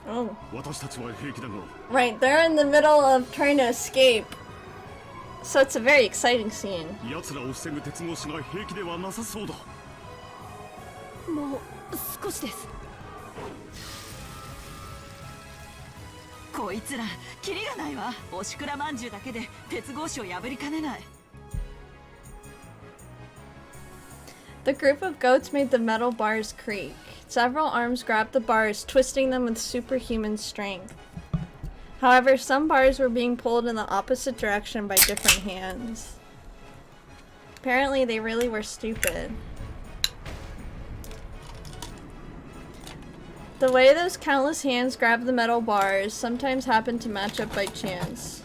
Oh. Right, they're in the middle of trying to escape. So it's a very exciting scene. もう少しです。こいつらキリがないわ。おしくらまんじゅうだけで鉄格子を破りかねない。 The group of goats made the metal bars creak. Several arms grabbed the bars, twisting them with superhuman strength. However, some bars were being pulled in the opposite direction by different hands. Apparently, they really were stupid. The way those countless hands grabbed the metal bars sometimes happened to match up by chance.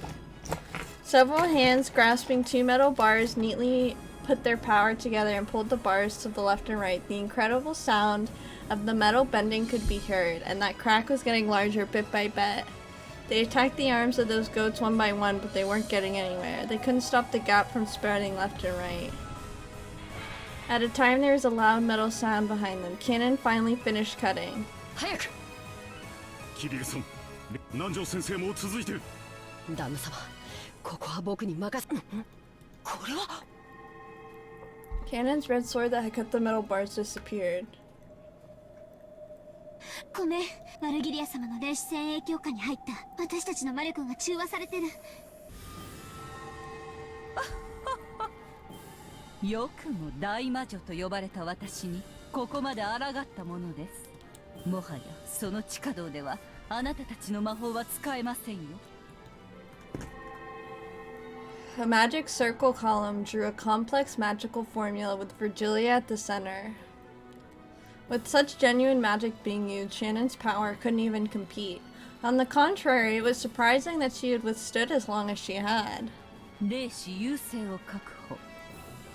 Several hands grasping two metal bars neatly put their power together and pulled the bars to the left and right. The incredible sound of the metal bending could be heard, and that crack was getting larger bit by bit. They attacked the arms of those goats one by one, but they weren't getting anywhere. They couldn't stop the gap from spreading left and right. At a time, there was a loud metal sound behind them. Cannon finally finished cutting. 早く。キリルさん、南條先生も続いてる。旦那様、ここは僕に任せ。これは。 Cannon's red sword that had cut the metal bars disappeared. ごめん、マルギリア様の霊視戦影響下に入った私たちの魔力が中和されてる。よくも大魔女と呼ばれた私にここまで抗ったものです。もはやその地下道ではあなたたちの魔法は使えませんよ。 A magic circle column drew a complex magical formula with Virgilia at the center. With such genuine magic being used, Shannon's power couldn't even compete. On the contrary, it was surprising that she had withstood as long as she had. 霊視優勢を確保。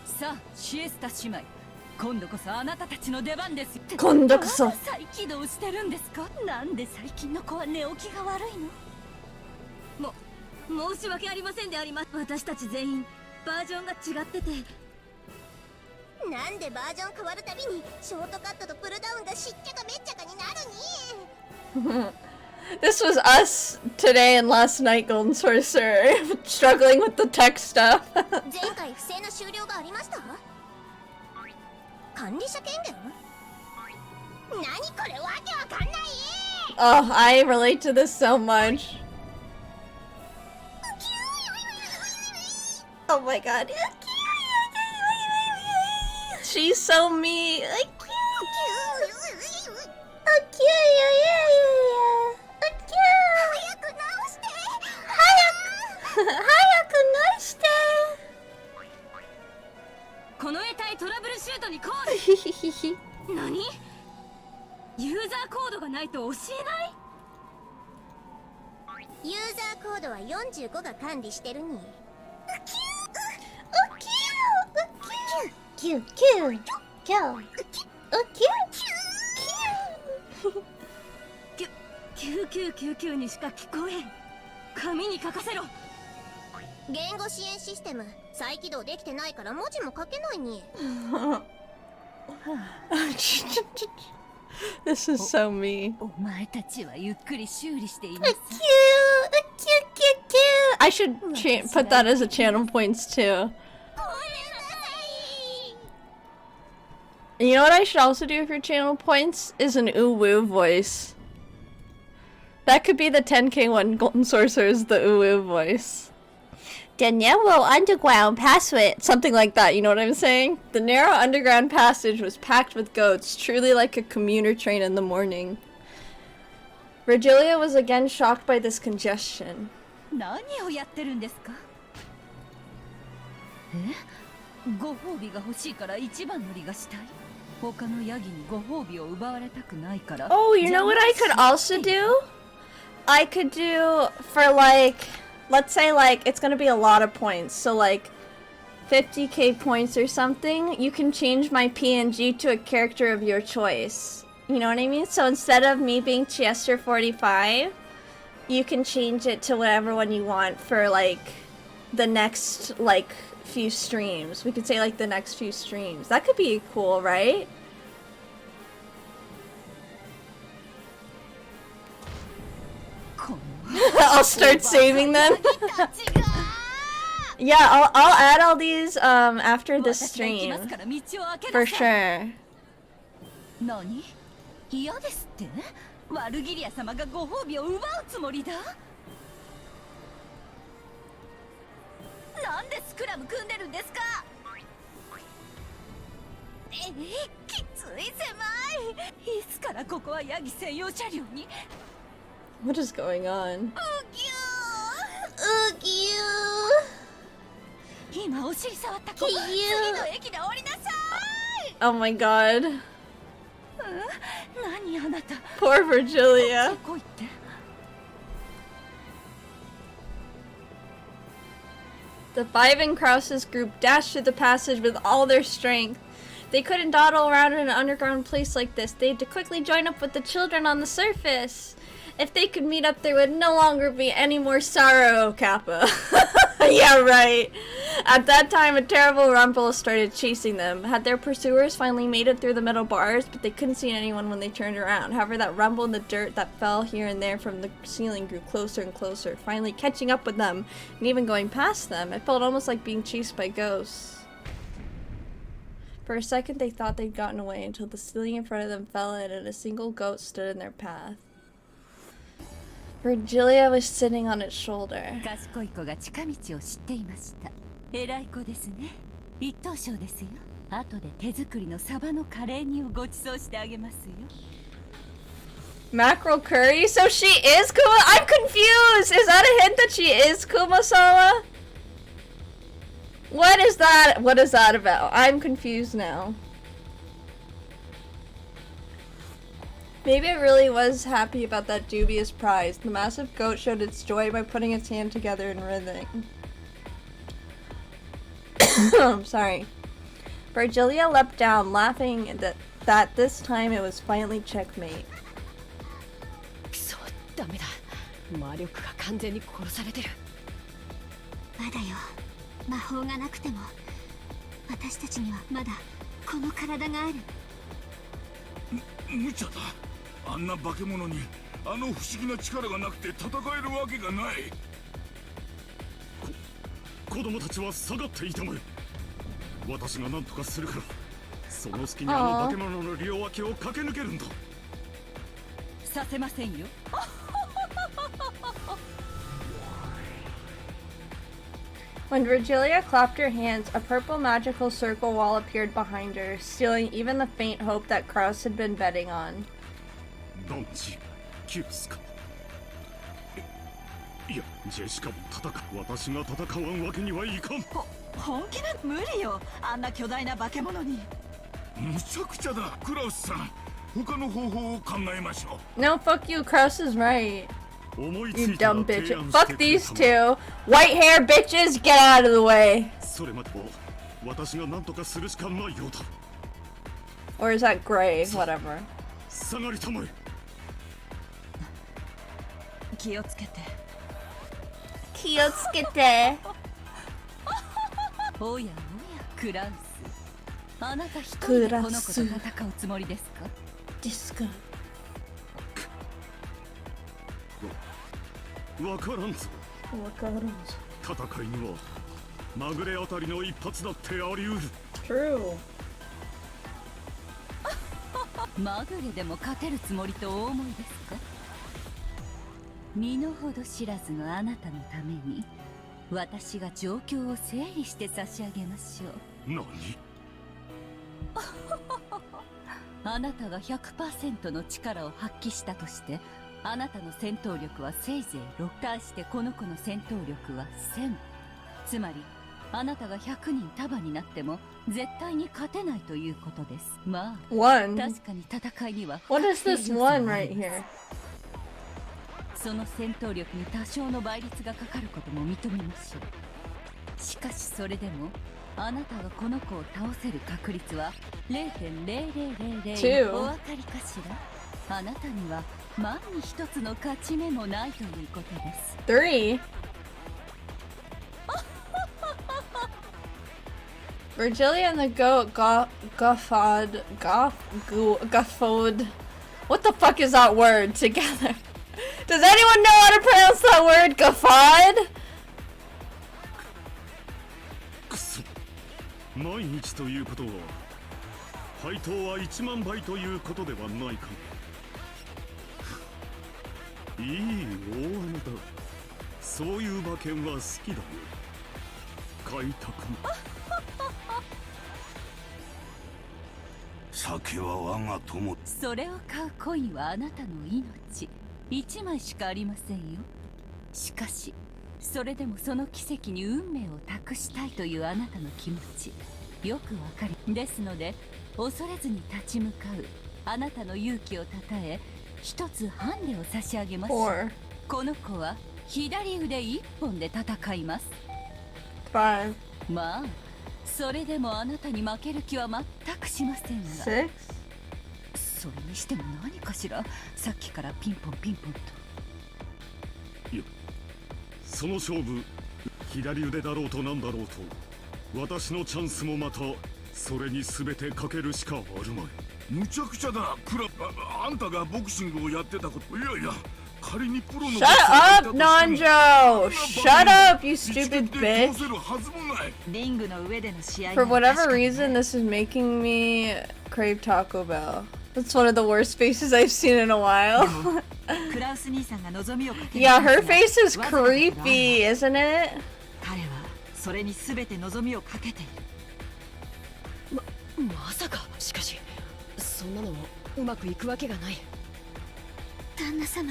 さあ、シエスタ姉妹。今度こそあなたたちの出番です。今度こそ。再起動してるんですか？なんで最近の子は寝起きが悪いの？申し訳ありませんであります。私たち全員バージョンが違ってて。なんでバージョン変わるたびにショートカットとプルダウンがしっちゃかめっちゃかになるに。This was us today and last night, Golden Sorcerer, struggling with the tech stuff. 前回不正な終了がありました？管理者権限？何これわけわかんない。Oh, I relate to this so much. Oh my god. She's so mean. Nani? ユーザーコードがないと教えない？ユーザーコードは45が管理してるに。9999にしか聞こえん。紙に書かせろ。言語支援システム再起動できてないから文字も書けないに。This is so me. お前たちはゆっくり修理していなさい。I should put that as a channel points too. You know what I should also do for channel points? Is an ooh-woo voice. That could be the 10k one. Golden Sorcerer's the ooh-woo voice. The narrow underground passage. Something like that, you know what I'm saying? The narrow underground passage was packed with goats, truly like a commuter train in the morning. Virgilia was again shocked by this congestion. 何をやってるんですか？ご褒美が欲しいから一番乗りがしたい。他のヤギにご褒美を奪われたくないから。Oh, you know what I could also do? I could do for like, let's say like it's gonna be a lot of points, so like 50k points or something. You can change my PNG to a character of your choice. You know what I mean? So instead of me being Chester45, you can change it to whatever one you want for like the next like few streams. We could say like the next few streams. That could be cool, right? I'll start saving them. Yeah, I'll add all these after this stream. For sure. 何？嫌ですって？ワルギリア様がご褒美を奪うつもりだ？なんでスクラム組んでるんですか？きつい狭い。いつからここはヤギ専用車両に？ What is going on? うぎゅー。今お尻触った子。次の駅で降りなさい。 Oh my god. 何あなた。 Poor Virgilia. こいって。 The five in Krause's group dashed through the passage with all their strength. They couldn't dawdle around in an underground place like this. They had to quickly join up with the children on the surface. If they could meet up, there would no longer be any more sorrow, Kappa. Yeah, right. At that time, a terrible rumble started chasing them. Had their pursuers finally made it through the metal bars, but they couldn't see anyone when they turned around. However, that rumble in the dirt that fell here and there from the ceiling grew closer and closer, finally catching up with them, and even going past them. It felt almost like being chased by ghosts. For a second, they thought they'd gotten away until the ceiling in front of them fell in and a single goat stood in their path. Virgilia was sitting on its shoulder. 賢い子が近道を知っていました。偉い子ですね。一等賞ですよ。後で手作りのサバのカレー煮をご馳走してあげますよ。 Mackerel curry? So she is Kuma? I'm confused! Is that a hint that she is Kumasawa? What is that? What is that about? I'm confused now. Maybe it really was happy about that dubious prize. The massive goat showed its joy by putting its hand together and writhing. I'm sorry. Virgilia leapt down, laughing that this time it was finally checkmate. そう、ダメだ。魔力が完全に殺されてる。まだよ。魔法がなくても、私たちにはまだこの体がある。無茶だ。あんな化け物にあの不思議な力がなくて戦えるわけがない。子供たちは下がっていたまえ。私が何とかするから、その隙にあの化け物の両脇を駆け抜けるんだ。させませんよ。When Virgilia clapped her hands, a purple magical circle wall appeared behind her, stealing even the faint hope that Krause had been betting on. ドンチ、キュースか。いや、ジェシカも戦う。私が戦わんわけにはいかん。本気な無理よ。あんな巨大な化け物に。むちゃくちゃだ、クラウスさん。他の方法を考えましょう。No, fuck you, Krause is right. 思いつ You いたら dumb 提 bitch. 案して Fuck くれ these た two. White hair bitches, get out of the way. それまでも私が何とかするしかないようだ。 Or is that gray? Whatever. 下がりたまえ。気をつけて。気をつけて。おやおや、クラウス。あなた一人でこの子と戦うつもりですか？ですか。わからんぞ。わからんぞ。戦いにはまぐれあたりの一発だってあり得る。 True. まぐれでも勝てるつもりとお思いですか？身の程知らずのあなたのために私が状況を整理して差し上げましょう。何？あなたが 100% の力を発揮したとしてあなたの戦闘力はせいぜい6。対してこの子の戦闘力は1000。つまりあなたが100人束になっても絶対に勝てないということです。まあ One. 確かに戦いには What is this one right here? その戦闘力に多少の倍率がかかることも認めましょう。しかしそれでもあなたがこの子を倒せる確率は 0.0000 お分かりかしら？あなたには万に一つの勝ち目もないということです。 3. Virgilia and the goat guffawed. What the fuck is that word? Together. Does anyone know how to pronounce that word? Gafad? くそ毎日ということは配当は1万倍ということではないかいい大穴だそういう馬券は好きだよ買いたくな酒は我が友それを買うコインはあなたの命1枚しかありませんよしかしそれでもその奇跡に運命を託したいというあなたの気持ちよくわかりですので恐れずに立ち向かうあなたの勇気をたたえ一つハンデを差し上げますこの子は左腕一本で戦います5まあそれでもあなたに負ける気は全くしませんが6それにしても何かしらさっきからピンポンピンポンといやその勝負左腕だろうとなんだろうと私のチャンスもまたそれに全てかけるしかあるまいむちゃくちゃだあんたがボクシングをやってたこといやいや仮にプロの Shut up, Nanjo! Shut up, you stupid bitch! リングの上での試合 For whatever reason, this is making me crave Taco Bell. That's one of the worst faces I've seen in a while. クラウス兄さんが望みをかけ Yeah, her face is creepy, isn't it? 彼はそれに全て望みをかけているまさかしかしそんなのうまくいくわけがない旦那様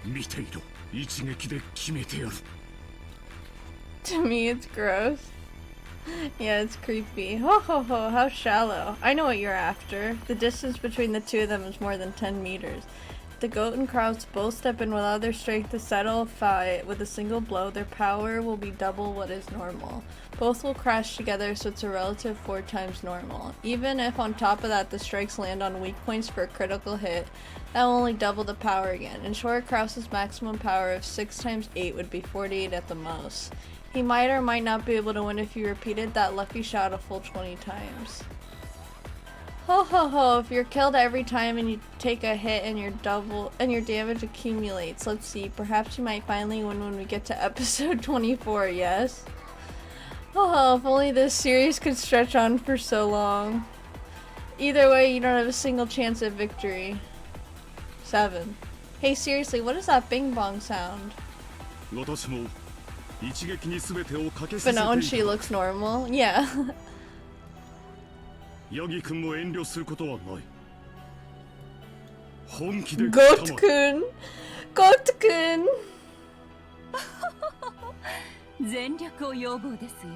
見ていろ一撃で決めてやる To me, it's gross. Yeah, it's creepy. Ho ho ho, how shallow. I know what you're after. The distance between the two of them is more than 10 meters. The goat and Kraus both step in with all their strength to settle a fight with a single blow. Their power will be double what is normal. Both will crash together, so it's a relative 4 times normal. Even if on top of that the strikes land on weak points for a critical hit, that will only double the power again. In short, Kraus's maximum power of 6 times 8 would be 48 at the most. He might or might not be able to win if you repeated that lucky shot a full 20 times. Ho ho ho, if you're killed every time and you take a hit and your damage accumulates. Let's see, perhaps you might finally win when we get to episode 24, yes? Oh, if only this series could stretch on for so long. Either way, you don't have a single chance at victory. 7. Hey, seriously, what is that bing bong sound? 私も一撃に全てをかけさ But せて no, and い she た looks normal. Yeah. ヤギ君も遠慮することはない本気で Goat-kun! Goat-kun! 全力を要望ですよ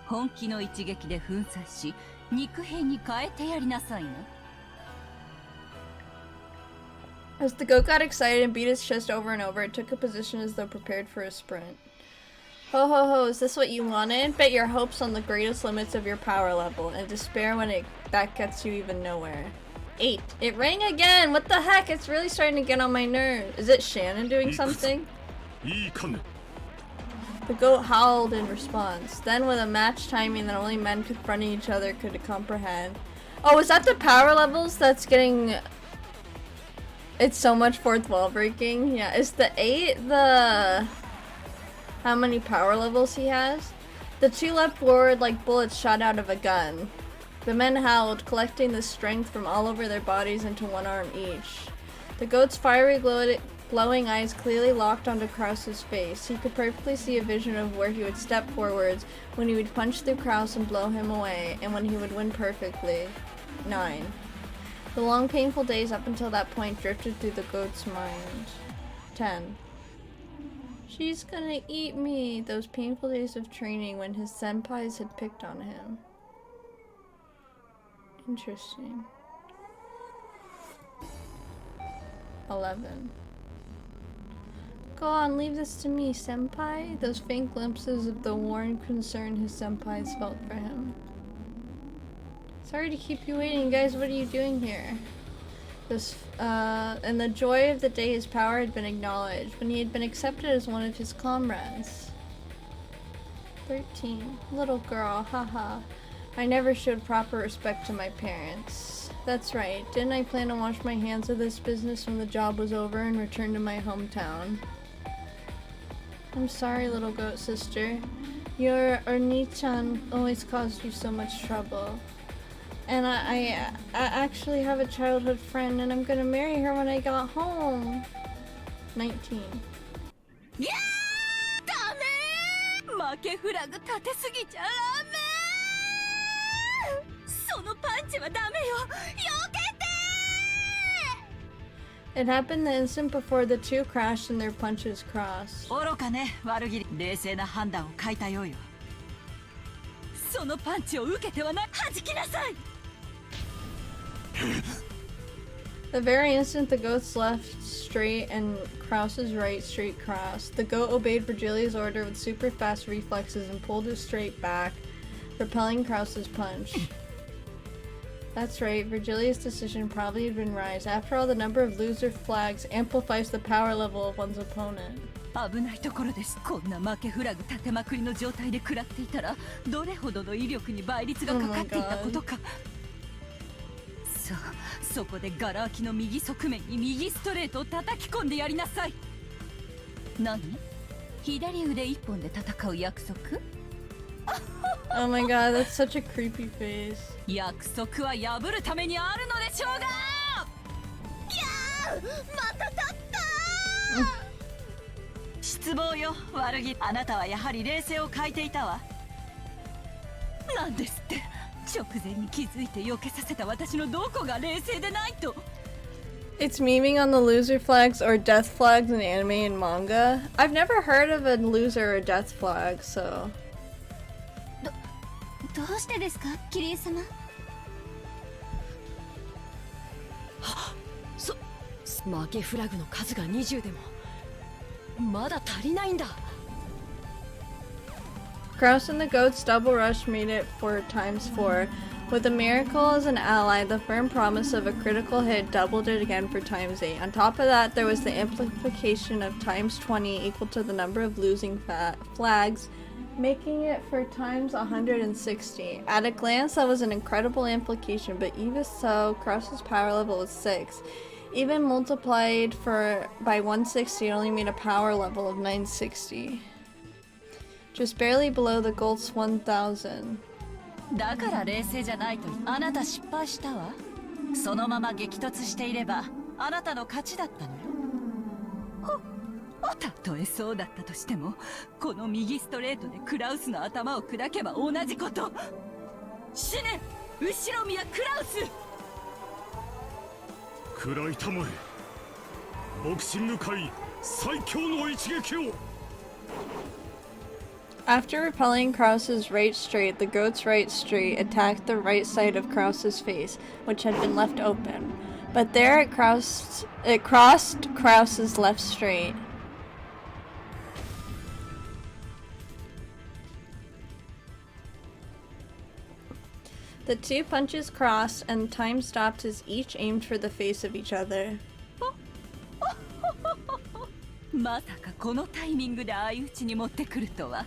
本気の一撃で粉砕し肉片に変えてやりなさいな As the goat got excited and beat its chest over and over, it took a position as though prepared for a sprint. Ho ho ho, is this what you wanted? Bet your hopes on the greatest limits of your power level, and despair when that gets you even nowhere. 8. It rang again! What the heck? It's really starting to get on my nerves. Is it Shannon doing something? いいかね The goat howled in response. Then, with a match timing that only men confronting each other could comprehend. Oh, is that the power levels that's getting... It's so much fourth wall breaking? Yeah, is the 8 the... How many power levels he has? The 2 leapt forward like bullets shot out of a gun. The men howled, collecting the strength from all over their bodies into one arm each. The goat's fiery glowing eyes clearly locked onto Kraus's face. He could perfectly see a vision of where he would step forwards, when he would punch through Kraus and blow him away, and when he would win perfectly. 9. The long painful days up until that point drifted through the goat's mind. 10. She's gonna eat me! Those painful days of training when his senpais had picked on him. Interesting. 11. Go on, leave this to me, senpai. Those faint glimpses of the worn concern his senpais felt for him. Sorry to keep you waiting, guys. What are you doing here? And the joy of the day his power had been acknowledged, when he had been accepted as one of his comrades. 13. Little girl, haha. I never showed proper respect to my parents. That's right. Didn't I plan to wash my hands of this business when the job was over and return to my hometown? I'm sorry, little goat sister. Your Oni-chan always caused you so much trouble. And I actually have a childhood friend and I'm gonna marry her when I got home. 19. いやーダメー負けフラグ立てすぎちゃダメーそのパンチはダメよ避けて It happened the instant before the two crashed and their punches crossed. 愚かね悪気冷静な判断を欠いたようよそのパンチを受けてはな弾きなさい The very instant the goat's left straight and Krause's right straight crossed, the goat obeyed Virgilia's order with super fast reflexes and pulled his straight back, repelling Krause's punch. That's right, Virgilia's decision probably had been wise. After all, the number of loser flags amplifies the power level of one's opponent. 危ないところですこんな負けフラグ立てまくりの状態で食らっていたらどれほどの威力に倍率がかかっていたことかさあそこでガラ空きの右側面に右ストレートを叩き込んでやりなさい何左腕一本で戦う約束 Oh my god, that's such a creepy face. 約束は破るためにあるのでしょうがギャーまた立った失望よ悪気あなたはやはり冷静を欠いていたわなんですって直前に気づいて避けさせた私のどこが冷静でないと It's memeing on the loser flags or death flags in anime and manga. I've never heard of a loser or death flag, so... どうしてですかキリエ様負けフラグの数が20でもまだ足りないんだ Krause and the goat's double rush made it for ×4. With a miracle as an ally, the firm promise of a critical hit doubled it again for ×8. On top of that, there was the amplification of ×20 equal to the number of losing flags, making it for ×160. At a glance, that was an incredible amplification, but even so, Krause's power level was 6. Even multiplied by 160, it only made a power level of 960. Just barely below the goal's 1000. だから冷静じゃないとあなた失敗したわそのまま激突していればあなたの勝ちだったのよたとえそうだったとしてもこの右ストレートでクラウスの頭を砕けば同じこと死ね後ろ宮クラウス食らいたまえボクシング界最強の一撃を After repelling Krause's right straight, the goat's right straight attacked the right side of Krause's face, which had been left open. But there it crossed Krause's left straight. The two punches crossed, and time stopped as each aimed for the face of each other. まさかこのタイミングで相打ちに持ってくるとは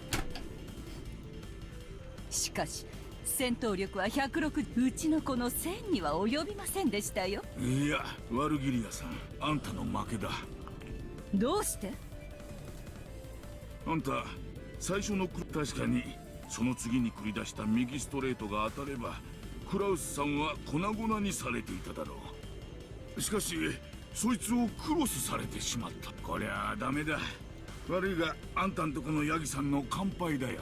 しかし戦闘力は106うちの子の1000には及びませんでしたよいやワルギリアさんあんたの負けだどうしてあんた最初の確かにその次に繰り出した右ストレートが当たればクラウスさんは粉々にされていただろうしかしそいつをクロスされてしまったこりゃダメだ悪いがあんたんとこのヤギさんの乾杯だよ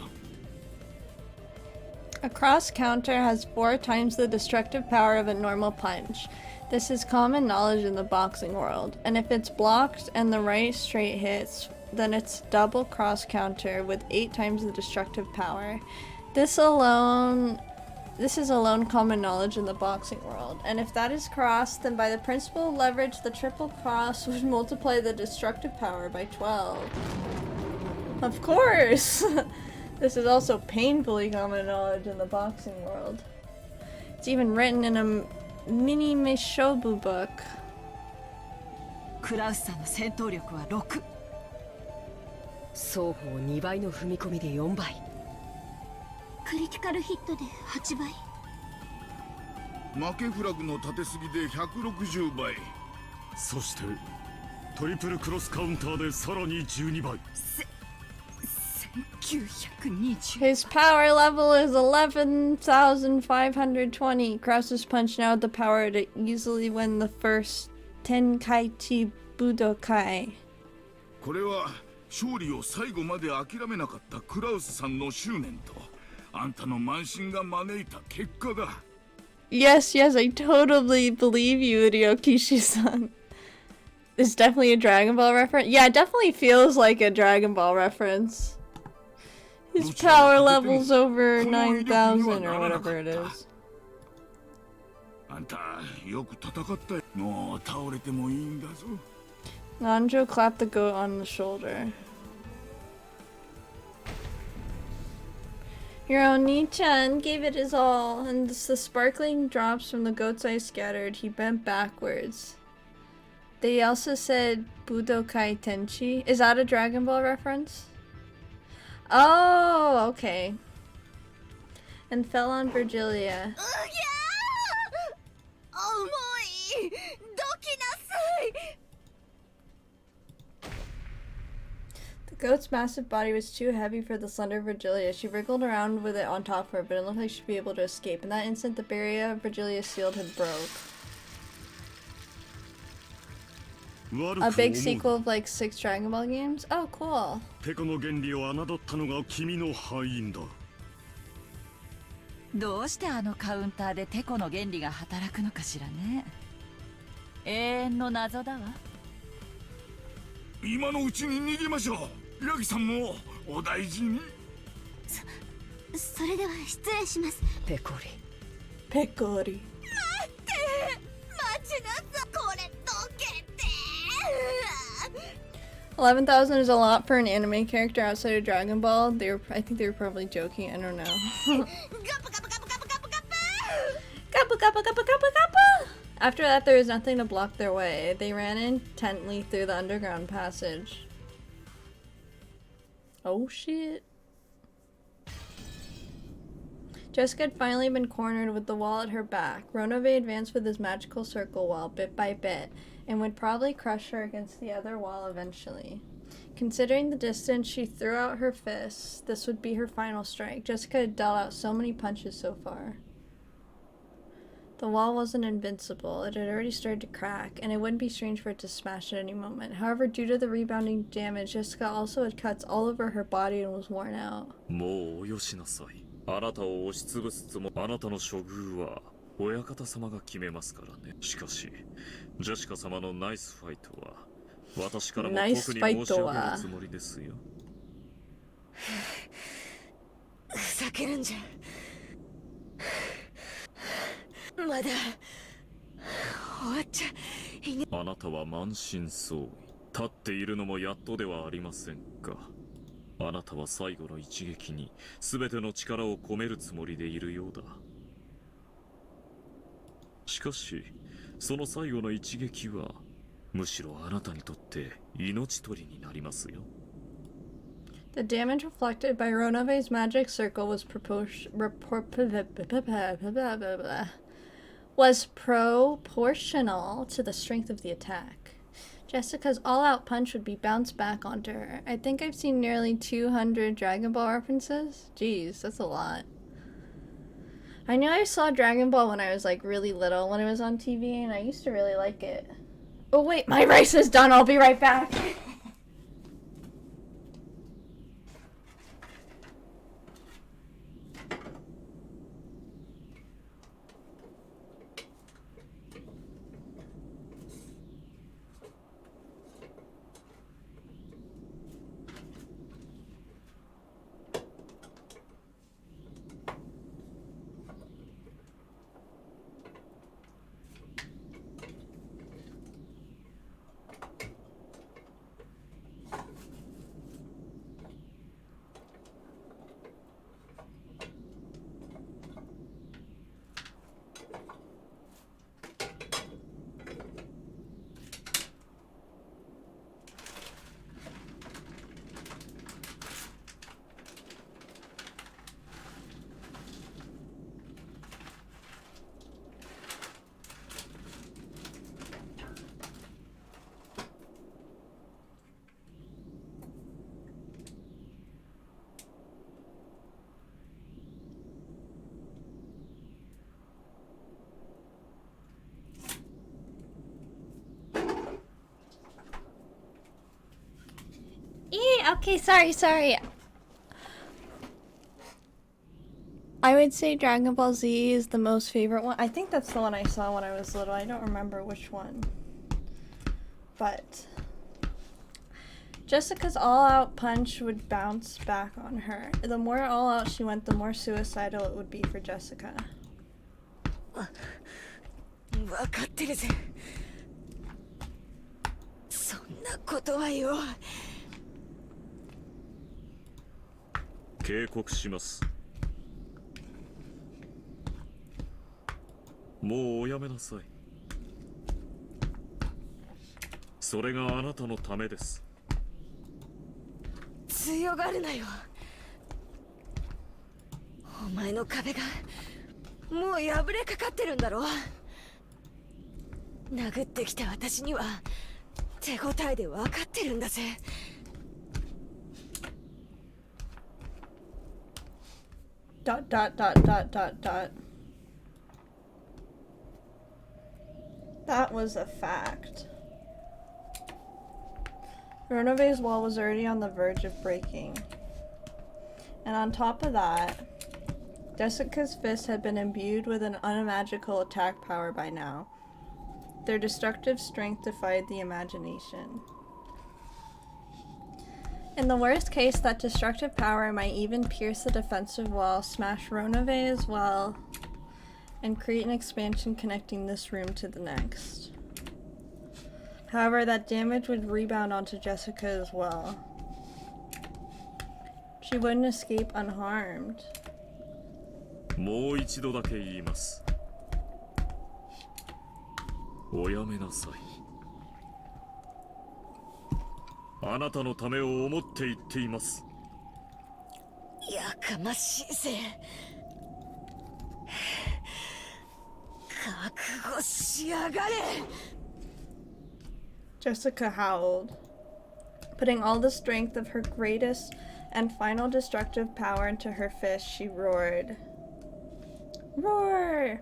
A cross counter has 4 times the destructive power of a normal punch. This is common knowledge in the boxing world, and if it's blocked and the right straight hits, then it's double cross counter with 8 times the destructive power. This is alone common knowledge in the boxing world, and if that is crossed, then by the principle of leverage, the triple cross would multiply the destructive power by 12. Of course! This is also painfully common knowledge in the boxing world. It's even written in a mini Meishobu book. クラウスさんの戦闘力は6双方2倍の踏み込みで4倍クリティカルヒットで8倍負けフラグの立てすぎで160倍。そしてトリプルクロスカウンターでさらに12倍。1920 His power level is 11,520. Krause's punch now had the power to easily win the first Tenkaichi Budokai. これは勝利を最後まで諦めなかったクラウスさんの執念とあんたの慢心が招いた結果だ。 Yes, yes, I totally believe you, Ryokishi-san. It's definitely a Dragon Ball reference. Yeah, it definitely feels like a Dragon Ball reference. His power level's over 9,000 or whatever it is. あんたよく戦ったよ。もう倒れてもいいんだぞ。 Nanjo clapped the goat on the shoulder. Your Oni-chan gave it his all, and as the sparkling drops from the goat's eye scattered, he bent backwards. They also said Budokai Tenchi. Is that a Dragon Ball reference? Oh, okay. And fell on Virgilia. 重い。どきなさい。 The goat's massive body was too heavy for the slender Virgilia. She wriggled around with it on top of her, but it looked like she'd be able to escape. In that instant, the barrier of Virgilia's shield had broke. A big sequel of like 6 Dragon Ball games? Oh, cool. テコの原理を侮ったのが君の敗因だ。どうしてあのカウンターでテコの原理が働くのかしらね。永遠の謎だわ。今のうちに逃げましょう。ヤギさんもお大事に。それでは失礼します。ペコリ。Picori. 待ちなさい。これどけて。 11,000 is a lot for an anime character outside of Dragon Ball. I think they were probably joking. I don't know. ガプガプガプガプガプガプ。 Kappa, kappa, kappa, kappa, kappa! After that, there was nothing to block their way. They ran intently through the underground passage. Oh shit. Jessica had finally been cornered with the wall at her back. Ronove advanced with his magical circle wall bit by bit, and would probably crush her against the other wall eventually. Considering the distance, she threw out her fists. This would be her final strike. Jessica had dealt out so many punches so far. The wall wasn't invincible. It had already started to crack, and it wouldn't be strange for it to smash at any moment. However, due to the rebounding damage, Jessica also had cuts all over her body and was worn out. もうおよしなさい。あなたを押しつぶすつもあなたの処遇は親方様が決めますからね。しかしジェシカ様のナイスファイトは私からも特に申し上げるつもりですよ。ふざけるんじゃ。まだ終わっちゃいね。あなたは満身創痍。立っているのもやっとではありませんか。あなたは最後の一撃に全ての力を込めるつもりでいるようだ。しかしその最後の一撃はむしろあなたにとって命取りになりますよ。The damage reflected by Ronove's magic circle was proportional to the strength of the attack. Jessica's all-out punch would be bounced back onto her. I think I've seen nearly 200 Dragon Ball references. Jeez, that's a lot. I knew I saw Dragon Ball when I was like really little when it was on TV, and I used to really like it. Oh wait, my rice is done. I'll be right back. Okay, sorry. I would say Dragon Ball Z is the most favorite one. I think that's the one I saw when I was little. I don't remember which one. But Jessica's all-out punch would bounce back on her. The more all-out she went, the more suicidal it would be for Jessica. 分かってるぜ。そんなことはよ。警告します。もうおやめなさい。それがあなたのためです。強がるなよ。お前の壁がもう破れかかってるんだろ。殴ってきた私には手応えで分かってるんだぜ。Dot dot dot dot dot dot. That was a fact. Ronove's wall was already on the verge of breaking. And on top of that, Jessica's fists had been imbued with an unimaginable attack power by now. Their destructive strength defied the imagination. In the worst case, that destructive power might even pierce the defensive wall, smash Ronove as well, and create an expansion connecting this room to the next. However, that damage would rebound onto Jessica as well. She wouldn't escape unharmed. もう一度だけ言います。おやめなさい。あなたのためを思って言っています。やかましいぜ。覚悟しやがれ。 Jessica howled. Putting all the strength of her greatest and final destructive power into her fist, she roared. Roar!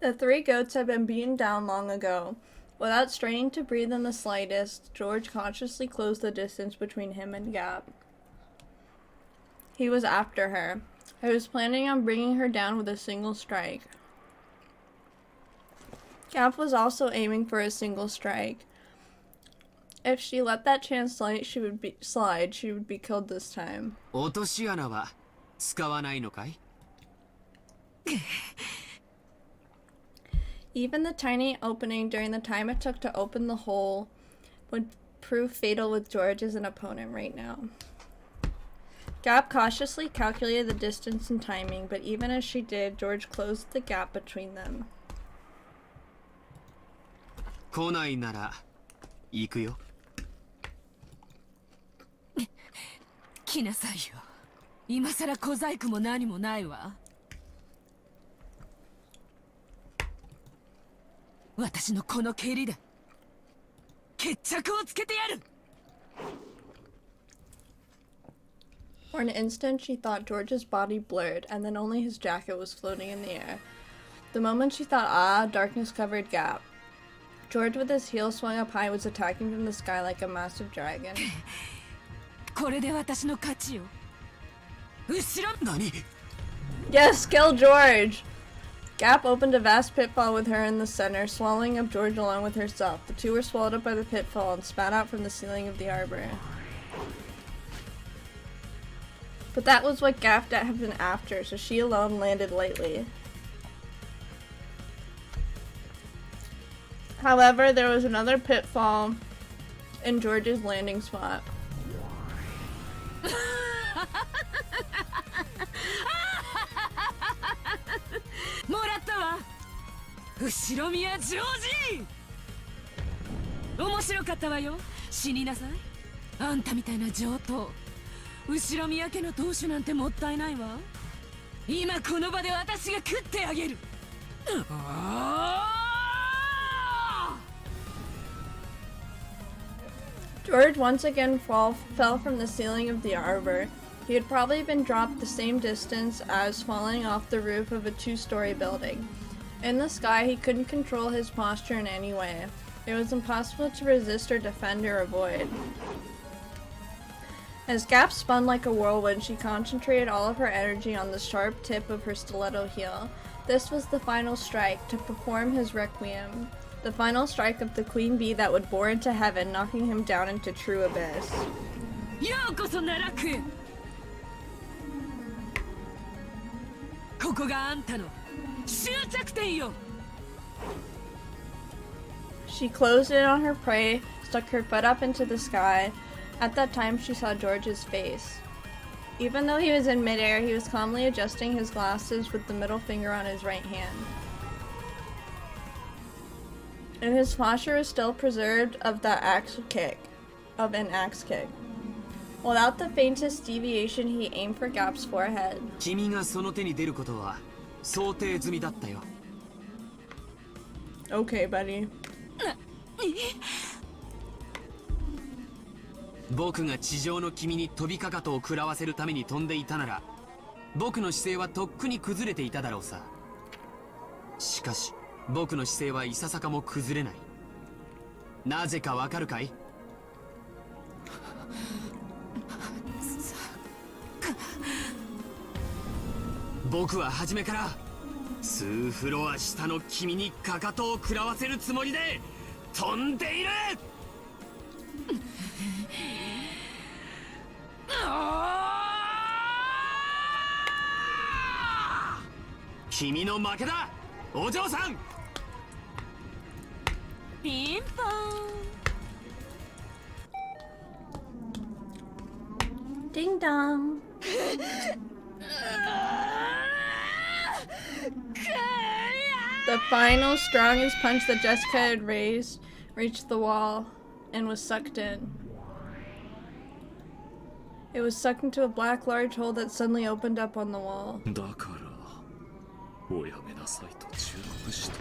The three goats had been beaten down long ago. Without straining to breathe in the slightest, George consciously closed the distance between him and Gap. He was after her. He was planning on bringing her down with a single strike. Gap was also aiming for a single strike. If she let that chance slide, she would be killed this time. 落とし穴は使わないのかい? Even the tiny opening during the time it took to open the hole would prove fatal with George as an opponent right now. Gap cautiously calculated the distance and timing, but even as she did, George closed the gap between them. 来ないなら行くよ。来なさいよ。今さら小細工も何もないわ。私のこの蹴りで決着をつけてやる。 For an instant, she thought George's body blurred, and then only his jacket was floating in the air. The moment she thought, darkness covered Gap. George, with his heels swung up high, was attacking from the sky like a massive dragon. これで私の勝ちよ。後ろ。何? Yes, kill George! Gap opened a vast pitfall with her in the center, swallowing up George along with herself. The two were swallowed up by the pitfall and spat out from the ceiling of the arbor. But that was what Gap had been after, so she alone landed lightly. However, there was another pitfall in George's landing spot. もらったわ。後ろ宮ジョージ。面白かったわよ。死になさい。あんたみたいな上等。後ろ宮家の当主なんてもったいないわ。今この場で私が食ってあげる。George once again fell from the ceiling of the arbor. He had probably been dropped the same distance as falling off the roof of a 2-story building. In the sky, he couldn't control his posture in any way. It was impossible to resist or defend or avoid. As Gap spun like a whirlwind, she concentrated all of her energy on the sharp tip of her stiletto heel. This was the final strike, to perform his requiem. The final strike of the queen bee that would bore into heaven, knocking him down into true abyss. ようこそ奈落へ。ここがあんたの終着点よ。 She closed in on her prey, stuck her foot up into the sky. At that time, she saw George's face. Even though he was in midair, he was calmly adjusting his glasses with the middle finger on his right hand. And his posture was still preserved of an axe kick. Without the faintest deviation, he aimed for Gap's forehead. 君がその手に出ることは想定済みだったよ。 Okay, buddy. 僕が地上の君に飛びかかとを食らわせるために飛んでいたなら、僕の姿勢はとっくに崩れていただろうさ。しかし、僕の姿勢はいささかも崩れない。なぜかわかるかい？僕は初めから数フロア下の君にかかとを食らわせるつもりで飛んでいる。君の負けだ、お嬢さん。ピンポン。 Ding dong. The final strongest punch that Jessica had raised reached the wall and was sucked in. It was sucked into a black large hole that suddenly opened up on the wall. だからおやめなさいと忠告した。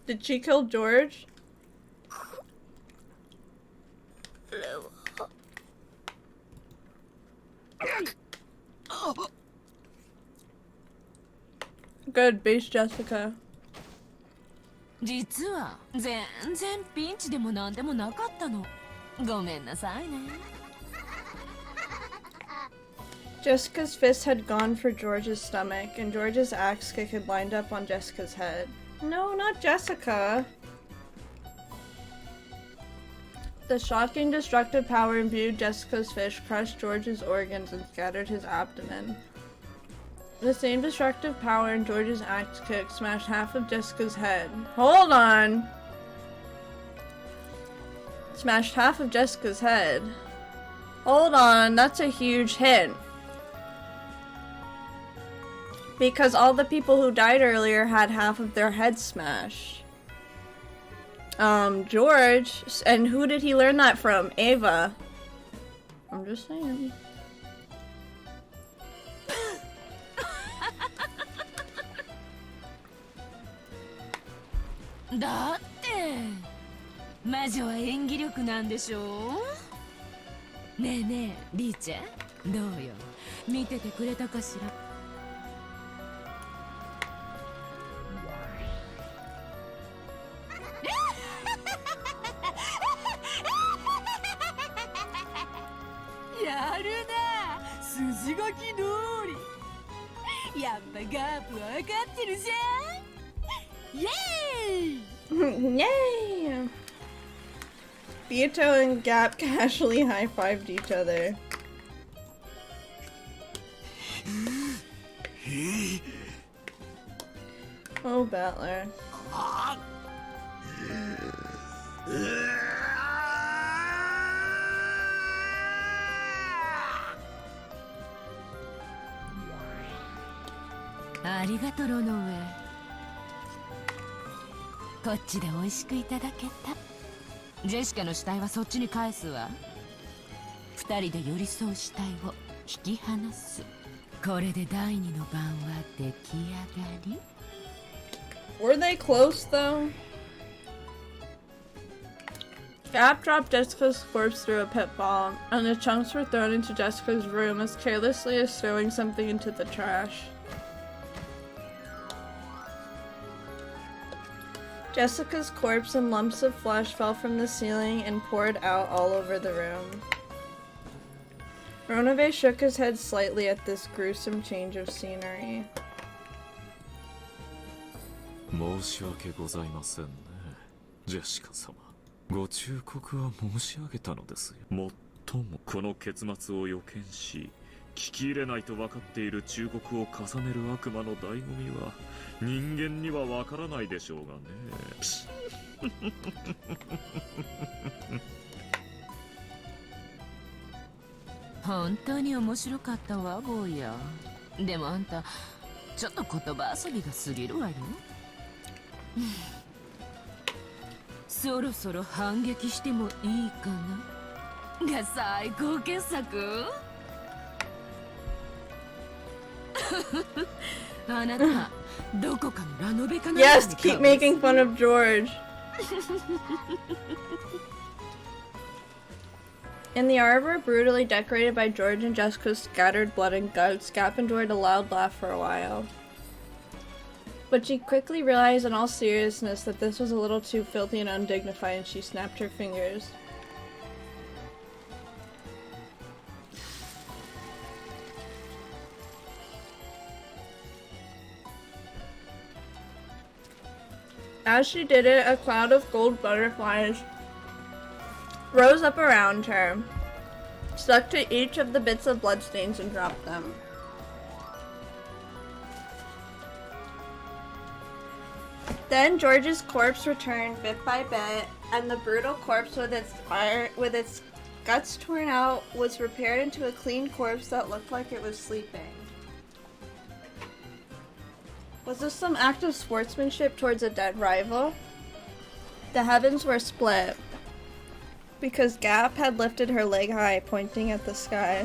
Did she kill George? Good, base Jessica. 実は全然ピンチでもなんでもなかったの。ごめんなさいね。 Jessica's fist had gone for George's stomach, and George's axe kick had lined up on Jessica's head. No, not Jessica! The shocking destructive power imbued Jessica's fist crushed George's organs and scattered his abdomen. The same destructive power in George's axe kick smashed half of Jessica's head. Hold on! Smashed half of Jessica's head. Hold on, that's a huge hint. Because all the people who died earlier had half of their heads smashed. George, and who did he learn that from? Ava. I'm just saying.だって魔女は演技力なんでしょう。ねえねえリーチェ、どうよ、見ててくれたかしら。やるな、筋書き通り。やっぱガープは分かってるじゃん。イエーイYay! Beato and Gap casually high-fived each other. Oh, Battler. ありがとうロノウェイ。こっちで美味しくいただけた。ジェシカの死体はそっちに返すわ。二人で寄り添う死体を引き離す。これで第二の晩は出来上がり。 Were they close though? Gap dropped Jessica's corpse through a pitfall, and the chunks were thrown into Jessica's room as carelessly as throwing something into the trash. Jessica's corpse and lumps of flesh fell from the ceiling and poured out all over the room. Ronove shook his head slightly at this gruesome change of scenery. 申し訳ございませんね、ジェシカ様。ご忠告は申し上げたのですよ。もっともこの結末を予見し、聞き入れないと分かっている忠告を重ねる悪魔の醍醐味は人間には分からないでしょうがね。本当に面白かったわ、坊や。でもあんたちょっと言葉遊びが過ぎるわよ。そろそろ反撃してもいいかなが最高傑作。あなたどこかのラノベかな。 Yes, keep making fun of George. In the arbor, brutally decorated by George and Jessica's scattered blood and guts, Gap enjoyed a loud laugh for a while. But she quickly realized in all seriousness that this was a little too filthy and undignified, and she snapped her fingers. As she did it, a cloud of gold butterflies rose up around her, stuck to each of the bits of bloodstains, and dropped them. Then George's corpse returned bit by bit, and the brutal corpse with its guts torn out was repaired into a clean corpse that looked like it was sleeping. Was this some act of sportsmanship towards a dead rival? The heavens were split, because Gap had lifted her leg high, pointing at the sky.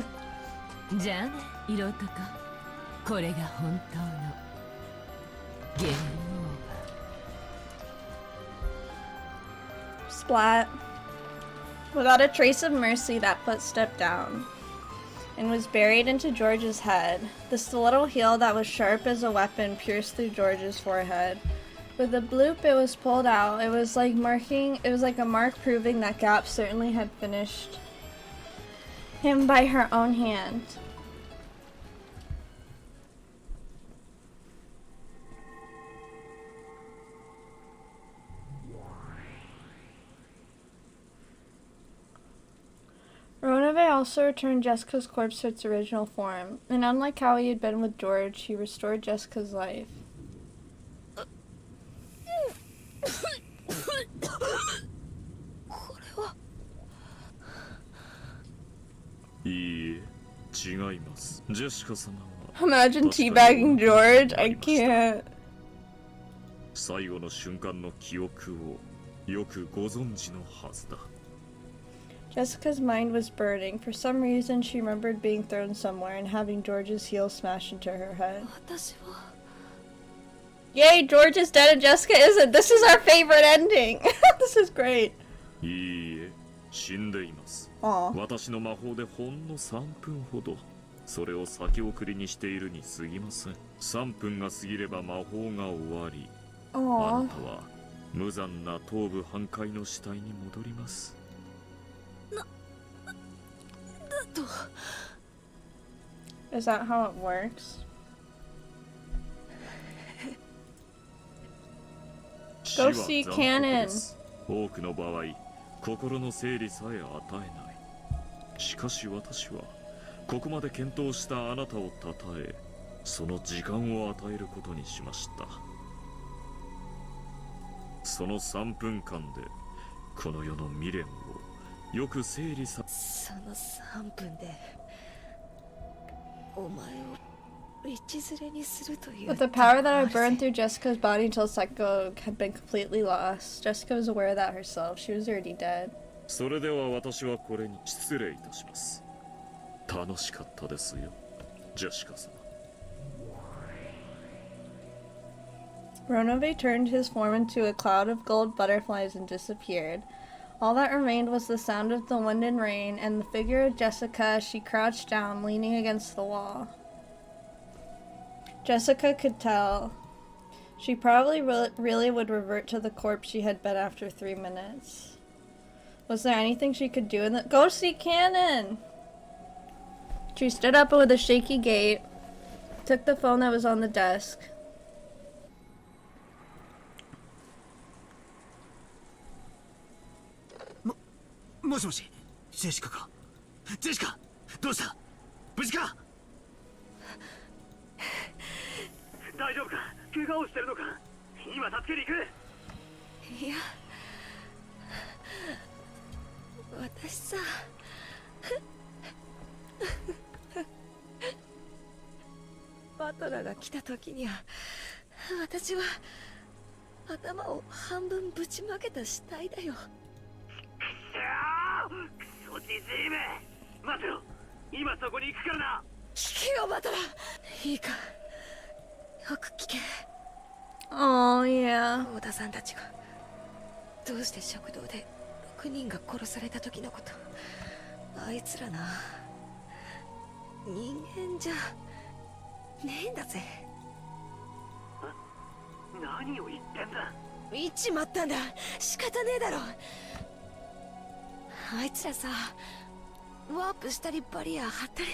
じゃあね、色男。これが本当のゲームオーバー。 Splat. Without a trace of mercy, that foot stepped down and was buried into George's head. The stiletto heel that was sharp as a weapon pierced through George's forehead. With a bloop, it was pulled out. It was like a mark proving that Gap certainly had finished him by her own hand. Ronove also returned Jessica's corpse to its original form, and unlike how he had been with George, he restored Jessica's life. いいえ、違います。ジェシカ様は Imagine teabagging George. I can't. 最後の瞬間の記憶をよくご存知のはずだ。 Jessica's mind was burning. For some reason, she remembered being thrown somewhere and having George's heel smashed into her head. Yay, George is dead and Jessica isn't. This is our favorite ending. This is great. いいえ、死んでいます。 Aw. 私の魔法でほんの3分ほどそれを先送りにしているに過ぎません。3分が過ぎれば魔法が終わり、あ Aw. なたは無残な頭部半壊の死体に戻ります。 Is that how it works? Go see Canon. 多くの場合、心の整理さえ与えない。しかし私はここまで検討したあなたを称え、その時間を与えることにしました。その3分間でこの世の未練をよく整理さ。その3分でお前を道連れにするという。 With the power that had burned through Jessica's body until Psycho had been completely lost, Jessica was aware of that herself. She was already dead. それでは私はこれに失礼いたします。楽しかったですよ、ジェシカ様。 Ronove turned his form into a cloud of gold butterflies and disappeared. All that remained was the sound of the wind and rain, and the figure of Jessica as she crouched down, leaning against the wall. Jessica could tell. She probably really would revert to the corpse she had been after 3 minutes. Was there anything she could do in the— Go see Cannon! She stood up with a shaky gait, took the phone that was on the desk. Moshi, ジェシカか？ジェシカ、どうした？無事か？大丈夫か？怪我をしてるのか？今助けに行く？いや、私さ、バトラーが来た時には私は頭を半分ぶちまけた死体だよ。クソじじいめ！待てろ！今そこに行くからな！聞けよバトラー！いいか、よく聞け。Oh, yeah. 大田さんたちがどうして食堂で6人が殺された時のこと、あいつらな、人間じゃねえんだぜ。何を言ってんだ？言っちまったんだ。仕方ねえだろ。あいつらさ、ワープしたりバリア張ったり、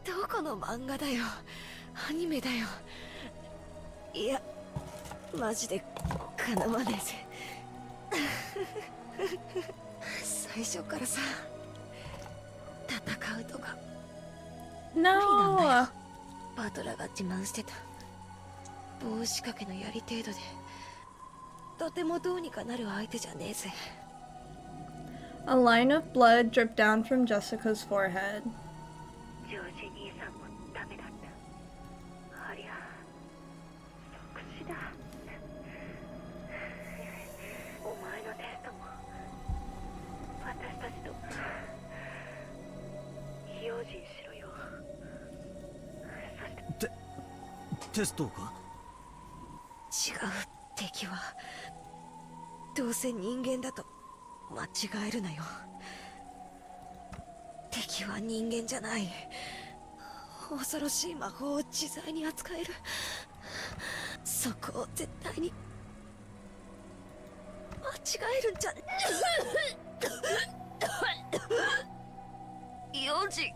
どこの漫画だよ、アニメだよ。いや、マジでかなわねえぜ。最初からさ、戦うとか無理なんだよ。バトラーが自慢してた棒仕掛けの槍程度でとてもどうにかなる相手じゃねえぜ。A line of blood dripped down from Jessica's forehead. ジョージ兄さんもダメだった。ありゃ即死だ。お前のテストも私たちと用心しろよ。そしてテストか？違う。敵はどうせ人間だと間違えるなよ。敵は人間じゃない。恐ろしい魔法を自在に扱える。そこを絶対に間違えるんじゃ幼児。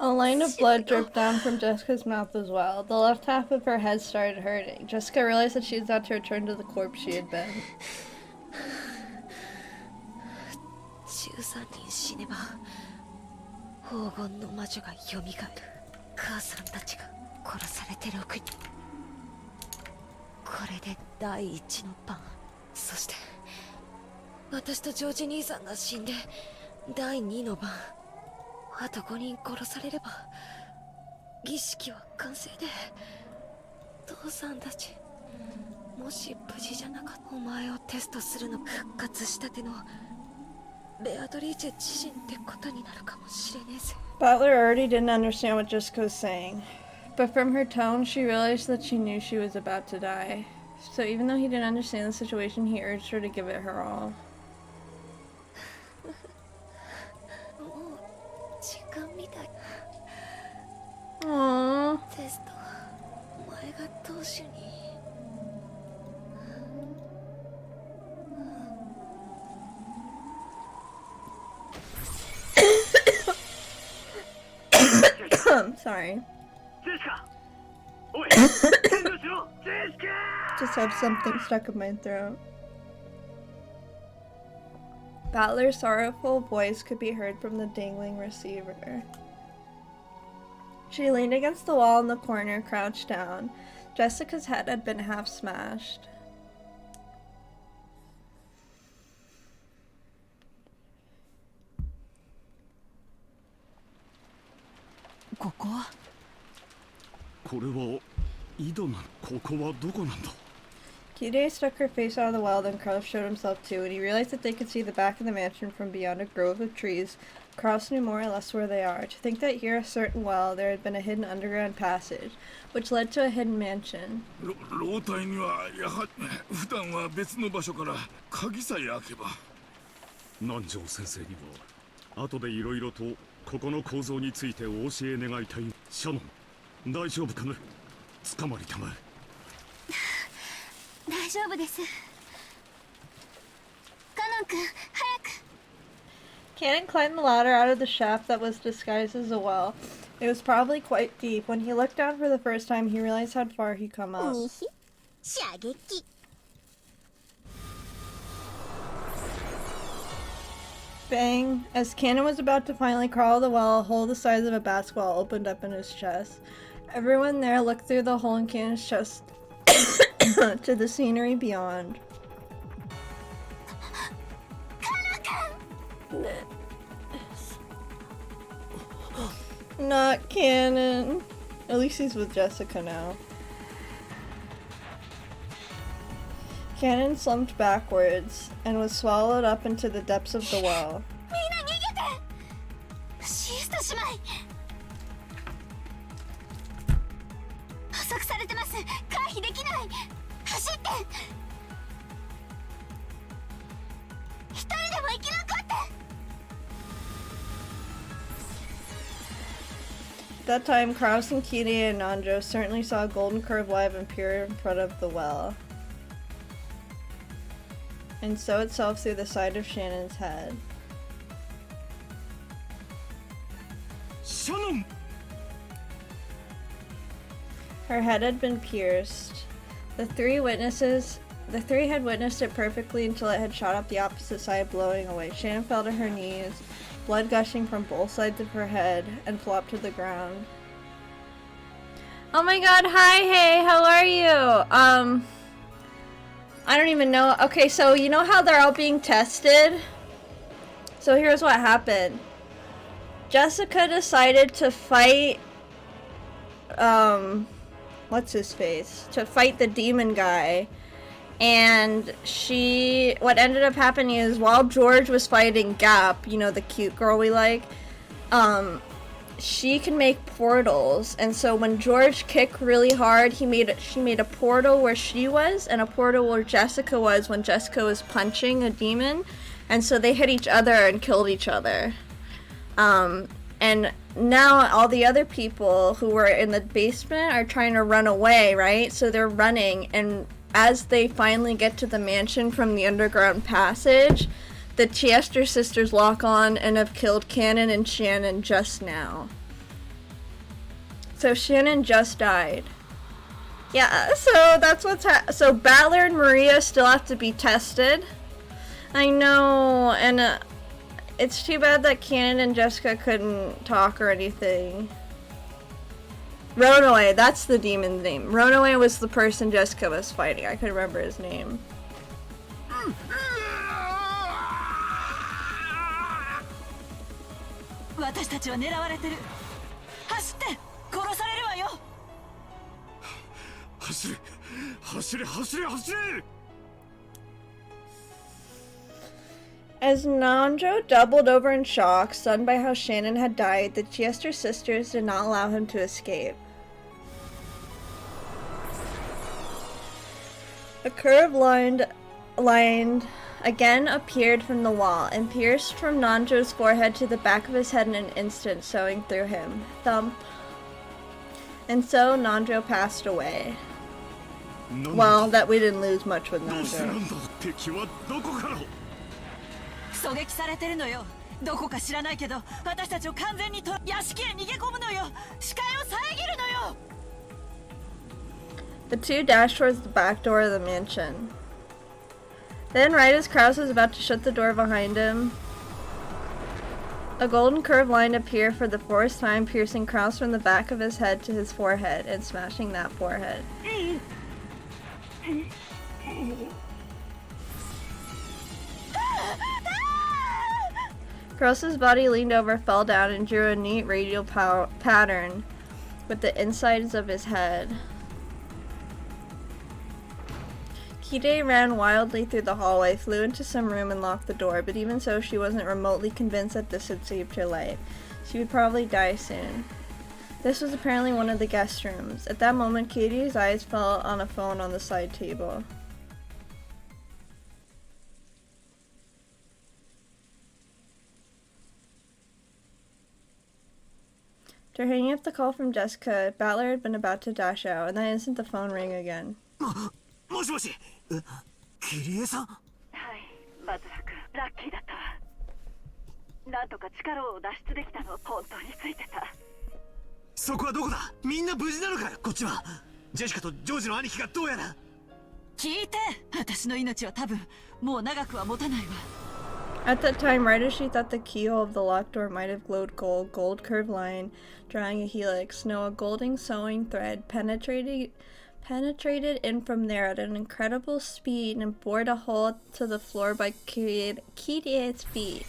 A line of blood dripped down from Jessica's mouth as well. The left half of her head started hurting. Jessica realized that she was about to return to the corpse she had been. 13人死ねば黄金の魔女が蘇る。母さんたちが殺されて6人。これで第一の番。そして私とジョージ兄さんが死んで第2の番。あと5人殺されれば儀式は完成で、父さんたちもし無事じゃなかったお前をテストするの復活したてのベアトリーチェ自身ってことになるかもしれねえぜ。 Butler already didn't understand what Jessica was saying, but from her tone she realized that she knew she was about to die. So even though he didn't understand the situation, he urged her to give it her all. もう時間みたい。 Aww. テストお前が当主に。Sorry. ジェシカ！おい！援護しろ！ジェシカ！ Just have something stuck in my throat. Butler's sorrowful voice could be heard from the dangling receiver. She leaned against the wall in the corner, crouched down. Jessica's head had been half smashed. Ko これは井戸なの？ここはどこなんだ？ Kide stuck her face out of the well, then Carlos showed himself too, and he realized that they could see the back of the mansion from beyond a grove of trees. Carlos knew more or less where they are. To think that here, a certain well, there had been a hidden underground passage, which led to a hidden mansion. 老体にはやはり普段は別の場所から鍵さえ開けば。南條先生には後でいろいろとここの構造についてお教え願いたい。シャノン、大丈夫かね。捕まりたまえ。大丈夫です。カノン君、早く。Cannon climbed the ladder out of the shaft that was disguised as a well. It was probably quite deep. When he looked down for the first time, he realized how far he'd come up. 射撃。Bang! As Cannon was about to finally crawl the well, a hole the size of a basketball opened up in his chest. Everyone there looked through the hole in Cannon's chest to the scenery beyond. Not Cannon. At least he's with Jessica now. Cannon slumped backwards and was swallowed up into the depths of the well. みんな逃げて。シエスタ姉妹。捕捉されてます。回避できない。走って。一人でも生き残って。At that time, Kraus and Kitty and Nanjo certainly saw a golden curve live and pure in front of the well, and so itself through the side of Shannon's head. Shannon! Her head had been pierced. The three had witnessed it perfectly until it had shot up the opposite side, blowing away. Shannon fell to her knees, blood gushing from both sides of her head, and flopped to the ground. Oh my god, hi, hey, how are you? I don't even know. Okay, so you know how they're all being tested? So here's what happened. Jessica decided to fight, what's his face? To fight the demon guy. And what ended up happening is while George was fighting Gap, you know, the cute girl we like, she can make portals. And so when George kicked really hard, she made a portal where she was and a portal where Jessica was when Jessica was punching a demon. And so they hit each other and killed each other. And now all the other people who were in the basement are trying to run away, right? So they're running, and as they finally get to the mansion from the underground passage, the Chester sisters lock on and have killed Cannon and Shannon just now. So Shannon just died. Yeah, so that's what's so Battler and Maria still have to be tested. I know, and it's too bad that Cannon and Jessica couldn't talk or anything. Ronaway, that's the demon's name. Ronaway was the person Jessica was fighting. I could remember his name. 私たちは狙われてる。走って殺されるわよ。走れ走れ走れ走れ。 As Nanjo doubled over in shock, stunned by how Shannon had died, the Chester sisters did not allow him to escape. A curved line again appeared from the wall and pierced from Nanjo's forehead to the back of his head in an instant, sewing through him. Thump. And so Nanjo passed away. Well, that we didn't lose much with Nanjo. 狙撃されてるのよ。どこか知らないけど、私たちを完全に屋敷へ逃げ込むのよ。視界を遮るのよ。 The two dashed towards the back door of the mansion. Then, right as Kraus was about to shut the door behind him, a golden curved line appeared for the fourth time, piercing Kraus from the back of his head to his forehead and smashing that forehead. Kraus's body leaned over, fell down, and drew a neat radial pattern with the insides of his head. Kide ran wildly through the hallway, flew into some room, and locked the door, but even so, she wasn't remotely convinced that this had saved her life. She would probably die soon. This was apparently one of the guest rooms. At that moment, Katie's eyes fell on a phone on the side table. After hanging up the call from Jessica, Battler had been about to dash out, and that instant the phone rang again. もしもしキリエさんはい、バトラ君、ラッキーだったわ。なんとか力を脱出できたの、本当についてた。そこはどこだみんな無事なのかこっちはジェシカとジョージの兄貴がどうやら聞いて私の命は多分もう長くは持たないわ At that time, right as she thought the keyhole of the locked door might have glowed gold, gold curved line, drawing a helix, no, a golden sewing thread penetrated in from there at an incredible speed and bored a hole to the floor by Kirie's feet.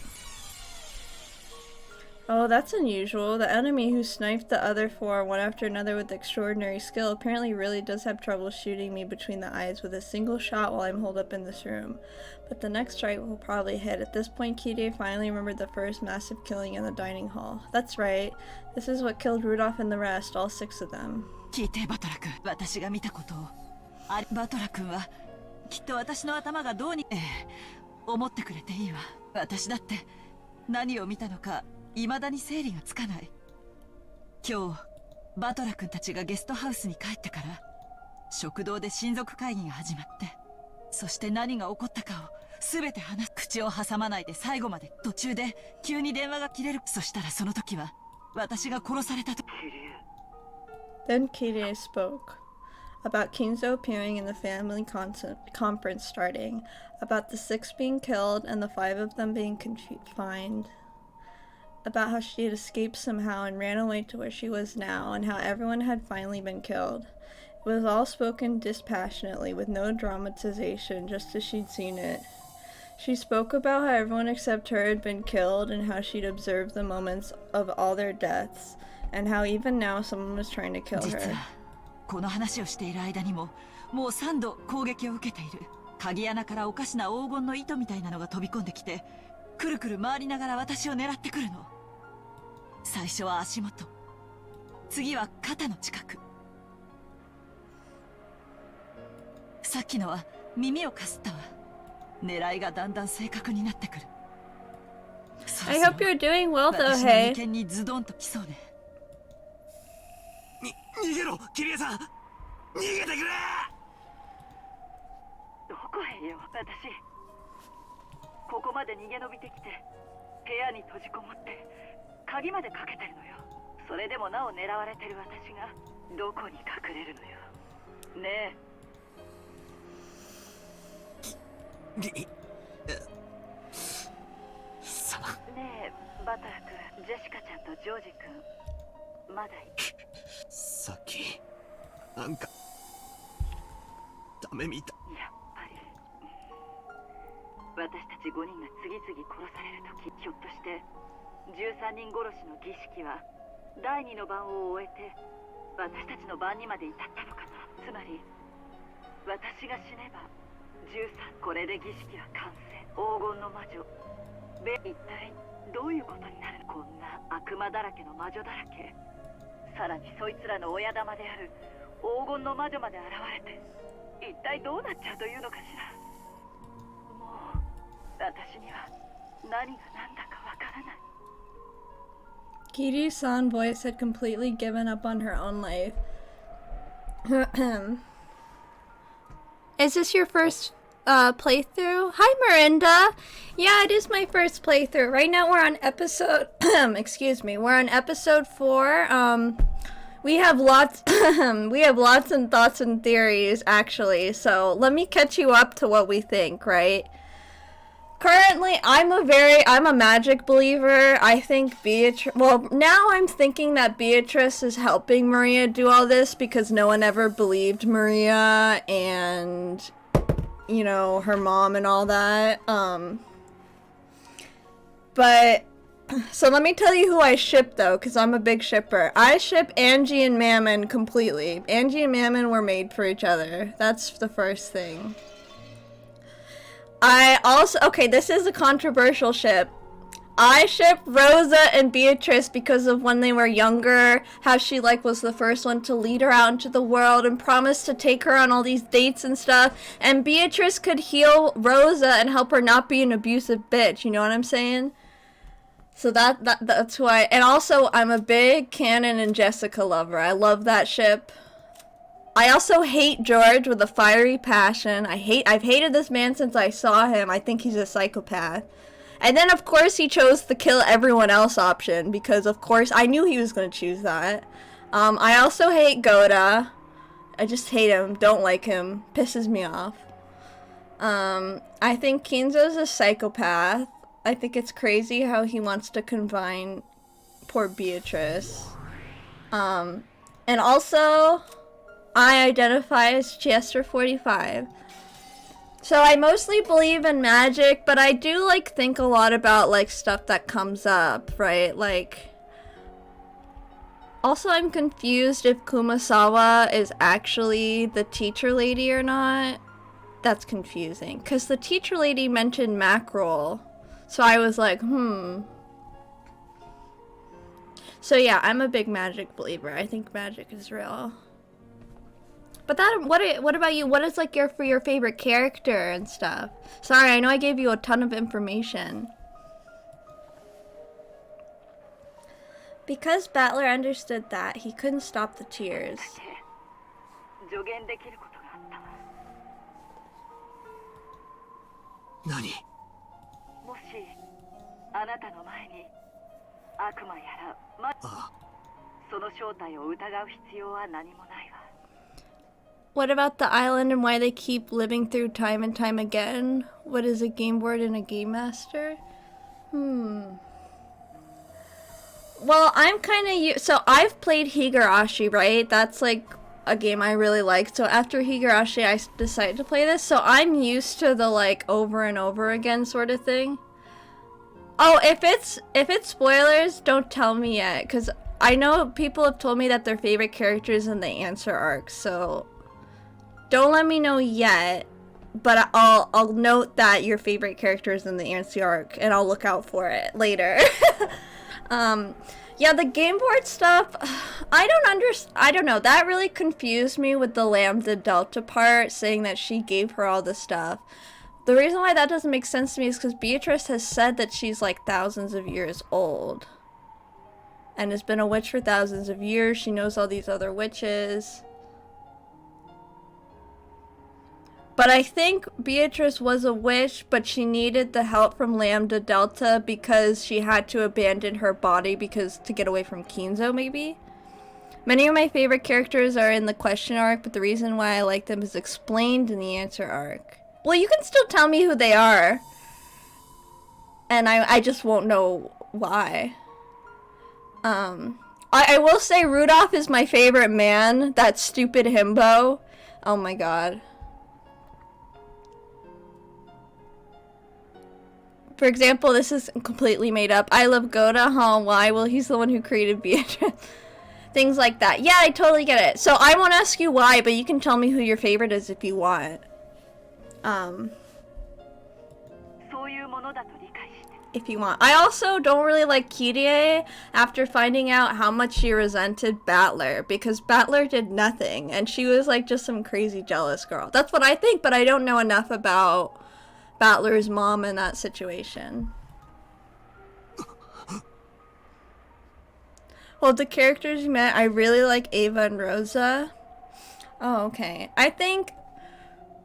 Oh, that's unusual. The enemy who sniped the other four one after another with extraordinary skill apparently really does have trouble shooting me between the eyes with a single shot while I'm holed up in this room. But the next strike will probably hit. At this point, Kirie finally remembered the first massive killing in the dining hall. That's right. This is what killed Rudolph and the rest, all 6 of them. 聞いてバトラ君私が見たことをバトラ君はきっと私の頭がどうに思ってくれていいわ私だって何を見たのか未だに整理がつかない今日バトラ君たちがゲストハウスに帰ってから食堂で親族会議が始まってそして何が起こったかを全て話す口を挟まないで最後まで途中で急に電話が切れるそしたらその時は私が殺されたと Then Kirie spoke. About Kinzo appearing and the family conference starting. About the 6 being killed and the 5 of them being confined. About how she had escaped somehow and ran away to where she was now, and how everyone had finally been killed. It was all spoken dispassionately, with no dramatization, just as she'd seen it. She spoke about how everyone except her had been killed, and how she'd observed the moments of all their deaths, and how even now someone was trying to kill her. 実はこの話をしている間にももう3度攻撃を受けている鍵穴からおかしな黄金の糸みたいなのが飛び込んできてくるくる回りながら私を狙ってくるの最初は足元次は肩の近くさっきのは耳をかすったわ狙いがだんだん正確になってくる I hope you're doing well though, 私の hey. 眉間にズドンときそうね逃げろキリエさん逃げてくれどこへよ私ここまで逃げ延びてきて部屋に閉じこもって鍵までかけてるのよそれでもなお狙われてる私がどこに隠れるのよねえねえバタラ君ジェシカちゃんとジョージ君まだいるさっきなんかダメみたいやっぱり私たち5人が次々殺されるときひょっとして13人殺しの儀式は第2の番を終えて私たちの番にまで至ったのかなつまり私が死ねば13これで儀式は完成黄金の魔女一体どういうことになるこんな悪魔だらけの魔女だらけさらにそいつらの親玉である黄金の魔女まで現れて一体どうなっちゃうというのかしらもう私には何が何だかわからない Kiryu-san voice had completely given up on her own life. Is this your first playthrough? Hi Miranda! Yeah, it is my first playthrough. Right now we're on episode excuse me, we're on episode 4. We have lots and thoughts and theories actually, so let me catch you up to what we think, right? Currently, I'm a magic believer. I think Beatrice, well, now I'm thinking that Beatrice is helping Maria do all this because no one ever believed Maria and, you know, her mom and all that. But, so let me tell you who I ship though, because I'm a big shipper. I ship Angie and Mammon completely. Angie and Mammon were made for each other. That's the first thing. I also, okay, this is a controversial ship. I ship Rosa and Beatrice because of when they were younger, how she like was the first one to lead her out into the world and promised to take her on all these dates and stuff, and Beatrice could heal Rosa and help her not be an abusive bitch, you know what I'm saying? So that's why. And also, I'm a big Canon and Jessica lover. I love that ship. I also hate George with a fiery passion. I've hated this man since I saw him. I think he's a psychopath. And then, of course, he chose the kill everyone else option because, of course, I knew he was going to choose that. I also hate Goda. I just hate him. Don't like him. Pisses me off. I think Kinzo's a psychopath. I think it's crazy how he wants to combine poor Beatrice. And also, I identify as Chester 45. So I mostly believe in magic, but I do like think a lot about like stuff that comes up, right? Like, also I'm confused if Kumasawa is actually the teacher lady or not. That's confusing, because the teacher lady mentioned mackerel. So I was like, So yeah, I'm a big magic believer. I think magic is real. But what about you? What is like your favorite character and stuff? Sorry, I know I gave you a ton of information. Because Battler understood that, he couldn't stop the tears. Nani? もしあなたの前に悪魔やらその正体を疑う必要は何もないわ。 What about the island and why they keep living through time and time again? What is a game board and a game master? Well, I'm kind of so I've played Higurashi, right? That's like a game I really like. So after Higurashi, I decided to play this. So I'm used to the like over and over again sort of thing. Oh, if it's spoilers, don't tell me yet, because I know people have told me that their favorite characters in the answer arc. So don't let me know yet, but I'll note that your favorite character is in the answer arc, and I'll look out for it later. Yeah, the game board stuff, I don't know, that really confused me with the Lambda Delta part, saying that she gave her all the stuff. The reason why that doesn't make sense to me is because Beatrice has said that she's like thousands of years old. And has been a witch for thousands of years, she knows all these other witches. But I think Beatrice was a witch, but she needed the help from Lambda Delta because she had to abandon her body to get away from Kinzo, maybe? Many of my favorite characters are in the question arc, but the reason why I like them is explained in the answer arc. Well, you can still tell me who they are. And I just won't know why. I will say Rudolph is my favorite man. That stupid himbo. Oh my god. For example, this is completely made up. I love Goda, huh? Why? Well, he's the one who created Beatrice. Things like that. Yeah, I totally get it. So I won't ask you why, but you can tell me who your favorite is if you want. If you want. I also don't really like Kirie after finding out how much she resented Battler, because Battler did nothing, and she was like just some crazy jealous girl. That's what I think, but I don't know enough about Battler's mom in that situation. Well, the characters you met, I really like Ava and Rosa. Oh, okay. I think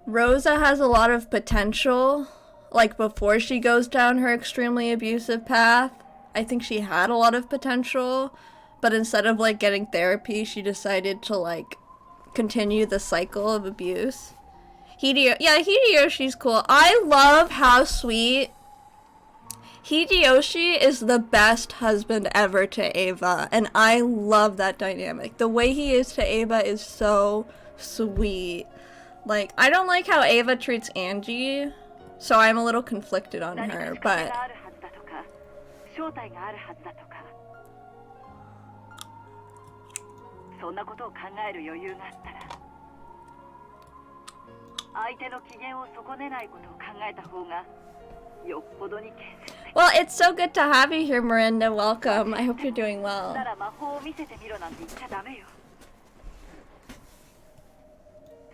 Rosa has a lot of potential. Like, before she goes down her extremely abusive path, I think she had a lot of potential. But instead of, like, getting therapy, she decided to, like, continue the cycle of abuse. Hideyoshi's cool. I love how sweet Hideyoshi is. The best husband ever to Ava, and I love that dynamic. The way he is to Ava is so sweet. Like, I don't like how Ava treats Angie, so I'm a little conflicted on her, but well, it's so good to have you here, Miranda. Welcome. I hope you're doing well.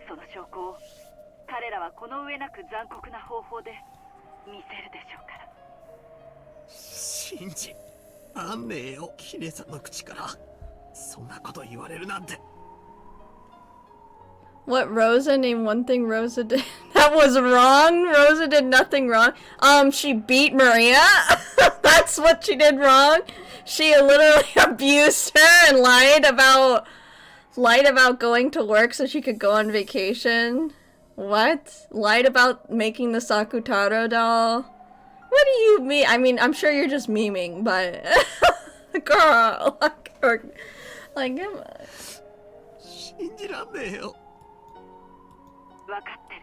その証拠を彼らはこの上なく残酷な方法で見せるでしょうから。信じらんねえよ、キネさんの口からそんなこと言われるなんて。 What, Rosa? Name one thing Rosa did that was wrong? Rosa did nothing wrong. She beat Maria? That's what she did wrong? She literally abused her and lied about going to work so she could go on vacation. What? Lied about making the Sakutaro doll? What do you mean? I mean, I'm sure you're just memeing, but girl, like, come on. 信じらんねえよ。分かってる。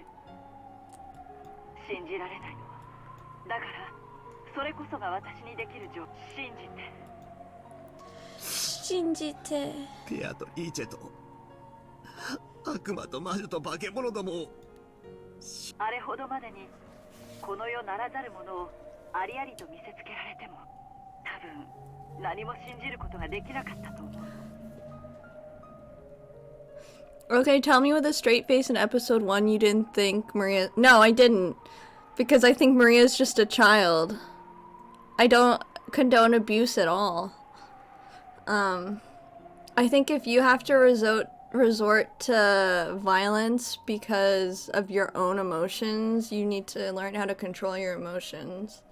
信じられないのはだからそれこそが私にできる信じてペアとリーチェと悪魔と魔女と化け物どもをあれほどまでにこの世ならざるものをありありと見せつけられても多分何も信じることができなかったと思う。Okay, tell me with a straight face in episode 1 you didn't think Maria... No, I didn't. Because I think Maria's just a child. I don't condone abuse at all. I think if you have to resort to violence because of your own emotions, you need to learn how to control your emotions.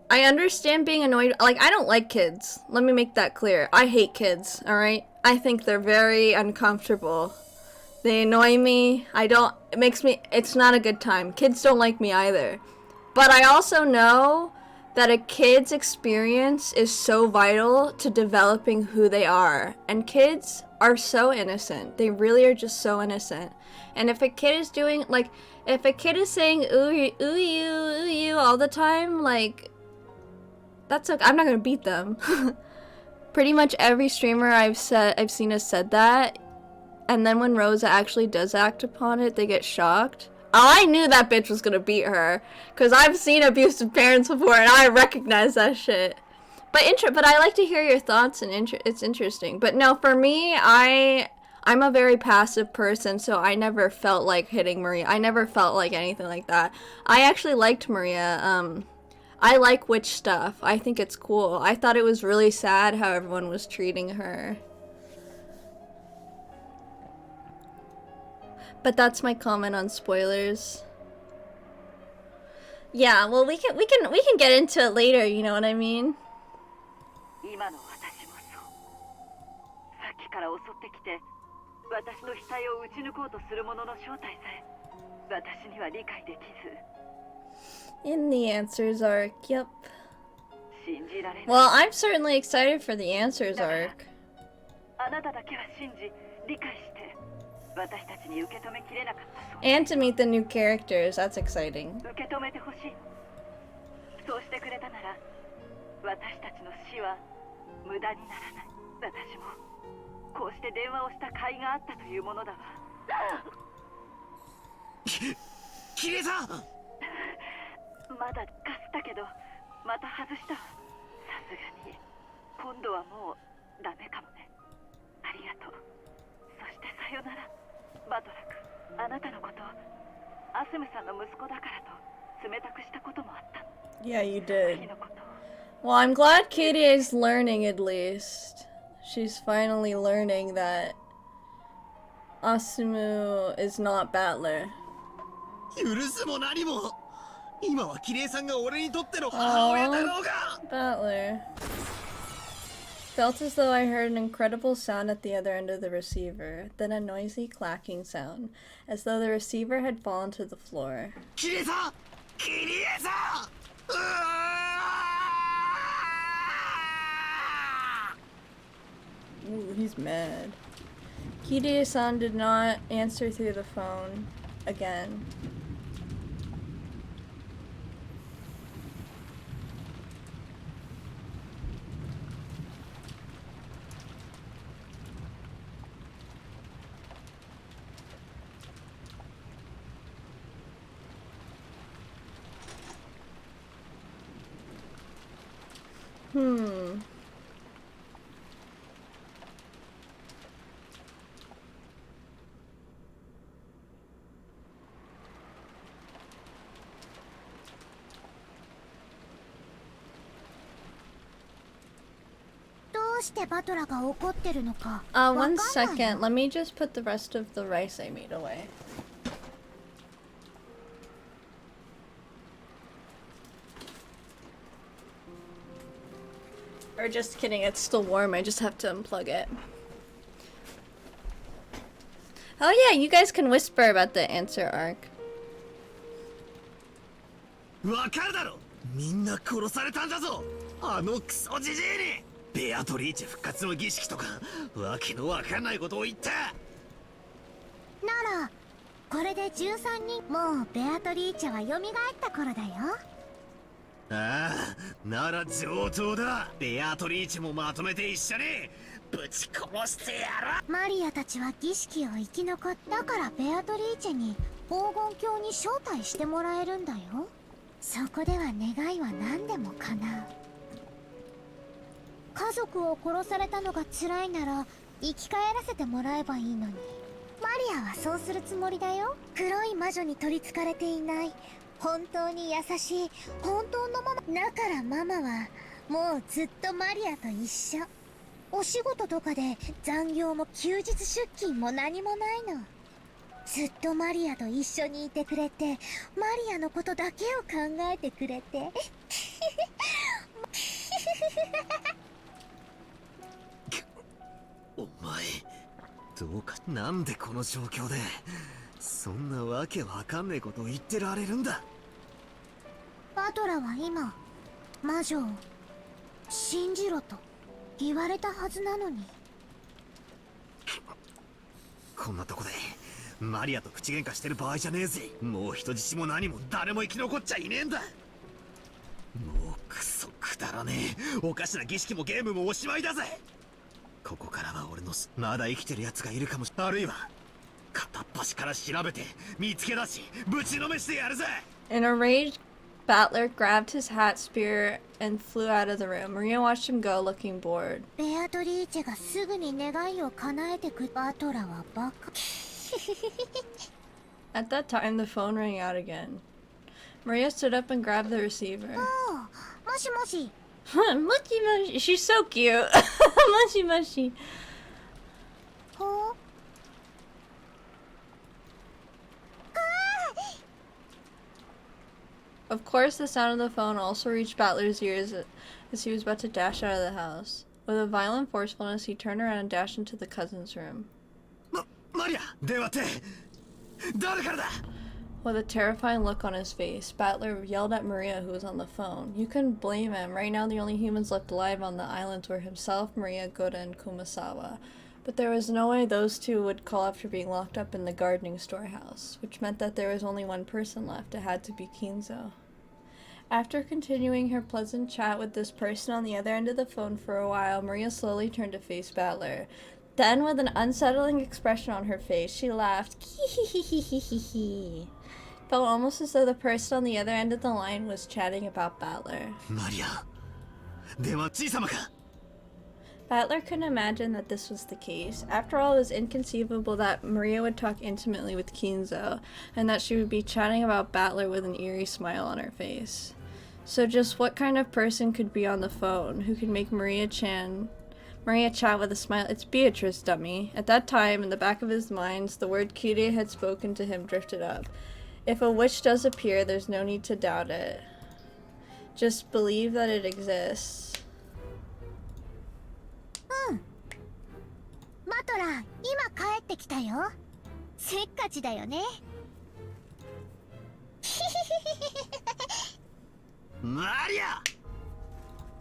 I understand being annoyed. Like, I don't like kids. Let me make that clear. I hate kids, alright? I think they're very uncomfortable. They annoy me. It's not a good time. Kids don't like me either. But I also know that a kid's experience is so vital to developing who they are. And kids are so innocent. They really are just so innocent. And if a kid is doing, like, if a kid is saying ooh you all the time, like, that's okay. I'm not gonna beat them. Pretty much every streamer I've seen has said that. And then when Rosa actually does act upon it, they get shocked. I knew that bitch was gonna beat her, cause I've seen abusive parents before, and I recognize that shit. But I like to hear your thoughts, and it's interesting. But no, for me, I'm a very passive person, so I never felt like hitting Maria. I never felt like anything like that. I actually liked Maria. I like witch stuff. I think it's cool. I thought it was really sad how everyone was treating her. But that's my comment on spoilers. Yeah, well, we can get into it later, you know what I mean? 今の私もそう。さっきから襲ってきて、私の額を撃ち抜こうとする者の正体さえ、私には理解できず。In the Answers arc, yep. 信じられない。Well, I'm certainly excited for the Answers arc. あなただけは信じ、理解して、私たちに受け止めきれなかったそう。And to meet the new characters, that's exciting. 受け止めてほしい。そうしてくれたなら、私たちの死は無駄にならない。私もこうして電話をした甲斐があったというものだわ。キリさん。まだかすったけど、また外したわ。さすがに今度はもうダメかもね。ありがとう。そしてさよなら、バトラク。あなたのことをアスムさんの息子だからと冷たくしたこともあったの。Yeah, you did. Well, I'm glad Katie is learning at least. She's finally learning that Asumu is not Battler. 許すも何も。今はキリエさんが俺にとっての母親だろうが。Battler. Felt as though I heard an incredible sound at the other end of the receiver, then a noisy clacking sound, as though the receiver had fallen to the floor. キリエさん、キリエさん。Ooh, he's mad. Kirie-san did not answer through the phone again. Hmm. うしてバトラが怒ってるのか。One second. Let me just put the rest of the rice I made away. Or just kidding, it's still warm. I just have to unplug it. Oh yeah, you guys can whisper about the answer arc. わかるだろ。みんな殺されたんだぞ。あのクソジジイに。ベアトリーチェ復活の儀式とかわけのわかんないことを言った。ならこれで13人。もうベアトリーチェは蘇った頃だよ。ああ、なら上等だ。ベアトリーチェもまとめて一緒にぶち殺してやる。マリアたちは儀式を生き残った。だからベアトリーチェに黄金鏡に招待してもらえるんだよ。そこでは願いは何でも叶う。家族を殺されたのが辛いなら生き返らせてもらえばいいのに。マリアはそうするつもりだよ。黒い魔女に取りつかれていない、本当に優しい本当のママだからママはもうずっとマリアと一緒。お仕事とかで残業も休日出勤も何もないの。ずっとマリアと一緒にいてくれて、マリアのことだけを考えてくれてお前どうか。なんでこの状況でそんなわけわかんねえことを言ってられるんだ。バトラは今魔女を信じろと言われたはずなのに。こんなとこでマリアと口喧嘩してる場合じゃねえぜ。もう人質も何も誰も生き残っちゃいねえんだ。もうクソくだらねえ。おかしな儀式もゲームもおしまいだぜ。ここからは俺のまだ生きてる奴がいるかもしれない。あるいは片っ端から調べて見つけ出しぶちのめしてやるぜ。 In a rage, Battler grabbed his hat spear and flew out of the room. Maria watched him go, looking bored. ベアトリーチェがすぐに願いを叶えてく。バトラはバカ。At that time, the phone rang out again. Maria stood up and grabbed the receiver. もしもし。Mushy mushy. She's so cute. Mushy mushy. ほう。Of course, the sound of the phone also reached Battler's ears as he was about to dash out of the house. With a violent forcefulness, he turned around and dashed into the cousin's room. マリア、電話って誰からだ? With a terrifying look on his face, Battler yelled at Maria, who was on the phone. You couldn't blame him. Right now, the only humans left alive on the islands were himself, Maria, Goda, and Kumasawa. But there was no way those two would call after being locked up in the gardening storehouse, which meant that there was only one person left. It had to be Kinzo. After continuing her pleasant chat with this person on the other end of the phone for a while, Maria slowly turned to face Battler. Then, with an unsettling expression on her face, she laughed. Felt almost as though the person on the other end of the line was chatting about Battler. マリア、電話小さまか? Battler couldn't imagine that this was the case. After all, it was inconceivable that Maria would talk intimately with Kinzo, and that she would be chatting about Battler with an eerie smile on her face. So just what kind of person could be on the phone who could make Maria chat with a smile? It's Beatrice, dummy. At that time, in the back of his mind, the word Kyrie had spoken to him drifted up. If a witch does appear, there's no need to doubt it. Just believe that it exists. マトラ、今帰ってきたよ。せっかちだよね。マリア、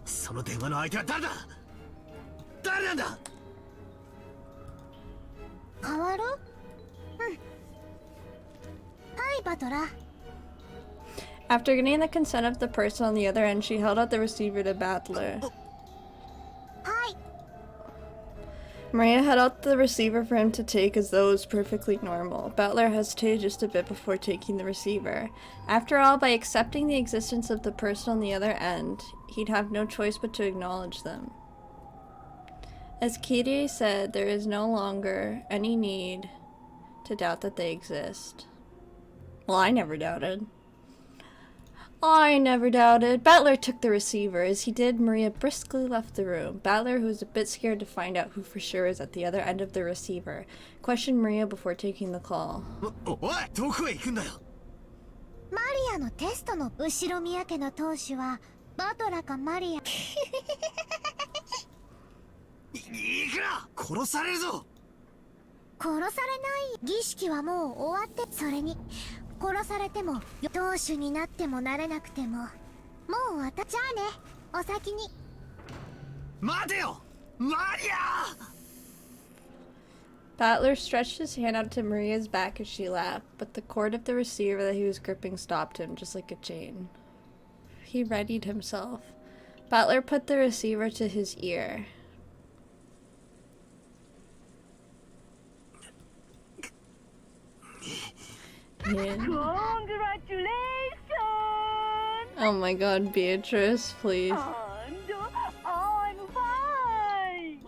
その電話の相手は誰だ? 誰なんだ? 変わる？はい、バトラ。 After getting the consent of the person on the other end, she held out the receiver to Battler. はい。 Maria held out the receiver for him to take as though it was perfectly normal. Battler hesitated just a bit before taking the receiver. After all, by accepting the existence of the person on the other end, he'd have no choice but to acknowledge them. As Kyrie said, there is no longer any need to doubt that they exist. Well, I never doubted. I never doubted. Battler took the receiver. As he did, Maria briskly left the room. Battler, who was a bit scared to find out who for sure is at the other end of the receiver, questioned Maria before taking the call. おい、どこへ行くんだよ。マリアのテストの後ろ宮家の当主はバトラかマリア。いくら殺されるぞ。殺されない。儀式はもう終わって、それに殺されても当主になってもなれなくてももうじゃあね、お先に。待てよ、マリア。 Battler stretched his hand out to Maria's back as she laughed, but the cord of the receiver that he was gripping stopped him, just like a chain. He readied himself. Battler put the receiver to his ear. Yeah. Congratulations! Oh my god, Beatrice, please. And I'm fine!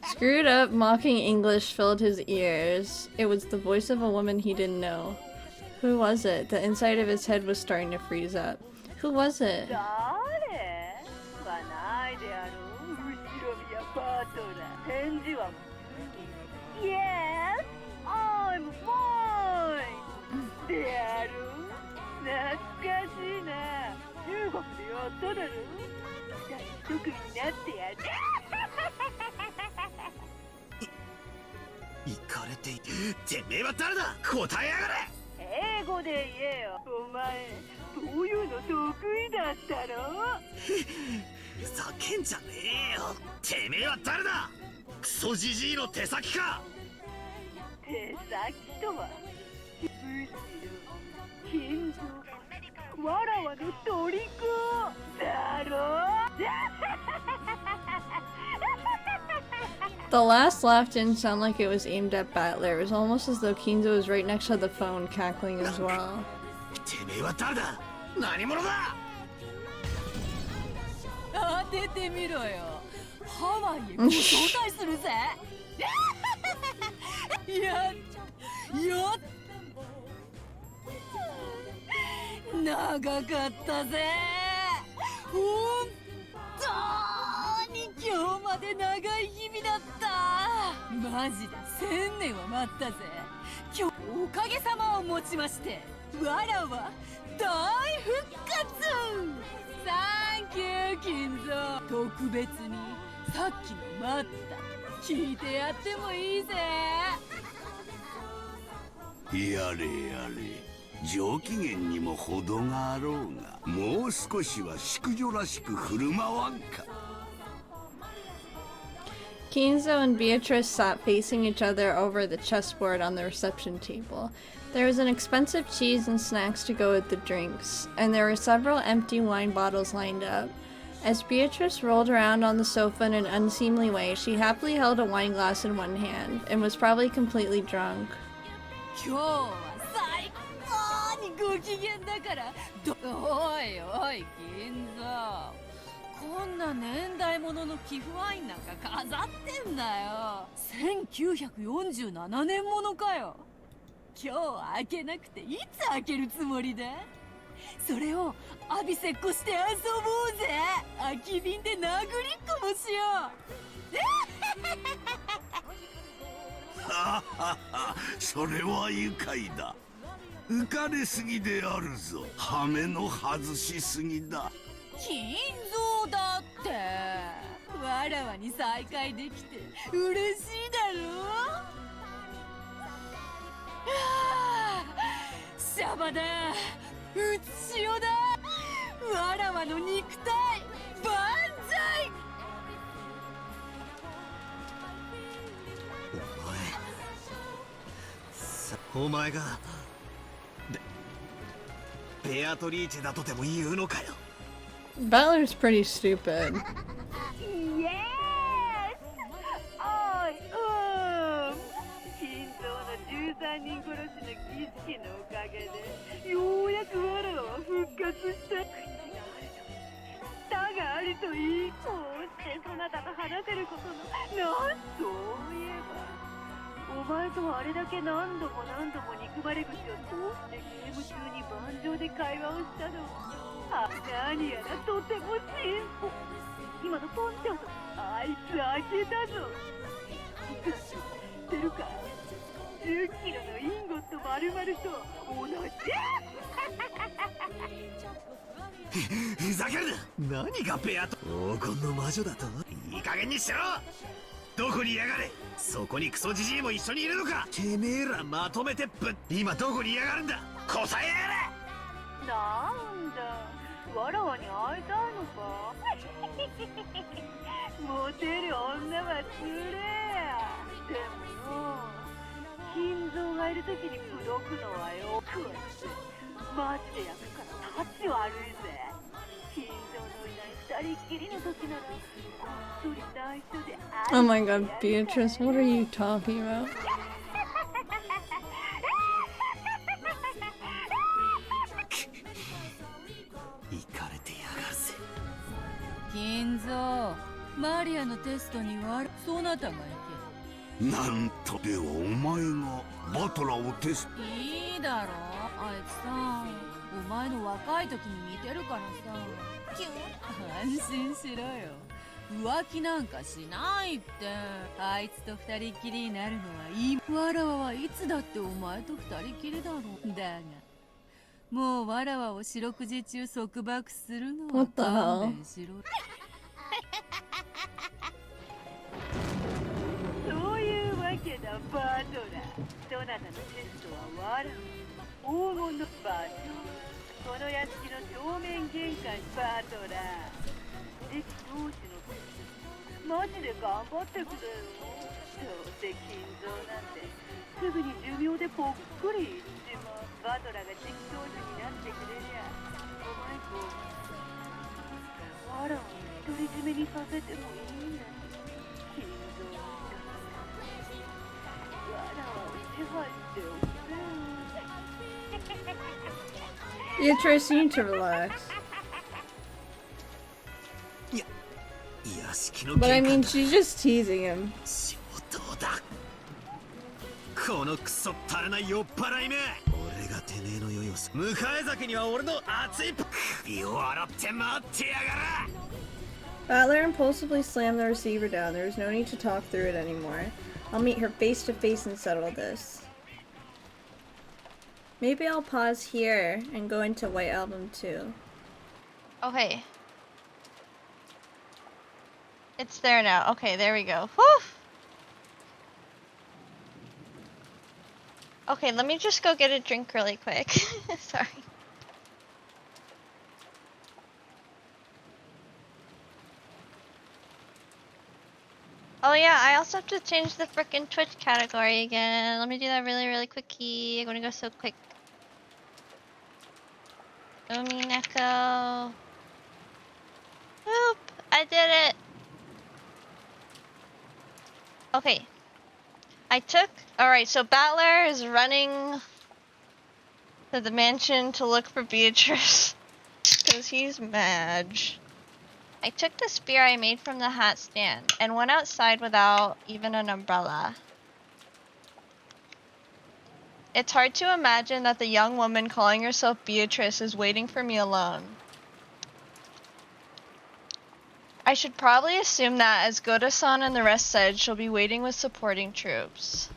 Screwed up, mocking English filled his ears. It was the voice of a woman he didn't know. Who was it? The inside of his head was starting to freeze up. Who was it? Yes, I'm fine! である懐かしいな。中国でやっただろ。第一組になってやる。行かれててめえは誰だ。答えやがれ。英語で言えよ。お前そういうの得意だったろ。ふざけんじゃねえよ。てめえは誰だ。クソジジイの手先か。手先とはむしろ金属わらわの虜だろ。The last laugh didn't sound like it was aimed at Battler. It was almost as though Kinzo was right next to the phone, cackling as well. てめえは誰だ。何者だ。当ててみろよ。ハワイへご招待するぜ。長かったぜ。本当に今日まで長い日々だった。マジで1000年は待ったぜ。今日おかげさまをもちましてわらは大復活。サンキュー金蔵。特別にさっきの待った聞いてやってもいいぜ。やれやれ。上機嫌にも程があろうが、もう少しは淑女らしく振る舞わんか。Kinzo and Beatrice sat facing each other over the chessboard on the reception table. There was an expensive cheese and snacks to go with the drinks, and there were several empty wine bottles lined up. As Beatrice rolled around on the sofa in an unseemly way, she happily held a wine glass in one hand, and was probably completely drunk. 今日は最高にご機嫌だからおいおい金蔵、こんな年代物の寄付ワインなんか飾ってんだよ。1947年ものかよ。今日開けなくていつ開けるつもりだ。それを浴びせっこして遊ぼうぜ。空き瓶で殴りっこもしよう。それは愉快だ。浮かれすぎであるぞ。羽目の外しすぎだ。金蔵だって。わらわに再会できて嬉しいだろ。シャバだ、うつしおだ、わらわの肉体万歳。お前がベアトリーチェだとでも言うのかよ。Battler's pretty stupid. Yes! I am! 金蔵の13人殺しの儀式のおかげでようやくわらわは復活した。だがあるといい。こうしてそなたと話せることのなんそういえばお前とあれだけ何度も何度も憎まれ口を通してゲーム中に盤上で会話をしたの。何やらとても進歩。今のポンって音、あいつ開けたぞ。知ってるか？10キロのインゴット丸々と同じ。ふざけるな。何がペアと黄金の魔女だと。いい加減にしろ。どこにいやがれ。そこにクソジジイも一緒にいるのか。てめえらまとめて今どこにいやがるんだ。答えやがれ。なんだ、わらわに会いたいのか。モテる女はつれや。でもよ、金蔵がいる時に口説くのはよくマジで焼くからタッチ悪いぜ。金蔵のいない二人っきりの時ならこっそり内緒で Oh my god, Beatrice, what are you talking about? いかれてやがるぜ。金蔵、マリアのテストにはそなたが行なんとではお前がバトラーをテスト。け。いいだろ、あいつさ、お前の若い時に似てるからさ。安心しろよ、浮気なんかしないって。あいつと二人っきりになるのはいい。わらわはいつだってお前と二人きりだろ。だがもうわらわを四六時中束縛するのは What the hell? 勘弁しろ。そういうわけだ、バトラー。どなたのテストはわらわ黄金の場所。この屋敷の正面玄関。バトラー、次期当主のテストマジで頑張ってくれよ。どうせ金蔵なんてすぐに寿命でぽっくりいっちまう。バトラーが次期当主になってくれりゃお前ごわらわを独り占めにさせてもいいんだ。金蔵のわらわを支配しておくれ。Beatrice, you need to relax. 屋敷の But I 玄 mean, 関だ。 she's just teasing him. 仕事だ。このクソったれない酔っ払いめ。俺がてめえの酔いを迎え酒には俺の熱い首を洗って待ってやがら。 Butler impulsively slammed the receiver down. There was no need to talk through it anymore. I'll meet her face to face and settle this. Maybe I'll pause here and go into White Album 2. Okay. It's there now. Okay, there we go. Whew! Okay, let me just go get a drink really quick. Sorry. Oh yeah, I also have to change the frickin' Twitch category again. Let me do that really quickly. I'm gonna go so quick. Umineko. Whoop! I did it! Okay. Alright, so Battler is running to the mansion to look for Beatrice. Because he's mad. I took the spear I made from the hat stand and went outside without even an umbrella. It's hard to imagine that the young woman calling herself Beatrice is waiting for me alone. I should probably assume that, as Goda-san and the rest said, she'll be waiting with supporting troops.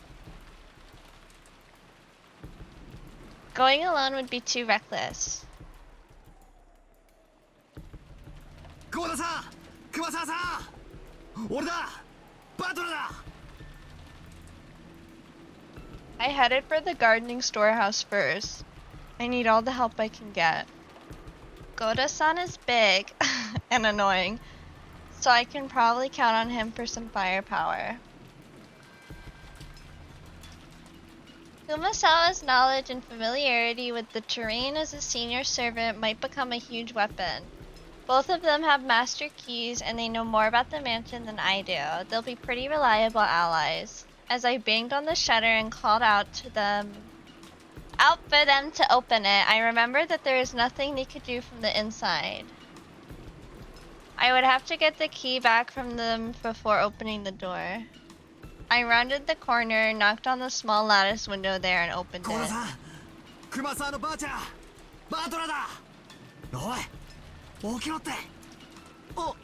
Going alone would be too reckless. ゴーダさん、熊沢さん、俺だ、バトルだ。 I headed for the gardening storehouse first. I need all the help I can get. Goda-san is big and annoying, so I can probably count on him for some firepower. Kumasawa's knowledge and familiarity with the terrain as a senior servant might become a huge weapon. Both of them have master keys and they know more about the mansion than I do. They'll be pretty reliable allies. As I banged on the shutter and called out for them to open it, I remembered that there is nothing they could do from the inside. I would have to get the key back from them before opening the door. I rounded the corner, knocked on the small lattice window there, and opened 小室 it. さん、熊沢のばあちゃん、バートラだ。おい、起きろって。お。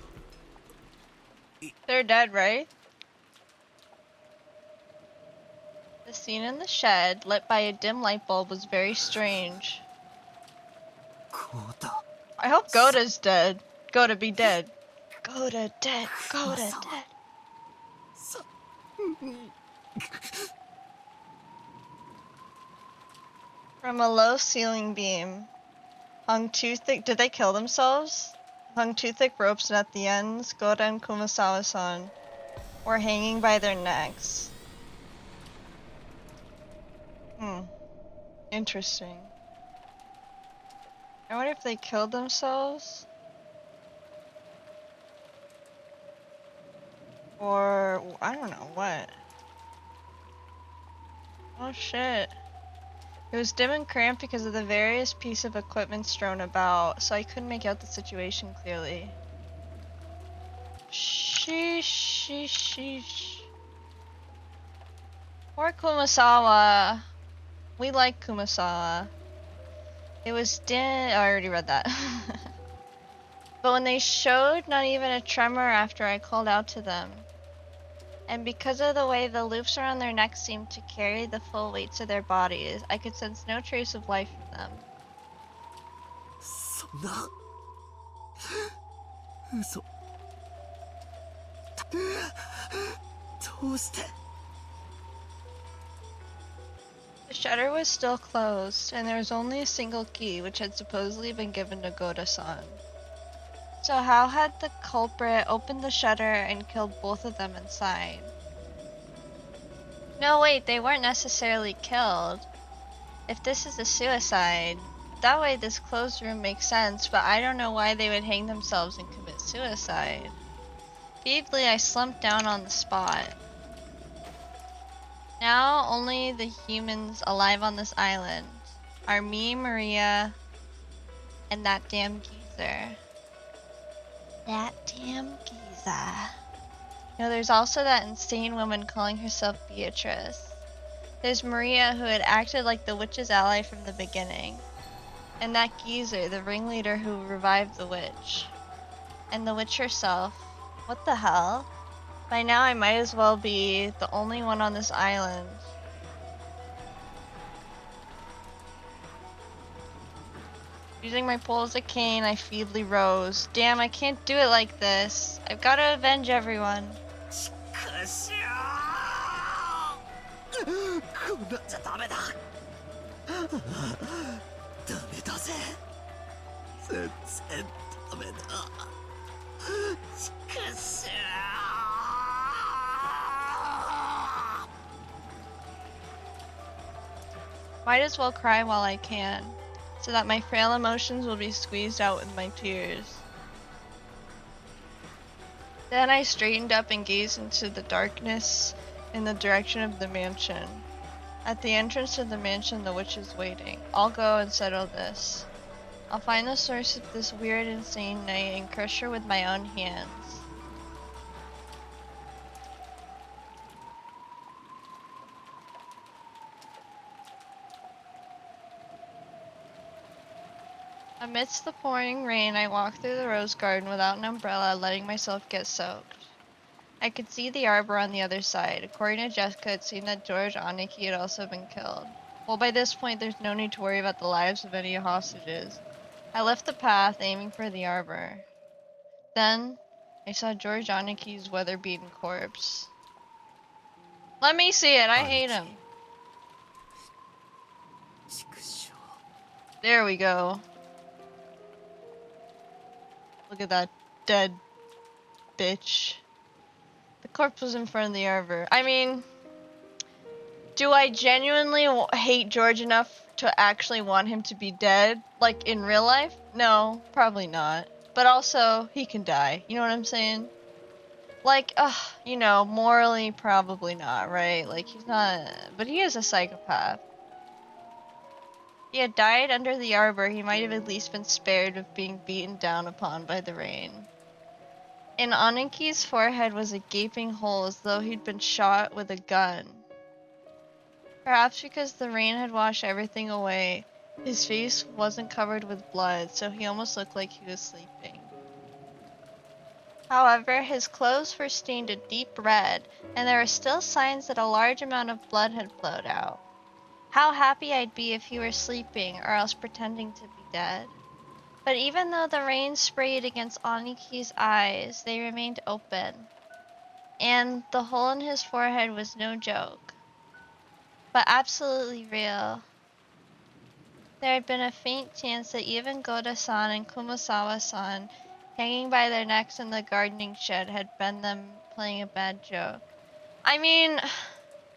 They're dead, right? The scene in the shed, lit by a dim light bulb, was very strange. I hope Goda's dead. Goda be dead. Goda dead. Goda dead. From a low ceiling beam hung two thick. Did they kill themselves? Hung two thick ropes, and at the ends, Goda and Kumasawa-san were hanging by their necks. Interesting. I wonder if they killed themselves? Or, I don't know, what? Oh shit. It was dim and cramped because of the various pieces of equipment strewn about, so I couldn't make out the situation clearly. Sheesh, sheesh, sheesh. Poor Kumasawa. We like Kumasawa. It was dim. Oh, I already read that. But when they showed not even a tremor after I called out to them. And because of the way the loops around their necks seemed to carry the full weights of their bodies, I could sense no trace of life from them. そんな。嘘。どうして。 The shutter was still closed, and there was only a single key, which had supposedly been given to Goda-san. So how had the culprit opened the shutter and killed both of them inside? No, wait, they weren't necessarily killed. If this is a suicide, that way this closed room makes sense, but I don't know why they would hang themselves and commit suicide. Feebly, I slumped down on the spot. Now, only the humans alive on this island are me, Maria, and that damn geezer. That damn geezer. You know, there's also that insane woman calling herself Beatrice. There's Maria, who had acted like the witch's ally from the beginning. And that geezer, the ringleader who revived the witch. And the witch herself. What the hell? By now I might as well be the only one on this island. Using my pole as a cane, I feebly rose. Damn, I can't do it like this. I've got to avenge everyone. こんなんじゃダメだ。ダメだぜ。全然ダメだ。しかし。Might as well cry while I can, so that my frail emotions will be squeezed out with my tears. Then I straightened up and gazed into the darkness in the direction of the mansion. At the entrance to the mansion, the witch is waiting. I'll go and settle this. I'll find the source of this weird, insane night and crush her with my own hands. Amidst the pouring rain, I walked through the rose garden without an umbrella, letting myself get soaked. I could see the arbor on the other side. According to Jessica, it seemed that George Aniki had also been killed. Well, by this point, there's no need to worry about the lives of any hostages. I left the path, aiming for the arbor. Then, I saw George Aniki's weather-beaten corpse. Let me see it, I hate him. There we go. Look at that dead bitch. The corpse was in front of the arbor. I mean, do I genuinely hate George enough to actually want him to be dead? Like, in real life? No, probably not. But also, he can die. You know what I'm saying? Like, you know, morally, probably not, right? Like, he's not... But he is a psychopath. If he had died under the arbor, he might have at least been spared of being beaten down upon by the rain. In Oniki's forehead was a gaping hole as though he'd been shot with a gun. Perhaps because the rain had washed everything away, his face wasn't covered with blood, so he almost looked like he was sleeping. However, his clothes were stained a deep red, and there were still signs that a large amount of blood had flowed out. How happy I'd be if he were sleeping, or else pretending to be dead. But even though the rain sprayed against Oniki's eyes, they remained open. And the hole in his forehead was no joke, but absolutely real. There had been a faint chance that even Goda-san and Kumasawa-san, hanging by their necks in the gardening shed, had been them playing a bad joke. I mean,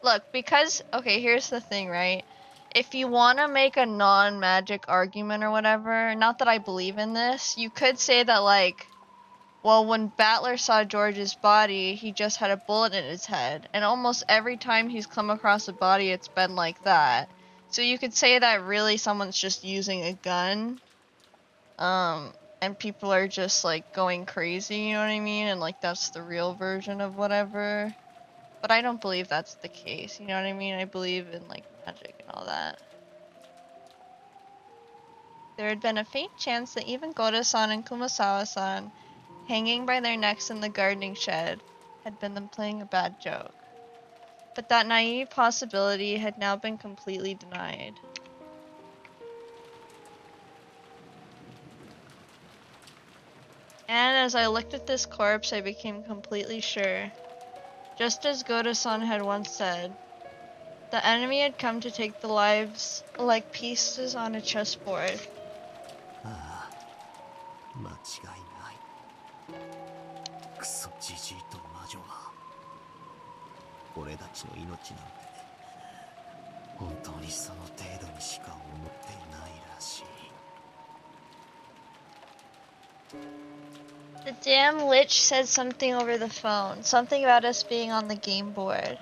look, because, okay, here's the thing, right? If you want to make a non-magic argument or whatever, not that I believe in this, you could say that, like, well, when Battler saw George's body, he just had a bullet in his head, and almost every time he's come across a body, it's been like that. So you could say that really someone's just using a gun, and people are just, like, going crazy, you know what I mean? And, like, that's the real version of whatever. But I don't believe that's the case, you know what I mean? I believe in, like, magic and all that. There had been a faint chance that even Goda-san and Kumasawa-san, hanging by their necks in the gardening shed, had been them playing a bad joke. But that naive possibility had now been completely denied. And as I looked at this corpse, I became completely sure. Just as Goda-san had once said, the enemy had come to take the lives like pieces on a chessboard. 間違いないクソジジイと魔女は俺たちの命なんて本当にその程度にしか思っていないらしい The damn witch said something over the phone. Something about us being on the game board.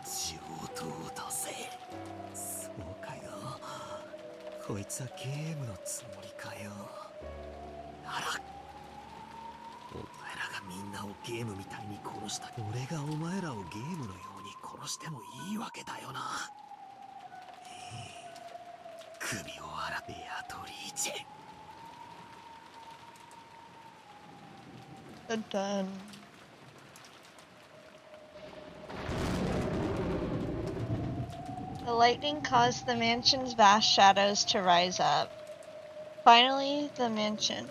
上等だぜそうかよこいつはゲームのつもりかよならお前らがみんなをゲームみたいに殺した俺がお前らをゲームのように殺してもいいわけだよな首を洗ってベアトリーチェ Dun. The lightning caused the mansion's vast shadows to rise up. Finally, the mansion.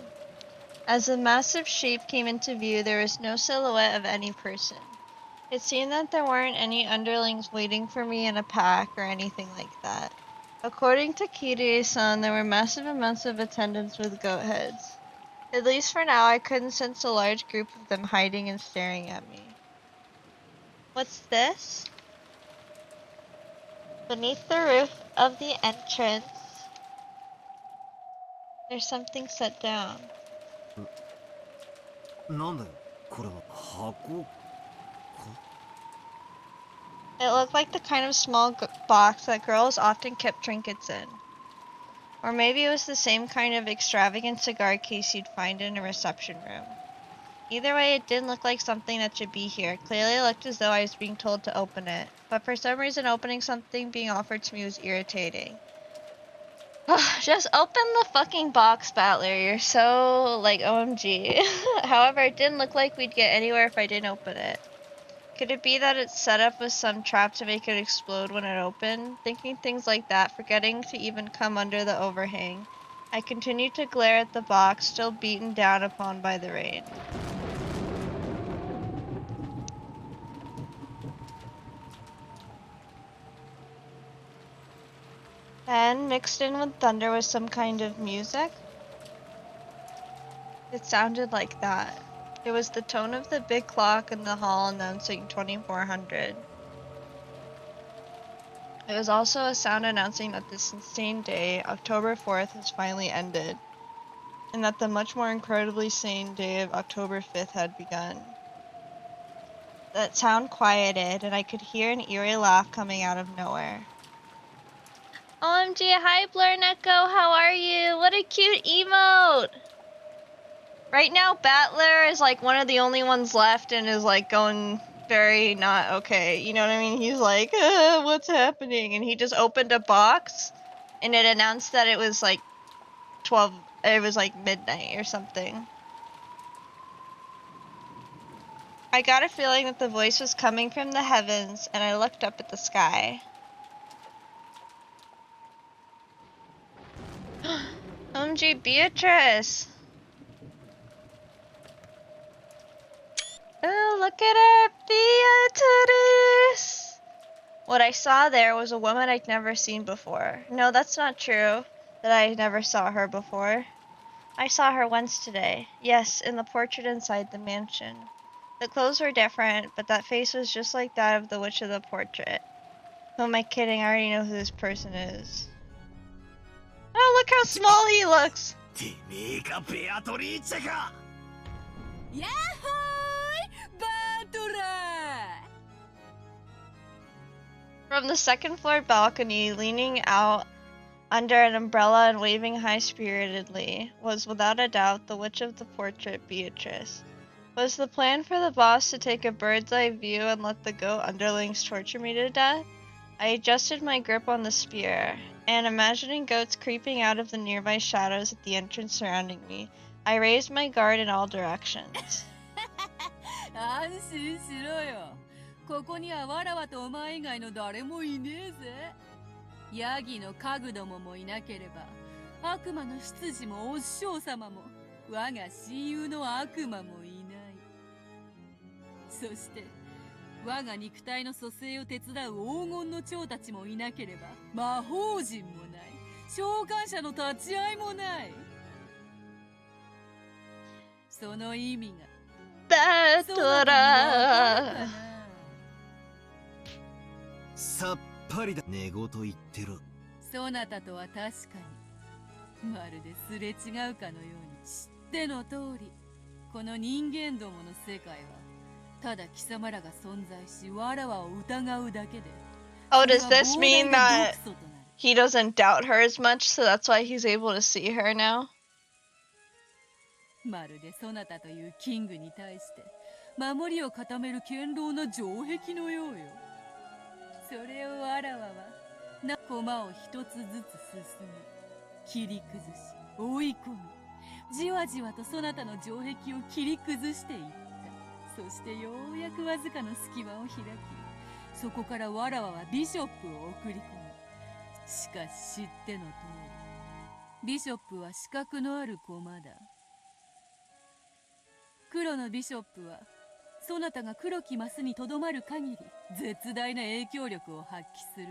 As the massive shape came into view, there was no silhouette of any person. It seemed that there weren't any underlings waiting for me in a pack or anything like that. According to Kirie-san, there were massive amounts of attendants with goat heads. At least for now, I couldn't sense a large group of them hiding and staring at me. What's this? Beneath the roof of the entrance, there's something set down. なんだよこれは箱 It looked like the kind of small box that girls often kept trinkets in. Or maybe it was the same kind of extravagant cigar case you'd find in a reception room. Either way, it didn't look like something that should be here. Clearly, it looked as though I was being told to open it. But for some reason, opening something being offered to me was irritating. Just open the fucking box, Battler. You're so, like, OMG. However, it didn't look like we'd get anywhere if I didn't open it. Could it be that it's set up with some trap to make it explode when it opened? Thinking things like that, forgetting to even come under the overhang, I continued to glare at the box, still beaten down upon by the rain. Then, mixed in with thunder was some kind of music. It sounded like that. It was the tone of the big clock in the hall announcing 2400. It was also a sound announcing that this insane day, October 4th, has finally ended, and that the much more incredibly sane day of October 5th had begun. That sound quieted, and I could hear an eerie laugh coming out of nowhere. OMG, hi Blur Neko, how are you? What a cute emote! Right now, Battler is like one of the only ones left and is like going very not okay. You know what I mean? He's like, what's happening? And he just opened a box and it announced that it was like 12, it was like midnight or something. I got a feeling that the voice was coming from the heavens and I looked up at the sky. OMG, Beatrice! Oh, look at her, Beatrice! What I saw there was a woman I'd never seen before. No, that's not true, that I never saw her before. I saw her once today. Yes, in the portrait inside the mansion. The clothes were different, but that face was just like that of the witch of the portrait. Who am I kidding? I already know who this person is. Oh, look how small he looks! てめえかベアトリーチェか。やっほーいバトラー From the second floor balcony, leaning out under an umbrella and waving high-spiritedly, was without a doubt the witch of the portrait, Beatrice. Was the plan for the boss to take a bird's-eye view and let the goat underlings torture me to death? I adjusted my grip on the spear, and imagining goats creeping out of the nearby shadows at the entrance surrounding me, I raised my guard in all directions. 安心しろよ。ここにはわらわとお前以外の誰もいねえぜ。ヤギの家具どももいなければ、悪魔の執事もお師匠様も、我が親友の悪魔もいない。そして、我が肉体の蘇生を手伝う黄金の長たちもいなければ、魔法陣もない。召喚者の立ち会いもない。その意味が。Batora! さっぱりだ。寝言言ってろ。そなたとは確かにまるですれ違うかのように知っての通り、この人間どもの世界はただ貴様らが存在し、わらわを疑うだけで。Oh, does this mean that he doesn't doubt her as much, so that's why he's able to see her now? まるでそなたというキングに対して守りを固める堅牢な城壁のようよ。それをわらわはな駒を一つずつ進め、切り崩し追い込み、じわじわとそなたの城壁を切り崩していった。そしてようやくわずかの隙間を開き、そこからわらわはビショップを送り込む。しかし知っての通り、ビショップは資格のある駒だ。黒のビショップはそなたが黒きマスにとどまる限り絶大な影響力を発揮する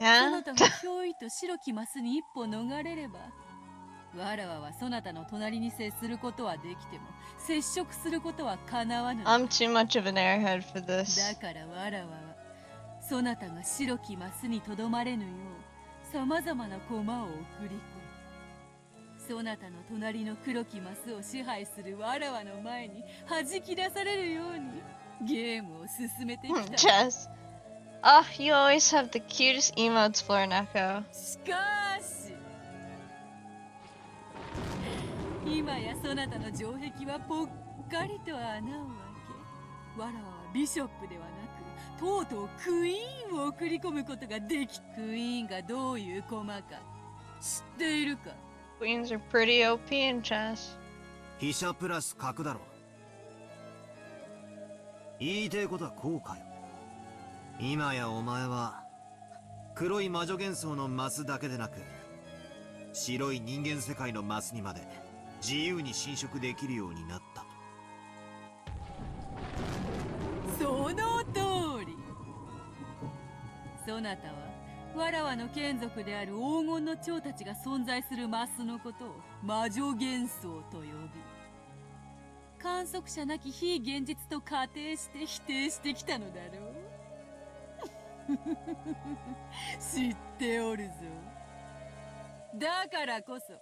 が、そなたがひょいと白きマスに一歩逃れれば、わらわはそなたの隣に接することはできても接触することはかなわぬ。I'm too much of an airhead for this. だからわらわはそなたが白きマスにとどまれぬようさまざまな駒を送り込む。そなたの隣の黒きマスを支配するわらわの前に弾き出されるようにゲームを進めてきた。Jess. Oh, you always have the cutest emotes, Florneko. しかし今やそなたの城壁はぽっかりと穴を開け、わらわはビショップではなくとうとうクイーンを送り込むことができ、クイーンがどういう駒か知っているか。 Queens are pretty OP in chess. 飛車プラス角だろ。言いてえことはこうかよ。今やお前は黒い魔女幻想のマスだけでなく、白い人間世界のマスにまで自由に侵食できるようになったと。その通り。そなたはわらわの眷属である黄金の蝶たちが存在するマスのことを魔女幻想と呼び、観測者なき非現実と仮定して否定してきたのだろう。知っておるぞ。だからこそ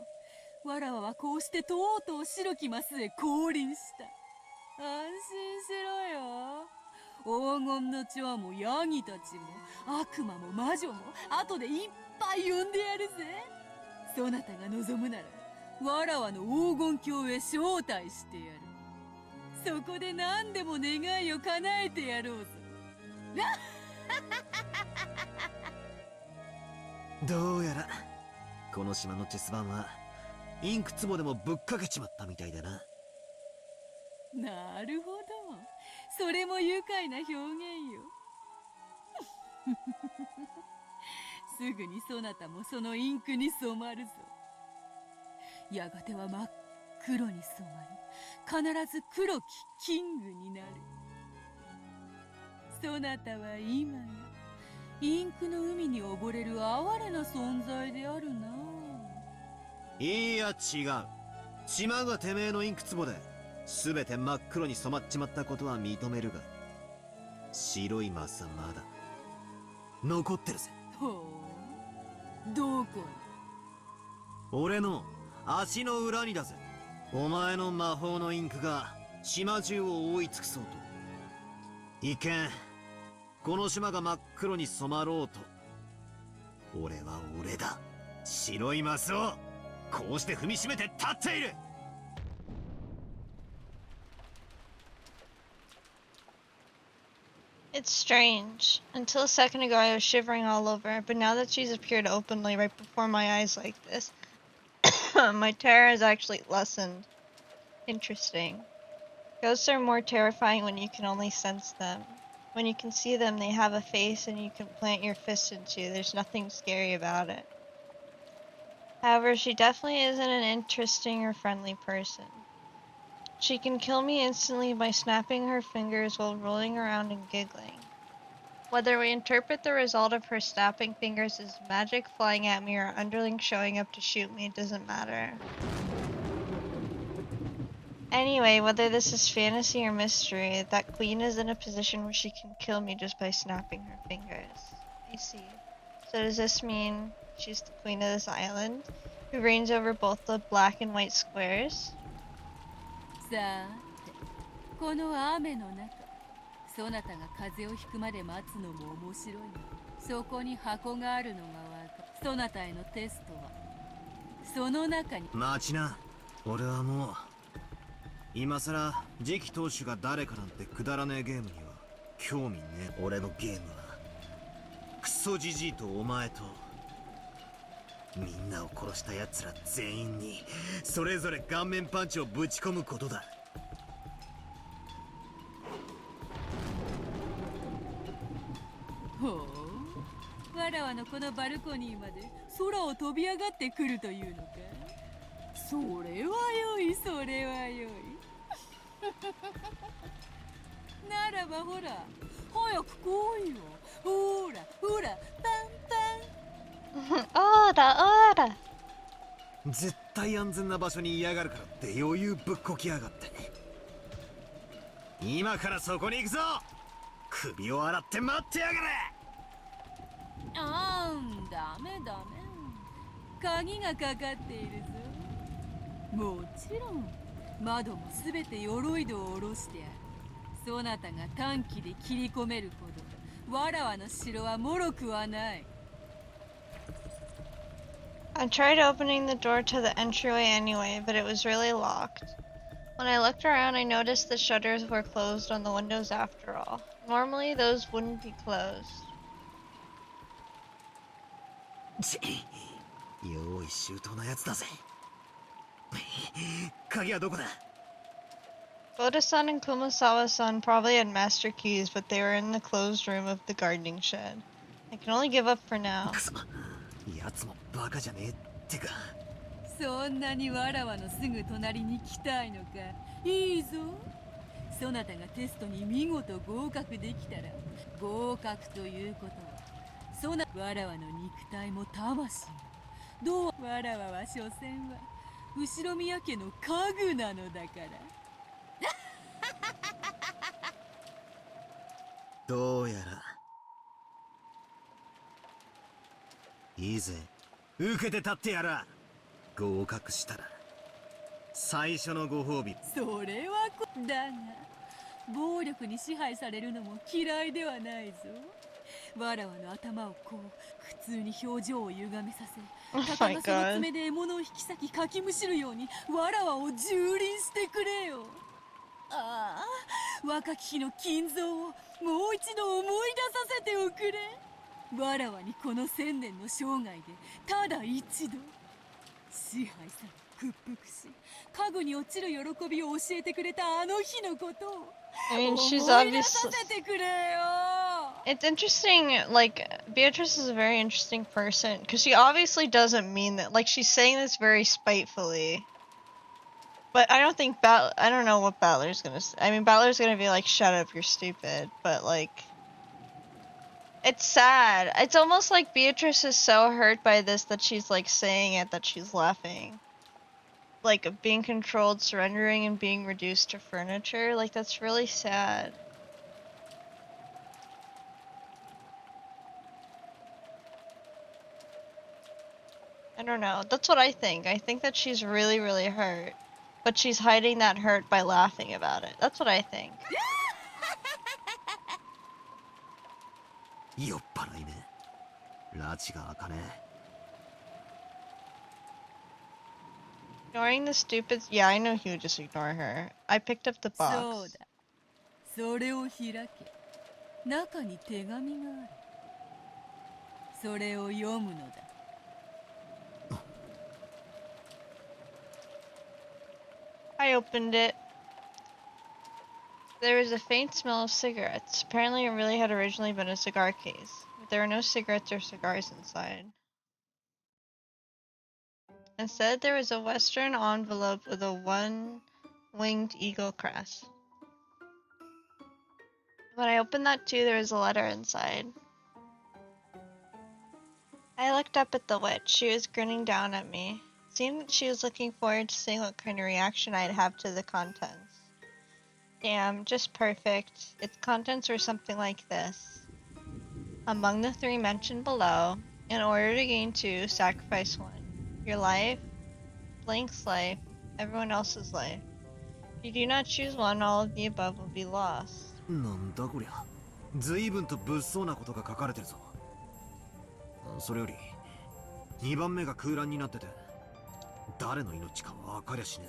わらわはこうしてとうとう白きマスへ降臨した。安心しろよ。黄金の蝶もヤギたちも悪魔も魔女も後でいっぱい呼んでやるぜ。そなたが望むならわらわの黄金鏡へ招待してやる。そこで何でも願いを叶えてやろうぞ。どうやらこの島のチェス盤はインク壺でもぶっかけちまったみたいだな。なるほど、それも愉快な表現よ。すぐにそなたもそのインクに染まるぞ。やがては真っ黒に染まり、必ず黒きキングになる。そなたは今やインクの海に溺れる哀れな存在であるな。いや違う。島がてめえのインク壺で全て真っ黒に染まっちまったことは認めるが、白いマスはまだ残ってるぜ。ほう、どこに？俺の足の裏にだぜ。お前の魔法のインクが島中を覆い尽くそうと。いけん。この島が真っ黒に染まろうと、俺は俺だ。白いマスをこうして踏みしめて立っている。It's strange. Until a second ago I was shivering all over, but now that she's appeared openly right before my eyes like this, my terror has actually lessened. Interesting. Ghosts are more terrifying when you can only sense them. When you can see them, they have a face and you can plant your fist into. There's nothing scary about it. However, she definitely isn't an interesting or friendly person. She can kill me instantly by snapping her fingers while rolling around and giggling. Whether we interpret the result of her snapping fingers as magic flying at me or underlings showing up to shoot me, it doesn't matter. Anyway, whether this is fantasy or mystery, that queen is in a position where she can kill me just by snapping her fingers. I see. So does this mean she's the queen of this island, who reigns over both the black and white squares? さて、この雨の中、そなたが風邪をひくまで待つのも面白いが、そこに箱があるのがわかる。そなたへのテストはその中に。待ちな。俺はもう今さら次期当主が誰かなんてくだらねえゲームには興味ねえ。俺のゲームはクソジジイとお前とみんなを殺した奴ら全員にそれぞれ顔面パンチをぶち込むことだ。ほう、わらわのこのバルコニーまで空を飛び上がってくるというのか。それはよい、それはよい。ならばほら、早く来いよ。ほらほら、パンパン。Ora! 絶対安全な場所に嫌がるからって余裕ぶっこきやがって。今からそこに行くぞ。首を洗って待ってやがれ。ダメダメ。鍵がかかっているぞ。もちろん窓もすべて鎧戸を下ろしてある。そなたが短期で切り込めるほどわらわの城は脆くはない。I tried opening the door to the entryway anyway, but it was really locked. When I looked around, I noticed the shutters were closed on the windows after all. Normally, those wouldn't be closed. 用意周到なやつだぜ。鍵はどこだ？ Boda-san and Kumasawa-san probably had master keys, but they were in the closed room of the gardening shed. I can only give up for now. やつもバカじゃねえってか。そんなにわらわのすぐ隣に来たいのか。いいぞ。そなたがテストに見事合格できたら、合格ということはわらわの肉体も魂もどうわらわは所詮は後ろ宮家の家具なのだから。どうやらいいぜ。受けて立ってやら。合格したら最初のご褒美。それはだが暴力に支配されるのも嫌いではないぞ。わらわの頭をこう普通に表情を歪めさせ、 Oh 鷹 my がその god. 爪で獲物を引き裂きかきむしるようにわらわを蹂躙してくれよ。ああ、若き日の金蔵をもう一度思い出させておくれ。わらわにこの1000年の生涯でただ一度支配され屈服し家具に落ちる喜びを教えてくれたあの日のことを I mean, 思 she's い出さ obviously. せてくれよ。 It's interesting, like, Beatrice is a very interesting person, because she obviously doesn't mean that. Like, she's saying this very spitefully. But I don't think I don't know what Balor's gonna say. I mean, Balor's gonna be like, shut up, you're stupid. But, like, it's sad. It's almost like Beatrice is so hurt by this that she's, like, saying it that she's laughing. Like, being controlled, surrendering, and being reduced to furniture. Like, that's really sad. I don't know. That's what I think. I think that she's really, really hurt. But she's hiding that hurt by laughing about it. That's what I think. 酔っ払いね。拉致が開かねえ。 Ignoring the stupid. Yeah, I know he would just ignore her. I picked up the そう box. だ、それを開け。中に手紙がある。それを読むのだ。I opened it. There was a faint smell of cigarettes. Apparently, it really had originally been a cigar case, but there were no cigarettes or cigars inside. Instead, there was a Western envelope with a one-winged eagle crest. When I opened that too, there was a letter inside. I looked up at the witch. She was grinning down at me. It seemed that she was looking forward to seeing what kind of reaction I'd have to the contents. Damn, just perfect. Its contents were something like this. Among the 3 mentioned below, in order to gain 2, sacrifice 1. Your life, Blank's life, everyone else's life. If you do not choose one, all of the above will be lost. なんだこりゃ。随分と物騒なことが書かれてるぞ。それより2番目が空欄になってて、誰の命か分かりゃしね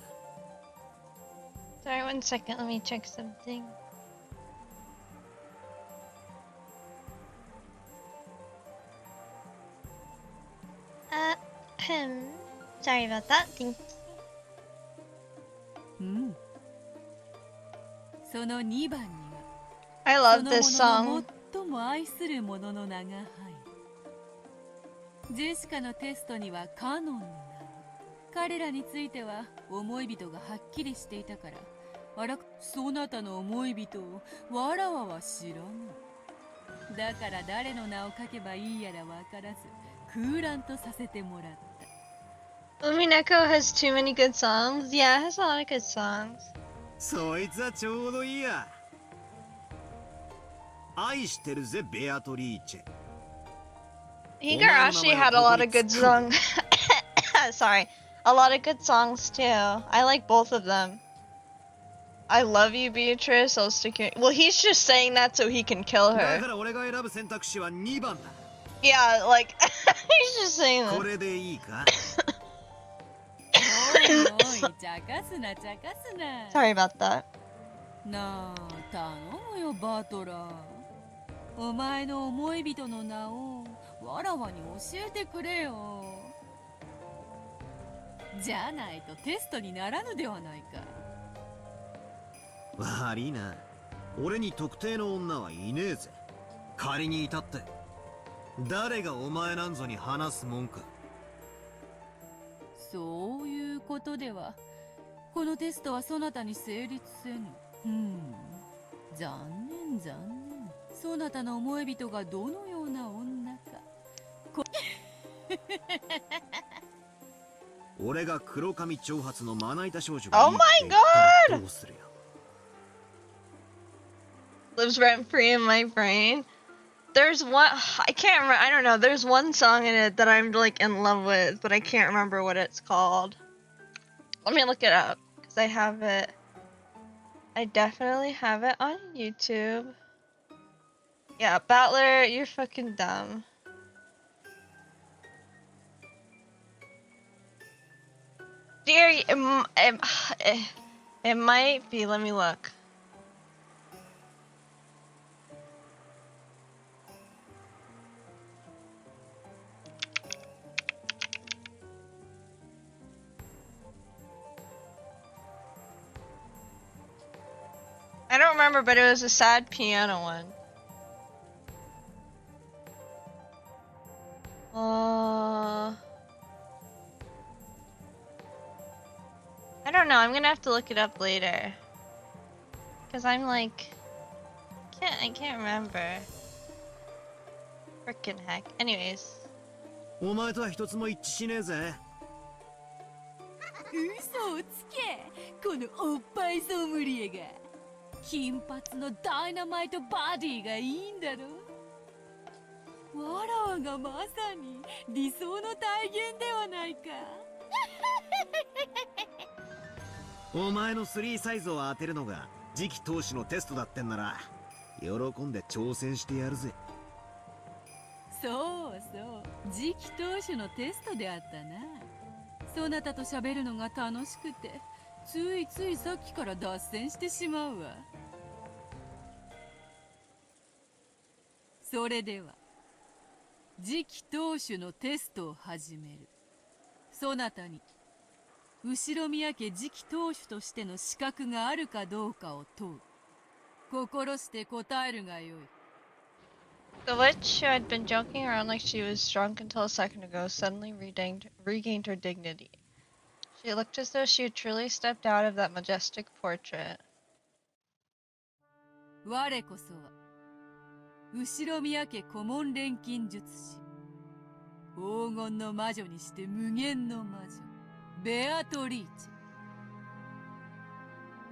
え。 Sorry, 1 second, let me check something. Sorry about that. Thanks. うん。その2番には I そ love の this もの song. の最も愛するものの名が入る。ジェシカのテストにはカノンの名。彼らについては思い人がはっきりしていたから、あら、そなたの思い人をわらわは知らぬ。だから誰の名を書けばいいやらわからず、空欄とさせてもらった。Umineko has too many good songs. Yeah, it has a lot of good songs. そいつはちょうどいいや。愛してるぜ、ベアトリーチェ。 Higurashi had a lot of good songs. Sorry. A lot of good songs too. I like both of them. I love you, Beatrice. I'll stick your... Well, he's just saying that so he can kill だ her. から俺が選ぶ選択肢は2番だ。 Yeah, like, he's just saying こ that. れでいいか。おいおい、茶化すな、茶化すな。Sorry about that. なあ、頼むよ、バトラー。お前の思い人の名をわらわに教えてくれよ。じゃないとテストにならぬではないか。悪いな。俺に特定の女はいねえぜ。仮にいたって。誰がお前なんぞに話すもんか。そういうことでは、このテストはそなたに成立せぬ。残念残念。そなたの思い人がどのような女か。俺が黒髪長髪のまな板少女 Oh が my いいって言ったらどうするよ。 Lives rent free in my brain. There's one, I can't remember, I don't know, there's one song in it that I'm like in love with, but I can't remember what it's called. Let me look it up, because I have it. I definitely have it on YouTube. Yeah, Battler, you're fucking dumb. Dear, it might be. Let me look. I don't remember, but it was a sad piano one. I don't know. I'm gonna have to look it up later. Cause I'm like, I can't remember. Frickin' heck. Anyways. お前とは一つも一致しねえぜ。嘘をつけ、このおっぱいソムリエが。金髪のダイナマイトバディがいいんだろ。わらわがまさに理想の体現ではないか。お前の3サイズを当てるのが次期投手のテストだってんなら喜んで挑戦してやるぜ。そうそう、次期投手のテストであったな。そなたと喋るのが楽しくて、ついついさっきから脱線してしまうわ。それでは次期投手のテストを始める。そなたに後宮家次期投手としての資格があるかどうかを問う。心して答えるがよい。The witch, who had been joking around like she was drunk until a second ago, suddenly regained her dignity. She looked as though she had truly stepped out of that majestic portrait. 我こそは後宮家顧問錬金術師、黄金の魔女にして無限の魔女、ベアトリーチ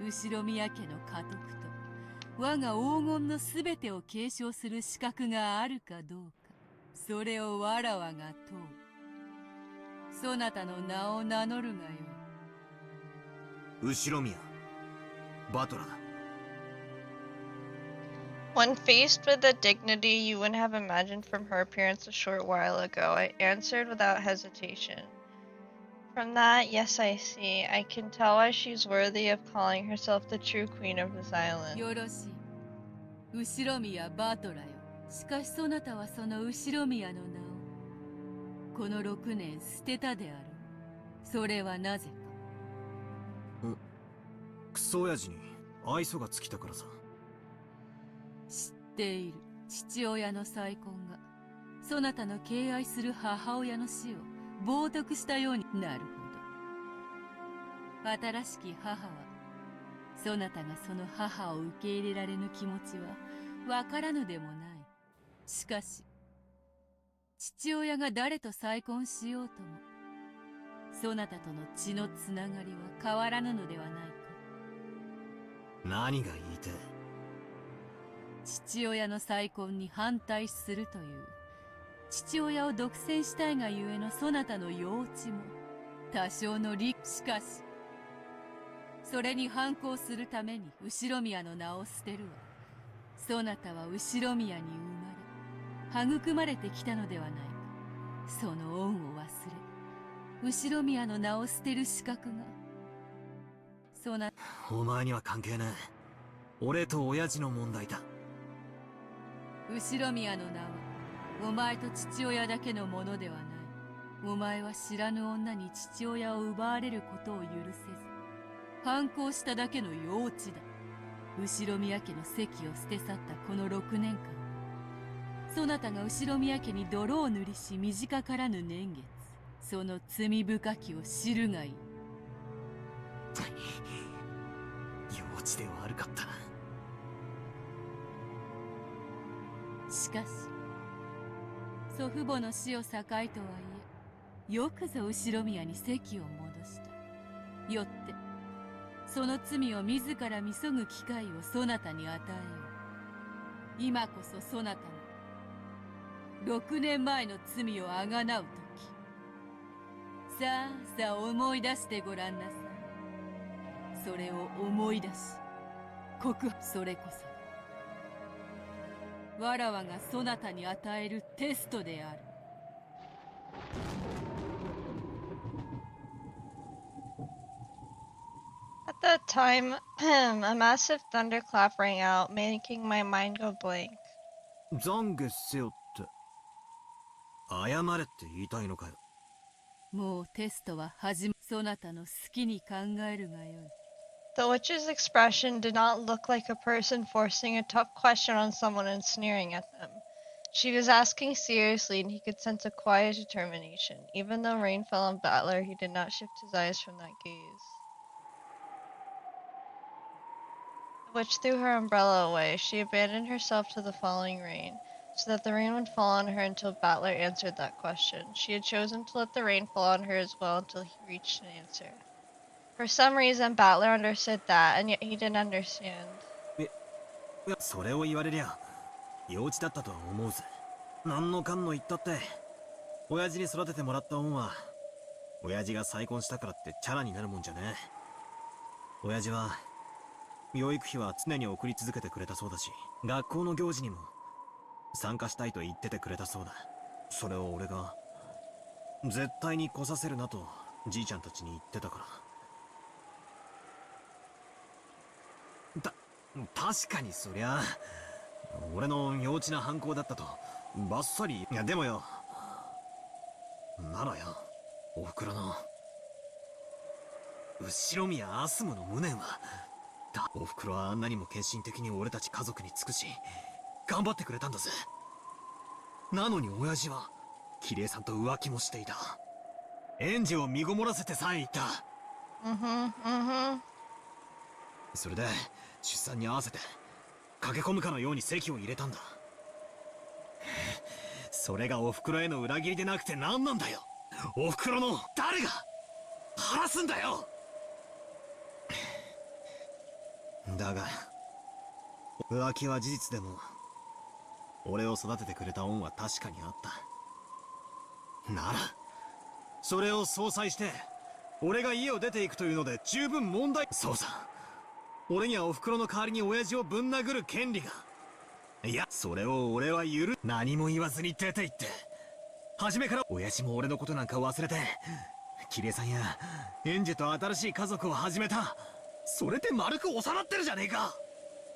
ェ。後宮家の家督と我が黄金のすべてを継承する資格があるかどうか、それをわらわが問う。そなたの名を名乗るがよい。後宮バトラだ。When faced with a dignity you wouldn't have imagined from her appearance a short while ago, I answered without hesitation. From that, yes, I see. I can tell why she's worthy of calling herself the true queen of this island. ろしい。後宮バトラよ。しかしそなたはその後宮の名をこの6年捨てたである。それはなぜか。クソ親父に愛想が尽きたからさ。知っている。父親の再婚がそなたの敬愛する母親の死を冒涜したようになるほど。新しき母はそなたがその母を受け入れられぬ気持ちはわからぬでもない。しかし父親が誰と再婚しようともそなたとの血のつながりは変わらぬのではないか。何が言いてえ。父親の再婚に反対するという父親を独占したいがゆえのそなたの幼稚も多少の理。しかしそれに反抗するために後宮の名を捨てるわ。そなたは後宮に生まれ育まれてきたのではないか。その恩を忘れ後宮の名を捨てる資格がそな。お前には関係ねえ。俺と親父の問題だ。後宮の名はお前と父親だけのものではない。お前は知らぬ女に父親を奪われることを許せず反抗しただけの幼稚だ。後宮家の席を捨て去ったこの6年間、そなたが後宮家に泥を塗りし短からぬ年月、その罪深きを知るがいい。幼稚で悪かったな。しかし祖父母の死を境とはいえよくぞ後宮に席を戻した。よってその罪を自ら見そぐ機会をそなたに与えよう。今こそそなたの6年前の罪をあがなう時。さあさあ思い出してごらんなさい。それを思い出しそれこそわらわがそなたに与えるテストである。At that time, a massive thunderclap rang out, making my mind go blank. 懺悔せよって謝れって言いたいのかよ。もうテストは始め、そなたの好きに考えるがよい。The witch's expression did not look like a person forcing a tough question on someone and sneering at them. She was asking seriously, and he could sense a quiet determination. Even though rain fell on Battler, he did not shift his eyes from that gaze. The witch threw her umbrella away. She abandoned herself to the falling rain, so that the rain would fall on her until Battler answered that question. She had chosen to let the rain fall on her as well until he reached an answer. For some reason, Battler understood that, and yet he didn't understand. いや、それを言われりゃ幼稚だったとは思うぜ。何のかんの言ったって親父に育ててもらった恩は親父が再婚したからってチャラになるもんじゃねえ。親父は養育費は常に送り続けてくれたそうだし、学校の行事にも参加したいと言っててくれたそうだ。それを俺が絶対に来させるなとじいちゃんたちに言ってたから。確かにそりゃ俺の幼稚な反抗だったとバッサリ。いやでもよ、ならよ、おふくろの後ろ宮アスムの無念はおふくろはあんなにも献身的に俺たち家族に尽くし頑張ってくれたんだぜ。なのに親父はキレイさんと浮気もしていた。園児を身ごもらせてさえいた。それで出産に合わせて駆け込むかのように籍を入れたんだ。それがおふくろへの裏切りでなくて何なんだよ。おふくろの誰が晴らすんだよ。だが浮気は事実でも俺を育ててくれた恩は確かにあった。ならそれを相殺して俺が家を出ていくというので十分問題。そうさ、俺にはおふくろの代わりに親父をぶん殴る権利が。いや、それを俺は何も言わずに出て行って、初めから親父も俺のことなんか忘れてキレイさんや園児と新しい家族を始めた。それで丸く収まってるじゃねえか。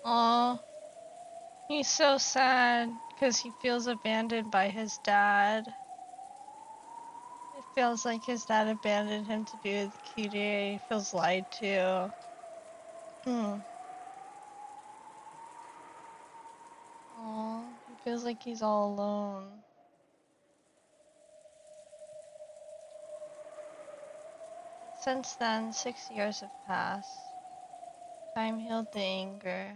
Aw. He's so sad because he feels abandoned by his dad. It feels like his dad abandoned him to be with Kirei. He feels lied to. Aw, he feels like he's all alone. Since then, 6 years have passed. Time healed the anger.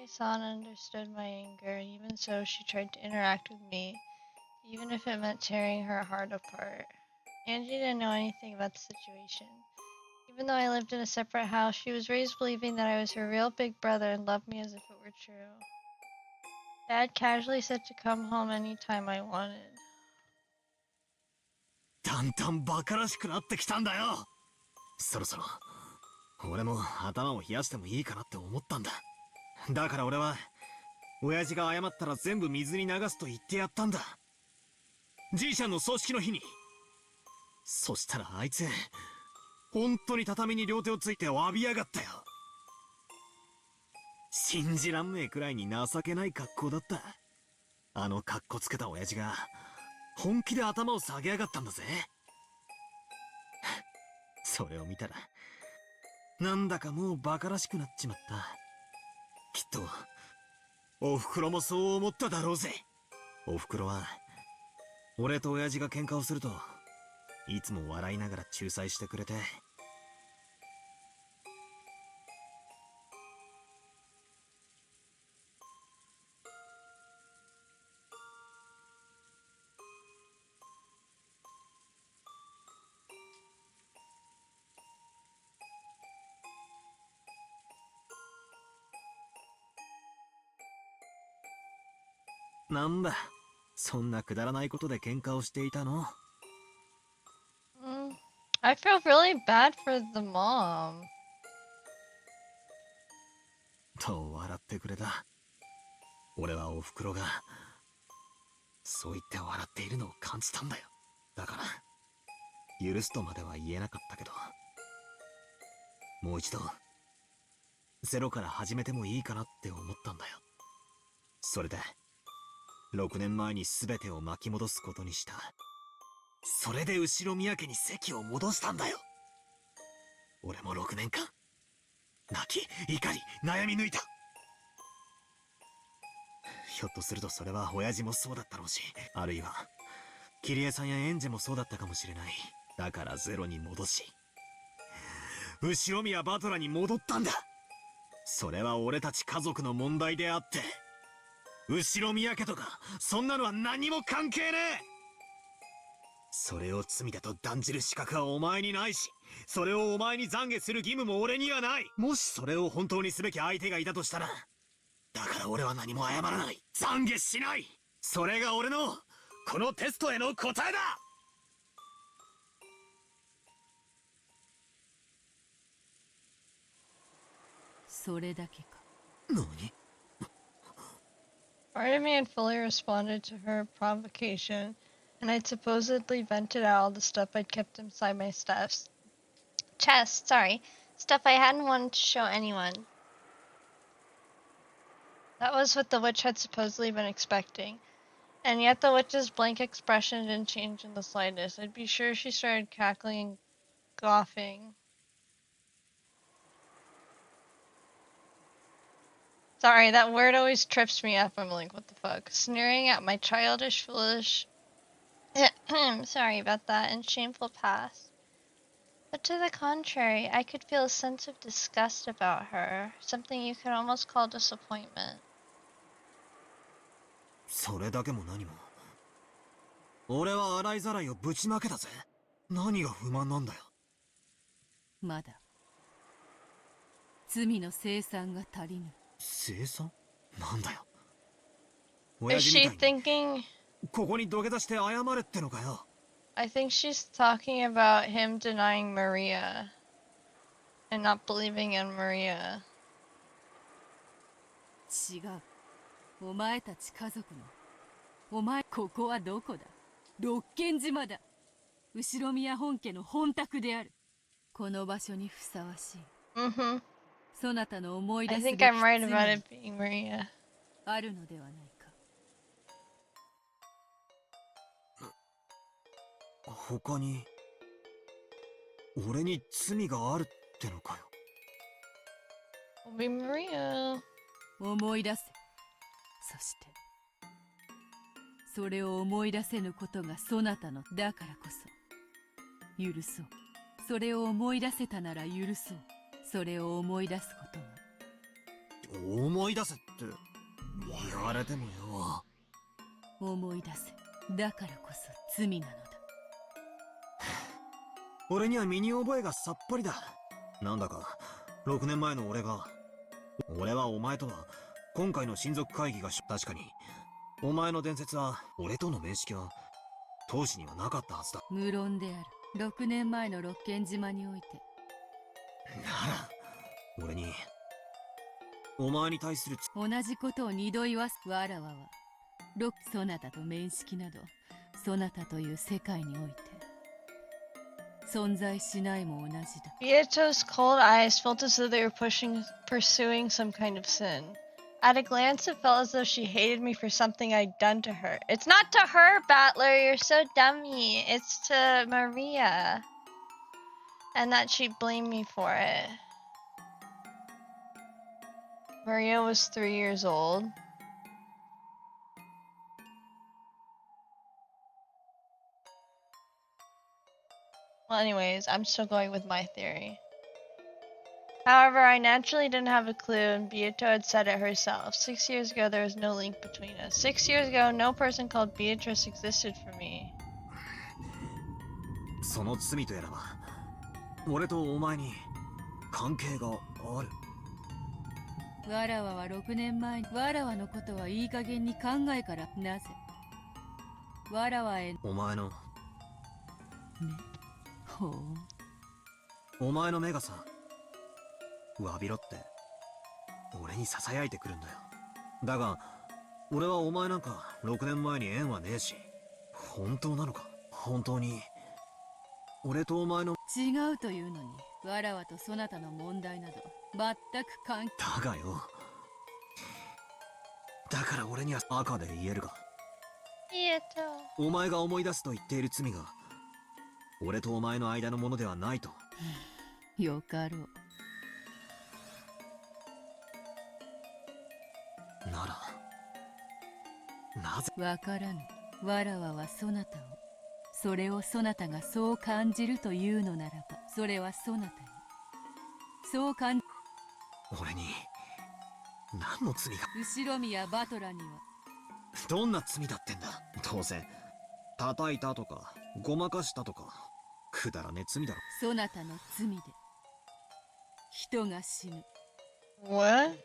San understood my anger, and even so, she tried to interact with me, even if it meant tearing her heart apart. Angie didn't know anything about the situation. Even though I lived in a separate house, she was raised believing that I was her real big brother and loved me as if it were true. Dad casually said to come home anytime I wanted. だんだんバカらしくなってきたんだよ。そろそろ俺も頭を冷やしてもいいかなって思ったんだ。だから俺は親父が謝ったら全部水に流すと言ってやったんだ、じいちゃんの葬式の日に。そしたらあいつ本当に畳に両手をついて詫びやがったよ。信じらんねえくらいに情けない格好だった。あの格好つけた親父が本気で頭を下げやがったんだぜ。それを見たらなんだかもうバカらしくなっちまった。きっとおふくろもそう思っただろうぜ。おふくろは俺と親父が喧嘩をするといつも笑いながら仲裁してくれて。なんだ、そんなくだらないことで喧嘩をしていたの？ I feel really bad for the mom. と笑ってくれた。俺はおふくろがそう言って笑っているのを感じたんだよ。だから許すとまでは言えなかったけど、もう一度ゼロから始めてもいいかなって思ったんだよ。それで6年前に全てを巻き戻すことにした。それで後ろ宮家に席を戻したんだよ。俺も6年間泣き怒り悩み抜いた。ひょっとするとそれは親父もそうだったろうし、あるいはキリエさんやエンジェもそうだったかもしれない。だからゼロに戻し後宮バトラに戻ったんだ。それは俺たち家族の問題であって、後宮家とかそんなのは何も関係ねえ。それを罪だと断じる資格はお前にないし、それをお前に懺悔する義務も俺にはない。もしそれを本当にすべき相手がいたとしたら、だから俺は何も謝らない。懺悔しない。それが俺のこのテストへの答えだ。それだけか。何？ Part of me had fully responded to her provocation, and I'd supposedly vented out all the stuff I'd kept inside my chest, stuff I hadn't wanted to show anyone. That was what the witch had supposedly been expecting, and yet the witch's blank expression didn't change in the slightest. I'd be sure she started cackling and coughing. Sorry, that word always trips me up. I'm like, what the fuck? Sneering at my childish, foolish... sorry about that, and shameful past. But to the contrary, I could feel a sense of disgust about her. Something you could almost call disappointment. それだけも何も。俺は洗いざらいをぶちまけたぜ。何が不満なんだよ。まだ罪の清算が足りぬ。清算？なんだよ。 Is she thinking... ここに土下座して謝れってのかよ。 I think she's talking about him denying Maria and not believing in Maria. 違う。お前たち家族の。お前、ここはどこだ？六軒島だ。後宮本家の本宅である。この場所にふさわしい。そなたの思い出すべき I think I'm right about it being Maria. あるのではないか。他に俺に罪があるってのかよ。 Will be Maria. 思い出せ。そしてそれを思い出せぬことがそなたの。だからこそ許そう。それを思い出せたなら許そう。それを思い出すことが。思い出せって言われてもよ。思い出せ。だからこそ罪なのだ。俺には身に覚えがさっぱりだ。なんだか6年前の俺はお前とは今回の親族会議が確かにお前の伝説は俺との面識は当時にはなかったはずだ。無論である。6年前の六軒島においてなら俺にお前に対する同じことを二度言わす。わらわはそなたと面識などそなたという世界において存在しないも同じだ。 Beato's cold eyes felt as though they were pursuing some kind of sin. At a glance, it felt as though she hated me for something I'd done to her. It's not to her, Battler. You're so dummy. It's to Maria. And that she blamed me for it. Maria was 3 years old. Well, anyways, I'm still going with my theory. However, I naturally didn't have a clue, and Beato had said it herself. 6 years ago, there was no link between us. 6 years ago, no person called Beatrice existed for me. その罪とやらは俺とお前に関係がある。わらわは6年前にわらわのことはいい加減に考えから。なぜわらわへお前の目。ほう。お前の目がさ、詫びろって俺俺に囁いてくるんだよ。だが俺はお前なんか6年前に縁はねえし。本当なのか？本当に俺とお前の。違うというのに、わらわとそなたの問題など全く関係。だがよ、だから俺には赤で言えるか。お前が思い出すと言っている罪が俺とお前の間のものではないと。よかろう。ならなぜ。わからぬ。わらわはそなたを、それをそなたがそう感じるというのならば、それはそなたにそう感じ。俺に何の罪が。後宮バトラにはどんな罪だってんだ。当然叩いたとかごまかしたとかくだらねえ罪だろ。そなたの罪で人が死ぬ。What?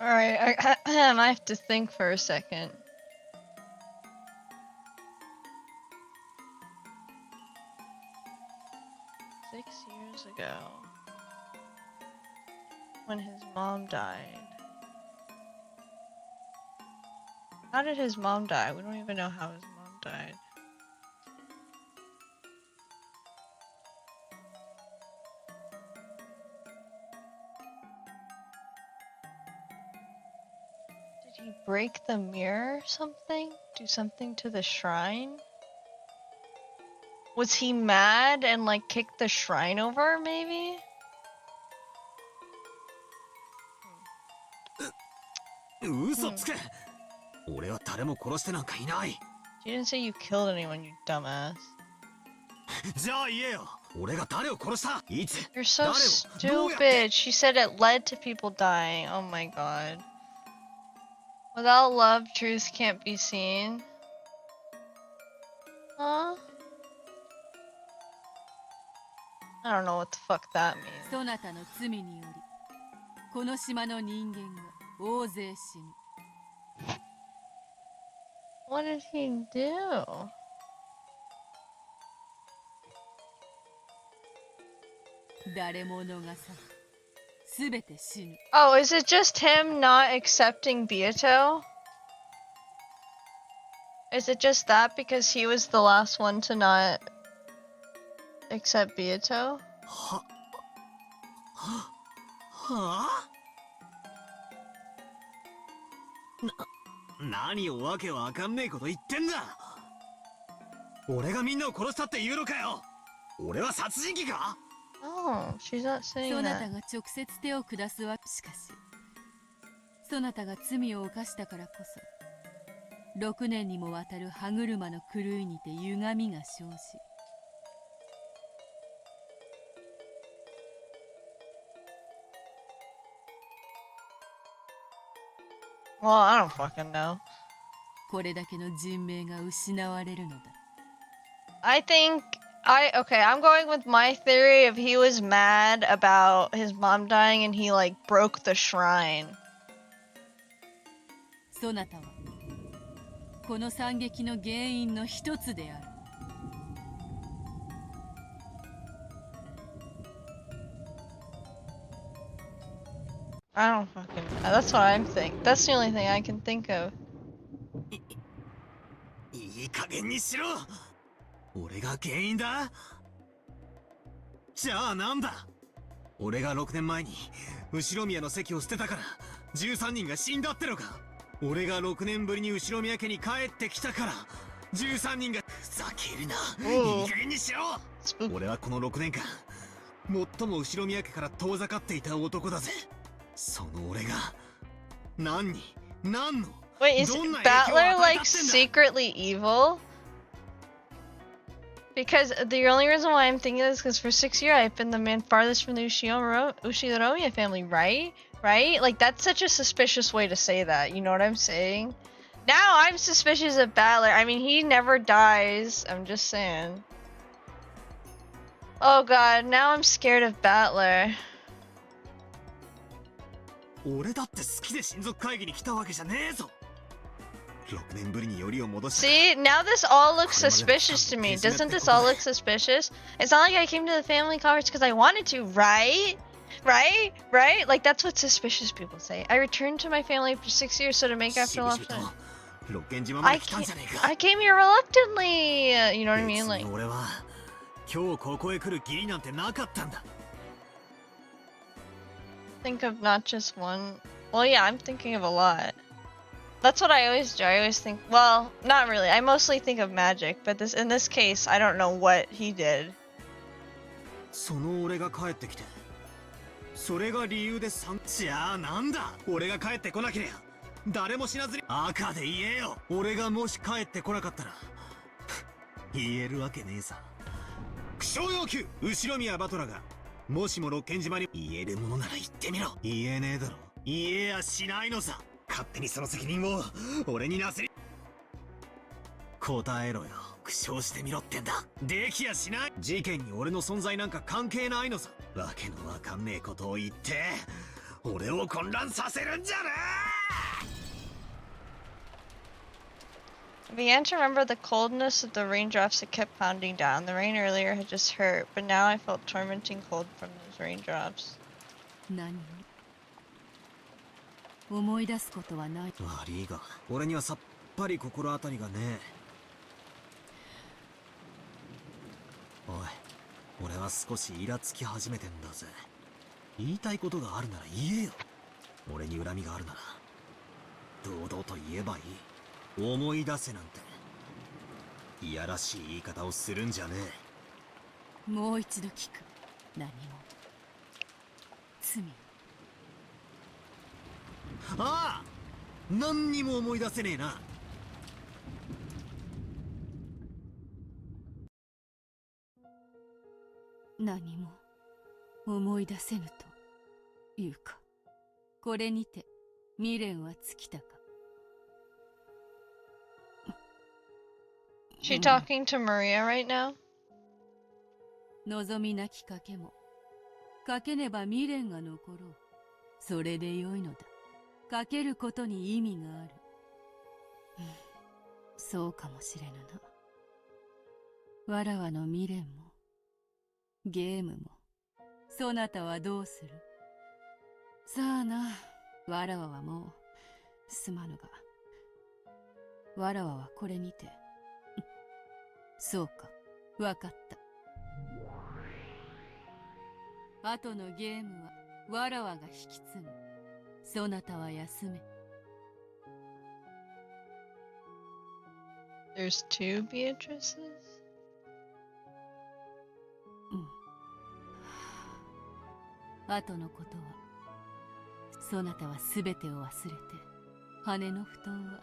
Alright, I have to think for a second. Years ago, when his mom died. How did his mom die? We don't even know how his mom died. Did he break the mirror or something? Do something to the shrine? Was he mad and like kicked the shrine over, maybe? Uso tsuke! 俺は誰も殺してなんかいない。 You didn't say you killed anyone, you dumbass. じゃあ言えよ。俺が誰を殺した？いつ？ You're so stupid. She said it led to people dying. Oh my god. Without love, truth can't be seen. Huh? I don't know what the fuck that means. そなたの罪により、この島の人間が大勢死ぬ。What did he do? 誰も逃さず、すべて死ぬ。Oh, is it just him not accepting Beato? Is it just that because he was the last one to not accept Beato? はあ？何をわけわかんねえこと言ってんだ。俺がみんなを殺したって言うのかよ。俺は殺人鬼か？ Oh, she's not saying そな that. たが直接手を下すわ。しかしそなたが罪を犯したからこそ、6年にもわたる歯車の狂いにて歪みが生じ、Well, I don't fucking know. これだけの人命が失われるのだ。Okay, I'm going with my theory of he was mad about his mom dying and he like broke the shrine. そなたはこの惨劇の原因の一つである。I don't fucking. That's what I'm think. That's the only thing I can think of. いい加減にしろ。俺が原因だ。じゃあなんだ。俺が6年前に後宮の席を捨てたから13人が死んだってのか。俺が6年ぶりに後宮家に帰ってきたから13人が。ふざけるな。いい加減にしろ。俺はこの6年間最も後宮家から遠ざかっていた男だぜ。その俺が何の Wait, is Battler like secretly evil? Because the only reason why I'm thinking this is because for 6 years I've been the man farthest from the Ushidoromiya family, right? Right? Like that's such a suspicious way to say that. You know what I'm saying? Now I'm suspicious of Battler. I mean, he never dies. I'm just saying. Oh god, now I'm scared of Battler. 俺だって好きで親族会議に来たわけじゃねえぞ。See, now this all looks suspicious to me. Doesn't this all look suspicious? It's not like I came to the family conference because I wanted to, right? Right? Like, that's what suspicious people say. I returned to my family after 6 years, so to make after lost time. I came here reluctantly. You know what I mean? Like, think of not just one. Well, yeah, I'm thinking of a lot. That's what I always do. I always think, well, not really. I mostly think of magic, but in this case, I don't know what he did. その俺が帰ってきてそれが理由でじゃあなんだ俺が帰ってこなけりゃ誰も死なずに赤で言えよ俺がもし帰ってこなかったら言えるわけねえさ苦笑要求後ろ宮バトラがもしも六軒島に言えるものなら言ってみろ言えねえだろ言えやしないのさ勝手にその責任を俺になせり答えろよ苦笑してみろってんだできやしない事件に俺の存在なんか関係ないのさわけのわかんねえことを言って俺を混乱させるんじゃねI began to remember the coldness of the raindrops that kept pounding down. The rain earlier had just hurt, but now I felt tormenting cold from those raindrops. 何も思い出すことはない。悪いが、俺にはさっぱり心当たりがねえ。おい、俺は少しイラつき始めてんだぜ。言いたいことがあるなら言えよ。俺に恨みがあるなら、堂々と言えばいい。思い出せなんて、いやらしい言い方をするんじゃねえ。もう一度聞く。何も。罪。ああ何にも思い出せねえな何も思い出せぬというかこれにて未練は尽きたか She talking to Maria right now? 望みなき賭けも賭けねば未練が残ろうそれでよいのだかけることに意味がある、そうかもしれぬなわらわの未練もゲームもそなたはどうするさあなわらわはもうすまぬがわらわはこれにてそうかわかった後のゲームはわらわが引き継ぐそなたは休め。There's two Beatrices? 後のことは、そなたはすべてを忘れて、羽の布団は、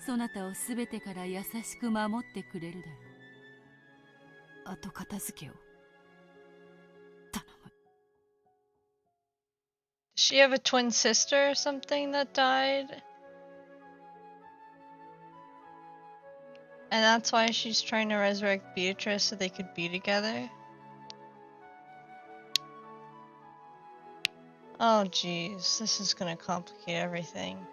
そなたをすべてから優しく守ってくれるだろう。後片付けを。Does she have a twin sister or something that died? And that's why she's trying to resurrect Beatrice so they could be together? Oh jeez, this is gonna complicate everything.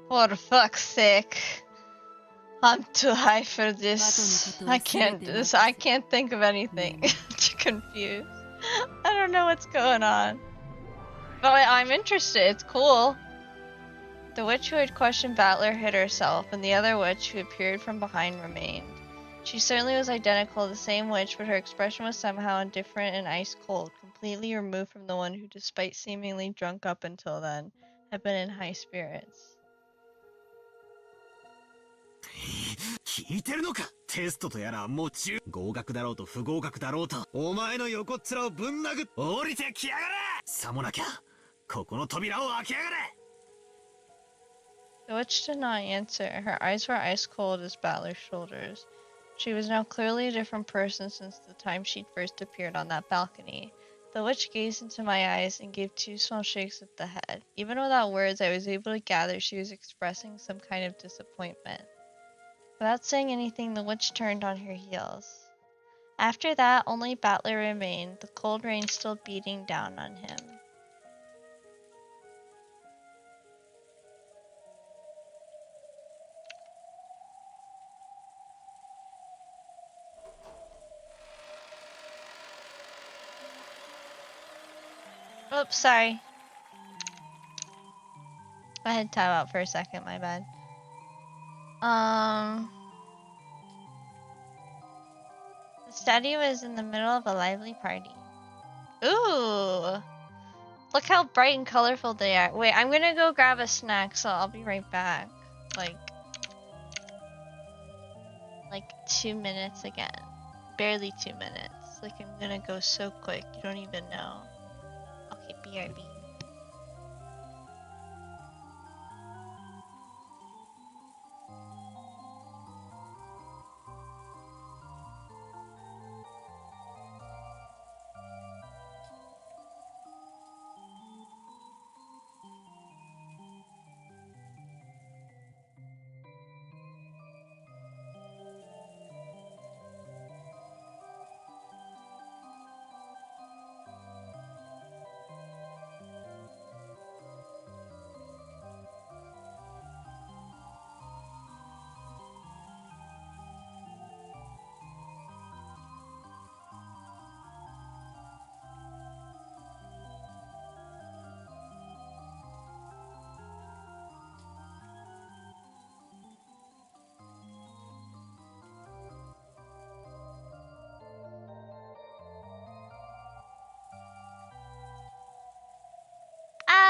For fuck's sake. I'm too high for this. I can't do this. I can't think of anything. Too confused. I don't know what's going on. But I'm interested. It's cool. The witch who had questioned Battler hid herself, and the other witch who appeared from behind remained. She certainly was identical to the same witch, but her expression was somehow indifferent and ice cold, completely removed from the one who, despite seemingly drunk up until then, had been in high spirits. 聞いてるのかテストとやらもう合格だろうと不合格だろうとお前の横っ面をぶん殴っ降りてきやがれさもなきゃここの扉を開けやがれ The witch did not answer. Her eyes were ice cold as Battler's shoulders. She was now clearly a different person since the time she'd first appeared on that balcony. The witch gazed into my eyes and gave two small shakes of the head. Even without words, I was able to gather she was expressing some kind of disappointment. Without saying anything, the witch turned on her heels. After that, only Battler remained, the cold rain still beating down on him. Oops, sorry. I had time out for a second, my bad. The statue was in the middle of a lively party. Ooh! Look how bright and colorful they are. Wait, I'm gonna go grab a snack, so I'll be right back. Like 2 minutes again. Barely 2 minutes. Like, I'm gonna go so quick, you don't even know. Okay, BRB.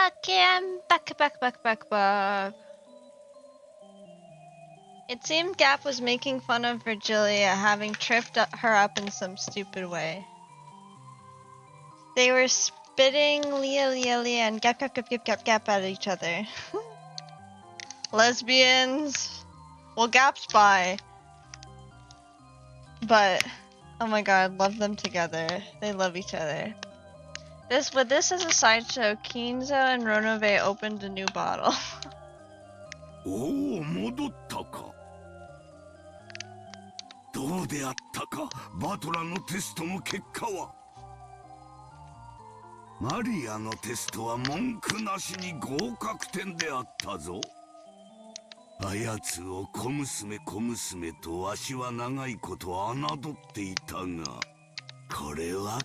Okay, I'm back. It seemed Gap was making fun of Virgilia, having tripped her up in some stupid way. They were spitting Leah, and Gap at each other. Lesbians. Well, Gap's bi, but oh my god, love them together. They love each other. With this as a sideshow, Kinzo and Ronove opened a new bottle. おお、戻ったか。どうであったか、バトラーのテストの結果は。マリアのテストは文句なしに合格点であったぞ。あやつを小娘とわしは長いこと侮っていたが、これは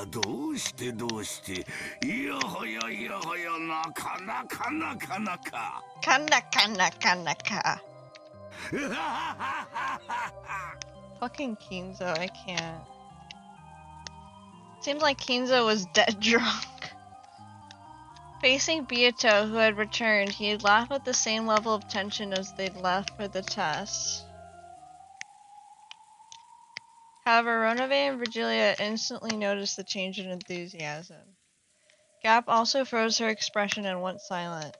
どうしていやはやなかなか。Fucking Kinzo, I can't. Seemed like Kinzo was dead drunk. Facing Beato, who had returned, he had laughed with the same level of tension as they'd left for the test. However, Ronove and Virgilia instantly noticed the change in enthusiasm. Gap also froze her expression and went silent.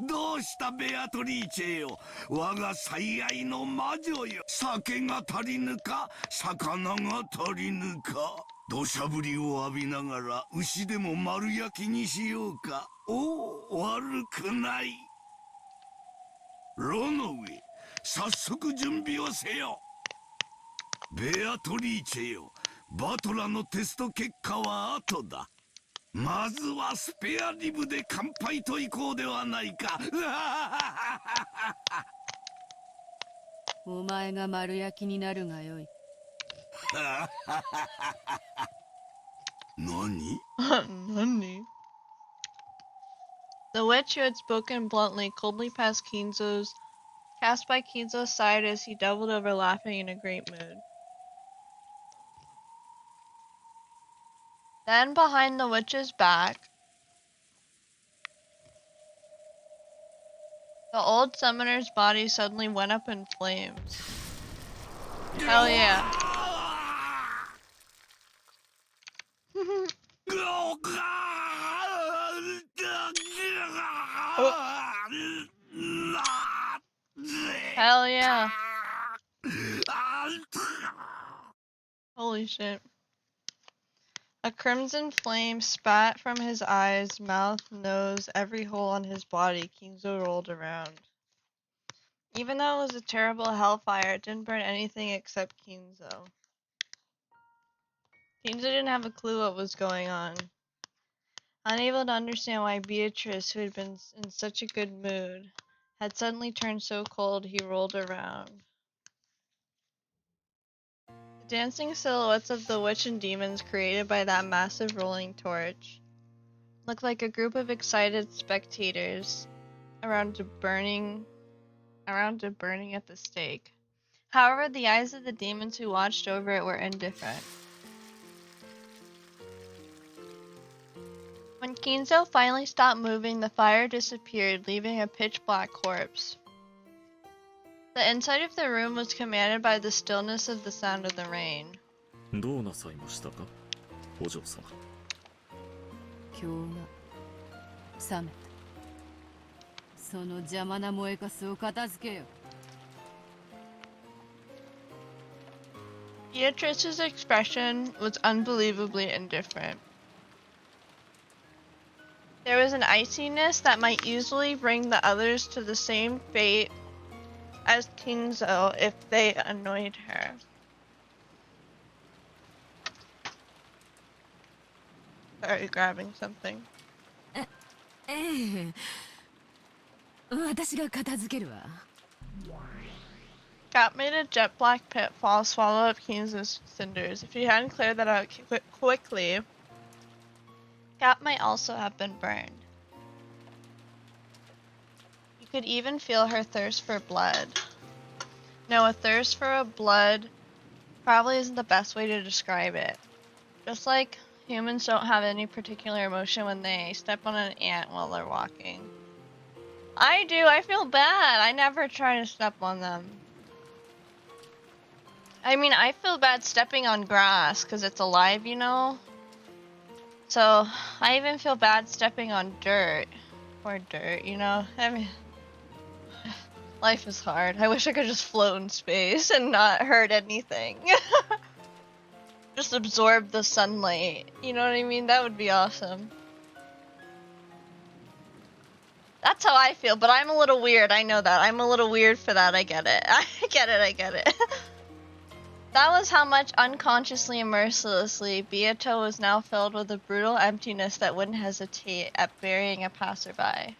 どうしたベアトリーチェよ、我が最愛の魔女よ。酒が足りぬか、魚が足りぬか。土砂降りを浴びながら牛でも丸焼きにしようか。おお、悪くない。ロノウェ、早速準備をせよ。ベアトリーチェよ、バトラのテスト結果は後だ。まずはスペアリブで乾杯といこうではないか。お前が丸焼きになるがよい。何？Nani? The witch who had spoken bluntly coldly passed by Kinzo's side as he doubled over laughing in a great mood. Then behind the witch's back, the old summoner's body suddenly went up in flames. Hell yeah. Hell yeah. Holy shit. A crimson flame spat from his eyes, mouth, nose, every hole on his body. Kinzo rolled around. Even though it was a terrible hellfire, it didn't burn anything except Kinzo. Kinzo didn't have a clue what was going on. Unable to understand why Beatrice, who had been in such a good mood, had suddenly turned so cold, he rolled around. Dancing silhouettes of the witch and demons created by that massive rolling torch look like a group of excited spectators around a burning at the stake. However, the eyes of the demons who watched over it were indifferent. When Kinzo finally stopped moving, the fire disappeared, leaving a pitch-black corpse. The inside of the room was commanded by the stillness of the sound of the rain. どうなさいましたか、お嬢様。今日が冷めた。その邪魔な燃えかすを片付けよ。Beatrice's expression was unbelievably indifferent. There was an iciness that might easily bring the others to the same fate as Kinzo if they annoyed her. Sorry, grabbing something. ええ。私が片付けるわ。Cat made a jet black pitfall swallow up Kinzo's cinders. If he hadn't cleared that out quickly, Cat might also have been burned. You could even feel her thirst for blood. No, a thirst for blood probably isn't the best way to describe it. Just like humans don't have any particular emotion when they step on an ant while they're walking. I do, I feel bad. I never try to step on them. I mean, I feel bad stepping on grass because it's alive, you know? So, I even feel bad stepping on dirt. Or dirt, you know? I mean, life is hard. I wish I could just float in space and not hurt anything. Just absorb the sunlight. You know what I mean? That would be awesome. That's how I feel, but I'm a little weird. I know that. I'm a little weird for that. I get it. I get it. That was how much unconsciously and mercilessly Beato was now filled with a brutal emptiness that wouldn't hesitate at burying a passerby.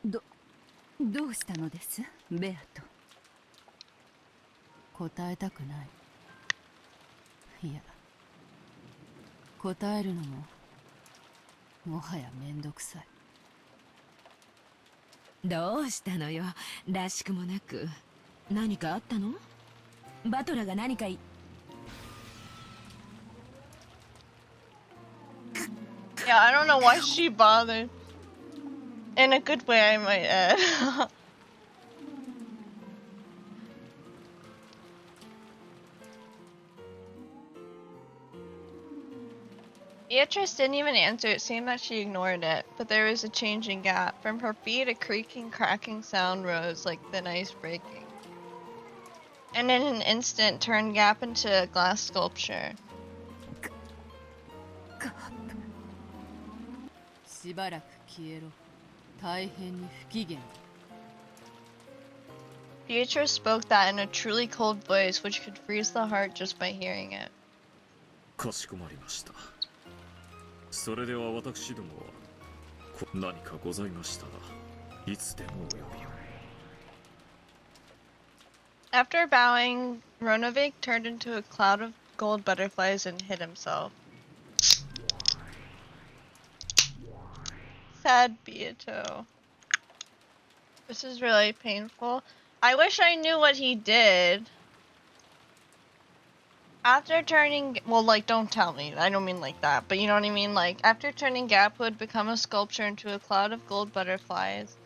どうしたのです、ベアト。答えたくない。いや、答えるのももはやめんどくさい。どうしたのよ、らしくもなく。何かあったの？バトラが何か言 Yeah, I don't know why she bothered. In a good way, I might add. Beatrice didn't even answer. It seemed that she ignored it, but there was a changing gap. From her feet, a creaking, cracking sound rose like thin ice breaking, and in an instant turned Gap into a glass sculpture. しばらく消えろ。大変に不機嫌。Beatrice spoke that in a truly cold voice which could freeze the heart just by hearing it. かしこまりました。それでは私どもは何かございましたらいつでもお呼びを。After bowing, Ronovic turned into a cloud of gold butterflies and hid himself. Sad Beato. This is really painful. I wish I knew what he did. After turning, well, like, don't tell me. I don't mean like that, but you know what I mean? Like, after turning Gap would become a sculpture into a cloud of gold butterflies.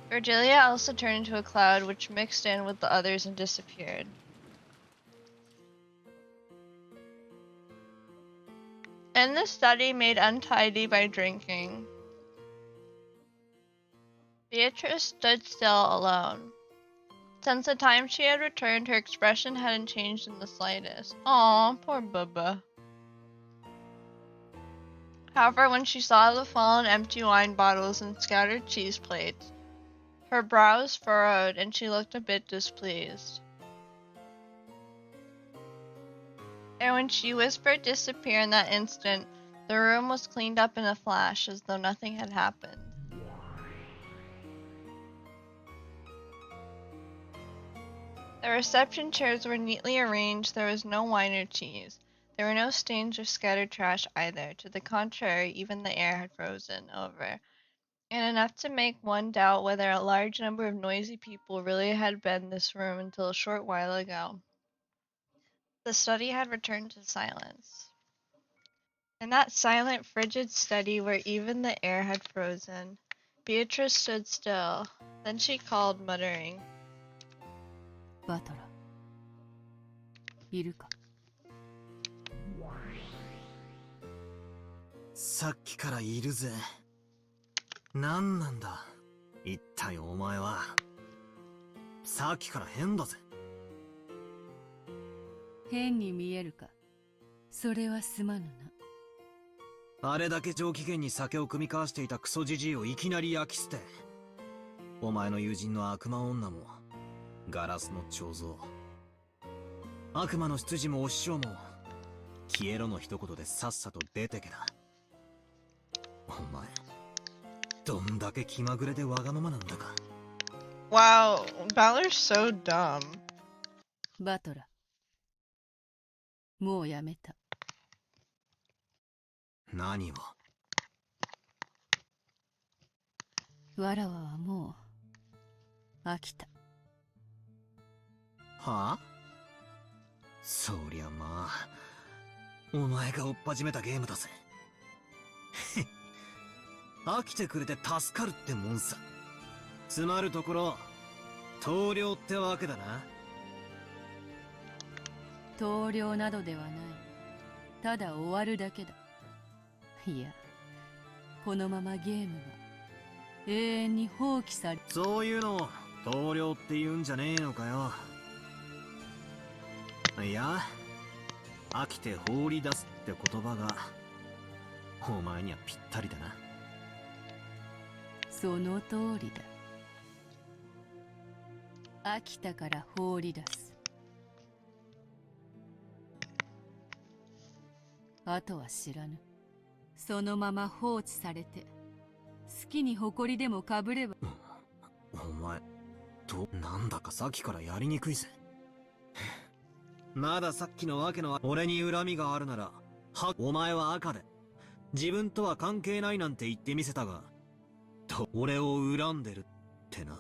Virgilia also turned into a cloud which mixed in with the others and disappeared. In the study made untidy by drinking, Beatrice stood still alone. Since the time she had returned, her expression hadn't changed in the slightest. Aw, poor Bubba. However, when she saw the fallen empty wine bottles and scattered cheese plates, her brows furrowed and she looked a bit displeased. And when she whispered disappear in that instant, the room was cleaned up in a flash as though nothing had happened. The reception chairs were neatly arranged. There was no wine or cheese. There were no stains or scattered trash either. To the contrary, even the air had frozen over, and enough to make one doubt whether a large number of noisy people really had been in this room until a short while ago. The study had returned to silence. In that silent, frigid study where even the air had frozen, Beatrice stood still. Then she called, muttering, バトラいるか。さっきからいるぜ。何なんだ一体お前は。さっきから変だぜ。変に見えるか。それはすまぬな。あれだけ上機嫌に酒を酌み交わしていたクソジジイをいきなり焼き捨て、お前の友人の悪魔女もガラスの彫像、悪魔の執事もお師匠も消えろの一言でさっさと出てけだ。お前どんだけ気まぐれでわがままなんだか。 Wow, Balor's so dumb. バトラもうやめた。何を。わらわはもう飽きた。はあ？そりゃまあお前が追っ始めたゲームだぜ。飽きてくれて助かるってもんさ。つまるところ投了ってわけだな。投了などではない。ただ終わるだけだ。いや、このままゲームが永遠に放棄され。そういうのを投了って言うんじゃねえのかよ。いや、飽きて放り出すって言葉がお前にはぴったりだな。その通りだ。飽きたから放り出す。あとは知らぬ。そのまま放置されて好きに誇りでもかぶれば。お前なんだかさっきからやりにくいぜ。まださっきのわけの俺に恨みがあるならお前は赤で自分とは関係ないなんて言ってみせたが、俺を恨んでるってな。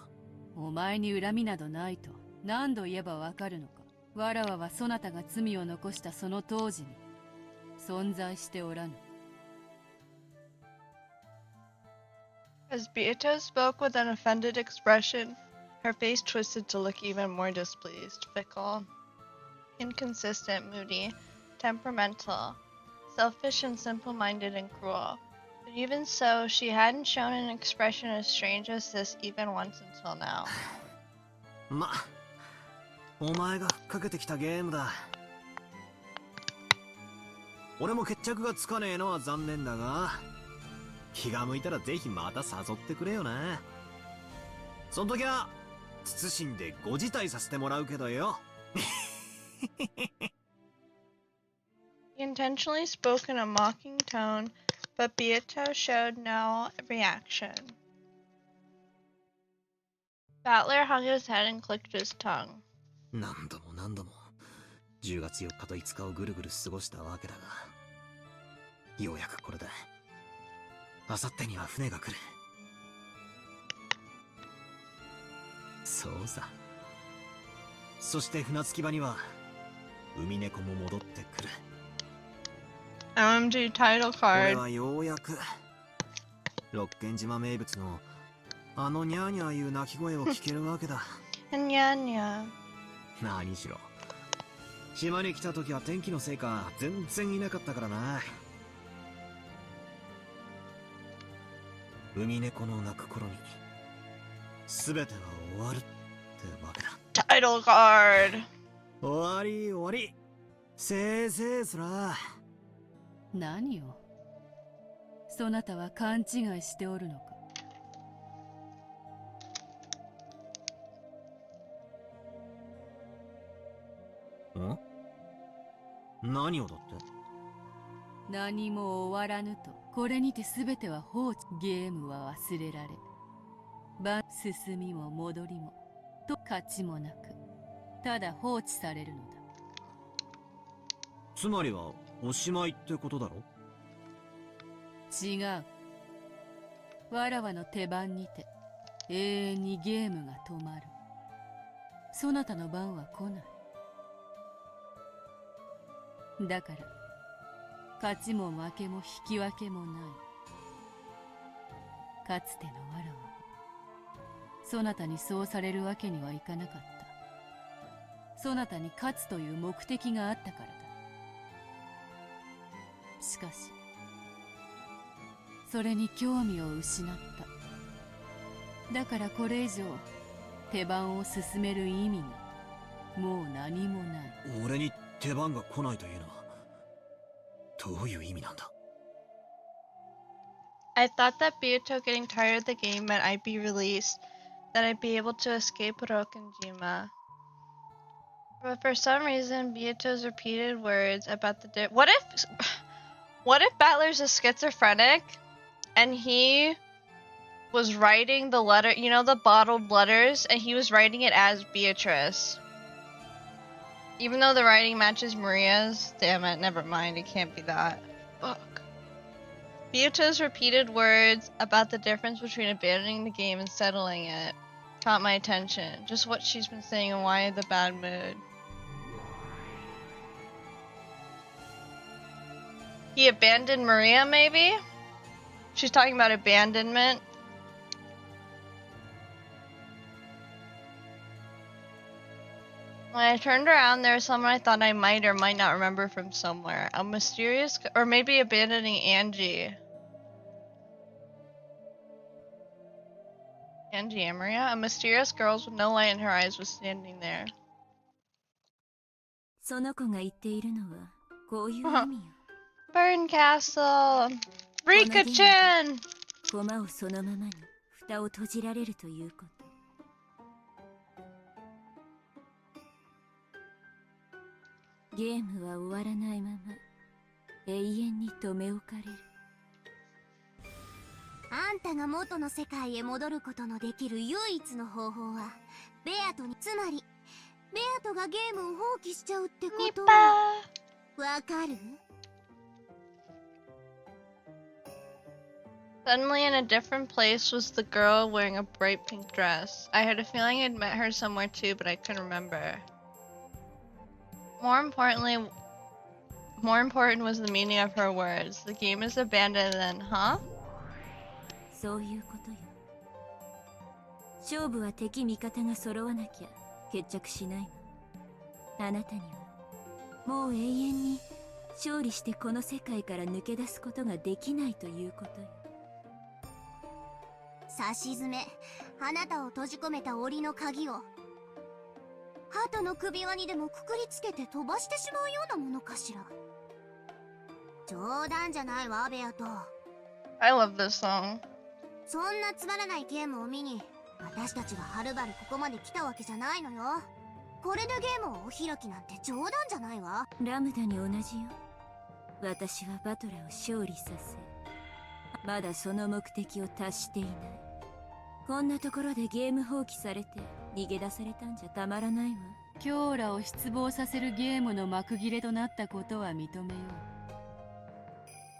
お前に恨みなどないと何度言えばわかるのか。わらわはそなたが罪を残したその当時に存在しておらぬ。As Beato spoke with an offended expression, her face twisted to look even more displeased, fickle, inconsistent, moody, temperamental, selfish and simple-minded and cruel. But even so, she hadn't shown an expression as strange as this even once until now. ま、お前がふっかけてきたゲームだ。俺も決着がつかねえのは残念だが、気が向いたらぜひまた誘ってくれよな。そん時は謹んでご辞退させてもらうけどよ。He intentionally spoke in a mocking tone, but Beato showed no reaction. Battler hung his head and clicked his tongue. 何度も何度も10月4日と5日をぐるぐる過ごしたわけだが、ようやくこれだ。あさってには船が来る。そうさ。そして船着き場には海猫も戻ってくる。OMG title 俺 card. はようやく六軒島名物のあのニャーニャーいう鳴き声を聞けるわけだ。ニャニャ。何しろ島に来た時は天気のせいか全然いなかったからな。海猫の鳴く頃に全ては終わるってわけだ。Title card. 終わり終わり。せいぜいそら。何を。そなたは勘違いしておるのか。何をだって。何も終わらぬとこれにて全ては放置。ゲームは忘れられ進みも戻りもと勝ちもなくただ放置されるのだ。つまりはおしまいってことだろ。違う。わらわの手番にて永遠にゲームが止まる。そなたの番は来ない。だから勝ちも負けも引き分けもない。かつてのわらわもそなたにそうされるわけにはいかなかった。そなたに勝つという目的があったからだ。しかしそれに興味を失った。だからこれ以上手番を進める意味がもう何もない。俺に手番が来ないというのはどういう意味なんだ。 I thought that Byakuto getting tired of the game meant I'd be released, that I'd be able to escape Rokkenjima. But for some reason, Byakuto's repeated words about the what if Battler's a schizophrenic and he was writing the letter, you know, the bottled letters, and he was writing it as Beatrice. Even though the writing matches Maria's. Damn it, never mind, it can't be that. Fuck. Byakuto's repeated words about the difference between abandoning the game and settling it caught my attention. Just what she's been saying and why the bad mood. He abandoned Maria, maybe? She's talking about abandonment. When I turned around, there was someone I thought I might or might not remember from somewhere. A mysterious, or maybe abandoning Angie. Angie and Maria? A mysterious girl with no light in her eyes was standing there. その子が言っているのはこういう意味よ。Burn Castle! Rika-chan! 駒をそのままに蓋を閉じられるということ。ゲームは終わらないまま永遠に留め置かれる。あんたが元の世界へ戻ることのできる唯一の方法はベアトに、つまりベアトがゲームを放棄しちゃうってことはわかる？ Suddenly in a different place was the girl wearing a bright pink dress. I had a feeling I'd met her somewhere too, but I couldn't remember. More important was the meaning of her words. The game is abandoned then, huh? そういうことよ。勝負は敵味方が揃わなきゃ決着しないわ。あなたにはもう永遠に勝利してこの世界から抜け出すことができないということよ。さしずめ、あなたを閉じ込めた檻の鍵を鳩の首輪にでもくくりつけて飛ばしてしまうようなものかしら。冗談じゃないわ、ベアト。 I love this song. そんなつまらないゲームを見に私たちがはるばるここまで来たわけじゃないのよ。これでゲームをお開きなんて冗談じゃないわ。ラムダに同じよ。私はバトラを勝利させ、まだその目的を達していない。こんなところでゲーム放棄されて逃げ出されたんじゃたまらないわ。キョーラを失望させるゲームの幕切れとなったことは認めよ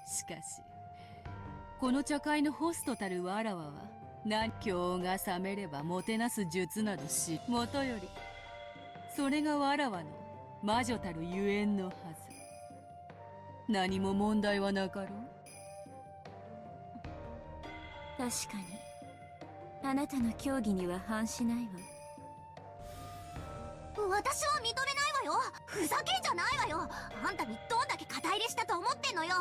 う。しかしこの茶会のホストたるわらわは今日が覚めればもてなす術などし、もとよりそれがわらわの魔女たるゆえんのはず。何も問題はなかろう。確かにあなたの競技には反しないわ。私は認めないわよ。ふざけんじゃないわよ。あんたにどんだけ肩入れしたと思ってんのよ。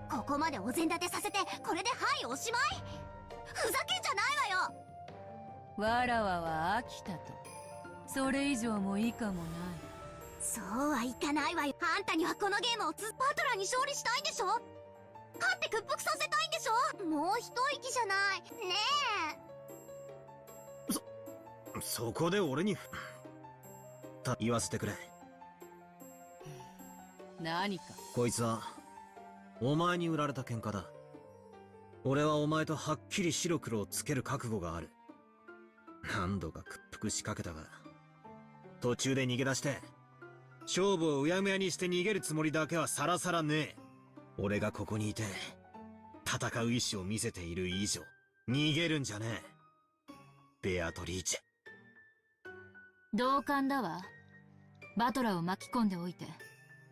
ここまでお膳立てさせてこれではいおしまい。ふざけんじゃないわよ。わらわは飽きたと。それ以上も以下もない。そうはいかないわよ。あんたにはこのゲームをバトラーに勝利したいんでしょ。勝って屈服させたいんでしょ。もう一息じゃないねえ。そこで俺に言わせてくれ。何か。こいつはお前に売られた喧嘩だ。俺はお前とはっきり白黒をつける覚悟がある。何度か屈服しかけたが途中で逃げ出して勝負をうやむやにして逃げるつもりだけはさらさらねえ。俺がここにいて戦う意志を見せている以上逃げるんじゃねえ。ベアトリーチェ。同感だわ。バトラを巻き込んでおいて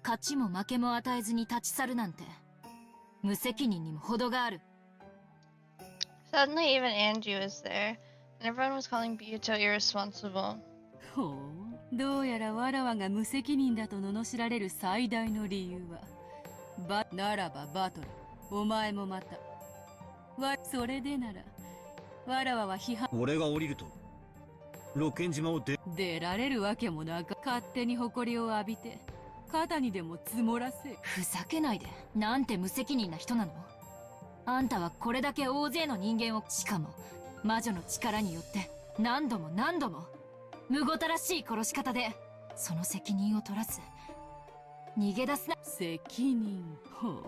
勝ちも負けも与えずに立ち去るなんて無責任にも程がある。 Suddenly, even Angie was there, and everyone was calling Biyuto irresponsible. ほう、どうやらわらわが無責任だと罵られる最大の理由はならばバトル、お前もまたそれでならわらわは批判。俺が降りると六軒島を出られるわけもなく、勝手に誇りを浴びて肩にでも積もらせ。ふざけないで。なんて無責任な人なの。あんたはこれだけ大勢の人間を、しかも魔女の力によって何度も何度もむごたらしい殺し方でその責任を取らず逃げ出すな。責任。ほ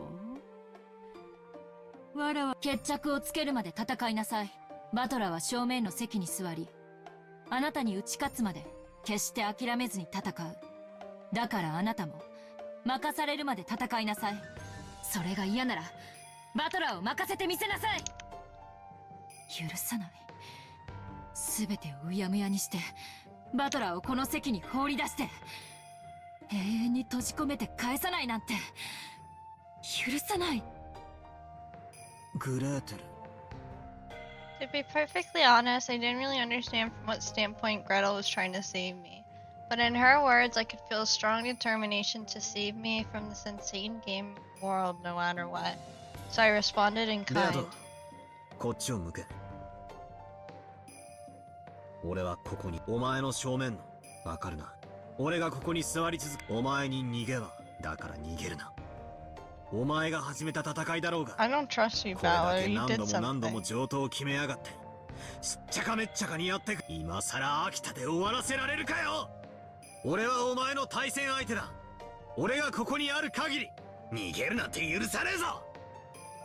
う。わらわ決着をつけるまで戦いなさい。バトラーは正面の席に座り、あなたに打ち勝つまで決して諦めずに戦う。だからあなたも任されるまで戦いなさい。それが嫌ならバトラーを任せてみせなさい。許さない。全てをうやむやにしてバトラーをこの席に放り出して永遠に閉じ込めて返さないなんて許さない。グレーテル。 To be perfectly honest, I didn't really understand from what standpoint Gretel was trying to save me. But in her words, I could feel a strong determination to save me from this insane game world no matter what. So I responded in ベア kind. ト、こっちを向け。俺はここに、お前の正面の、わかるな。俺がここに座り続け、お前に逃げは、だから逃げるな。お前が始めた戦いだろうが。 I don't trust you, これだ Valor. け You 何 did 度も何度も something. 上等を決めやがって。しっちゃかめっちゃかにやってく。今さら秋田で終わらせられるかよ。俺はお前の対戦相手だ。俺がここにある限り、逃げるなんて許さねえぞ。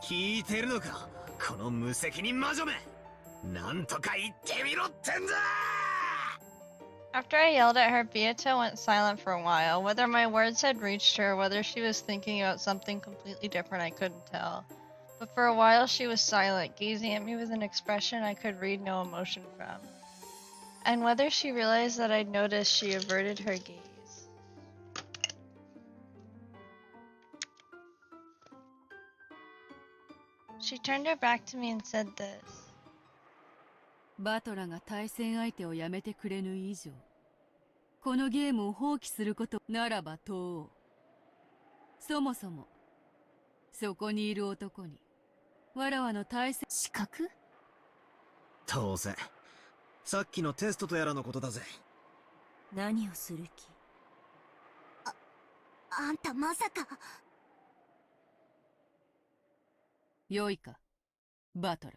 聞いてるのか、この無責任魔女め。なんとか言ってみろってんだ。 After I yelled at her, Beata went silent for a while. Whether my words had reached her, whether she was thinking about something completely different, I couldn't tell. But for a while she was silent, gazing at me with an expression I could read no emotion from. And whether she realized that I'd noticed, she averted her gaze. She turned her back to me and said this. バトラが対戦相手をやめてくれぬ以上、このゲームを放棄することならば問おう。そもそもそこにいる男にわらわの対戦資格？当然。さっきのテストとやらのことだぜ。何をする気？あんたまさか。よいか、バトラ。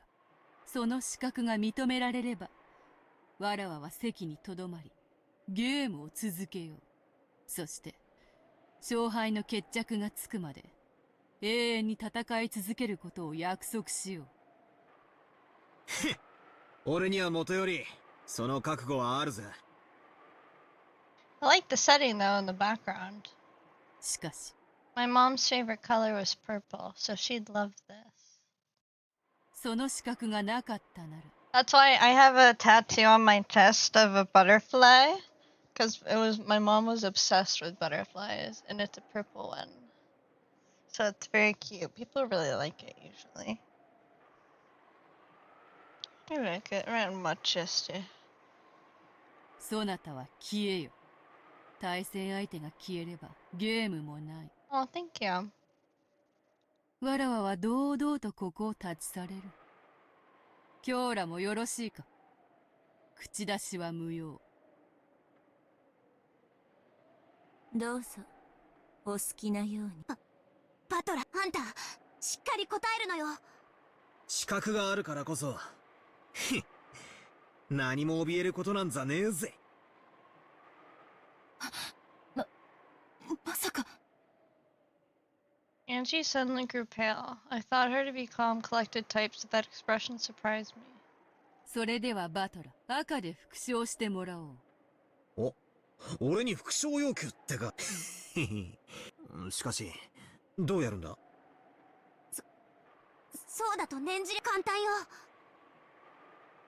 その資格が認められれば、わらわは席にとどまり、ゲームを続けよう。そして、勝敗の決着がつくまで、永遠に戦い続けることを約束しよう。俺にはもとより、その覚悟はあるぜ。I like the setting though in the background. しかし、 My mom's favorite color was purple, so she'd love this. その資格がなかったなら。 That's why I have a tattoo on my chest of a butterfly, because my mom was obsessed with butterflies, and it's a purple one. So it's very cute. People really like it usually. I like it around my chest. そなたは消えよ。対戦相手が消えればゲームもない。 Oh, thank you. わらわは堂々とここを立ち去れる。今日らもよろしいか。口出しは無用。どうぞお好きなように。バトラ、あんたしっかり答えるのよ。資格があるからこそ、何も怯えることなんざねえぜ。まさか。 Angie suddenly grew pale. I thought her to be calm, collected type, so that expression surprised me. それではバトラ、赤で復唱してもらおう。お、俺に復讐要求ってか。しかしどうやるんだ？そうだと念じる簡単よ。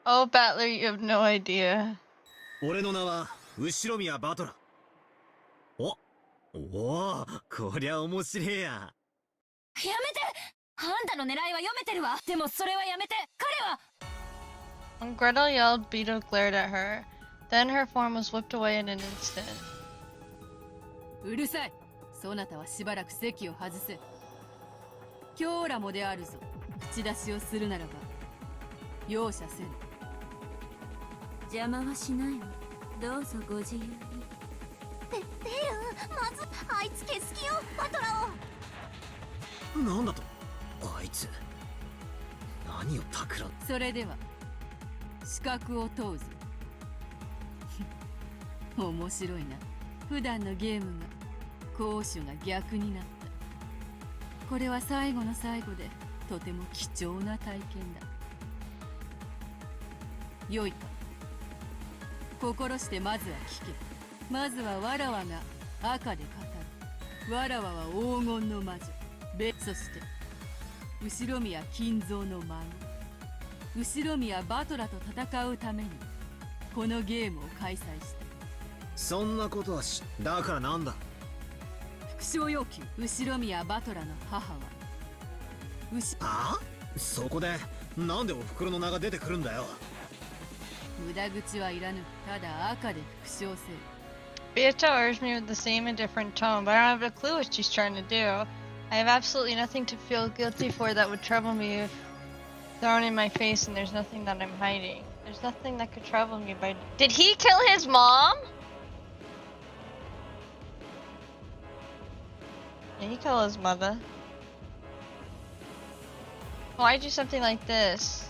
Oh, Battler, you have no idea. 俺の名は後宮バトラ。おお、こりゃ面白えや。やめて。あんたの狙いは読めてるわ。でもそれはやめて。彼は When Gretel yelled, Beetle glared at her. Then her form was whipped away in an instant. うるさい。そなたはしばらく席を外せ。今日らもであるぞ。口出しをするならば容赦せぬ。邪魔はしないわ。どうぞご自由に。ベル、まずあいつ消す気よ、バトラを。なんだと？あいつ何を企ん。それでは資格を問うぞ。面白いな。普段のゲームが攻守が逆になった。これは最後の最後でとても貴重な体験だ。よいか。心してまずは聞け。まずはわらわが赤で語る。わらわは黄金の魔女そして後宮金蔵の孫後宮バトラと戦うためにこのゲームを開催した。そんなことはだからなんだ？復讐要求。後宮バトラの母はああ、そこでなんでおふくろの名が出てくるんだよ。無駄口はいらぬ。ただ赤で復讐せよ。Beato urged me with the same and different tone, but I don't have a clue what she's trying to do. I have absolutely nothing to feel guilty for that would trouble me if thrown in my face, and there's nothing that I'm hiding. There's nothing that could trouble me by... Did he kill his mom? Did he kill his mother? Why'd you do something like this?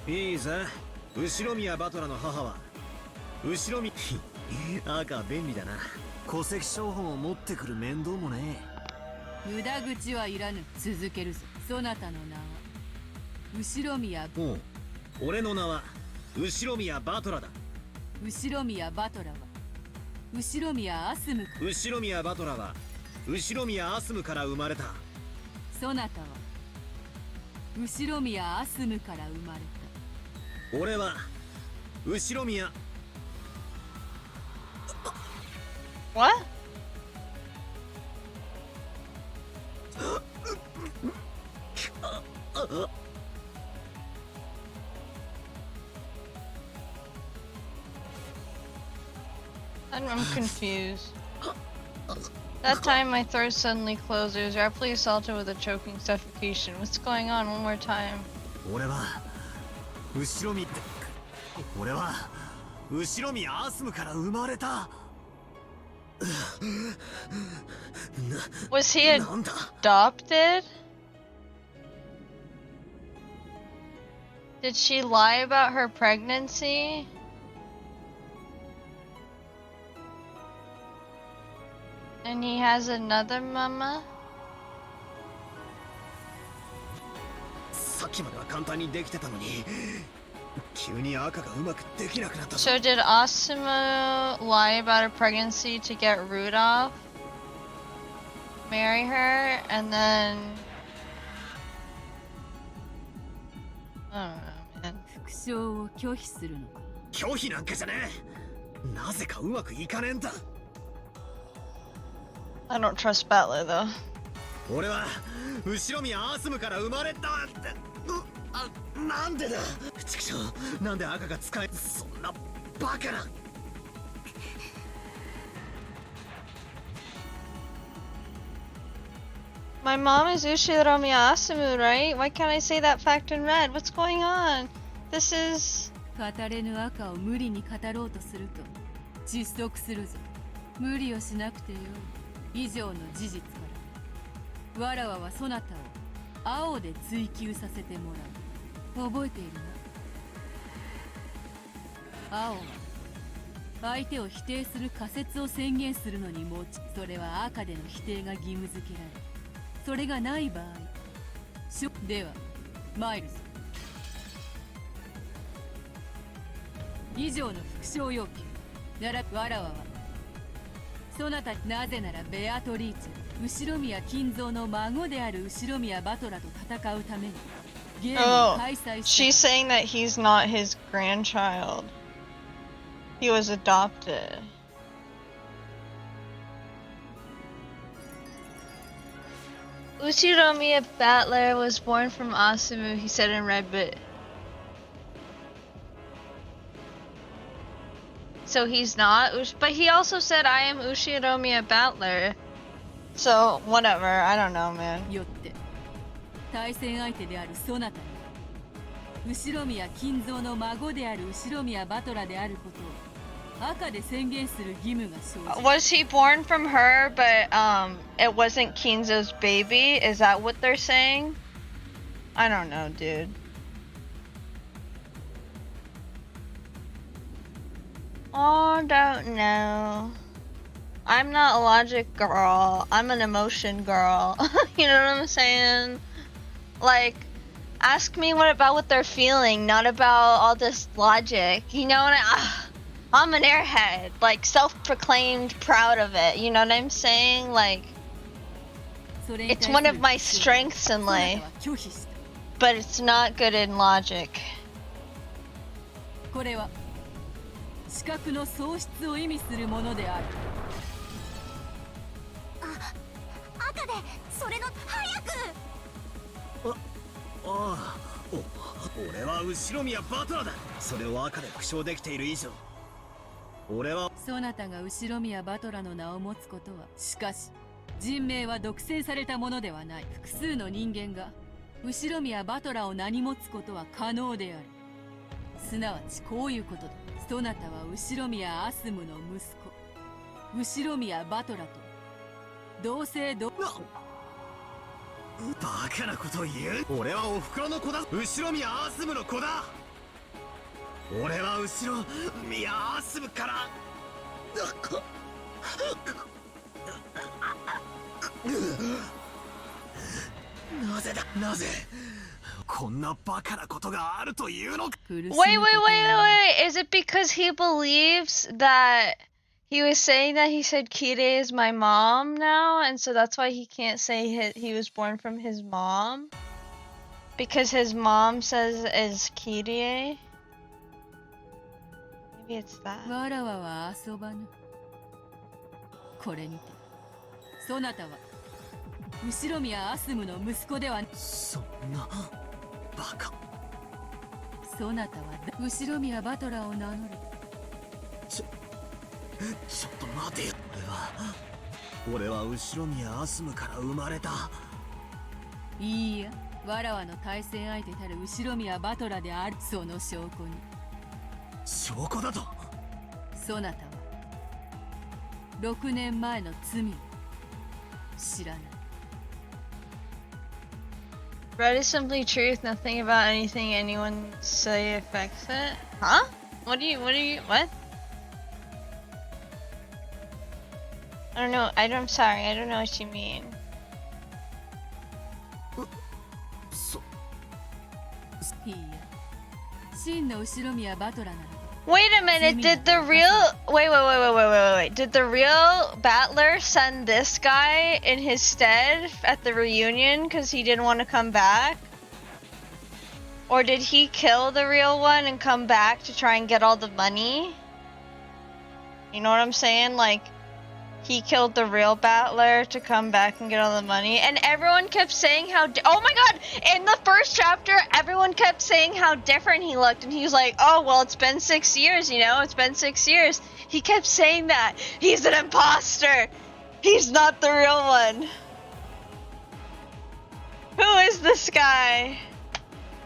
いいぜ。後宮バトラの母は後宮赤便利だな。戸籍抄本を持ってくる面倒もねえ。無駄口はいらぬ。続けるぞ。そなたの名は後宮。おう、俺の名は後宮バトラだ。後宮バトラは後宮アスム。後宮バトラは後宮アスムから生まれた。そなたは後宮アスムから生まれた。俺は後宮。What? I'm confused. That time my throat suddenly closed. I was rapidly assaulted with a choking suffocation. What's going on? One more time. 俺は後宮アスムから生まれた。Was he adopted? Did she lie about her pregnancy? And he has another mama? さっきまでは簡単にできてたのに急に赤がうまくできなくなった。 So did Asumu lie about her pregnancy to get Rudolph? Marry her and then... I don't know, man. 復讐を拒否するのか。拒否なんかじゃねえ。なぜかうまくいかねえんだ。 I don't trust Battler though. 俺は後宮アスムから生まれた。なんでだ。ちくしょう、なんで赤が使え。そんなバカな。My mom is Ushiromiya Asumu, right? Why can't I say that fact in red? What's going on? This is... 語れぬ赤を無理に語ろうとすると窒息するぞ。無理をしなくてよい。以上の事実からわらわはそなたを青で追求させてもらう。覚えているな。青は相手を否定する仮説を宣言するのに用い、それは赤での否定が義務付けられ、それがない場合ではマイルズ。以上の復唱要求ならわらわはそなたなぜならベアトリーチェ後宮金蔵の孫である後宮バトラと戦うためにゲームを Oh, 開催 she's した saying that he's not his grandchild. He was adopted. Ushiromiya Battler was born from Asumu, he said in red, but... So he's not? But he also said, I am Ushiromiya Battler. So, whatever, I don't know, man. よって対戦相手であるそなたに後宮金蔵の孫である後宮バトラであることを赤で宣言する義務が生じる Was he born from her, but it wasn't Kinzo's baby? Is that what they're saying? I don't know, dude. Oh, don't know. I'm not a logic girl. I'm an emotion girl. You know what I'm saying? Like, ask me what they're feeling, not about all this logic. You know what I'm an airhead, like self-proclaimed proud of it. You know what I'm saying? Like, it's one of my strengths in life, but it's not good in logic. これは視覚の喪失を意味するものである赤でそれの早くああ俺は後宮バトラだそれを赤で負傷できている以上俺はそなたが後宮バトラの名を持つことはしかし人命は独占されたものではない複数の人間が後宮バトラを名に持つことは可能であるすなわちこういうことだそなたは後宮アスムの息子後宮バトラと同姓同バカなことを言う俺はお袋の子だ後宮アスムの子だ俺は後宮アスムからなぜだなぜこんなバカなことがあるというのか Wait. Is it because he believes that he was saying that he said Kire is my mom now, and so that's why he can't say he was born from his mom? Because his mom says is Kire? Maybe it's that. わらわは遊ばぬこれにてそなたは後宮アスムの息子ではそんなバカそなたは後宮バトラを名乗るちょっと待てよ俺は後宮アスムから生まれたいいやわらわの対戦相手たる後宮バトラであるその証拠に証拠だとそなたは6年前の罪を知らない Red is simply truth, nothing about anything anyone say affects it. Huh? What? I don't know, I'm sorry, I don't know what you mean. Wait a minute, did the real... Wait. Did the real Battler send this guy in his stead at the reunion because he didn't want to come back? Or did he kill the real one and come back to try and get all the money? You know what I'm saying? Like, he killed the real Battler to come back and get all the money. And everyone kept saying how... oh my god! In the first chapter, everyone kept saying how different he looked. And he was like, oh, well, it's been 6 years, you know? It's been 6 years. He kept saying that. He's an imposter! He's not the real one. Who is this guy?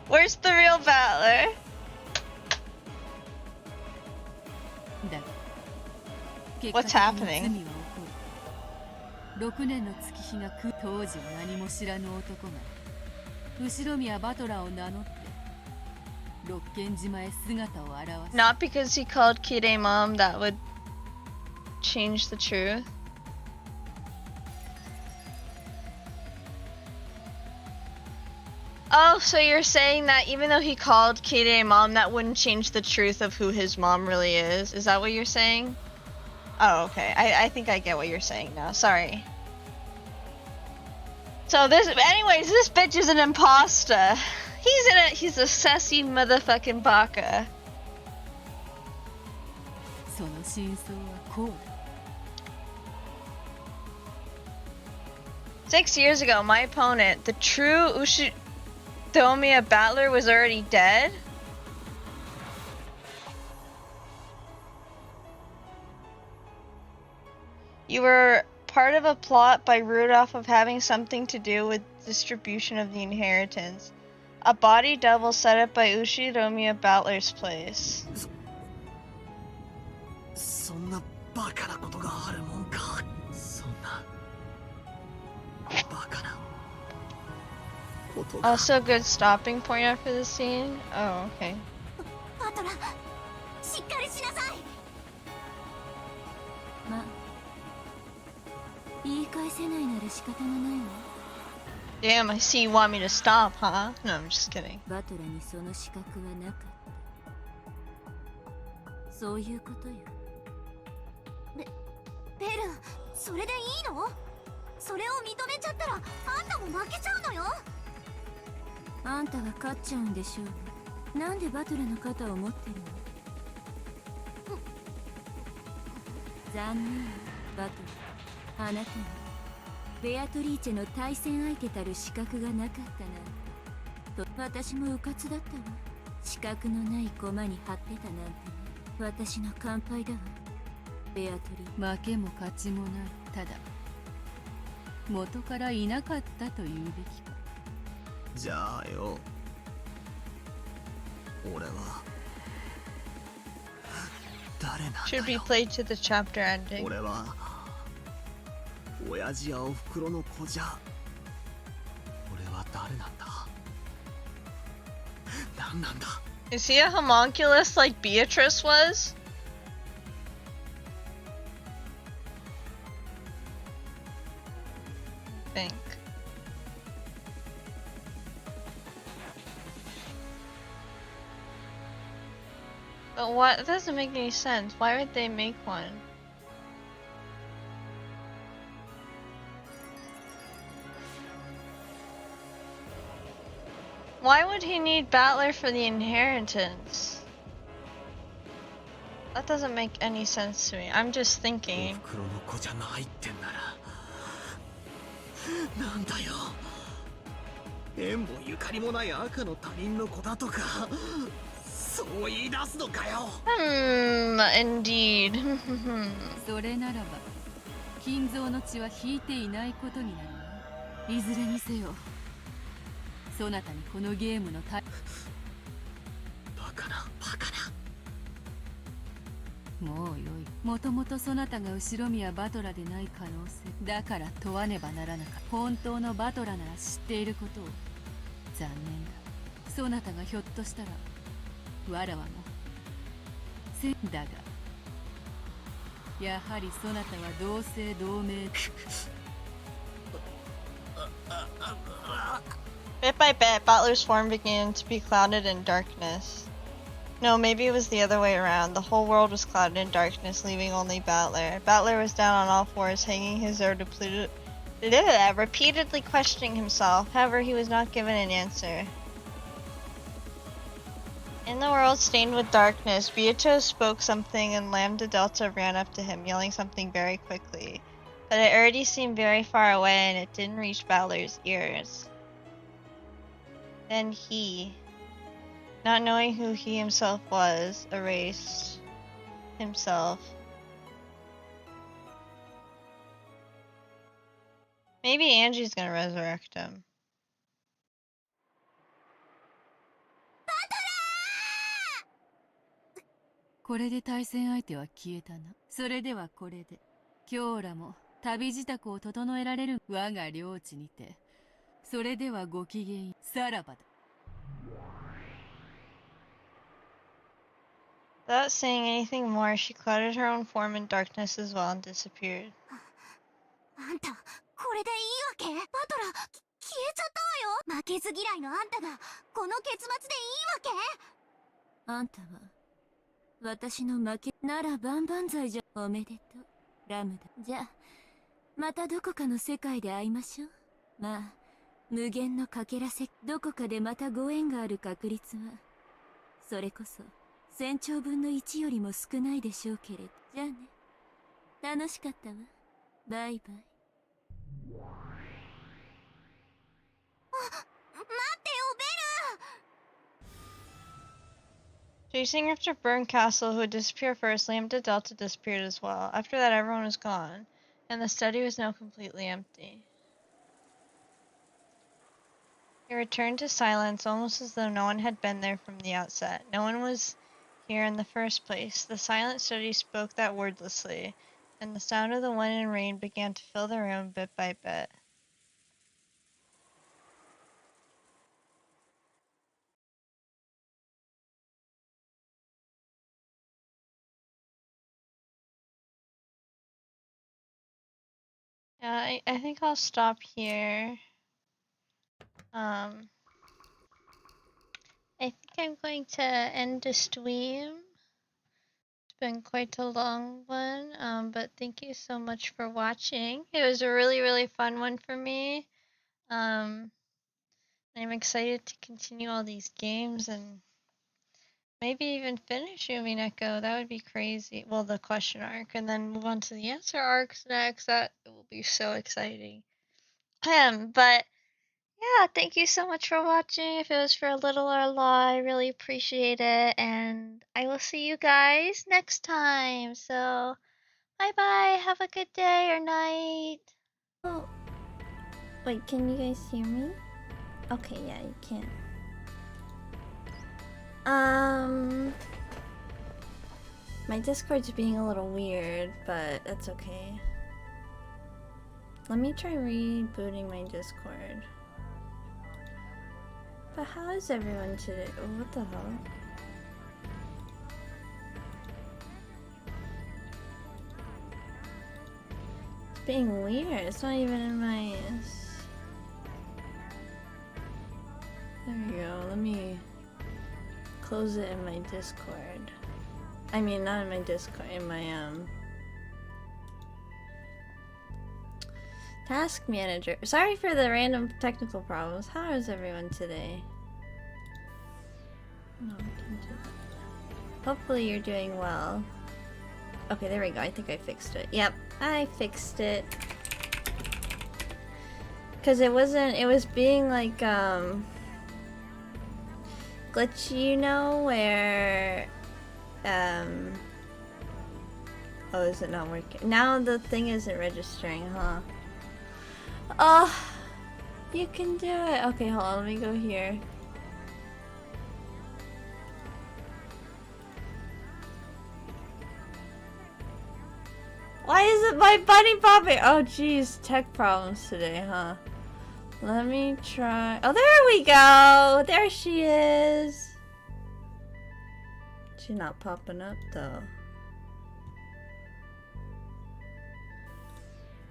Where's the real Battler? What's happening? 6年の月日が当時何も知らぬ男が後宮バトラを名乗って六軒島へ姿を現す Not because he called Kire mom, that would change the truth. Oh, so you're saying that even though he called Kide mom, that wouldn't change the truth of who his mom really is? Is that what you're saying? Oh, okay. I think I get what you're saying now. Sorry. So anyways, this bitch is an imposter. He's a sassy motherfucking baka. その真相はこうだ。 6 years ago, my opponent, the true Ushidomiya battler, was already dead? You were part of a plot by Rudolph of having something to do with distribution of the inheritance. A body double set up by Ushidomiya Battler's place. そんなバカなことがあるもんか。そんなバカなことが。 Also a good stopping point after the scene. Oh, okay. バトラしっかりしなさい。まあ言い返せないなら仕方がないわ。 Damn, I see you want me to stop, huh? No, I'm just kidding. バトラにその資格はなかった。そういうことよ。ベル、それでいいの？それを認めちゃったらあんたも負けちゃうのよ。あんたが勝っちゃうんでしょう。なんでバトラの肩を持ってるの？残念よ、バトラ。あなたにベアトリーチェの対戦相手たる資格がなかったなんて。と私もうかつだったわ。資格のない駒に張ってたなんて。私の乾杯だわ。ベアトリー。負けも勝ちもない。ただ元からいなかったと言うべきか。じゃあよ、俺は誰なんだよ。 Should be played to the chapter ending. 俺は親父やおふくろの子じゃ。俺は誰なんだ。何なんだ。 Is he a homunculus like Beatrice was? I think. But what? That doesn't make any sense. Why would they make one? Why would he need Battler for the inheritance? That doesn't make any sense to me. I'm just thinking. おふくろの子じゃないってんならなんだよ。縁もゆかりもない赤の他人の子だとかそう言い出すのかよ。Indeed. それならば金蔵の血は引いていないことになるわ。いずれにせよそなたにこのゲームのバカなバカな。もうよい。もともとそなたが後ろ宮バトラでない可能性だから問わねばならなかった。本当のバトラなら知っていることを。残念だ。そなたがひょっとしたらわらわもだがやはりそなたは同姓同名。 Bit by bit, Battler's form began to be clouded in darkness. No, maybe it was the other way around. The whole world was clouded in darkness, leaving only Battler. Battler was down on all fours, hanging his head repeatedly questioning himself. However, he was not given an answer. In the world stained with darkness, Beatrice spoke something and Lambda Delta ran up to him, yelling something very quickly. But it already seemed very far away and it didn't reach Battler's ears. Then he, not knowing who he himself was, erased himself. Maybe Angie's gonna resurrect him. これで対戦相手は消えたな。それではこれで今日らも旅支度を整えられる我が領地にて。それではごきげんさらばだ。 Without saying anything more, she clouded her own form in darkness as well and disappeared. あんたこれでいいわけ？バトラ、気えちゃったわよ。負けず嫌いのあんたがこの結末でいいわけ？あんたは私の負けなら万々歳じゃ。おめでとうラムだ。じゃあまたどこかの世界で会いましょう。まあ無限のかけらせどこかでまたご縁がある確率はそれこそ1000兆分の1よりも少ないでしょうけれど。じゃあね、楽しかったわ。バイバイ。待ってよ、ベル。 Chasing after Burn Castle, who would disappear first, Lambda Delta disappeared as well. After that, everyone was gone, and the study was now completely empty. He returned to silence, almost as though no one had been there from the outset. No one was here in the first place. The silent study spoke that wordlessly, and the sound of the wind and rain began to fill the room bit by bit. Yeah, I think I'll stop here. I think I'm going to end the stream. It's been quite a long one, but thank you so much for watching. It was a really, really fun one for me. I'm excited to continue all these games and maybe even finish Umineko. That would be crazy. Well, the question arc, and then move on to the answer arcs next. That will be so exciting. But yeah, thank you so much for watching. If it was for a little or a lot, I really appreciate it. And I will see you guys next time. So, bye bye. Have a good day or night. Oh, wait, can you guys hear me? Okay, yeah, you can. My Discord's being a little weird, but that's okay. Let me try rebooting my Discord. But how is everyone today? Oh, what the hell? It's being weird. It's not even in my... There we go. Let me close it in my Discord. I mean, not in my Discord, in my, Task Manager. Sorry for the random technical problems. How is everyone today? No, don't do that. Hopefully you're doing well. Okay, there we go. I think I fixed it. Yep, I fixed it. Cause it wasn't, it was being like, glitchy, you know, where, oh, is it not working? Now the thing isn't registering, huh? Oh, you can do it. Okay, hold on, let me go here. Why isn't my bunny popping? Oh, geez, tech problems today, huh? Let me try. Oh, there we go. There she is. She's not popping up though.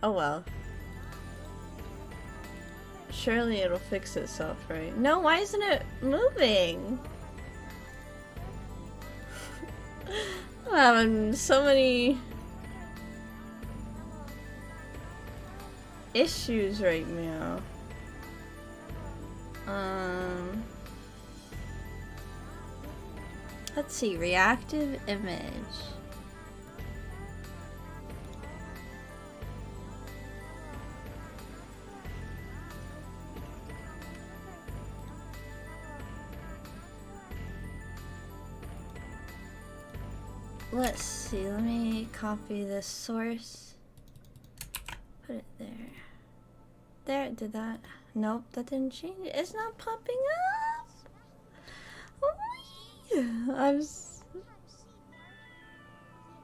Oh well. Surely it'll fix itself, right? No, why isn't it moving? I'm having so many issues right now. Let's see, reactive image. Let's see, let me copy this source. Put it there. There, did that? Nope, that didn't change it. It's not popping up!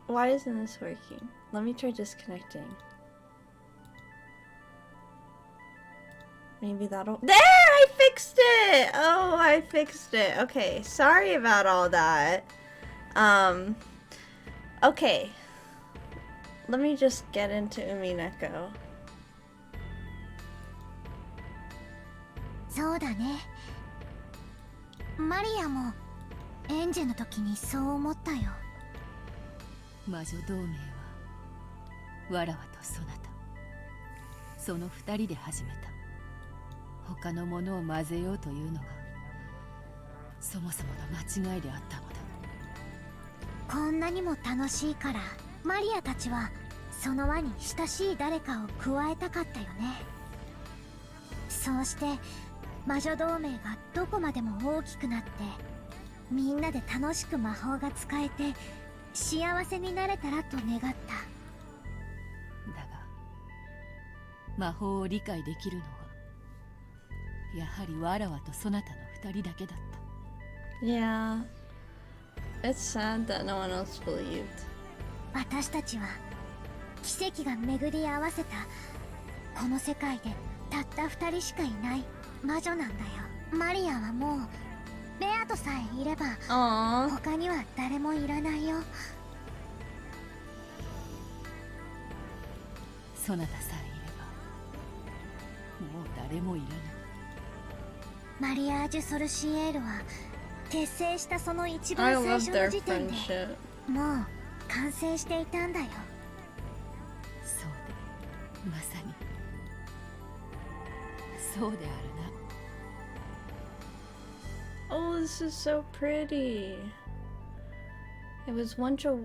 Why isn't this working? Let me try disconnecting. Maybe that'll- There! I fixed it! Oh, I fixed it. Okay, sorry about all that. Okay. Let me just get into Umineko. そうだね。マリアもエンジェの時にそう思ったよ。魔女同盟はわらわとそなた、その二人で始めた。他のものを混ぜようというのがそもそもの間違いであったのだ。こんなにも楽しいからマリアたちはその輪に親しい誰かを加えたかったよね。そうして魔女同盟がどこまでも大きくなって、みんなで楽しく魔法が使えて幸せになれたらと願った。だが魔法を理解できるのはやはりわらわとそなたの二人だけだった。 Yeah. It's sad that no one else believed. 私たちは奇跡が巡り合わせたこの世界でたった二人しかいない魔女なんだよ。マリアはもうベアとさえいれば Aww. 他には誰もいらないよ。そなたさえいればもう誰もいらない。マリアージュ・ソルシエールは結成したその一 I 番最 love 初の their 時点で friendship. もう完成していたんだよ。そうで、まさにそうであるな。 Oh, this is so pretty. It was once a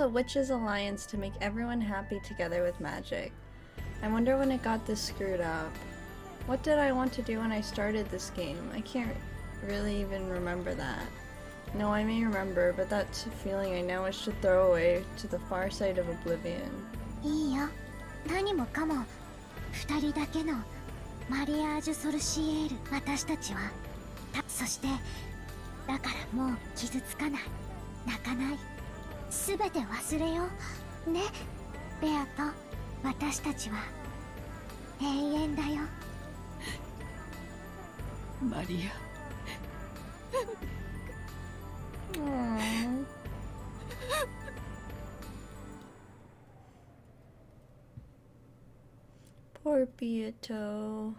witch's alliance to make everyone happy together with magic. I wonder when it got this screwed up. What did I want to do when I started this game? I can't really even remember that. No, I may remember, but that's a feeling I now wish to throw away to the far side of oblivion. いいよ。何もかも二人だけのマリアージュ・ソルシエール。私たちはそしてだからもう傷つかない、泣かない、すべて忘れようね。ベアと私たちは永遠だよ。マリア。 Aww. Poor Beato.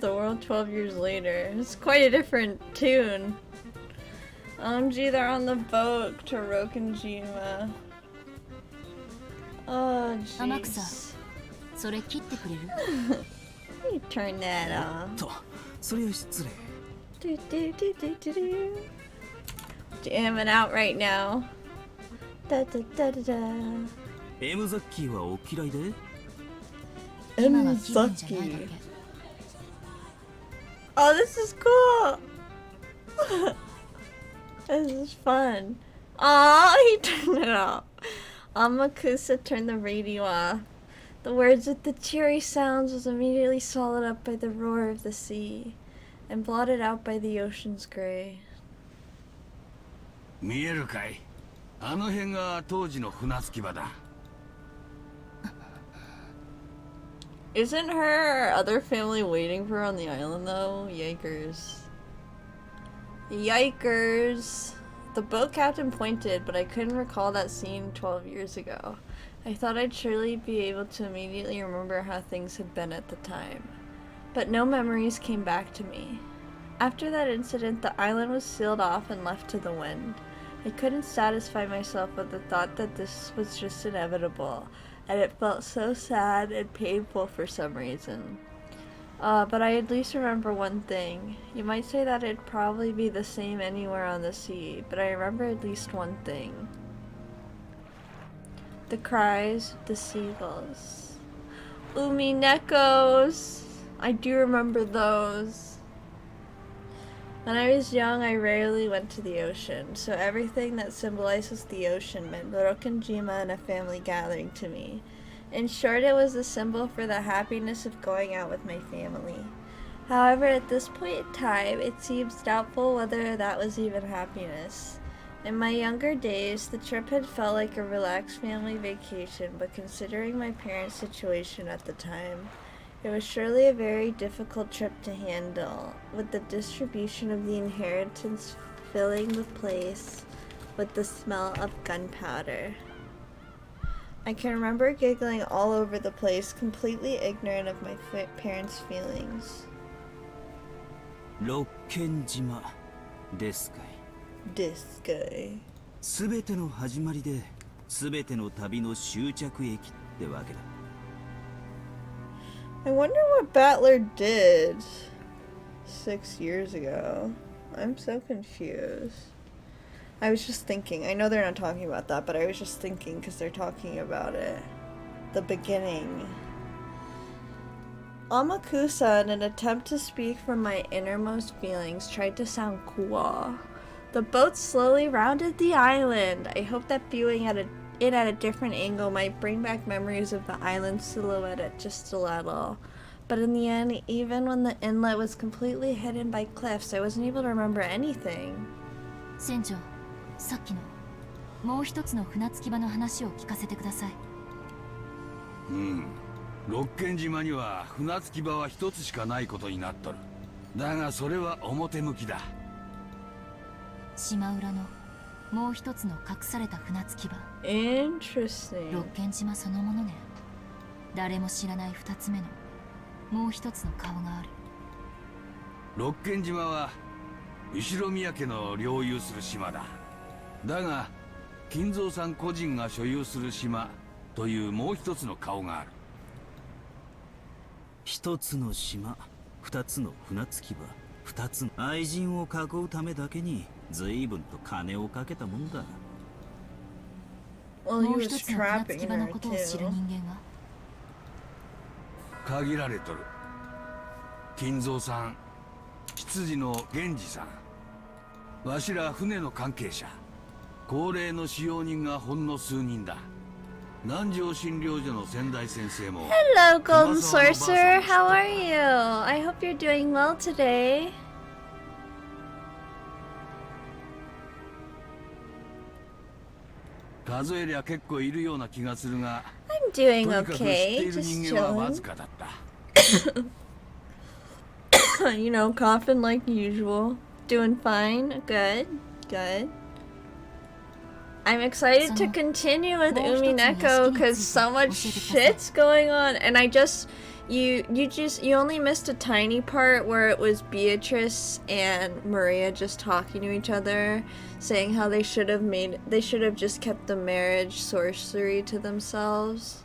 The world 12 years later. It's quite a different tune. OMG, they're on the boat to Rokenjima. Oh, jeez. それ切ってくれる？ You turn that off. と、それは失礼。Do, do, do, do, do, do. Jamming out right now. Da, da, da, da, da. エムザッキーはお嫌いで？ Zaki. Oh, this is cool. This is fun. Aw, he turned it off. Amakusa turned the radio off. The words with the cheery sounds was immediately swallowed up by the roar of the sea and blotted out by the ocean's gray. 見えるかい？あの辺が当時の船着き場だ。 Isn't her other family waiting for her on the island though? Yikers. Yikers. The boat captain pointed, but I couldn't recall that scene 12 years ago. I thought I'd surely be able to immediately remember how things had been at the time. But no memories came back to me. After that incident, the island was sealed off and left to the wind. I couldn't satisfy myself with the thought that this was just inevitable, and it felt so sad and painful for some reason. But I at least remember one thing. You might say that it'd probably be the same anywhere on the sea, but I remember at least one thing. The cries of the seagulls. Uminekos! I do remember those. When I was young, I rarely went to the ocean, so everything that symbolizes the ocean meant Rokenjima and a family gathering to me. In short, it was a symbol for the happiness of going out with my family. However, at this point in time, it seems doubtful whether that was even happiness. In my younger days, the trip had felt like a relaxed family vacation, but considering my parents' situation at the time, it was surely a very difficult trip to handle, with the distribution of the inheritance filling the place with the smell of gunpowder. I can remember giggling all over the place, completely ignorant of my parents' feelings. 六軒島ですかい。This guy. すべての始まりで、すべての旅の終着駅ってわけだ。I wonder what Battler did 6 years ago. I'm so confused. I was just thinking. I know they're not talking about that, but I was just thinking because they're talking about it. The beginning. Amakusa, in an attempt to speak from my innermost feelings, tried to sound cool. The boat slowly rounded the island. I hope that viewing it at a different angle might bring back memories of the island silhouette at just a little. But in the end, even when the inlet was completely hidden by cliffs, I wasn't able to remember anything. 船長、さっきのもう一つの船着き場の話を聞かせてください。六軒島には船着き場は一つしかないことになっとる。だがそれは表向きだ。島裏のもう一つの隠された船着き場。Interesting. 六軒島そのものね。誰も知らない二つ目のもう一つの顔がある。六軒島は後ろ宮家の領有する島だ。だが金蔵さん個人が所有する島というもう一つの顔がある。一つの島、二つの船着き場、二つの愛人を囲うためだけに随分と金をかけたもんだ。Well, he もう was 一つの船 trapping 着き場の her ことを知る too. 人間は限られとる。金蔵さん、執事の源氏さん、わしら船の関係者、高齢の使用人がほんの数人だ。南城診療所の先代先生も。Hello, Golden Sorcerer. How are you? I hope you're doing well today. 数えりゃ結構いるような気がするが、 I'm doing とにかく知ってい okay. る Just 人間はわ chilling. ずかだった。You know, coughing like usual. Doing fine. Good. Good. I'm excited to continue with Umineko because so much shit's going on, and you only missed a tiny part where it was Beatrice and Maria just talking to each other, saying how they should have just kept the marriage sorcery to themselves.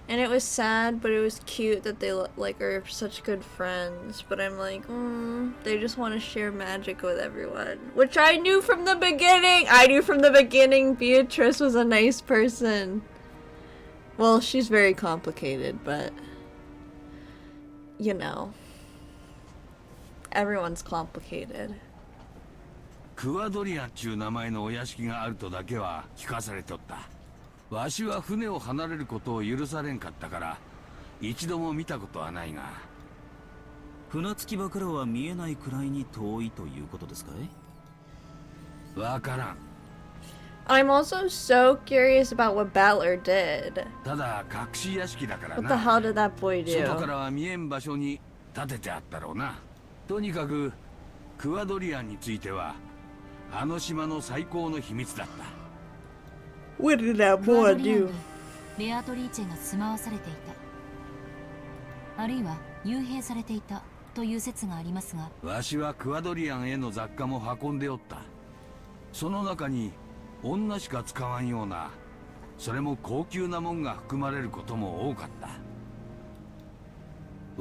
And it was sad, but it was cute that they like are such good friends. But I'm like, they just want to share magic with everyone, which I knew from the beginning. I knew from the beginning Beatrice was a nice person. Well, she's very complicated, but you know, everyone's complicated. クワドリアンちゅう名前のお屋敷があるとだけは聞かされとった。わしは船を離れることを許されんかったから一度も見たことはないが。船着き場からは見えないくらいに遠いということですかい？わからん。I'm also so curious about what Battler did. ただ隠し屋敷だから What な。 the hell did that boy 外か do? らは見えん場所に建ててあったろうな。とにかくクワドリアンについてはあの島の最高の秘密だった。What did that クワ boy ドリアン do? でベアトリーチェが住まわされていた、あるいは幽閉されていたという説がありますが、わしはクワドリアンへの雑貨も運んでおった。その中に女しか使わんような、それも高級なもんが含まれることも多かった。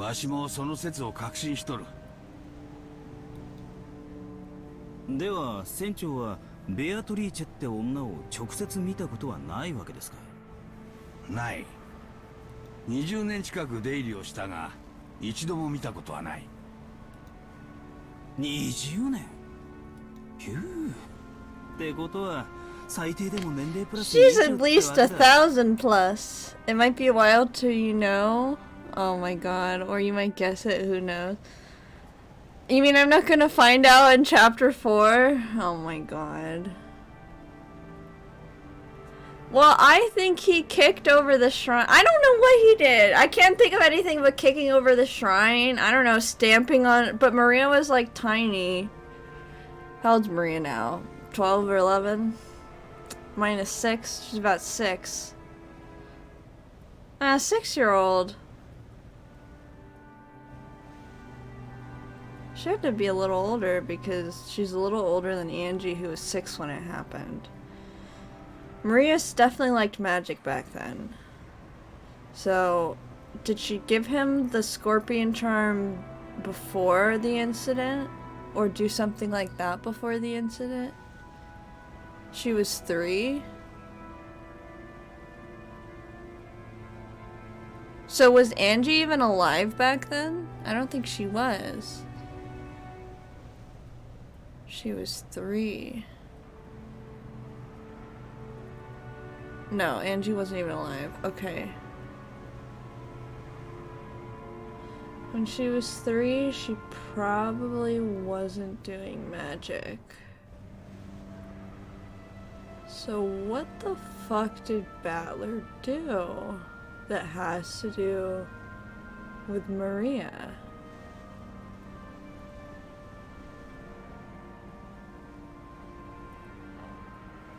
わしもその説を確信しとる。では船長はベアトリーチェって女を直接見たことはないわけですか？ない。20年近く出入りをしたが一度も見たことはない。20年？ひゅー。ってことは最低でも年齢プラス She's at least 1,000 plus. It might be a while till you know. Oh my god. Or you might guess it. Who knows? You mean I'm not gonna find out in chapter 4? Oh my god. Well, I think he kicked over the shrine. I don't know what he did. I can't think of anything but kicking over the shrine. I don't know, stamping on it. But Maria was like tiny. How old's Maria now? 12 or 11? Minus 6? She's about 6. 6-year-old. She had to be a little older because she's a little older than Angie, who was 6 when it happened. Maria definitely liked magic back then. So, did she give him the scorpion charm before the incident? Or do something like that before the incident? She was 3? So was Angie even alive back then? I don't think she was. She was 3. No, Angie wasn't even alive. Okay. When she was 3, she probably wasn't doing magic. So what the fuck did Battler do that has to do with Maria?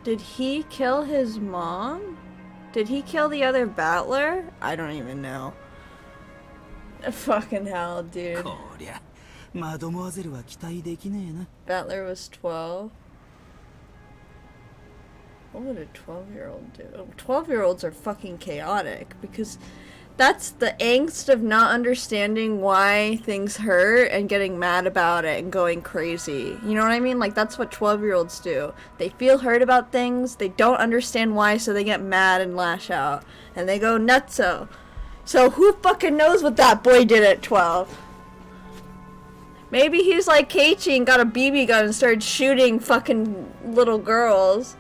Did he kill his mom? Did he kill the other Battler? I don't even know. Fucking hell, dude. Battler was 12. What would a 12-year-old do? 12-year-olds are fucking chaotic because that's the angst of not understanding why things hurt and getting mad about it and going crazy. You know what I mean? Like, that's what 12-year-olds do. They feel hurt about things, they don't understand why, so they get mad and lash out. And they go nutso. So who fucking knows what that boy did at 12? Maybe he's like Keiichi and got a BB gun and started shooting fucking little girls.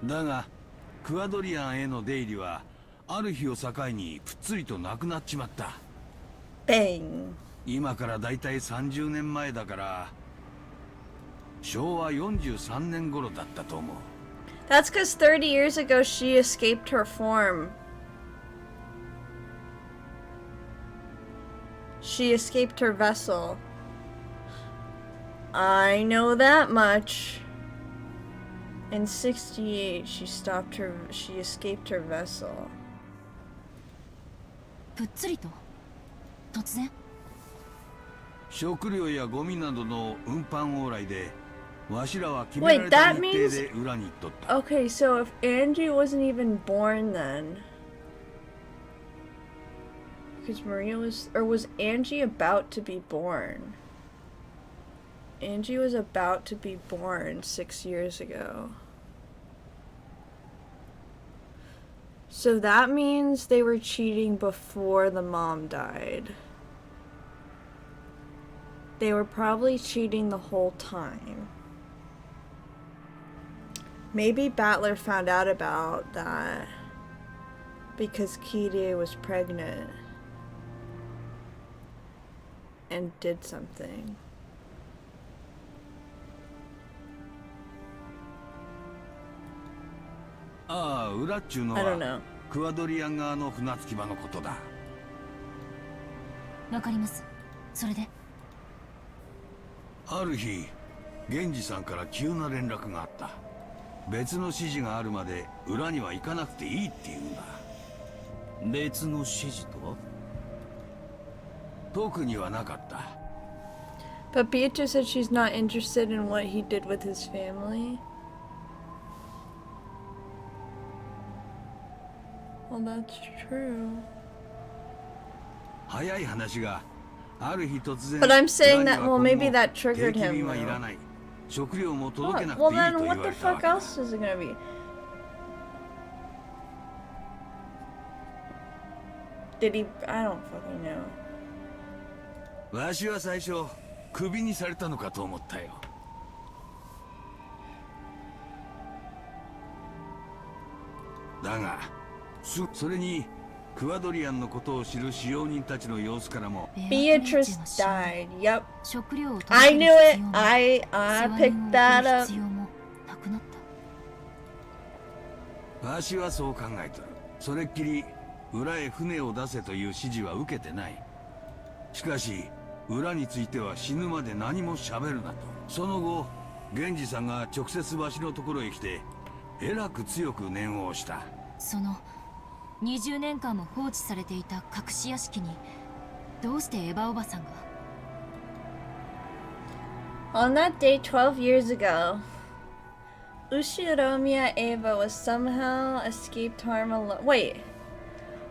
だがクアドリアンへの出入りはある日を境にぷっつりとなくなっちまった。今からだいたい30年前だから昭和43年頃だったと思う。That's because 30 years ago she escaped her form. She escaped her vessel. I know that much. In 68, she escaped her vessel. ぷっつりと突然食料やゴミなどの運搬往来でわしらは決められた日程で裏に行っとった。 Okay, so if Angie wasn't even born then, because Maria was, or was Angie about to be born? Angie was about to be born 6 years ago. So that means they were cheating before the mom died. They were probably cheating the whole time. Maybe Battler found out about that because Kirie was pregnant and did something. I don't know. クアドリアン側の船着き場のことだ。わかります。それである日、源氏さんから急な連絡があった。別の指示があるまで裏には行かなくていいって言うんだ。別の指示とは？特にはなかった。But Beatrice said she's not interested in what he did with his family. Well, that's true. 早い話がある日突然。But I'm saying that, well, maybe that triggered him. 定期便はいらない。食料も届けなくていい Well, と then 言わ what れ the たわ fuck けだ。 else is it gonna be? Did he? I don't fucking know. わしは最初クビにされたのかと思ったよ。だがそれにクワドリアンのことを知る使用人たちの様子からも Beatrice died. Yep. 食料を I 届け knew る it. 必要も I 世話人 picked を that 送る up. 必要もなくなった。わしはそう考えとる。それっきり裏へ船を出せという指示は受けてない。しかし裏については死ぬまで何も喋るなと。その後源氏さんが直接わしのところへ来てえらく強く念を押した。その20年間も放置されていた隠し屋敷にどうしてエヴァおばさんが On that day 12 years ago, Ushiromiya Eva was somehow escaped harm alone. Wait.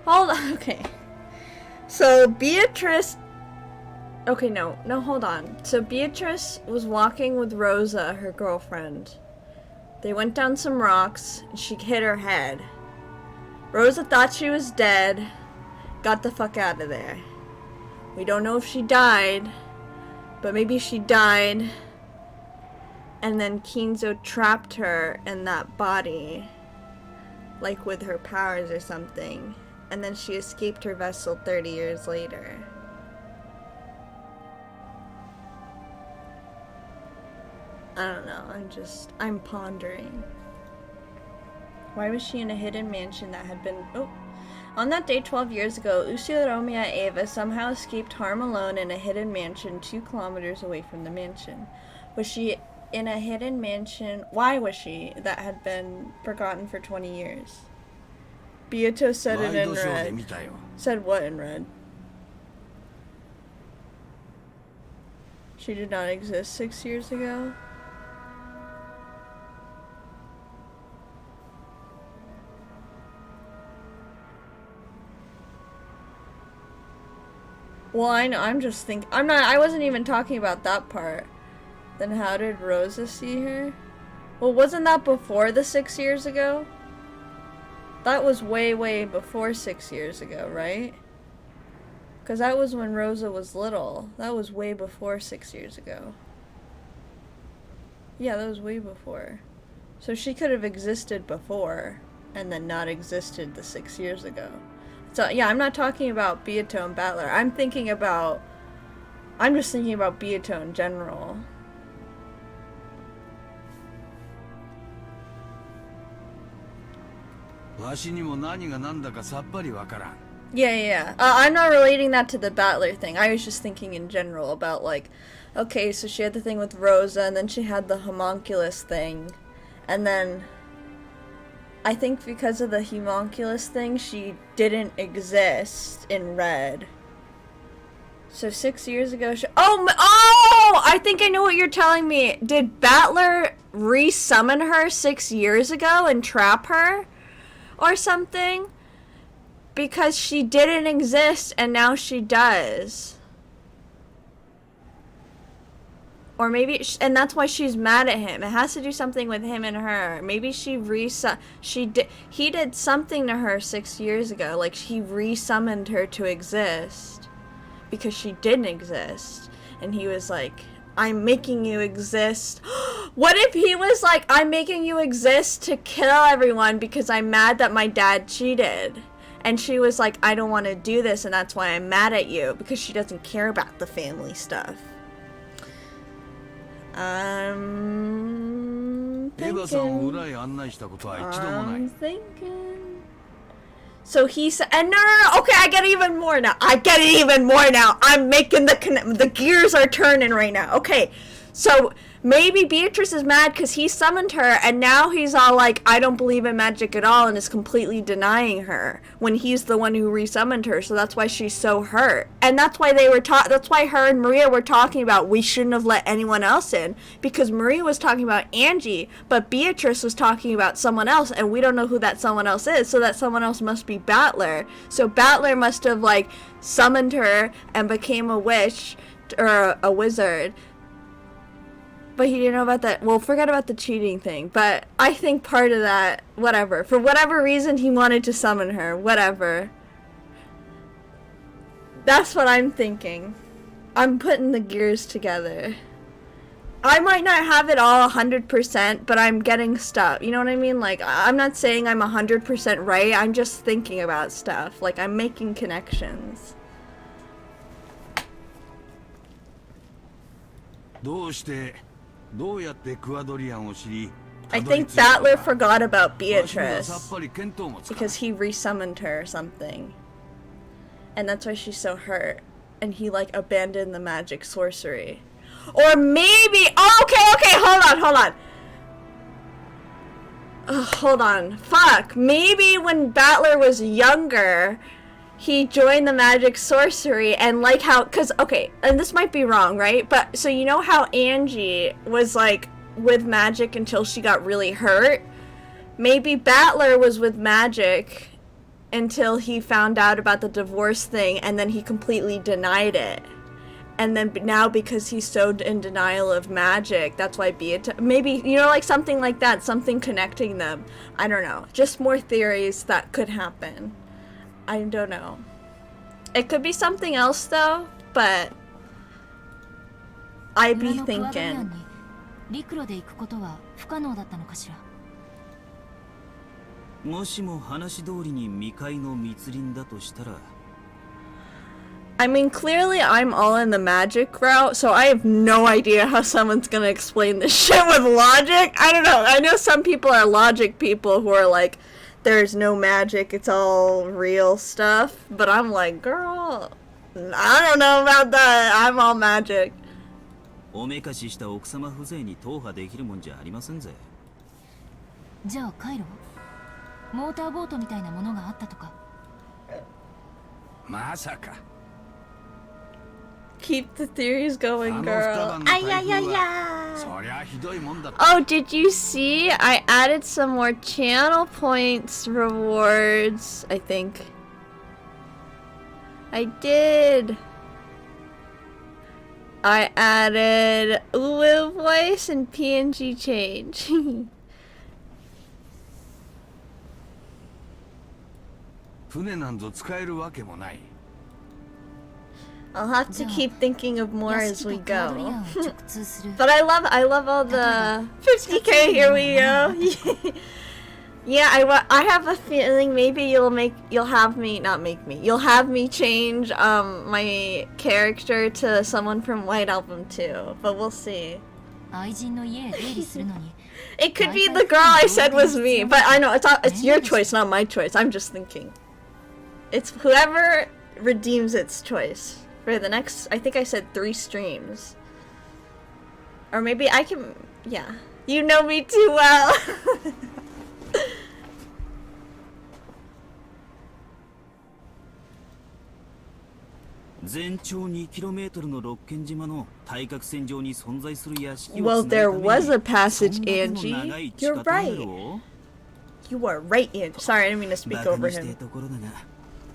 Hold on. Okay. So Beatrice... Okay, no, hold on. So Beatrice was walking with Rosa, her girlfriend. They went down some rocks, and she hit her head. Rosa thought she was dead, got the fuck out of there. We don't know if she died, but maybe she died, and then Kinzo trapped her in that body, like with her powers or something, and then she escaped her vessel 30 years later. I don't know, I'm pondering. Why was she in a hidden mansion that had been... Oh! On that day 12 years ago, Ushiromiya Eva somehow escaped harm alone in a hidden mansion 2 kilometers away from the mansion. Was she in a hidden mansion... Why was she that had been forgotten for 20 years? Beato said it in red. Said what in red? She did not exist 6 years ago? Well, I know, I'm just thinking, I wasn't even talking about that part. Then how did Rosa see her? Well, wasn't that before the 6 years ago? That was way, way before 6 years ago, right? Because that was when Rosa was little. That was way before 6 years ago. Yeah, that was way before. So she could have existed before, and then not existed the 6 years ago. So, yeah, I'm not talking about Beato and Battler. I'm just thinking about Beato in general. Yeah. I'm not relating that to the Battler thing. I was just thinking in general about, like, okay, so she had the thing with Rosa, and then she had the homunculus thing, and then I think because of the homunculus thing, she didn't exist in red. So 6 years ago, I think I know what you're telling me. Did Battler re-summon her 6 years ago and trap her? Or something? Because she didn't exist and now she does. Or maybe, and that's why she's mad at him. It has to do something with him and her. Maybe he did something to her 6 years ago. Like, he re-summoned her to exist. Because she didn't exist. And he was like, I'm making you exist. What if he was like, I'm making you exist to kill everyone because I'm mad that my dad cheated? And she was like, I don't want to do this, and that's why I'm mad at you. Because she doesn't care about the family stuff. I'm thinking. So he said, and no, okay, I get it even more now. I'm making the gears are turning right now. Okay, so maybe Beatrice is mad because he summoned her, and now he's all like, I don't believe in magic at all, and is completely denying her when he's the one who resummoned her. So that's why she's so hurt, and that's why that's why her and Maria were talking about we shouldn't have let anyone else in, because Maria was talking about Angie, but Beatrice was talking about someone else, and we don't know who that someone else is. So that someone else must be Battler. So Battler must have like summoned her and became a witch or a wizard. But he didn't know about that. Well, forget about the cheating thing. But I think part of that, whatever. For whatever reason, he wanted to summon her. Whatever. That's what I'm thinking. I'm putting the gears together. I might not have it all 100%, but I'm getting stuff. You know what I mean? Like, I'm not saying I'm 100% right. I'm just thinking about stuff. Like, I'm making connections. どうやってクアドリアンを知り I think Battler forgot about Beatrice because he resummoned her or something. And that's why she's so hurt. And he, like, abandoned the magic sorcery. Or maybe... Oh, okay, hold on. Hold on. Fuck. Maybe when Battler was younger, he joined the magic sorcery and like how... Because, okay, and this might be wrong, right? But, so you know how Angie was, like, with magic until she got really hurt? Maybe Battler was with magic until he found out about the divorce thing and then he completely denied it. And then now because he's so in denial of magic, that's why maybe, you know, like something like that, something connecting them. I don't know. Just more theories that could happen. I don't know. It could be something else though, but I'd be thinking. 陸路で行くことは不可能だったのかしら。もしも話通りに未開の密林だとしたら I mean, clearly I'm all in the magic route, so I have no idea how someone's gonna explain this shit with logic. I don't know. I know some people are logic people who are like, there's no magic, it's all real stuff. But I'm like, girl, I don't know about that. I'm all magic. おめかしした奥様風情に踏破できるもんじゃありませんぜ。じゃあ帰ろう。モーターボートみたいなものがあったとか。まさか。 Keep the theories going, girl. Oh, oh, did you see? I added some more channel points rewards, I think. I did. I added Uwu voice and PNG change. I'll have to keep thinking of more as we go. But I love all the 50k. Here we go. Yeah, I have a feeling maybe you'll have me change my character to someone from White Album too. But we'll see. It could be the girl I said was me, but I know it's your choice, not my choice. I'm just thinking. It's whoever redeems its choice. For the next, I think I said 3 streams. Or maybe I can, yeah. You know me too well. Well, there was a passage, Angie. You're right. You are right, Angie. Sorry, I didn't mean to speak over him.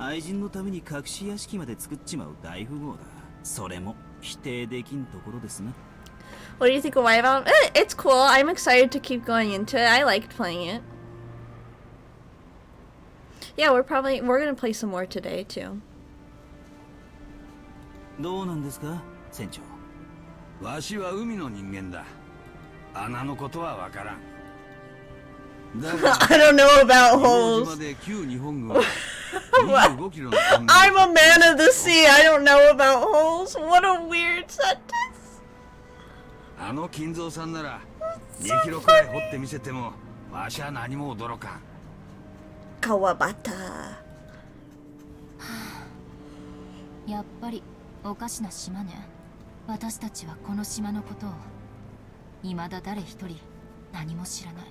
愛人のために隠し屋敷まで作っちまう大富豪だ。それも否定できんところですな。What do you think of White Album? It's cool. I'm excited to keep going into it. I liked playing it. Yeah, we're gonna play some more today too. どうなんですか、船長。わしは海の人間だ。穴のことはわからん。I don't know about holes. I'm a man of the sea. I don't know about holes. What a weird sentence. あの金蔵さんなら2キロくらい掘ってみせてもわしは何も驚かん。川端。やっぱりおかしな島ね。私たちはこの島のことを未だ誰一人何も知らない。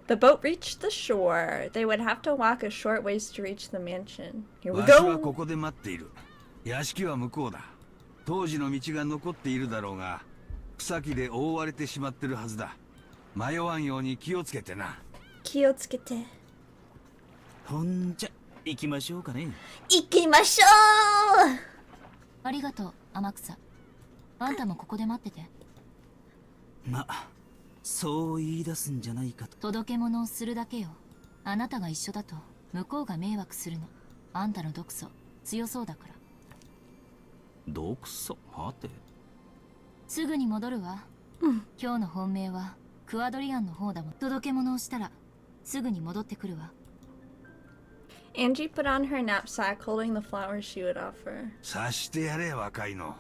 The boat reached the shore. They would have to walk a short ways to reach the mansion. Here we わしは go. ここで待っている。屋敷は向こうだ。当時の道が残っているだろうが、草木で覆われてしまってるはずだ。迷わんように気をつけてな。気をつけて。ほんじゃ行きましょうかね。行きましょう。ありがとう、天草。あんたもここで待ってて。ま、そう言い出すんじゃないかと。届け物をするだけよ。あなたが一緒だと向こうが迷惑するの。あんたの毒素強そうだから。毒素待て。すぐに戻るわ。今日の本命はクアドリアンの方だもん。届け物をしたらすぐに戻ってくるわ。Angie put on her knapsack, holding the flowers she would offer. さしてやれ若いの。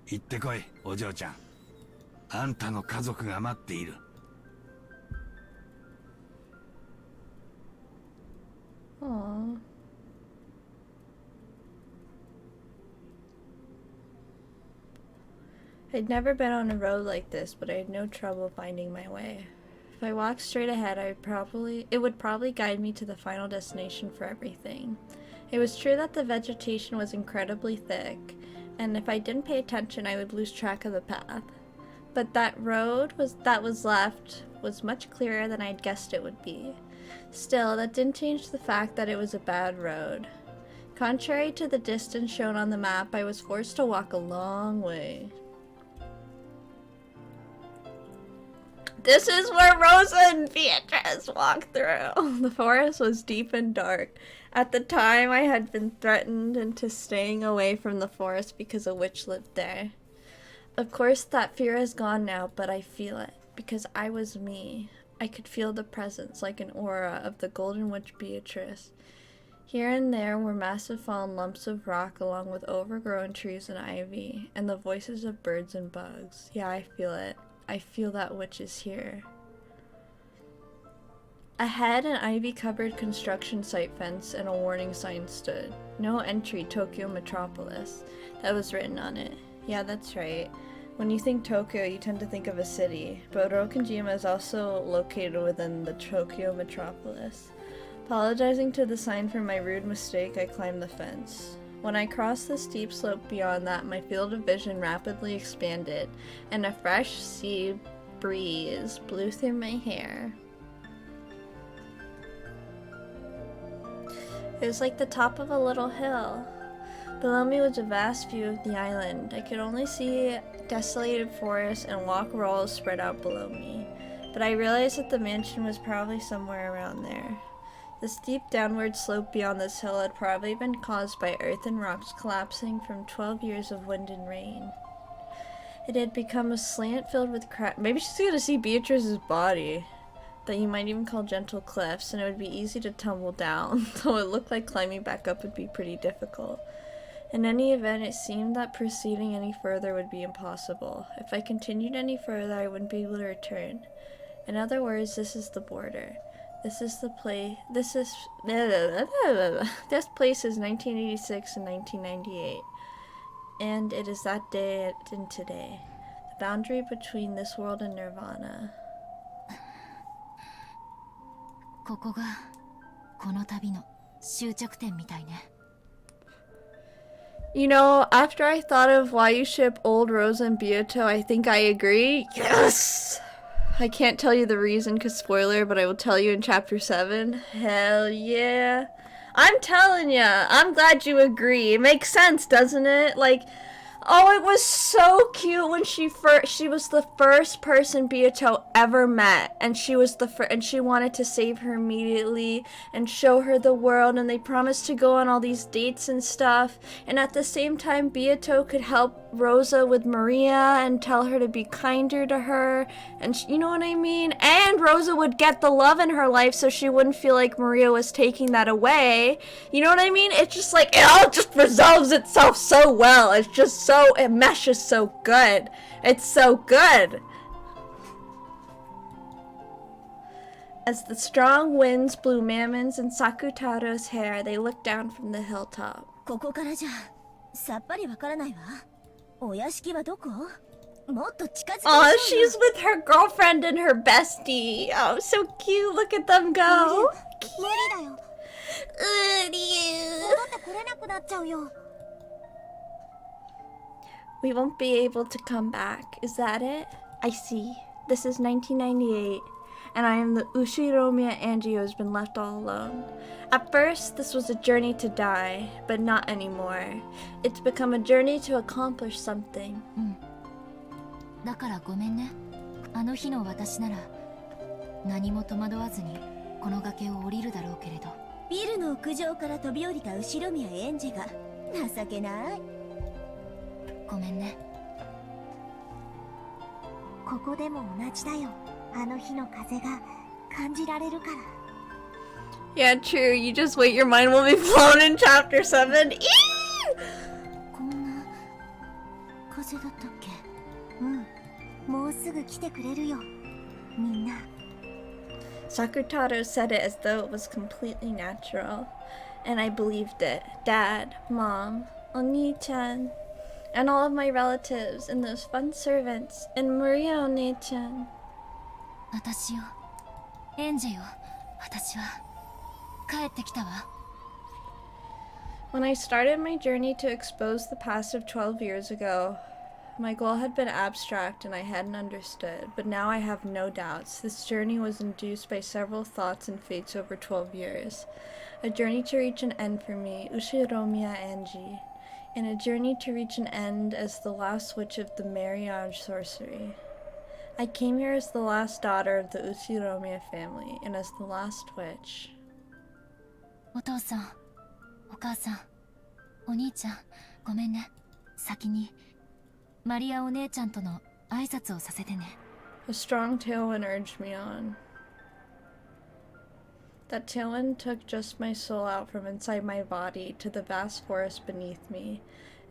行ってこいお嬢ちゃん。あんたの家族が待っている。Aww. I'd never been on a road like this, but I had no trouble finding my way. If I walked straight ahead, it would probably guide me to the final destination for everything. It was true that the vegetation was incredibly thick, and if I didn't pay attention, I would lose track of the path. But that road that was left was much clearer than I'd guessed it would be. Still, that didn't change the fact that it was a bad road. Contrary to the distance shown on the map, I was forced to walk a long way. This is where Rosa and Beatrice walked through. The forest was deep and dark. At the time, I had been threatened into staying away from the forest because a witch lived there. Of course, that fear is gone now, but I feel it, because I was me. I could feel the presence, like an aura, of the Golden Witch Beatrice. Here and there were massive fallen lumps of rock along with overgrown trees and ivy, and the voices of birds and bugs. Yeah, I feel it. I feel that witch is here. Ahead, an ivy-covered construction site fence and a warning sign stood. No entry, Tokyo Metropolis. That was written on it. Yeah, that's right. When you think Tokyo, you tend to think of a city, but Rokkenjima is also located within the Tokyo Metropolis. Apologizing to the sign for my rude mistake, I climbed the fence. When I crossed the steep slope beyond that, my field of vision rapidly expanded, and a fresh sea breeze blew through my hair. It was like the top of a little hill. Below me was a vast view of the island. I could only see desolated forests and log rolls spread out below me, but I realized that the mansion was probably somewhere around there. The steep downward slope beyond this hill had probably been caused by earth and rocks collapsing from 12 years of wind and rain. It had become a slant filled with cracks. Maybe she's gonna see Beatrice's body that you might even call gentle cliffs, and it would be easy to tumble down, though it looked like climbing back up would be pretty difficult. In any event, it seemed that proceeding any further would be impossible. If I continued any further, I wouldn't be able to return. In other words, this is the border. This place is 1986 and 1998, and it is that day and today, the boundary between this world and Nirvana. ここがこの旅の終着点みたいね。You know, after I thought of why you ship old Rosa and Byato, I think I agree. Yes! I can't tell you the reason because spoiler, but I will tell you in chapter 7. Hell yeah. I'm telling ya, I'm glad you agree. It makes sense, doesn't it? Like, oh, it was so cute when she was the first person Byato ever met, and she was and she wanted to save her immediately and show her the world, and they promised to go on all these dates and stuff, and at the same time Byato could help Rosa with Maria and tell her to be kinder to her, and you know what I mean? And Rosa would get the love in her life so she wouldn't feel like Maria was taking that away. You know what I mean? It's just like, it all just resolves itself so well. It's just so, it meshes so good. It's so good. As the strong winds blew Mammon's and Sakutaro's hair, they looked down from the hilltop. ここからじゃさっぱりわからないわ。お屋敷はどこ？もっと近づきましょうよ。 Oh, she's with her girlfriend and her bestie. Oh, so cute. Look at them go. 無理だよ。戻ってこれなくなっちゃうよ。 We won't be able to come back. Is that it? I see. This is 1998, and I am the Ushiromiya Angie who has been left all alone. At first, this was a journey to die, but not anymore. It's become a journey to accomplish something. だからごめんね。あの日の私なら何も戸惑わずにこの崖を降りるだろうけれど。ビルの屋上から飛び降りた後宮エンジが情けない。ごめんね。ここでも同じだよ。あの日の風が感じられるから。 Yeah, true. You just wait, your mind will be blown in chapter 7. Eee! こんな風だったっけ？うん。もうすぐ来てくれるよ。みんな。 Sakutaro said it as though it was completely natural, and I believed it. Dad, Mom, Oni-chan, and all of my relatives, and those fun servants, and Maria Oni-chan. 私よ、エンジよ、私は帰ってきたわ。 When I started my journey to expose the past of 12 years ago, my goal had been abstract and I hadn't understood, but now I have no doubts. This journey was induced by several thoughts and fates over 12 years. A journey to reach an end for me, Ushiromiya Anji, and a journey to reach an end as the last witch of the marriage sorcery. I came here as the last daughter of the Ushiromiya family, and as the last witch. お父さん、お母さん、お兄ちゃん、ごめんね。先にマリアお姉ちゃんとの挨拶をさせてね。 A strong tailwind urged me on. That tailwind took just my soul out from inside my body to the vast forest beneath me.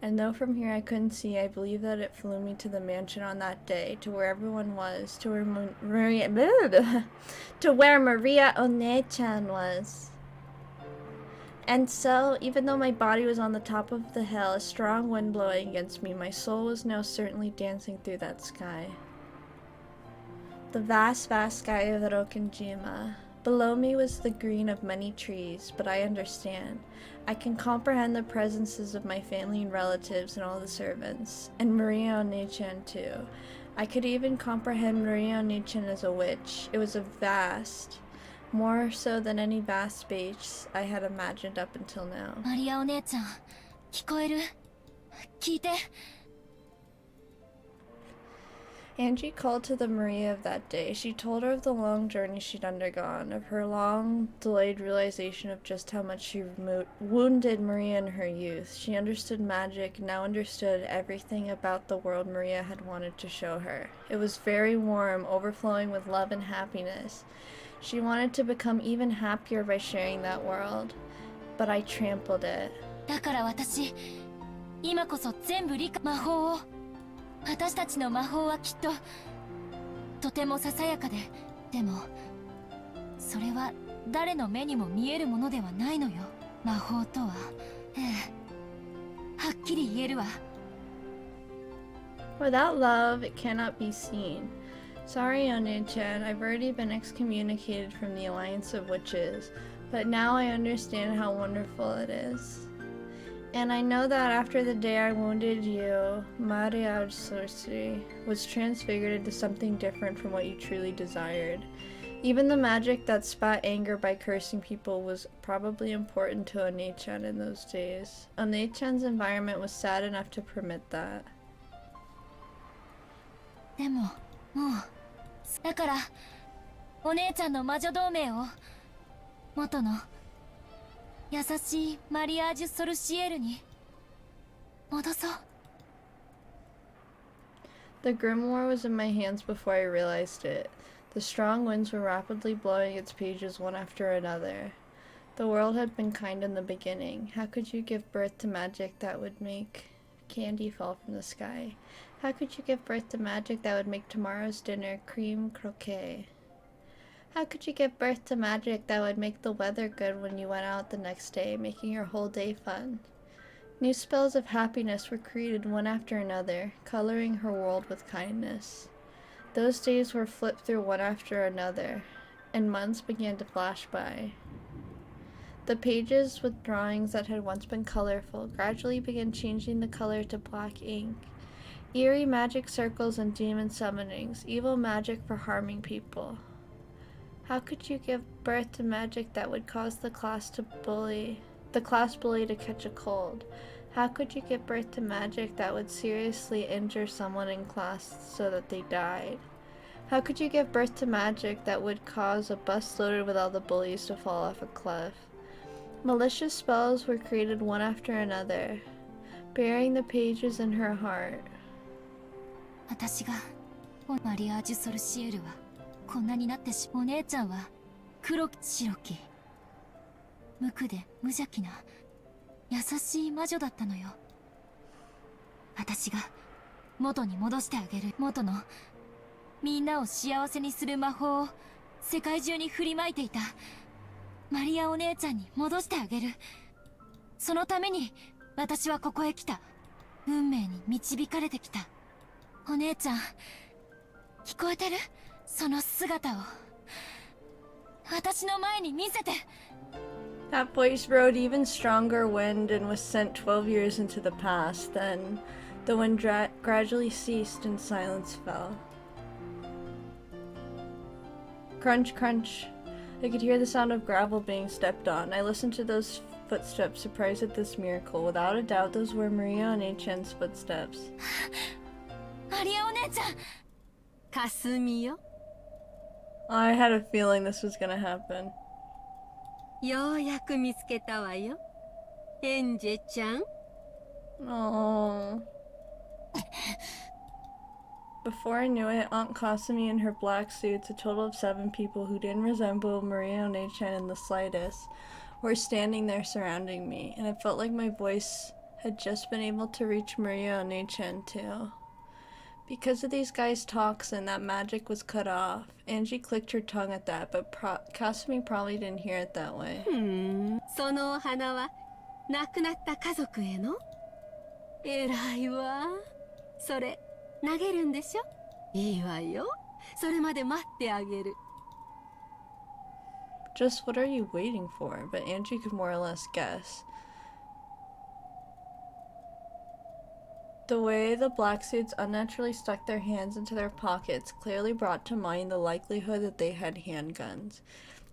And though from here I couldn't see, I believe that it flew me to the mansion on that day, to where everyone was, to where Maria One-chan was. And so, even though my body was on the top of the hill, a strong wind blowing against me, my soul was now certainly dancing through that sky. The vast, vast sky of Rokkenjima. Below me was the green of many trees, but I understand. I can comprehend the presences of my family and relatives and all the servants, and Maria One-chan too. I could even comprehend Maria One-chan as a witch. It was a vast, more so than any vast space I had imagined up until now. マリアお姉ちゃん、聞こえる？聞いて。 Angie called to the Maria of that day. She told her of the long journey she'd undergone, of her long delayed realization of just how much she wounded Maria in her youth. She understood magic, now understood everything about the world Maria had wanted to show her. It was very warm, overflowing with love and happiness. She wanted to become even happier by sharing that world, but I trampled it. だから私、今こそ全部魔法を。私たちの魔法はきっととてもささやかで、でもそれは誰の目にも見えるものではないのよ。魔法とは、はっきり言えるわ。 Without love, it cannot be seen. Sorry, One-chan, I've already been excommunicated from the Alliance of Witches, but now I understand how wonderful it is. And I know that after the day I wounded you, marriage sorcery was transfigured into something different from what you truly desired. Even the magic that spat anger by cursing people was probably important to One-chan in those days. One-chan's environment was sad enough to permit that. でも、もう、だから、お姉ちゃんの魔女同盟を、元の、優しいマリアージュ・ソルシエルに、戻そう。The grimoire was in my hands before I realized it. The strong winds were rapidly blowing its pages one after another. The world had been kind in the beginning. How could you give birth to magic that would make candy fall from the sky? How could you give birth to magic that would make tomorrow's dinner cream croquet? How could you give birth to magic that would make the weather good when you went out the next day, making your whole day fun? New spells of happiness were created one after another, coloring her world with kindness. Those days were flipped through one after another, and months began to flash by. The pages with drawings that had once been colorful gradually began changing the color to black ink. Eerie magic circles and demon summonings, evil magic for harming people. How could you give birth to magic that would cause the class bully to catch a cold? How could you give birth to magic that would seriously injure someone in class so that they died? How could you give birth to magic that would cause a bus loaded with all the bullies to fall off a cliff? Malicious spells were created one after another, burying the pages in her heart. 私がマリアージュ・ソルシエルはこんなになってお姉ちゃんは黒き白き無垢で無邪気な優しい魔女だったのよ。私が元に戻してあげる。元のみんなを幸せにする魔法を世界中に振りまいていたマリアお姉ちゃんに戻してあげる。そのために私はここへ来た。運命に導かれてきた。お姉ちゃん、聞こえてる？その姿を私の前に見せて。 That voice rode even stronger wind and was sent 12 years into the past. Then the wind gradually ceased and silence fell. Crunch, crunch. I could hear the sound of gravel being stepped on. I listened to those footsteps, surprised at this miracle. Without a doubt, those were Maria and Achen's footsteps. マリアお姉ちゃん、かすみよ。 I had a feeling this was gonna happen. ようやく見つけたわよ、エンジェちゃん。Oh. Before I knew it, Aunt Kasumi and her black suits, a total of 7 people who didn't resemble Maria Onechan in the slightest, were standing there surrounding me, and it felt like my voice had just been able to reach Maria Onechan too. Because of these guys' talks and that magic was cut off, Angie clicked her tongue at that, but Kasumi probably didn't hear it that way. そのお花は亡くなった家族への？偉いわ。それ投げるんでしょ？いいわよ。それまで待ってあげる。 Just what are you waiting for? But Angie could more or less guess. The way the black suits unnaturally stuck their hands into their pockets clearly brought to mind the likelihood that they had handguns.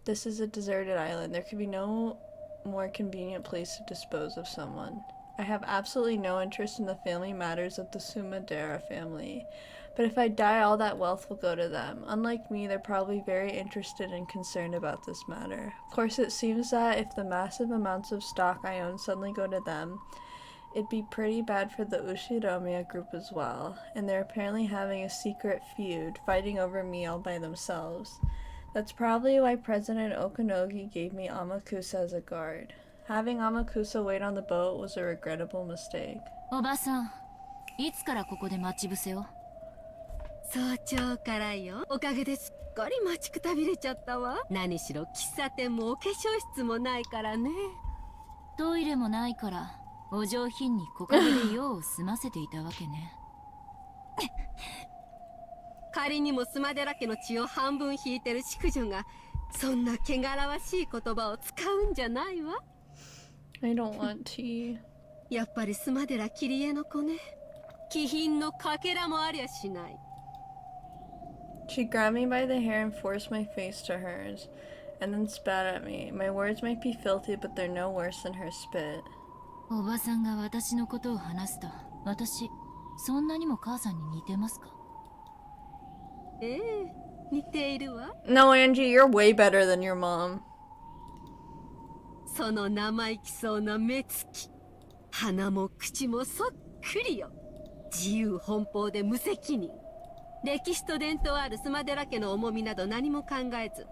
This is a deserted island. There could be no more convenient place to dispose of someone. I have absolutely no interest in the family matters of the Sumadera family, but if I die, all that wealth will go to them. Unlike me, they're probably very interested and concerned about this matter. Of course, it seems that if the massive amounts of stock I own suddenly go to them, it'd be pretty bad for the Ushiromiya group as well, and they're apparently having a secret feud, fighting over me all by themselves. That's probably why President Okanogi gave me Amakusa as a guard. Having Amakusa wait on the boat was a regrettable mistake. おばさん、いつからここで待ち伏せを？早朝からよ。おかげですっかり待ちくたびれちゃったわ。何しろ喫茶店もお化粧室もないからね。トイレもないからお上品に木陰で用を済ませていたわけね。仮にもスマデラ家の血を半分引いてる淑女がそんな汚らわしい言葉を使うんじゃないわ。 I don't want tea. やっぱりスマデラキリエの子ね。気品のかけらもありゃしない。 She grabbed me by the hair and forced my face to hers, and then spat at me. My words might be filthy, but they're no worse than her spit. おばさんが私のことを話すと、私、そんなにも母さんに似てますか？ええ、似ているわ。 No, Angie, you're way better than your mom. その生意気そうな目つき、鼻も口もそっくりよ。自由奔放で無責任。歴史と伝統あるスマデラ家の重みなど何も考えず、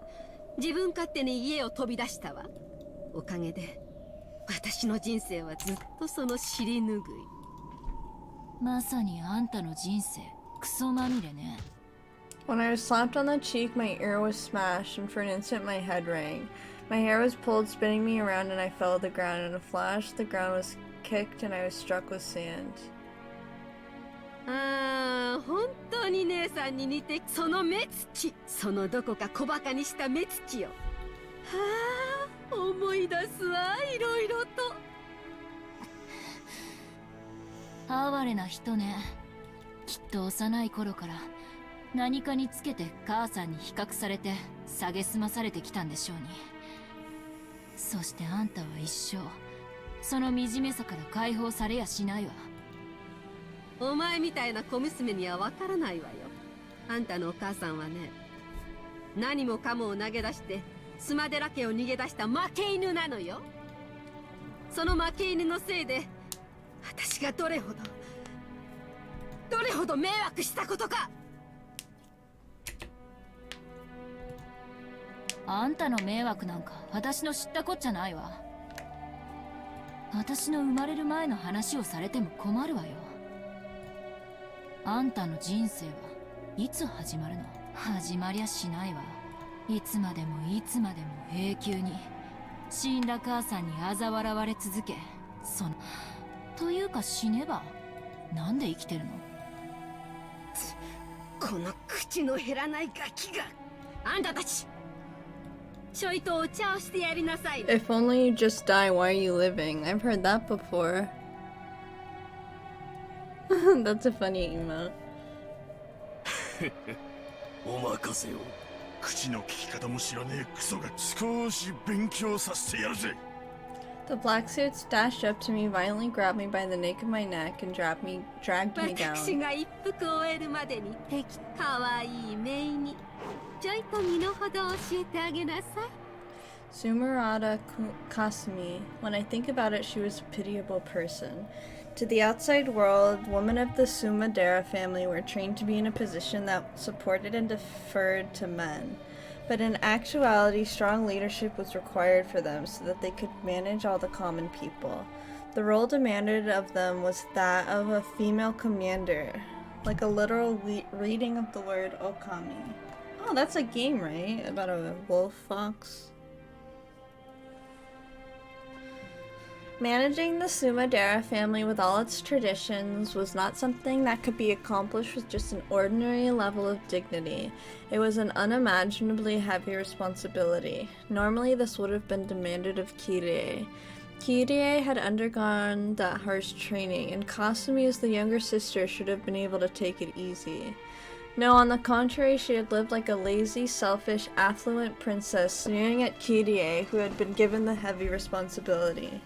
自分勝手に家を飛び出したわ。おかげで私の人生はずっとその尻拭い。まさにあんたの人生、クソまみれね。 When I was slapped on the cheek, my ear was smashed, and for an instant my head rang. My hair was pulled, spinning me around, and I fell to the ground. In a flash, the ground was kicked, and I was struck with sand. ああ、本当に姉さんに似て、その目つき、そのどこか小馬鹿にした目つきよ。はあ、思い出すわ、いろいろと。哀れな人ね。きっと幼い頃から何かにつけて母さんに比較されて蔑まされてきたんでしょうに。そしてあんたは一生その惨めさから解放されやしないわ。お前みたいな小娘にはわからないわよ。あんたのお母さんはね、何もかもを投げ出してスマデラ家を逃げ出した負け犬なのよ。その負け犬のせいで私がどれほど迷惑したことか。あんたの迷惑なんか私の知ったこっちゃないわ。私の生まれる前の話をされても困るわよ。あんたの人生はいつ始まるの？始まりゃしないわ。いつまでもいつまでも永久に死んだ母さんに嘲笑われ続け、というか死ねばなんで生きてるの？この口の減らないガキが。あんたたちちょいとお茶をしてやりなさい。 If only you just die, why are you living? I've heard that before. That's a funny emote. お任せを。口の利き方も知らねえクソが少し勉強させてやるぜ。The black suits dashed up to me, violently grabbed me by the nape of my neck, and dragged me 私 down. が一服終えるまでにかわいいメイにちょいと身の程を教えてあげなさい。Sumarada Kasumi. When I think about it, she was a pitiable person. To the outside world, women of the Sumadera family were trained to be in a position that supported and deferred to men. But in actuality, strong leadership was required for them so that they could manage all the common people. The role demanded of them was that of a female commander, like a literal reading of the word Okami. Oh, that's a game, right? About a wolf fox. Managing the Sumadera family with all its traditions was not something that could be accomplished with just an ordinary level of dignity. It was an unimaginably heavy responsibility. Normally, this would have been demanded of Kirie. Kirie had undergone that harsh training, and Kasumi, as the younger sister, should have been able to take it easy. No, on the contrary, she had lived like a lazy, selfish, affluent princess, sneering at Kirie, who had been given the heavy responsibility.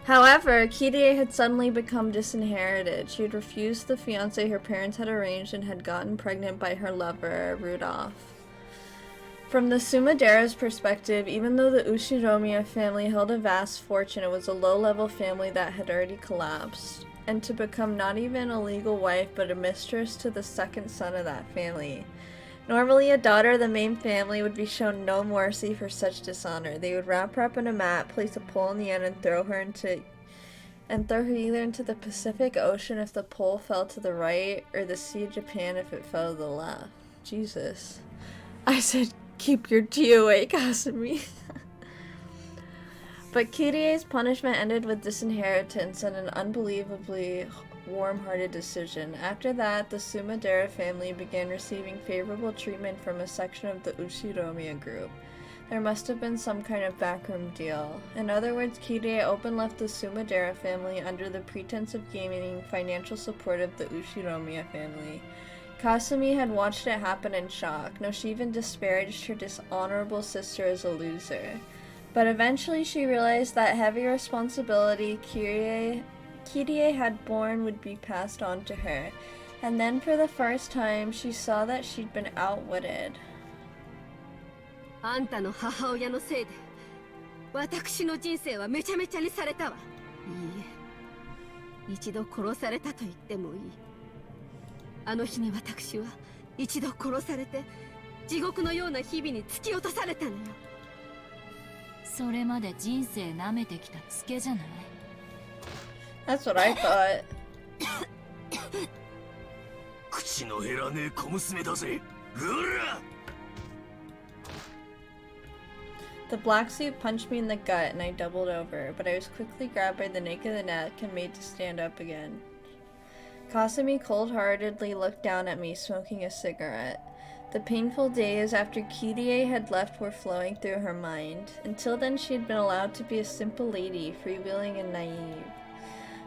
However, Kirie had suddenly become disinherited. She had refused the fiancé her parents had arranged and had gotten pregnant by her lover, Rudolph. From the Sumadera's perspective, even though the Ushiromiya family held a vast fortune, it was a low-level family that had already collapsed. And to become not even a legal wife, but a mistress to the second son of that family. Normally, a daughter of the main family would be shown no mercy for such dishonor. They would wrap her up in a mat, place a pole in the end, and throw her either into the Pacific Ocean if the pole fell to the right, or the Sea of Japan if it fell to the left. Jesus. I said, keep your tea away, Kasumi. But Kirie's punishment ended with disinheritance and an unbelievably warm-hearted decision. After that, the Sumadera family began receiving favorable treatment from a section of the Ushiromiya group. There must have been some kind of backroom deal. In other words, Kirie open-left the Sumadera family under the pretense of gaining financial support of the Ushiromiya family. Kasumi had watched it happen in shock. No, she even disparaged her dishonorable sister as a loser. But eventually she realized that heavy responsibility Kirie had borne would be passed on to her. And then for the first time, she saw that she'd been outwitted. あんたの母親のせいで私の人生はめちゃめちゃにされたわ。いいえ、一度殺されたと言ってもいい。あの日に私は一度殺されて地獄のような日々に突き落とされたのよ。それまで人生舐めてきたツケじゃない。That's what I thought. 口の減らねえ小娘だぜ。ぐら! The black suit punched me in the gut and I doubled over, but I was quickly grabbed by the nape of the neck and made to stand up again. Kasumi cold-heartedly looked down at me, smoking a cigarette. The painful days after Kirie had left were flowing through her mind. Until then, she had been allowed to be a simple lady, freewheeling and naive.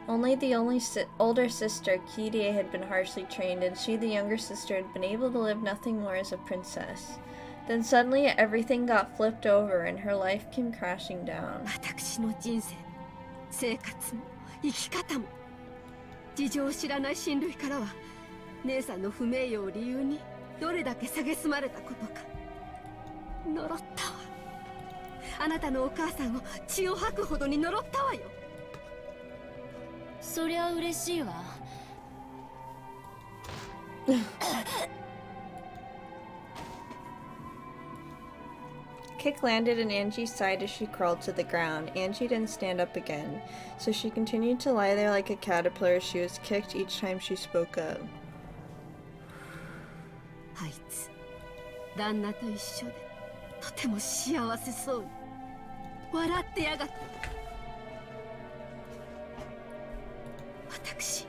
Only the older sister, Kirie, had been harshly trained, and she, the younger sister, had been able to live nothing more as a princess. Then suddenly, everything got flipped over, and her life came crashing down. 私の人生も生活も生き方も事情を知らない親類からは姉さんの不名誉を理由にどれだけ蔑まれたことか。呪ったわ。あなたのお母さんを血を吐くほどに呪ったわよ。そりゃ嬉しいわ。Kick landed in Angie's side as she crawled to the ground. Angie didn't stand up again, so she continued to lie there like a caterpillar as she was kicked each time she spoke up. あいつ、旦那と一緒でとても幸せそうに笑ってやがった。私に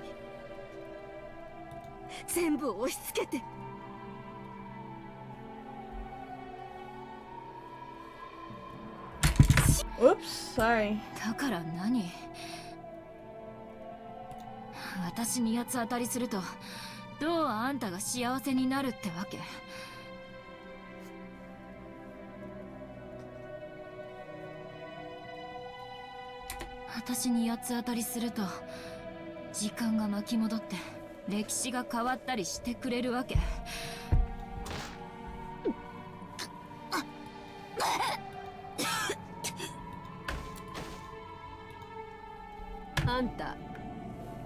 全部押し付けて。Oops, sorry. だから何？私に八つ当たりするとどうあんたが幸せになるってわけ？私に八つ当たりすると時間が巻き戻って歴史が変わったりしてくれるわけ？あんた、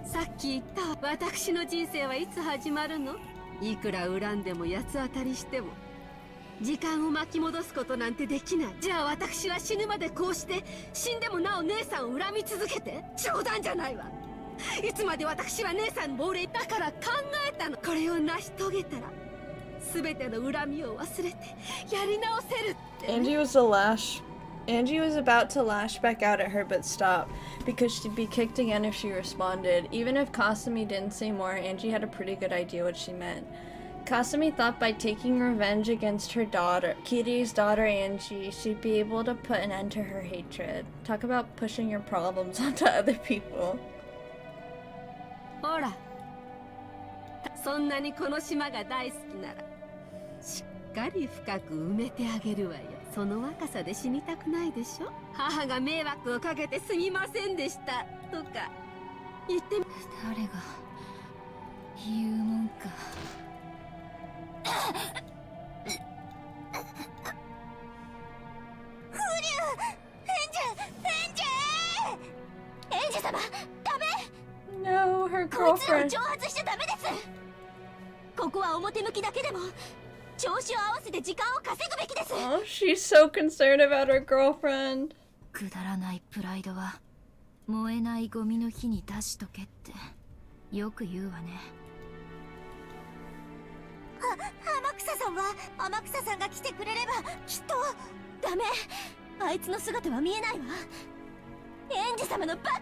さっき言った私の人生はいつ始まるの？いくら恨んでも八つ当たりしても時間を巻き戻すことなんてできない。じゃあ私は死ぬまでこうして死んでもなお姉さんを恨み続けて？冗談じゃないわ。いつまで私は姉さんの亡霊だから考えたの。これを成し遂げたら全ての恨みを忘れてやり直せるって。Angie was about to lash back out at her but stopped, because she'd be kicked again if she responded. Even if Kasumi didn't say more, Angie had a pretty good idea what she meant. Kasumi thought by taking revenge against her daughter, Kiri's daughter Angie, she'd be able to put an end to her hatred. Talk about pushing your problems onto other people. ほら、そんなにこの島が大好きならしっかり深く埋めてあげるわよ。その若さで死にたくないでしょ。母が迷惑をかけてすみませんでしたとか言ってみ。誰が言うもんか。フリュエンジ様、ダメ。 No, her こいつらを girlfriend. 挑発しちゃダメです。ここは表向きだけでも調子を合わせて時間を稼ぐべきです。 Oh, she's so concerned about her girlfriend. くだらないプライドは燃えないゴミの火に出しとけってよく言うわね。天草さんは天草さんが来てくれればきっと。ダメ、あいつの姿は見えないわ。エンジ様のバカ、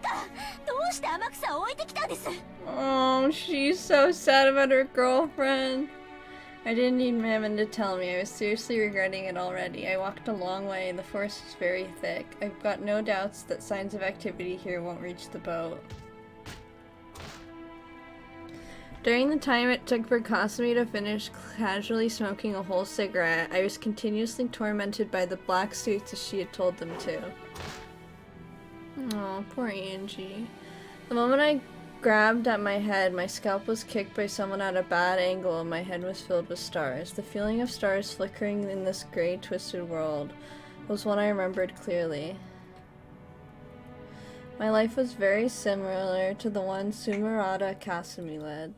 どうして天草を置いてきたんです？ Oh, she's so sad about her girlfriend. I didn't need Mammon to tell me. I was seriously regretting it already. I walked a long way and the forest is very thick. I've got no doubts that signs of activity here won't reach the boat. During the time it took for Kasumi to finish casually smoking a whole cigarette, I was continuously tormented by the black suits as she had told them to. Oh, poor Angie. The moment I grabbed at my head, my scalp was kicked by someone at a bad angle and my head was filled with stars. The feeling of stars flickering in this gray, twisted world was one I remembered clearly. My life was very similar to the one Sumurata Kasumi led.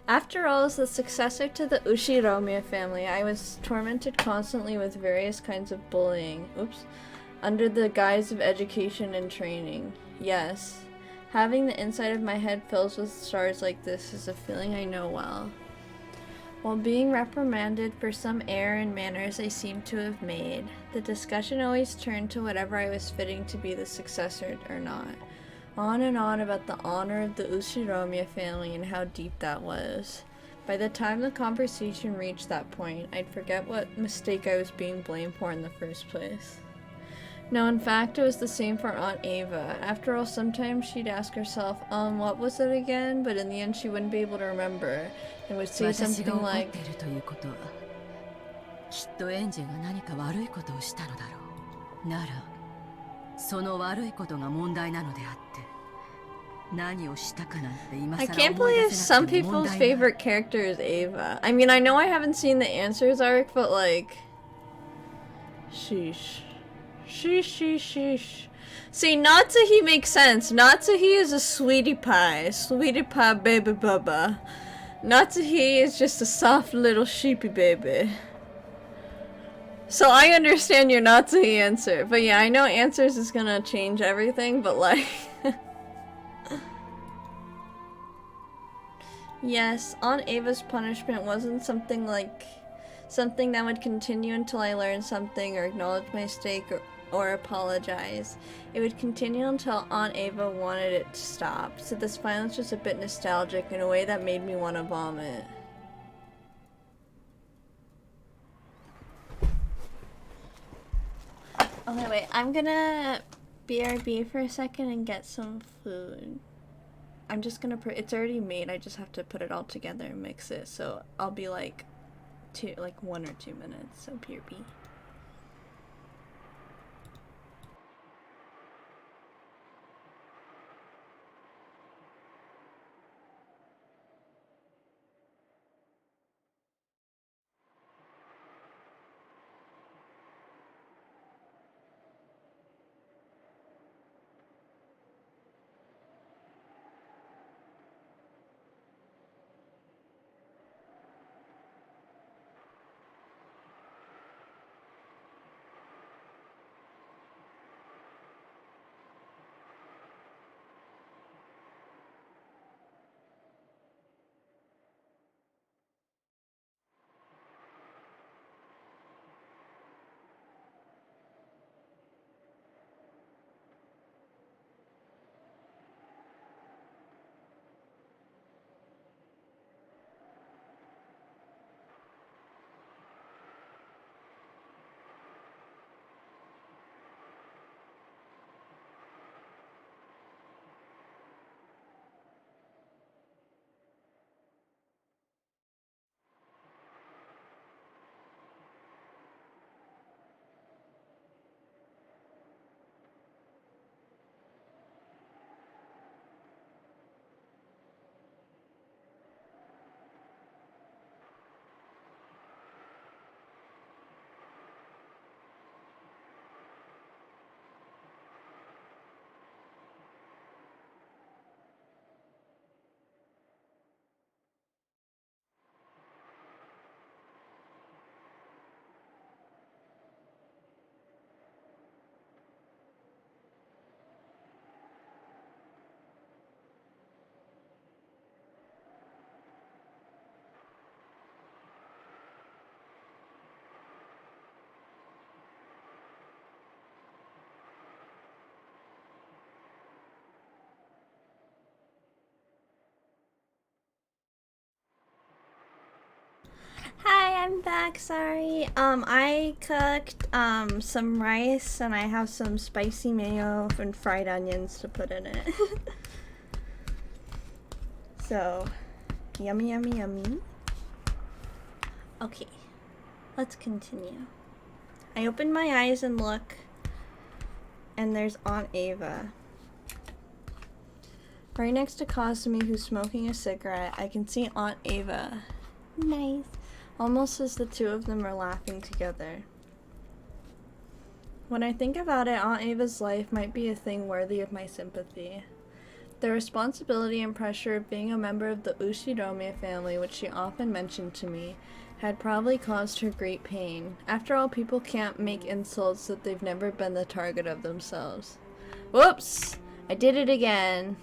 After all, as the successor to the Ushiromiya family, I was tormented constantly with various kinds of bullying. Under the guise of education and training. Yes. Having the inside of my head filled with stars like this is a feeling I know well. While being reprimanded for some error in manners I seemed to have made, the discussion always turned to whatever I was fitting to be the successor or not. On and on about the honor of the Ushiromiya family and how deep that was. By the time the conversation reached that point, I'd forget what mistake I was being blamed for in the first place. No, in fact, it was the same for Aunt Ava. After all, sometimes she'd ask herself, what was it again? But in the end, she wouldn't be able to remember, and would say something like, きっとエンジェが何か悪いことをしたのだろう。なら、その悪いことが問題なのであって、I can't believe some people's favorite character is Ava. I mean, I know I haven't seen the Answers arc, but like... Sheesh. Sheesh. See, Natsuhi makes sense. Natsuhi is a sweetie pie baby bubba. Natsuhi is just a soft little sheepy baby. So I understand your Natsuhi answer. But yeah, I know Answers is gonna change everything, but like... Yes, Aunt Ava's punishment wasn't something that would continue until I learned something or acknowledged my mistake or apologize. It would continue until Aunt Ava wanted it to stop. So this violence was a bit nostalgic in a way that made me want to vomit. Okay, wait, I'm gonna BRB for a second and get some food. I'm just gonna it's already made, I just have to put it all together and mix it, so I'll be like 1 or 2 minutes, so BRB. Hi, I'm back, sorry. I cooked, some rice and I have some spicy mayo and fried onions to put in it. So, yummy. Okay, let's continue. I open my eyes and look, and there's Aunt Ava. Right next to Kasumi, who's smoking a cigarette, I can see Aunt Ava. Nice. Almost as the two of them are laughing together. When I think about it, Aunt Ava's life might be a thing worthy of my sympathy. The responsibility and pressure of being a member of the Ushiromi family, which she often mentioned to me, had probably caused her great pain. After all, people can't make insults that they've never been the target of themselves. Whoops! I did it again.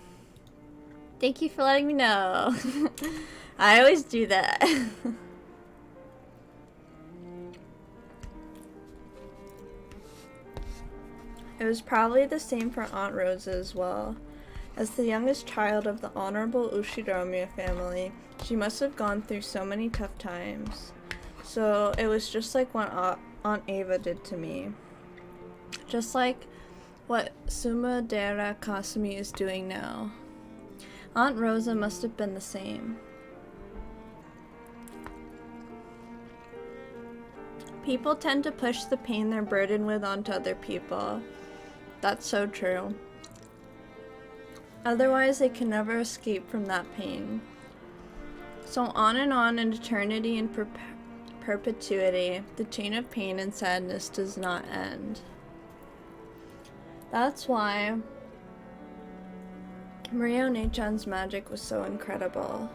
Thank you for letting me know. I always do that. It was probably the same for Aunt Rosa as well. As the youngest child of the Honorable Ushiromi family, she must have gone through so many tough times. So it was just like what Aunt Ava did to me. Just like what Sumadera Kasumi is doing now. Aunt Rosa must have been the same. People tend to push the pain they're burdened with onto other people. That's so true. Otherwise, they can never escape from that pain. So on in eternity and perpetuity, the chain of pain and sadness does not end. That's why Maria Onechan's magic was so incredible.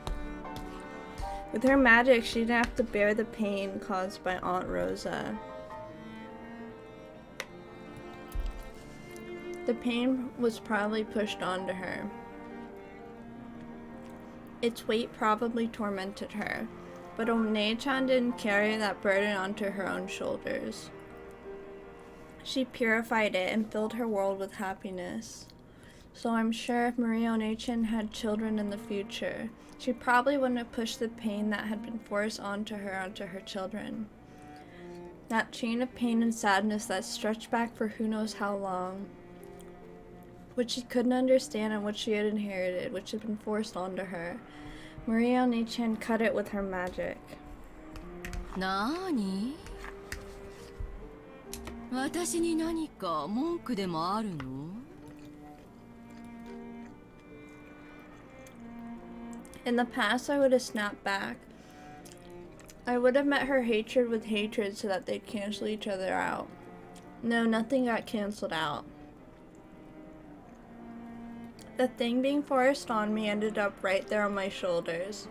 With her magic, she didn't have to bear the pain caused by Aunt Rosa. The pain was probably pushed onto her. Its weight probably tormented her, but Onechan didn't carry that burden onto her own shoulders. She purified it and filled her world with happiness. So I'm sure if Maria Onechan had children in the future, she probably wouldn't have pushed the pain that had been forced onto her children. That chain of pain and sadness that stretched back for who knows how long, which she couldn't understand and which she had inherited, which had been forced onto her. Maria Onechan cut it with her magic. Nani? 私に何か文句でもあるの? In the past, I would have snapped back. I would have met her hatred with hatred so that they'd cancel each other out. No, nothing got canceled out. The thing being forced on me ended up right there on my shoulders.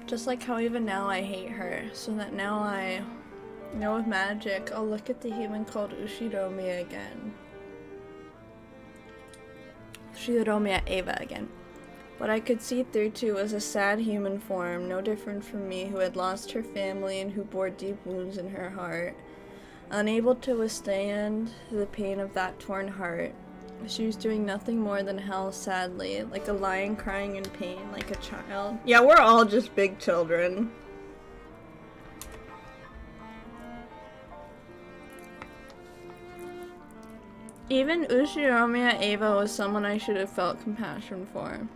Just like how even now I hate her, so that now I know with magic, I'll look at the human called Ushiromiya again. Ushiromiya Eva again. What I could see through to was a sad human form, no different from me, who had lost her family and who bore deep wounds in her heart. Unable to withstand the pain of that torn heart, she was doing nothing more than howl sadly, like a lion crying in pain, like a child. Yeah, we're all just big children. Even Ushiromiya Eva was someone I should have felt compassion for.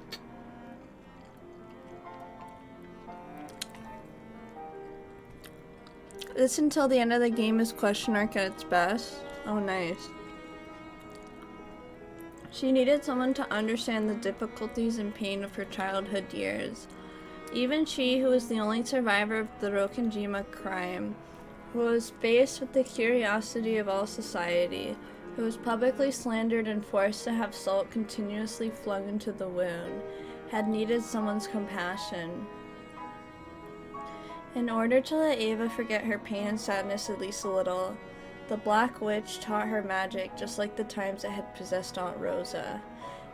This until the end of the game is question mark at its best. Oh, nice. She needed someone to understand the difficulties and pain of her childhood years. Even she, who was the only survivor of the Rokenjima crime, who was faced with the curiosity of all society, who was publicly slandered and forced to have salt continuously flung into the wound, had needed someone's compassion. In order to let Eva forget her pain and sadness at least a little, the Black Witch taught her magic just like the times it had possessed Aunt Rosa.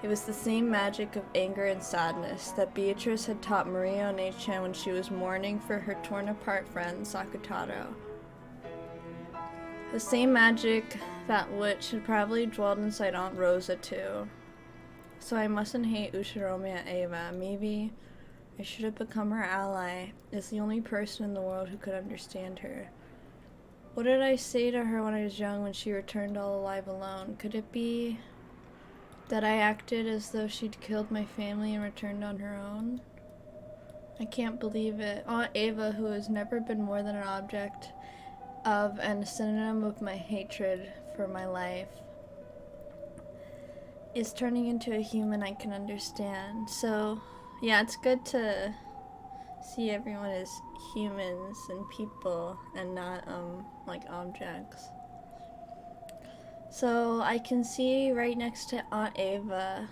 It was the same magic of anger and sadness that Beatrice had taught Maria Onechan when she was mourning for her torn-apart friend Sakutaro. The same magic that witch had probably dwelled inside Aunt Rosa too. So I mustn't hate Ushiromiya Eva. Maybe I should have become her ally, as the only person in the world who could understand her. What did I say to her when I was young when she returned all alive alone? Could it be that I acted as though she'd killed my family and returned on her own? I can't believe it. Aunt Eva, who has never been more than an object of and a synonym of my hatred for my life, is turning into a human I can understand. So, yeah, it's good to see everyone as humans and people and not, like objects. So, I can see right next to Aunt Eva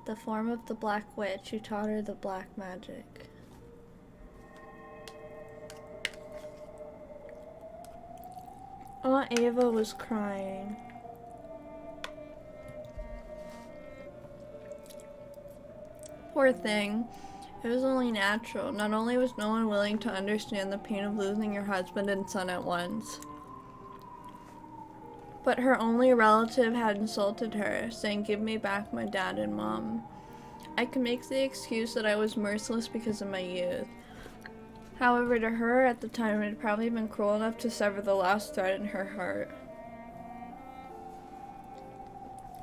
the form of the Black Witch who taught her the black magic. Aunt Eva was crying. Poor thing. It was only natural. Not only was no one willing to understand the pain of losing your husband and son at once, but her only relative had insulted her, saying, "Give me back my dad and mom." I can make the excuse that I was merciless because of my youth. However, to her at the time, it had probably been cruel enough to sever the last thread in her heart.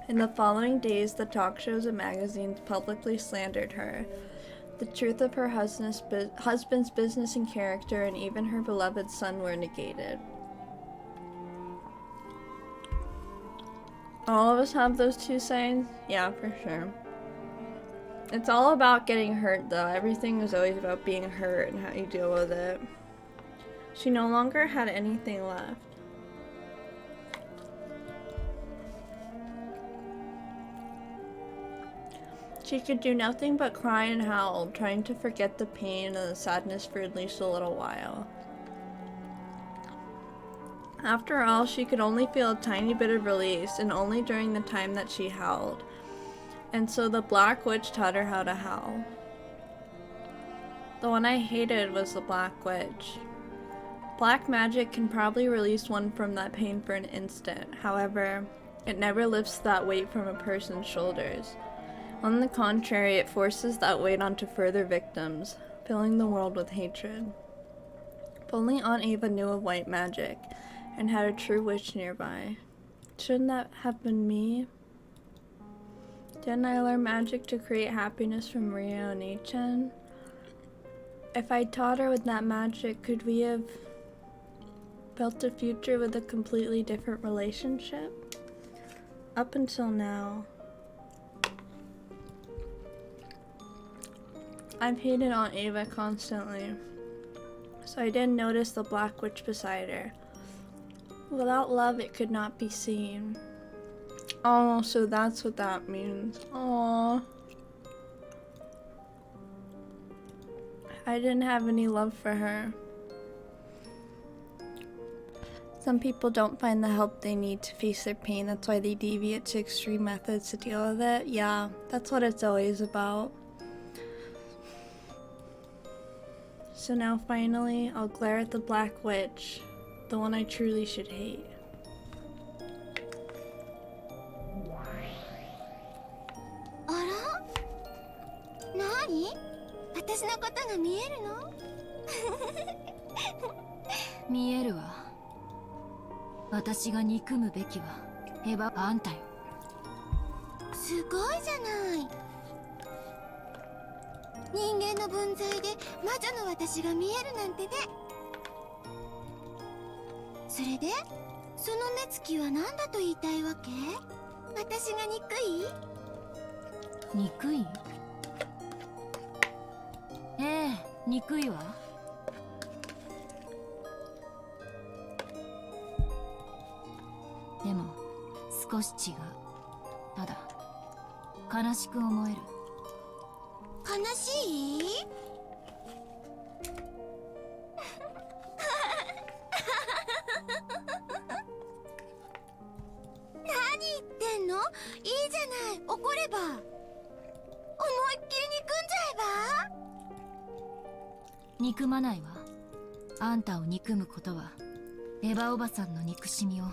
In the following days, the talk shows and magazines publicly slandered her. The truth of her husband's business and character, and even her beloved son, were negated. All of us have those two sides? Yeah, for sure. It's all about getting hurt, though. Everything is always about being hurt and how you deal with it. She no longer had anything left. She could do nothing but cry and howl, trying to forget the pain and the sadness for at least a little while. After all, she could only feel a tiny bit of release, and only during the time that she howled. And so the Black Witch taught her how to howl. The one I hated was the Black Witch. Black magic can probably release one from that pain for an instant. However, it never lifts that weight from a person's shoulders. On the contrary, it forces that weight onto further victims, filling the world with hatred. If only Aunt Ava knew of white magic, and had a true witch nearby. Shouldn't that have been me? Didn't I learn magic to create happiness from Rio and Eichen? If I taught her with that magic, could we have built a future with a completely different relationship? Up until now, I've hated Aunt Ava constantly, so I didn't notice the Black Witch beside her. Without love, it could not be seen. Oh, so that's what that means. Aww. I didn't have any love for her. Some people don't find the help they need to face their pain. That's why they deviate to extreme methods to deal with it. Yeah, that's what it's always about. So now finally, I'll glare at the Black Witch, the one I truly should hate. Ara? Nani? 私のことが見えるの？見えるわ。私が憎むべきはエヴァあんたよ。すごいじゃない。人間の分際で魔女の私が見えるなんてね。それでその目つきは何だと言いたいわけ？私が憎い？憎い？ええ、憎いわ。でも少し違う。ただ悲しく思える。悲しい？何言ってんの？いいじゃない、怒れば。思いっきり憎んじゃえば？憎まないわ。あんたを憎むことはエヴァおばさんの憎しみを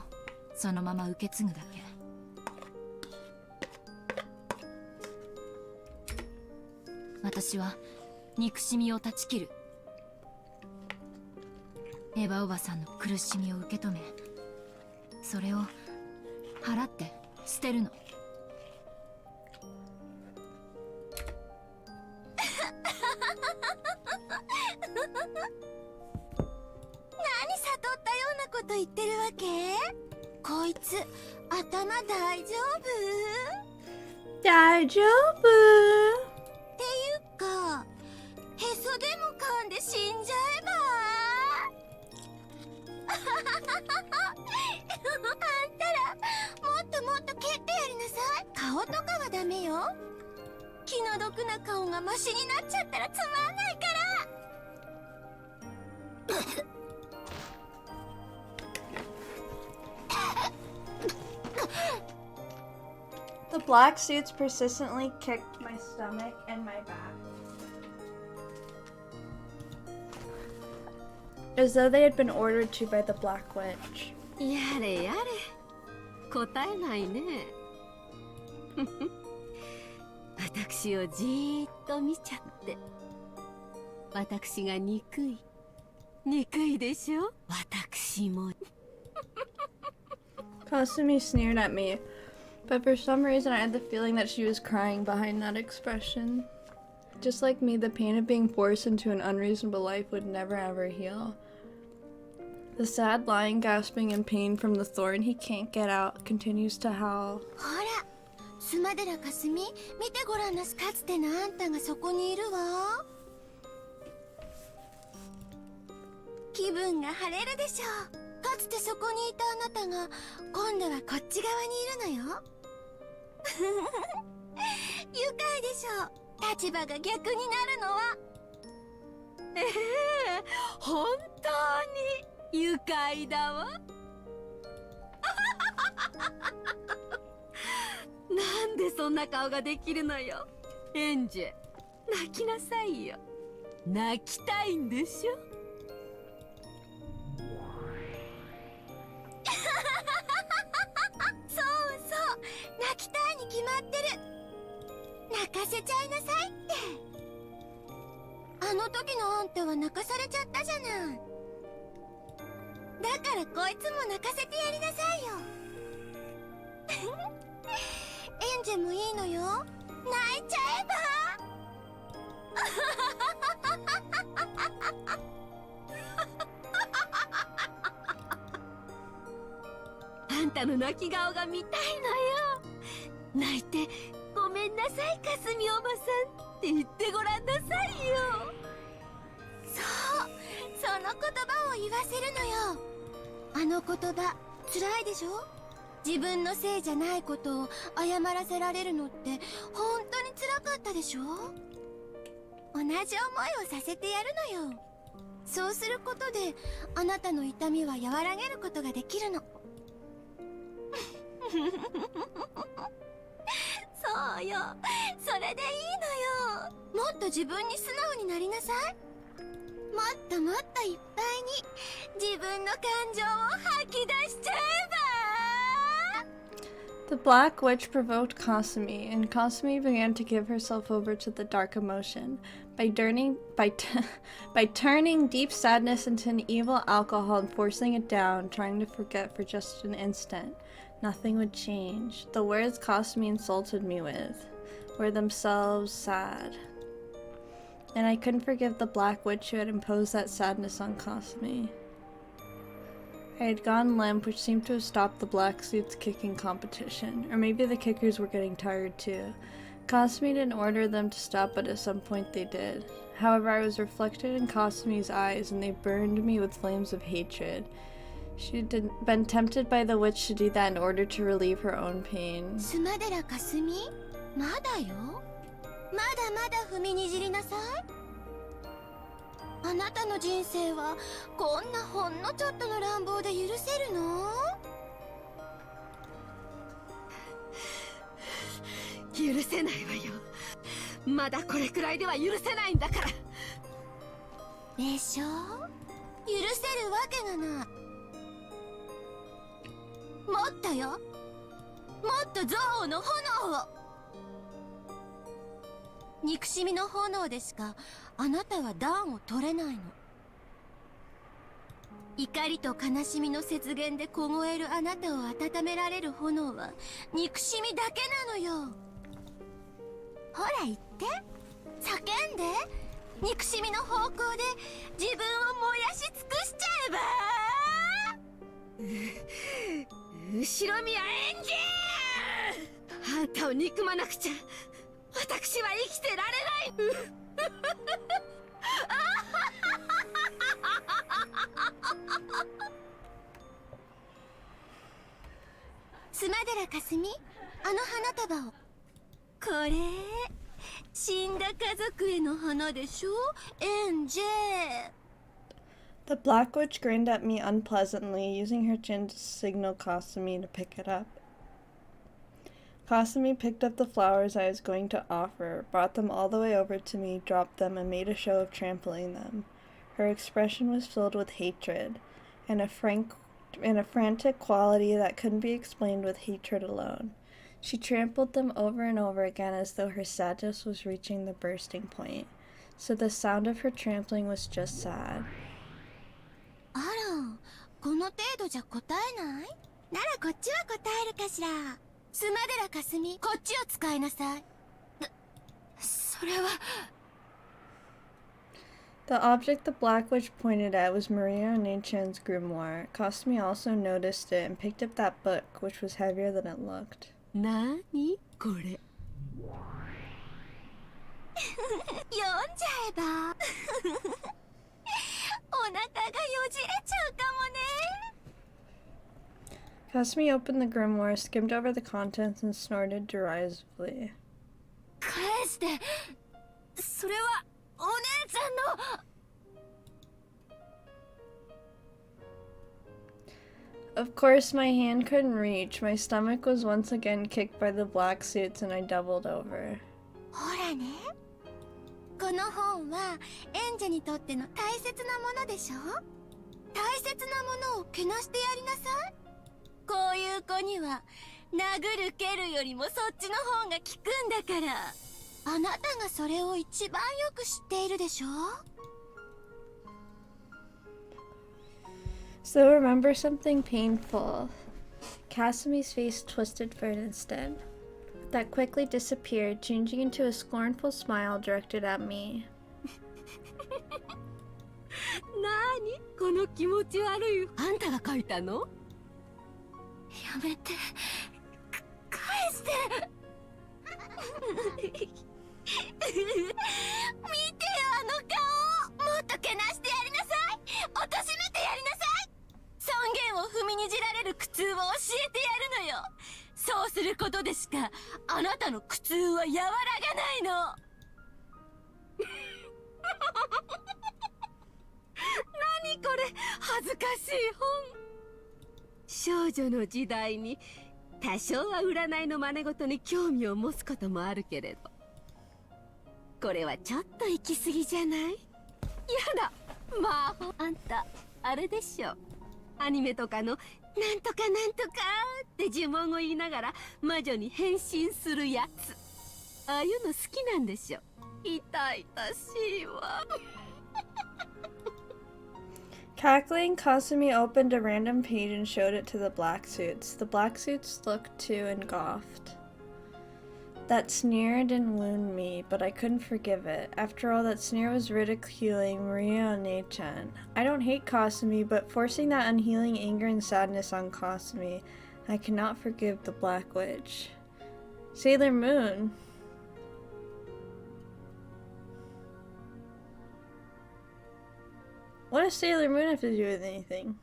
そのまま受け継ぐだけ。私は憎しみを断ち切る。エヴァおばさんの苦しみを受け止め、それを払って捨てるの。何悟ったようなこと言ってるわけ？こいつ頭大丈夫？大丈夫？っていうか、へそでも噛んで死んじゃえば？あんたらもっともっと蹴ってやりなさい。顔とかはダメよ。気の毒な顔がマシになっちゃったらつまんないから。The black suits persistently kicked my stomach and my back, as though they had been ordered to by the Black Witch. やれやれ、答えないね。私をじーっと見ちゃって。私が憎い。憎いでしょ？私も。Kasumi sneered at me, but for some reason I had the feeling that she was crying behind that expression. Just like me, the pain of being forced into an unreasonable life would never ever heal. The sad lying gasping in pain from the thorn he can't get out continues to howl. ほら、スマデラかすみ、見てごらんなす。かつてのあんたがそこにいるわ。気分が晴れるでしょう。かつてそこにいたあなたが今度はこっち側にいるのよ。愉快でしょう。立場が逆になるのは。本当に愉快だわ。なんでそんな顔ができるのよ。エンジェ、泣きなさいよ。泣きたいんでしょ。そうそう、泣きたいに決まってる。泣かせちゃいなさいって。あの時のあんたは泣かされちゃったじゃない。だからこいつも泣かせてやりなさいよ。エンジェもいいのよ。泣いちゃえば。あんたの泣き顔が見たいのよ。泣いてごめんなさいかすみおばさんって言ってごらんなさいよ。そう、その言葉を言わせるのよ。あの言葉辛いでしょ。自分のせいじゃないことを謝らせられるのって本当に辛かったでしょ。同じ思いをさせてやるのよ。そうすることであなたの痛みは和らげることができるの。そうよ、それでいいのよ。もっと自分に素直になりなさい。もっともっといっぱいに自分の感情を吐き出しちゃえば。 The Black Witch provoked Kasumi, and Kasumi began to give herself over to the dark emotion. By turning deep sadness into an evil alcohol and forcing it down, trying to forget for just an instant. Nothing would change. The words Kasumi insulted me with were themselves sad. And I couldn't forgive the Black Witch who had imposed that sadness on Kasumi. I had gone limp, which seemed to have stopped the black suit's kicking competition. Or maybe the kickers were getting tired too. Kasumi didn't order them to stop, but at some point they did. However, I was reflected in Kasumi's eyes, and they burned me with flames of hatred. She had been tempted by the witch to do that in order to relieve her own pain. スマデラかすみ、まだよ。まだまだ踏みにじりなさい。あなたの人生はこんなほんのちょっとの乱暴で許せるの？許せないわよ。まだこれくらいでは許せないんだから。でしょ？許せるわけがない。もっとよ。もっと憎悪の炎を。憎しみの炎でしかあなたは暖を取れないの。怒りと悲しみの雪原で凍えるあなたを温められる炎は憎しみだけなのよ。ほら言って、叫んで。憎しみの方向で自分を燃やし尽くしちゃえば。後ろ宮エンジェー。あんたを憎まなくちゃ私は生きてられない。スマデラかすみ、あの花束を。これ死んだ家族への花でしょ、エンジェ。 The Black Witch grinned at me unpleasantly, using her chin to signal Kasumi to pick it up. Kasumi picked up the flowers I was going to offer, brought them all the way over to me, dropped them, and made a show of trampling them. Her expression was filled with hatred, and a frantic quality that couldn't be explained with hatred alone. She trampled them over and over again as though her sadness was reaching the bursting point. So the sound of her trampling was just sad. あら、この程度じゃ答えない？ならこっちは答えるかしら。スマデラかすみ、こっちを使いなさい。それは。 The object the Black Witch pointed at was Maria Onechan's grimoire. Kasumi also noticed it and picked up that book, which was heavier than it looked. なにこれ。読んじゃえばお腹がよじれちゃうかもね。 Kasumi opened the grimoire, skimmed over the contents, and snorted derisively. 返して。それはお姉ちゃんの。 Of course, my hand couldn't reach. My stomach was once again kicked by the black suits, and I doubled over. ほらね、この本は演者にとっての大切なものでしょ。大切なものをけなしてやりなさい。こういう子には殴る蹴るよりもそっちの方が効くんだから。あなたがそれを一番よく知っているでしょ。 So remember something painful. Kasumi's face twisted for an instant. That quickly disappeared, changing into a scornful smile directed at me. なにこの気持ち悪い。あんたが書いたの？やめて。返して。見てよ、あの顔。もっとけなしてやりなさい。貶めてやりなさい。尊厳を踏みにじられる苦痛を教えてやるのよ。そうすることでしかあなたの苦痛は和らがないの。何これ、恥ずかしい本。少女の時代に多少は占いの真似事に興味を持つこともあるけれど、これはちょっと行き過ぎじゃない？やだ、魔法。あんたあれでしょ、アニメとかのなんとかなんとかって呪文を言いながら魔女に変身するやつ。ああいうの好きなんでしょ。痛々しいわ。Cackling, Kasumi opened a random page and showed it to the black suits. The black suits looked too engulfed. That sneer didn't wound me, but I couldn't forgive it. After all, that sneer was ridiculing Maria One-chan. I don't hate Kasumi, but forcing that unhealing anger and sadness on Kasumi, I cannot forgive the Black Witch. Sailor Moon. What does Sailor Moon have to do with anything?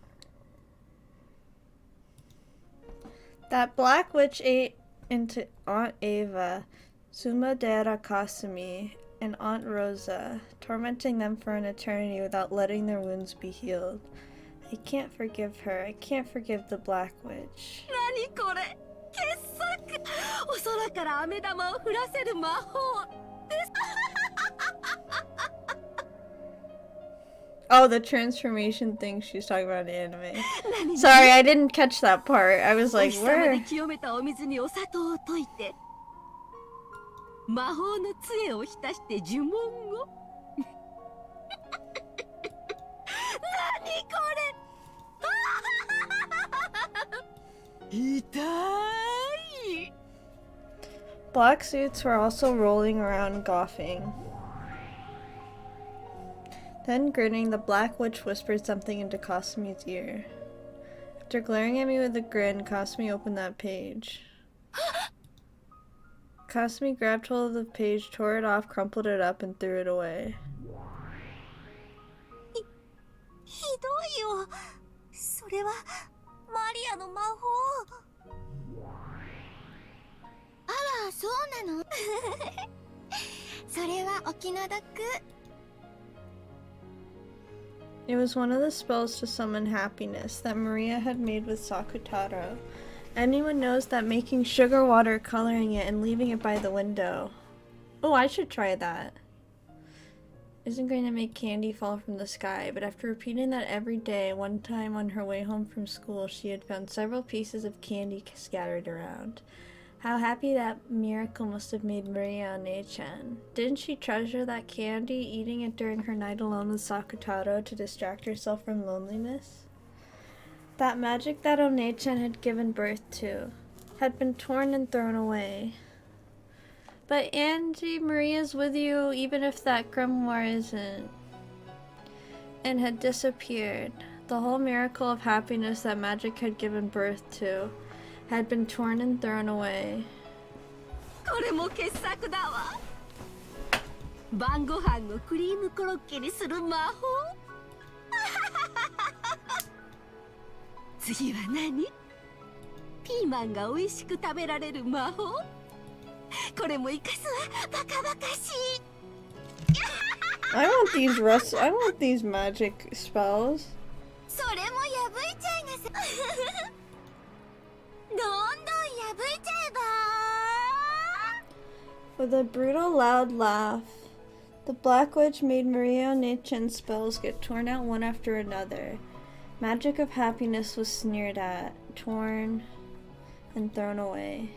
That Black Witch ate into Aunt Ava, Sumadera Kasumi, and Aunt Rosa, tormenting them for an eternity without letting their wounds be healed. I can't forgive her. I can't forgive the Black Witch. 何これ、傑作。お空から飴玉を降らせる魔法です。Oh, the transformation thing she's talking about in anime. Sorry, I didn't catch that part. I was like, where? 清めたお水にお砂糖を溶いて、魔法の杖を浸して呪文を。何これ。痛い。 Black suits were also rolling around golfing. Then, grinning, the Black Witch whispered something into Kasumi's ear. After glaring at me with a grin, Kasumi opened that page. Kasumi grabbed hold of the page, tore it off, crumpled it up, and threw it away. ひどいよ。それはマリアの魔法。あら、そうなの。それはお気の毒。 It was one of the spells to summon happiness that Maria had made with Sakutaro. Anyone knows that making sugar water, coloring it, and leaving it by the window. Oh, I should try that. Isn't going to make candy fall from the sky, but after repeating that every day, one time on her way home from school, she had found several pieces of candy scattered around. How happy that miracle must have made Maria One-chan. Didn't she treasure that candy, eating it during her night alone with Sakutaro to distract herself from loneliness? That magic that One-chan had given birth to had been torn and thrown away. But Angie, Maria's with you even if that grimoire isn't. And had disappeared. The whole miracle of happiness that magic had given birth to had been torn and thrown away. これも傑作だわ。晩ご飯をクリームコロッケにする魔法。次は何？ピーマンが美味しく食べられる魔法。これも生かすわ。バカバカしい。I want these magic spells. それも破いちゃいなさ。どんどん破いちゃえば。 With a brutal, loud laugh, the Black Witch made Maria Nichen's spells get torn out one after another. Magic of happiness was sneered at, torn, and thrown away.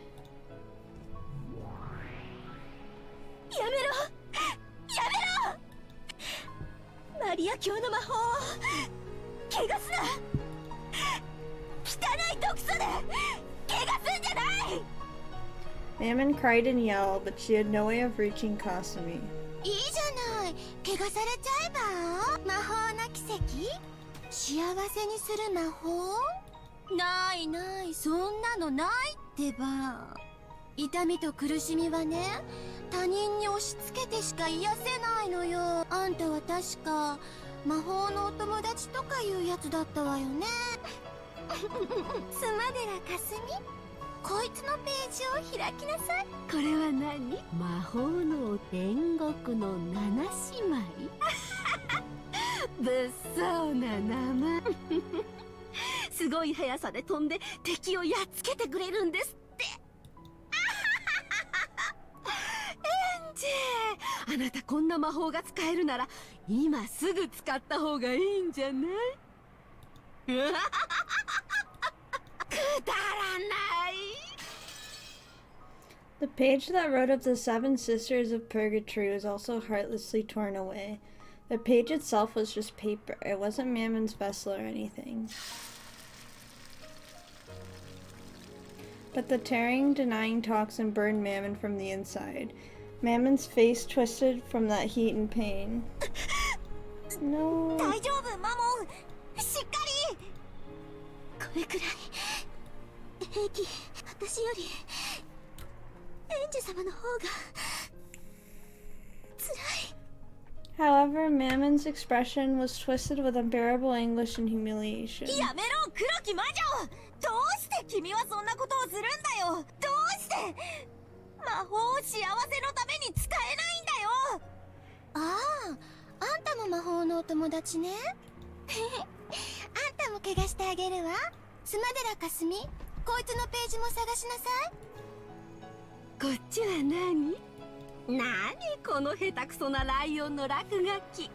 やめろやめろマリア教の魔法を怪我すな汚い毒素で怪我すんじゃない Mammon cried and yelled, but she had no way of reaching Kasumi. いいじゃない怪我されちゃえば魔法の奇跡幸せにする魔法ないないそんなのないってば痛みと苦しみはね他人に押し付けてしか癒せないのよあんたは確か魔法のお友達とかいうやつだったわよねスマデラかすみこいつのページを開きなさいこれは何？魔法の天国の七姉妹。物騒な名前。すごい速さで飛んで敵をやっつけてくれるんですって。エンジェ、あなたこんな魔法が使えるなら今すぐ使った方がいいんじゃない？くだらない。The page that wrote of the seven sisters of purgatory was also heartlessly torn away. The page itself was just paper. It wasn't Mammon's vessel or anything. But the tearing, denying toxin burned Mammon from the inside. Mammon's face twisted from that heat and pain. No. 大丈夫マモンしっかりこれくらい平気私よりエンジェ様の方が辛い However, Mammon's expression was twisted with unbearable anguish and humiliation. やめろ黒き魔女どうして君はそんなことをするんだよどうして魔法を幸せのために使えないんだよああんたも魔法のお友達ねあんたも怪我してあげるわスマデラかすみこいつのページも探しなさいこっちは何？この下手くそなライオンの落書き。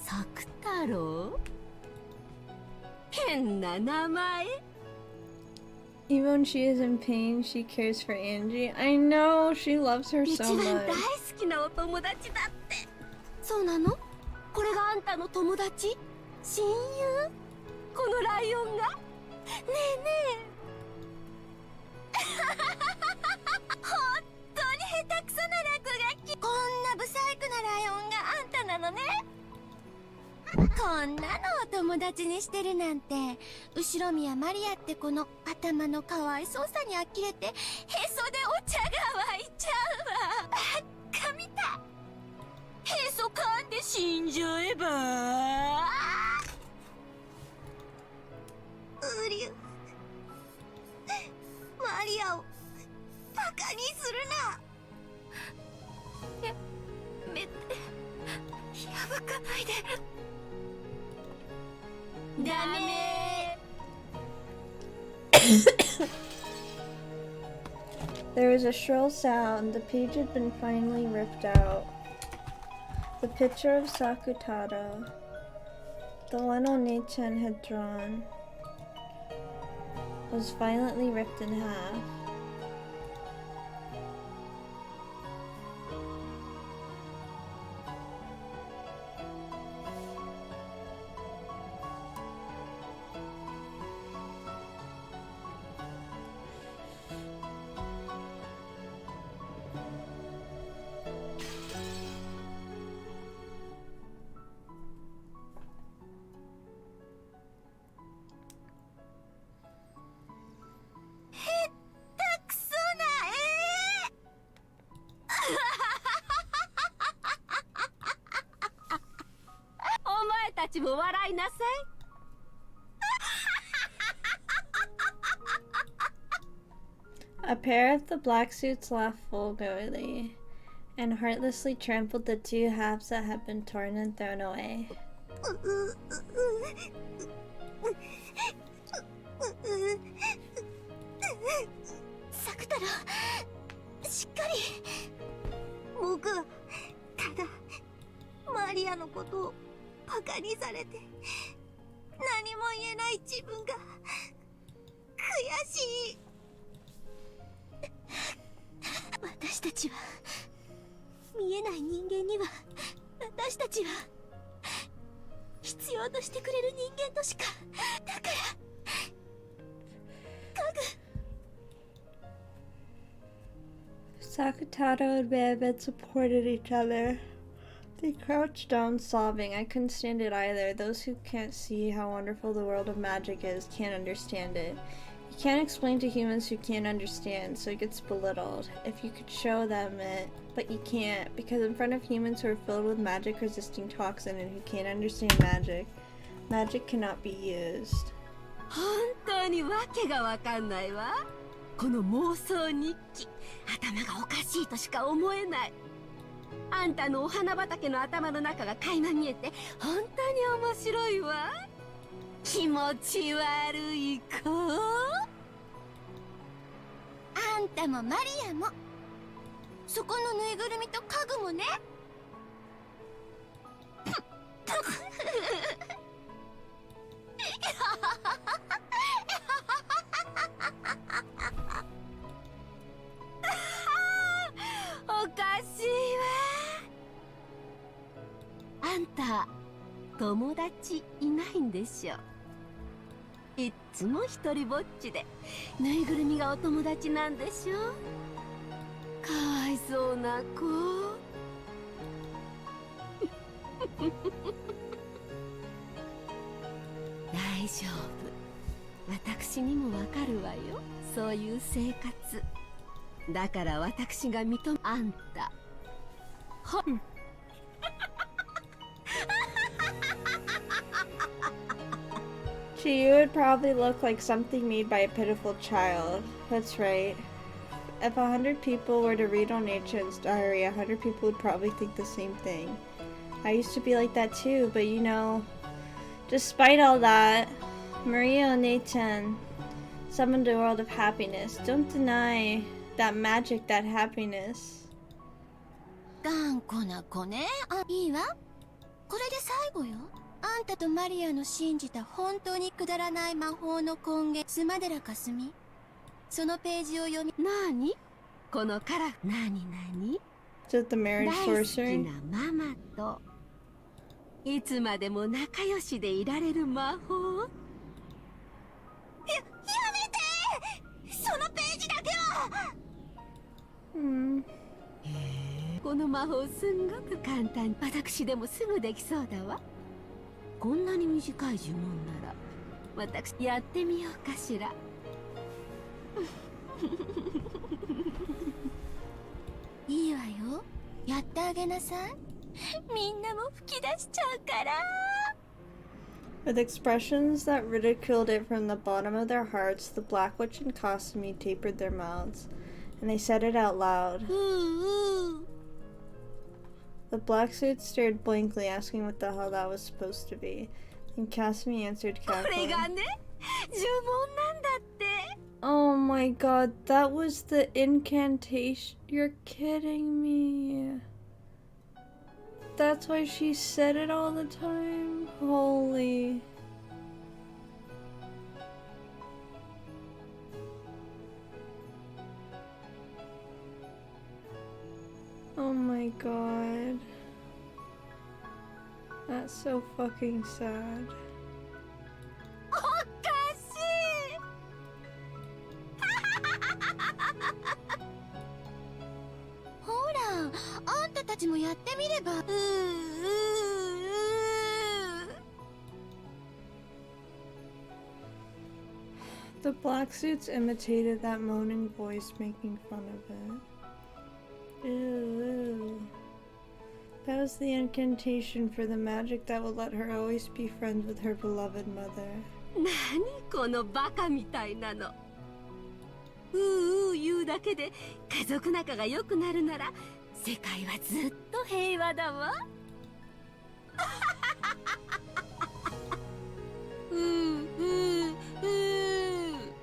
作太郎？変な名前。Even when she is in pain, she cares for Angie. I know, she loves her 一 so 番大 much. 好きなお友達だって。そうなの？これがあんたの友達？親友？このライオンが？ねえねえ。本当に下手くそな落書きこんなブサイクなライオンがあんたなのねこんなのお友達にしてるなんて後ろ宮マリアってこの頭のかわいそうさに呆れてへそでお茶が湧いちゃうわばっかみたいへそ噛んで死んじゃえばうりゅマリアをバカにするなやめて破かないでダメ There was a shrill sound. The page had been finally ripped out. The picture of Sakutaro, the one One-chan had drawn, was violently ripped in half. ちも笑いなさい。A pair of the black suits laughed vulgarly and heartlessly trampled the two halves that had been torn and thrown away. サクタラ、しっかり。僕はただマリアのことをバカにされて何も言えない自分が悔しい。私たちは見えない人間には私たちは必要としてくれる人間としか。だから家具。Sakutaro and Mammoth supported each other. They crouched down, sobbing. I couldn't stand it either. Those who can't see how wonderful the world of magic is can't understand it. You can't explain to humans who can't understand, so it gets belittled. If you could show them it, but you can't, because in front of humans who are filled with magic-resisting toxin and who can't understand magic, magic cannot be used. 本当にわけがわかんないわ。この妄想日記、頭がおかしいとしか思えない。あんたのお花畑の頭の中が垣間見えて本当に面白いわ。気持ち悪い子。あんたもマリアもそこのぬいぐるみと家具もね。おかしいわ。あんた友達いないんでしょ。いっつも一人ぼっちでぬいぐるみがお友達なんでしょ。かわいそうな子。大丈夫、私にもわかるわよ、そういう生活。だから私が認め。あんたTo you, it would probably look like something made by a pitiful child. That's right. If 100 people were to read on Nature-chan's diary, 100 people would probably think the same thing. I used to be like that too, but you know, despite all that, Maria Onei-chan summoned a world of happiness. Don't deny that magic, that happiness. 頑固な子ね。いいわ。これで最後よ。あんたとマリアの信じた本当にくだらない魔法の根源、スマデラかすみ。そのページを読み。なにこのカラフ。なになに Is it the marriage 大好き sorcery? なママといつまでも仲良しでいられる魔法。やめて、そのページだけは。この魔法すんごく簡単。私でもすぐできそうだわ。こんなに短い呪文なら私やってみようかしら。いいわよ、やってあげなさい。みんなも吹き出しちゃうから。With expressions that ridiculed it from the bottom of their hearts, the Black Witch and Kasumi tapered their mouths, and they said it out loud. The black suit stared blankly, asking what the hell that was supposed to be. And Kasumi answered こ cackling. れがね、呪文なんだって。Oh my god, that was the incantation. You're kidding me. That's why she said it all the time? Holy. Oh my god. That's so fucking sad. おかしい。ほら、あんたたちもやってみれば。The black suits imitated that moaning voice, making fun of it. Ew. That was the incantation for the magic that would let her always be friends with her beloved mother. 何このバカみたいなの。うう言うだけで家族仲が良くなるなら世界はずっと平和だわ。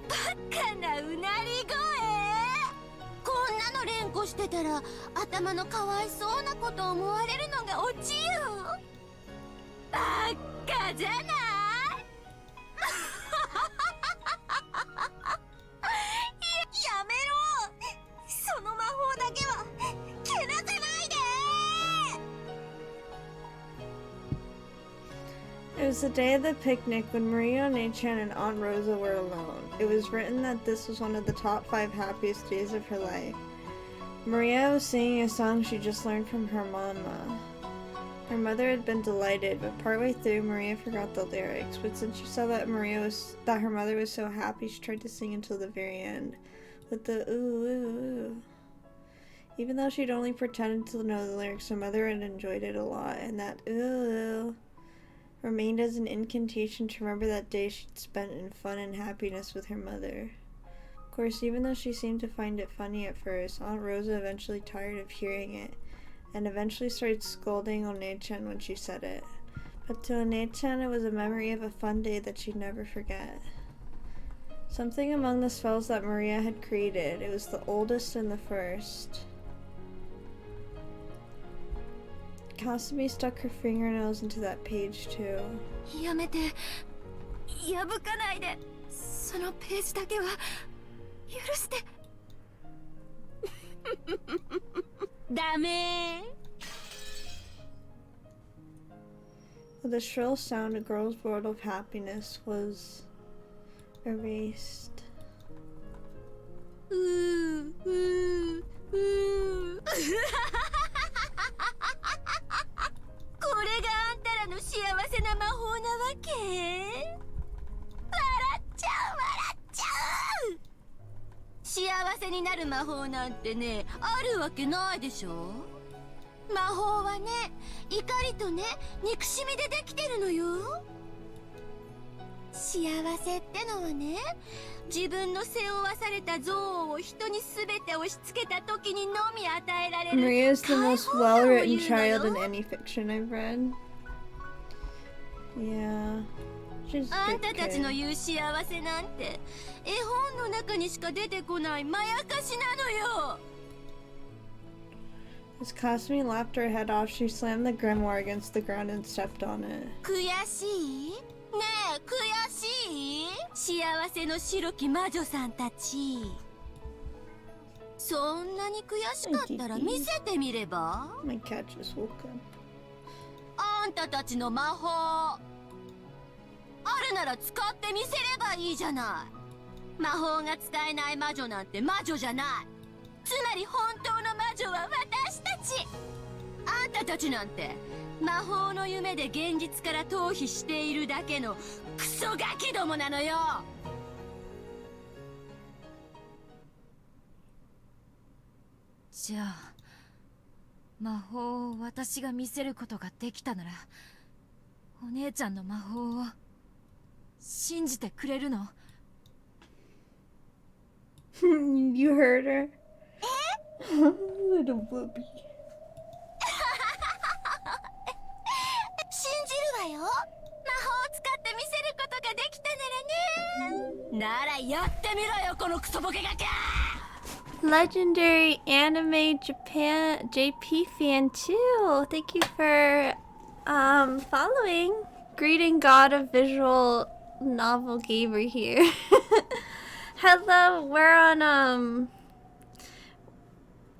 バカなうなり声。こんなの連呼してたら頭のかわいそうなこと思われるのがオチよ。バカじゃない。やめろ。その魔法だけは蹴らさないで。 It was the day of the picnic when Maria, Nei-chan, and Aunt Rosa were alone. It was written that this was one of the top 5 happiest days of her life. Maria was singing a song she just learned from her mama. Her mother had been delighted, but partway through, Maria forgot the lyrics. But since she saw that her mother was so happy, she tried to sing until the very end, with the ooh ooh ooh. Even though she'd only pretended to know the lyrics, her mother had enjoyed it a lot, and that ooh remained as an incantation to remember that day she'd spent in fun and happiness with her mother. Of course, even though she seemed to find it funny at first, Aunt Rosa eventually tired of hearing it, and eventually started scolding Nei-chan when she said it. But to Nei-chan, it was a memory of a fun day that she'd never forget. Something among the spells that Maria had created, it was the oldest and the first. Kasumi stuck her fingernails into that page too. やめて。破かないで。そのページだけは許して。ダメ。 With a shrill sound, a girl's world of happiness was erased. これがあんたらの幸せな魔法なわけ？笑っちゃう笑っちゃう。幸せになる魔法なんてね、あるわけないでしょ。魔法はね、怒りとね、憎しみでできてるのよ。幸せってのはね、自分の背負わされた憎悪を人に全て押し付けた時にのみ与えられる。 Maria is the most well-written child in any fiction I've read. Yeah. She's a あん good たたちの kid. 言う幸せなんて絵本の中にしか出てこないまやかしなのよ。 As Kasumi laughed her head off, she slammed the grimoire against the ground and stepped on it. 悔しい？ねえ悔しい？幸せの白き魔女さんたち。そんなに悔しかったら見せてみれば？ My cat just woke up. あんたたちの魔法あるなら使ってみせればいいじゃない。魔法が使えない魔女なんて魔女じゃない。つまり本当の魔女は私たち。あんたたちなんて魔法の夢で現実から逃避しているだけのクソガキどもなのよ。じゃあ魔法を私が見せることができたならお姉ちゃんの魔法を信じてくれるの？ You heard her? Little booby. 信じるわよ。魔法を使って見せることができたならね。ならやってみろよこのクソボケガキ。 Legendary Anime Japan JP fan too. Thank you for following. Greeting God of Visual Novel Gamer here. Hello, we're on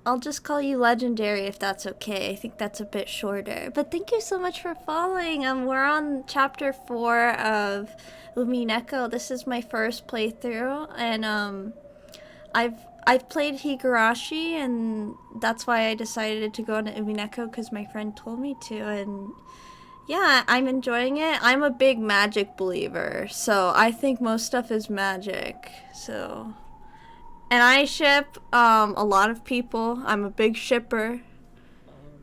I'll just call you Legendary if that's okay. I think that's a bit shorter. But thank you so much for following. We're on chapter 4 of Umineko. This is my first playthrough, and I've played Higurashi, and that's why I decided to go into Umineko because my friend told me to, and yeah, I'm enjoying it. I'm a big magic believer, so I think most stuff is magic. So, and I ship a lot of people. I'm a big shipper.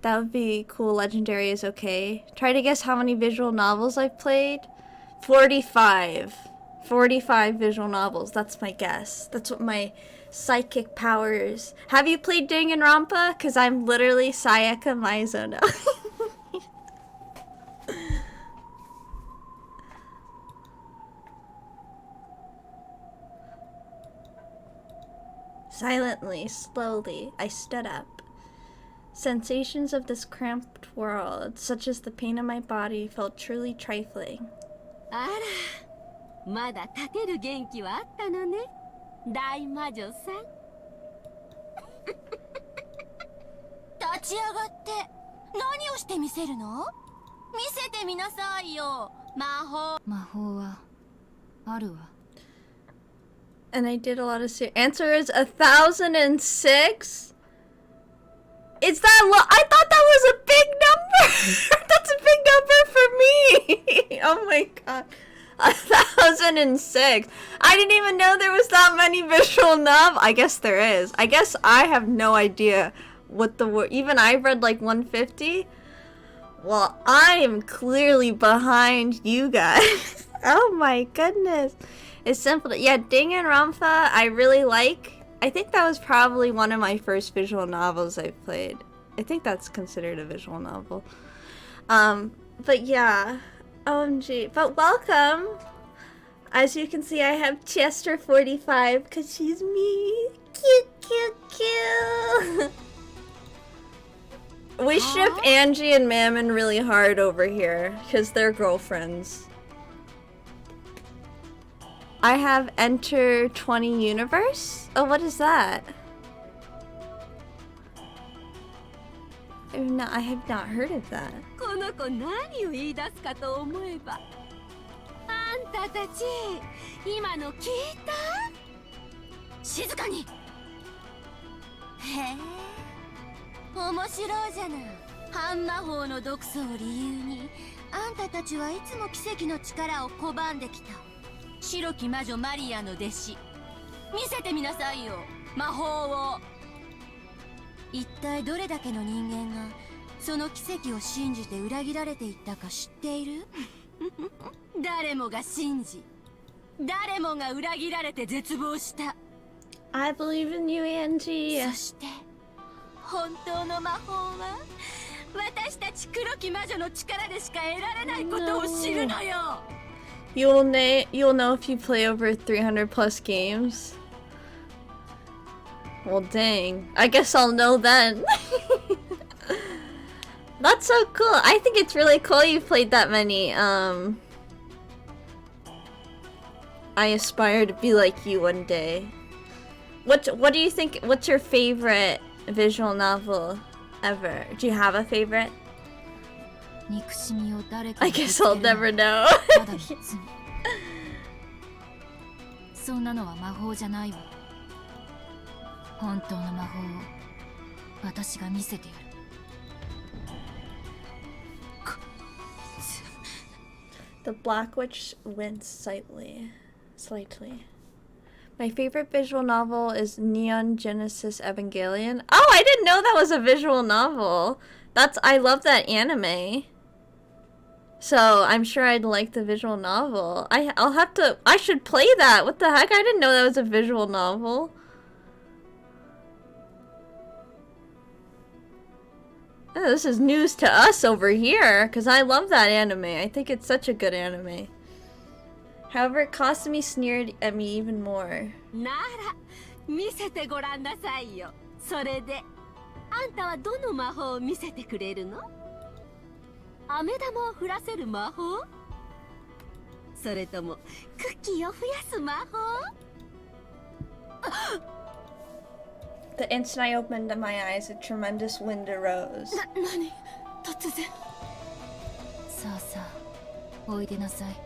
That would be cool. Legendary is okay. Try to guess how many visual novels I've played. 45. 45 visual novels. That's my guess. That's what my psychic powers. Have you played Danganronpa? Because I'm literally Sayaka Maizono. Silently, slowly, I stood up. Sensations of this cramped world, such as the pain in my body, felt truly trifling. あら、まだ立てる元気はあったのね、大魔女さん。立ち上がって何をしてみせるの？見せてみなさいよ、魔法。魔法はあるわ。And I did a lot of answer is 1006. Is that I thought that was a big number. That's a big number for me. Oh my god. 1006. I didn't even know there was that many visual novels. I guess there is. I guess I have no idea what the word. Even I read like 150. Well, I am clearly behind you guys. Oh my goodness. It's simple. Yeah, Danganronpa I really like. I think that was probably one of my first visual novels I played. I think that's considered a visual novel. But yeah. OMG. But welcome. As you can see, I have Chester 45 because she's me. Cute, cute, cute. We ship Angie and Mammon really hard over here because they're girlfriends. I have Enter 20 Universe? Oh, what is that? I have not heard of that. この子何を言い出すかと思えば。あんたたち、今の聞いた？静かに。へえ、面白いじゃない。半魔法の毒素を理由に、あんたたちはいつも奇跡の力を拒んできた。白き魔女マリアの弟子。見せてみなさいよ、魔法を。一体どれだけの人間がその奇跡を信じて裏切られていったか知っている？誰もが信じ、誰もが裏切られて絶望した。I believe in you, Angie. そして本当の魔法は私たち黒き魔女の力でしか得られないことを知るのよ。You'll know if you play over 300 plus games. Well, dang. I guess I'll know then. That's so cool. I think it's really cool you've played that many. I aspire to be like you one day. What do you think? What's your favorite visual novel ever? Do you have a favorite? I guess I'll never know. そんなのは魔法じゃないわ。本当の魔法を私が見せてやる。The Black Witch winced slightly. My favorite visual novel is Neon Genesis Evangelion. Oh, I didn't know that was a visual novel. I love that anime. So I'm sure I'd like the visual novel. I should play that. What the heck? I didn't know that was a visual novel. Oh, this is news to us over here, because I love that anime. I think it's such a good anime. However, Kasumi sneered at me even more. なら、見せてごらんなさいよ。それで、あんたはどの魔法を見せてくれるの？飴玉を降らせる魔法？それともクッキーを増やす魔法？ The instant I opened my eyes, a tremendous wind arose. 何？突然。さあさあ、おいでなさい。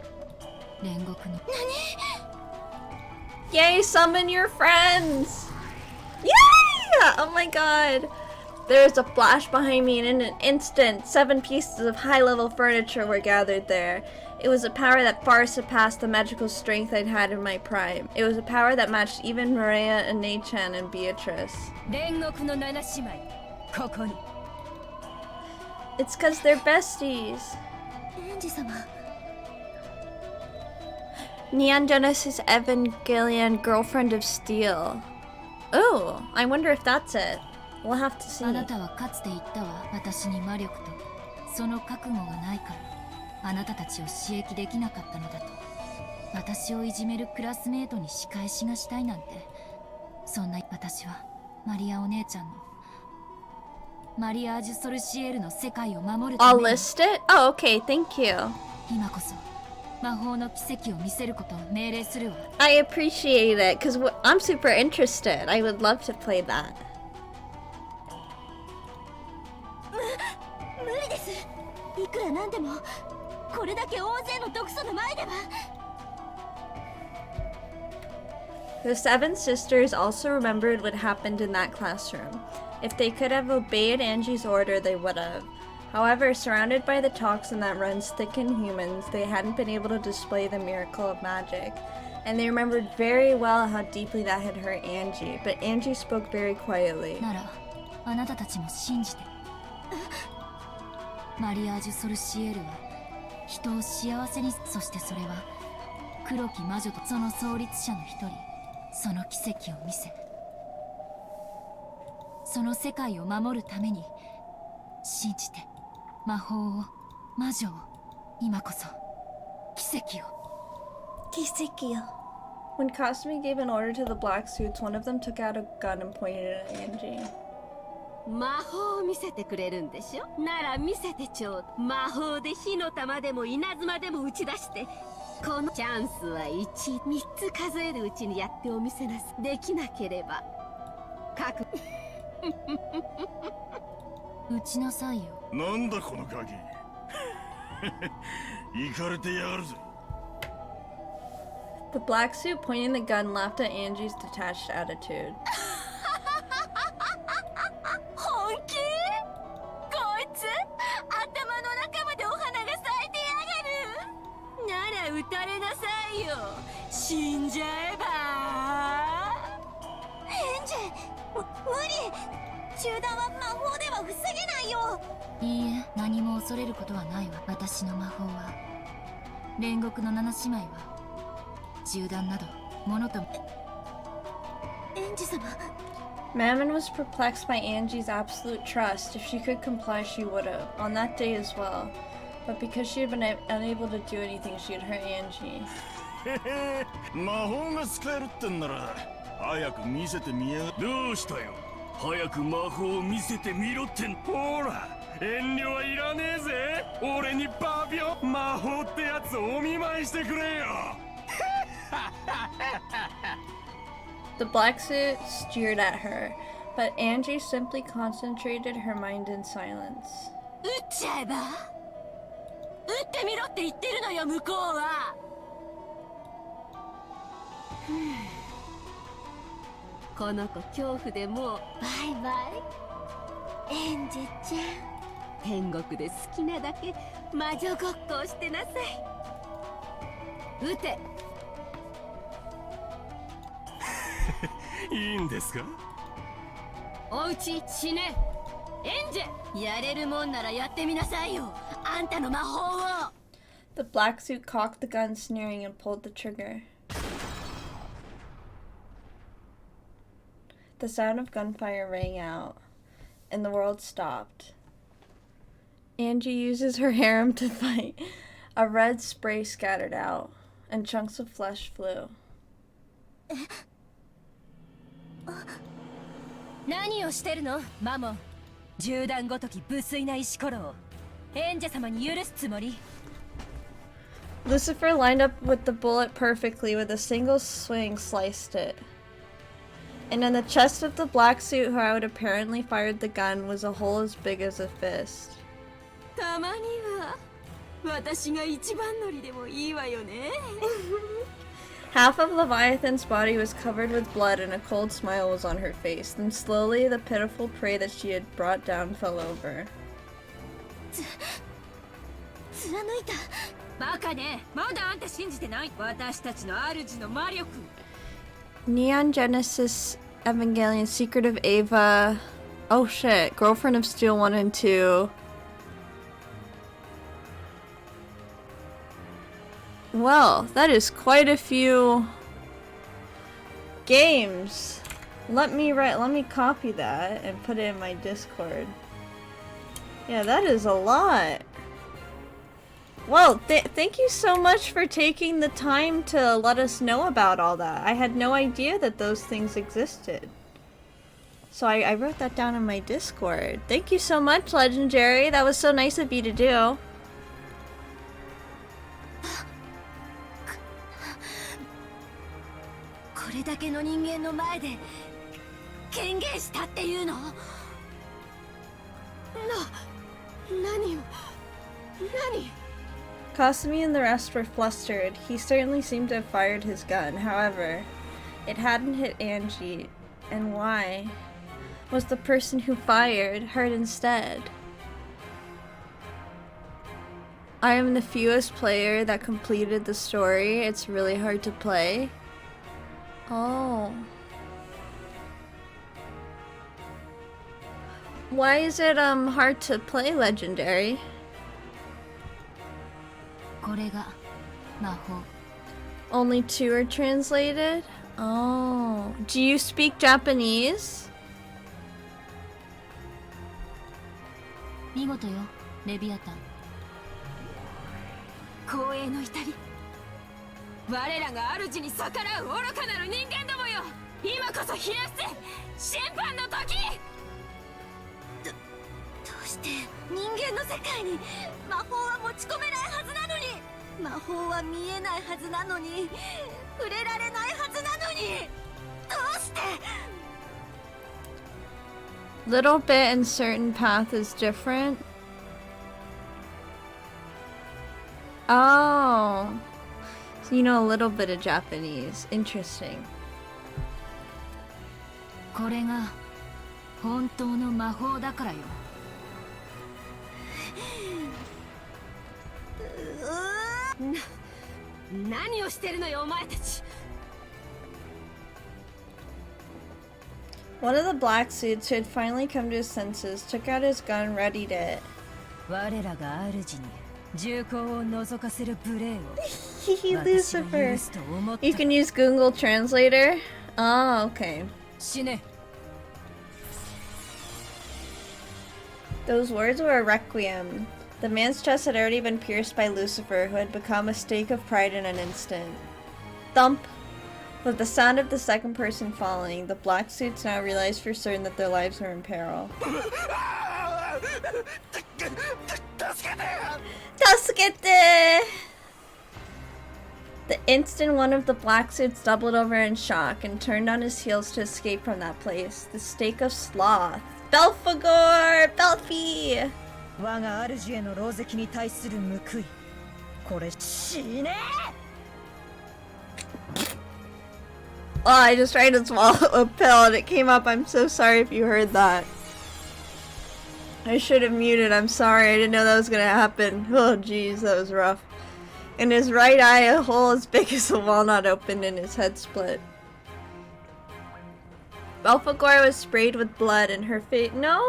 煉獄の。Yay, summon your friends! Yeah! Oh my god. There's a flash behind me, and in an instant, 7 pieces of high-level furniture were gathered there. It was a power that far surpassed the magical strength I'd had in my prime. It was a power that matched even Maria and Nei-chan and Beatrice. 煉獄の7姉妹、ここに。It's because they're besties. エンジ様 Neon Genesis Evangelion, girlfriend of Steel. Oh, I wonder if that's it. We'll have to see. あなたはかつて言ったわ。私に魔力とその覚悟がないからあなたたちを刺激できなかったのだと。私をいじめるクラスメートに仕返しがしたいなんて。そんな私はマリアお姉ちゃんのマリアージュ・ソルシエールの世界を守るた I'll めに list it? Oh, okay, thank you. 今こそ魔法の奇跡を見せることを命令するわ。 I appreciate it, because I'm super interested. I would love to play that. 無理です。いくらなんでもこれだけ大勢の毒素の前では。 The seven sisters also remembered what happened in that classroom. If they could have obeyed Angie's order, they would have. However, surrounded by the toxin that runs thick in humans, they hadn't been able to display the miracle of magic. And they remembered very well how deeply that had hurt Angie, but Angie spoke very quietly. ならあなたたちも信じて。マリアージュ・ソルシエールは人を幸せに、そしてそれは黒き魔女とその創立者の一人、その奇跡を見せ、その世界を守るために信じて、魔法を、魔女を、今こそ奇跡を。奇跡よ. When Kasumi gave an order to the black suits, one of them took out a gun and pointed it at Angie. 魔法を見せてくれるんでしょ。なら見せてちょう。魔法で火の玉でも稲妻でも打ち出して、このチャンスは1、3つ数えるうちにやってお見せなす。できなければ各打ちなさいよ。なんだこのガキイかれてやがるぜ。 The black suit pointing the gun laughed at Angie's detached attitude. 本気？こいつ頭の中までお花が咲いてやがる。なら撃たれなさいよ。死んじゃえば。エンジ無理。中断は魔法では防げないよ。いいえ、何も恐れることはないわ。私の魔法は煉獄の7姉妹は銃弾など物と。エンジ様。 Mammon was perplexed by Angie's absolute trust. If she could comply, she would have, on that day as well. But because she had been unable to do anything, she had hurt Angie. 魔法が使えるってんなら早く見せてみや。どうしたよ。早く魔法を見せてみろってん。ほら遠慮はいらねえぜ。俺にバビョ魔法ってやつをお見舞いしてくれよ。The black suit jeered at her, but Angie simply concentrated her mind in silence. 撃っちゃえば。撃ってみろって言ってるのよ向こうは。この子恐怖でもうバイバイ。エンジちゃん、天国で好きなだけ魔女ごっこをしてなさい。撃て。いいんですか。おうち死ね。エンジェ、やれるもんならやってみなさいよ。あんたの魔法を。 The black suit cocked the gun, sneering, and pulled the trigger. The sound of gunfire rang out, and the world stopped. Angie uses her harem to fight. A red spray scattered out, and chunks of flesh flew. 何をしてるのマモン。銃弾ごとき無粋な石ころをエンジェ様に許すつもり。 Lucifer lined up with the bullet perfectly. With a single swing, sliced it. And in the chest of the black suit who had apparently fired the gun was a hole as big as a fist. たまには私が一番乗りでもいいわよね。Half of Leviathan's body was covered with blood and a cold smile was on her face. Then slowly the pitiful prey that she had brought down fell over. 貫いた。バカね、まだあんた信じてない。私たちの主の魔力。 Neon Genesis Evangelion Secret of Ava. Oh shit. Girlfriend of Steel 1 and 2. Well, that is quite a few games. Let me copy that and put it in my Discord. Yeah, that is a lot. Well, thank you so much for taking the time to let us know about all that. I had no idea that those things existed. So I wrote that down in my Discord. Thank you so much, Legendary. That was so nice of you to do. Kasumi and the rest were flustered. He certainly seemed to have fired his gun. However, it hadn't hit Angie. And why? Was the person who fired hurt instead? I am the fewest player that completed the story. It's really hard to play. Oh. Why is it hard to play, Legendary? Only 2 are translated? Oh. Do you speak Japanese? 見事よ、レビアタン。光栄の至り。我らが主に逆らう愚かなる人間どもよ。今こそ冷やせ、審判の時。どうして人間の世界に魔法は持ち込めないはずなのに。魔法は見えないはずなのに、触れられないはずなのに。どうして。 Little bit and certain path is different. Oh. So you know a little bit of Japanese. Interesting. これが本当の魔法だからよ。何をしてるのよお前たち。 One of the black suits who had finally come to his senses took out his gun, readied it. 我らが主に銃口を覗かせる無礼を。 Lucifer. You can use Google Translator. Oh, okay. 死ね。 Those words were a requiem. The man's chest had already been pierced by Lucifer, who had become a stake of pride in an instant. Thump! With the sound of the second person falling, the black suits now realized for certain that their lives were in peril. Tasukete! The instant one of the black suits doubled over in shock and turned on his heels to escape from that place, the stake of sloth. Belphegor! Belphy! 我が主への狼藉に対する報い。これ死ね。 Oh, I just tried to swallow a pill and it came up. I'm so sorry if you heard that. I should have muted. I'm sorry. I didn't know that was gonna happen. Oh, jeez, that was rough. In his right eye, a hole as big as a walnut opened and his head split. Belphegor was sprayed with blood and her face. No!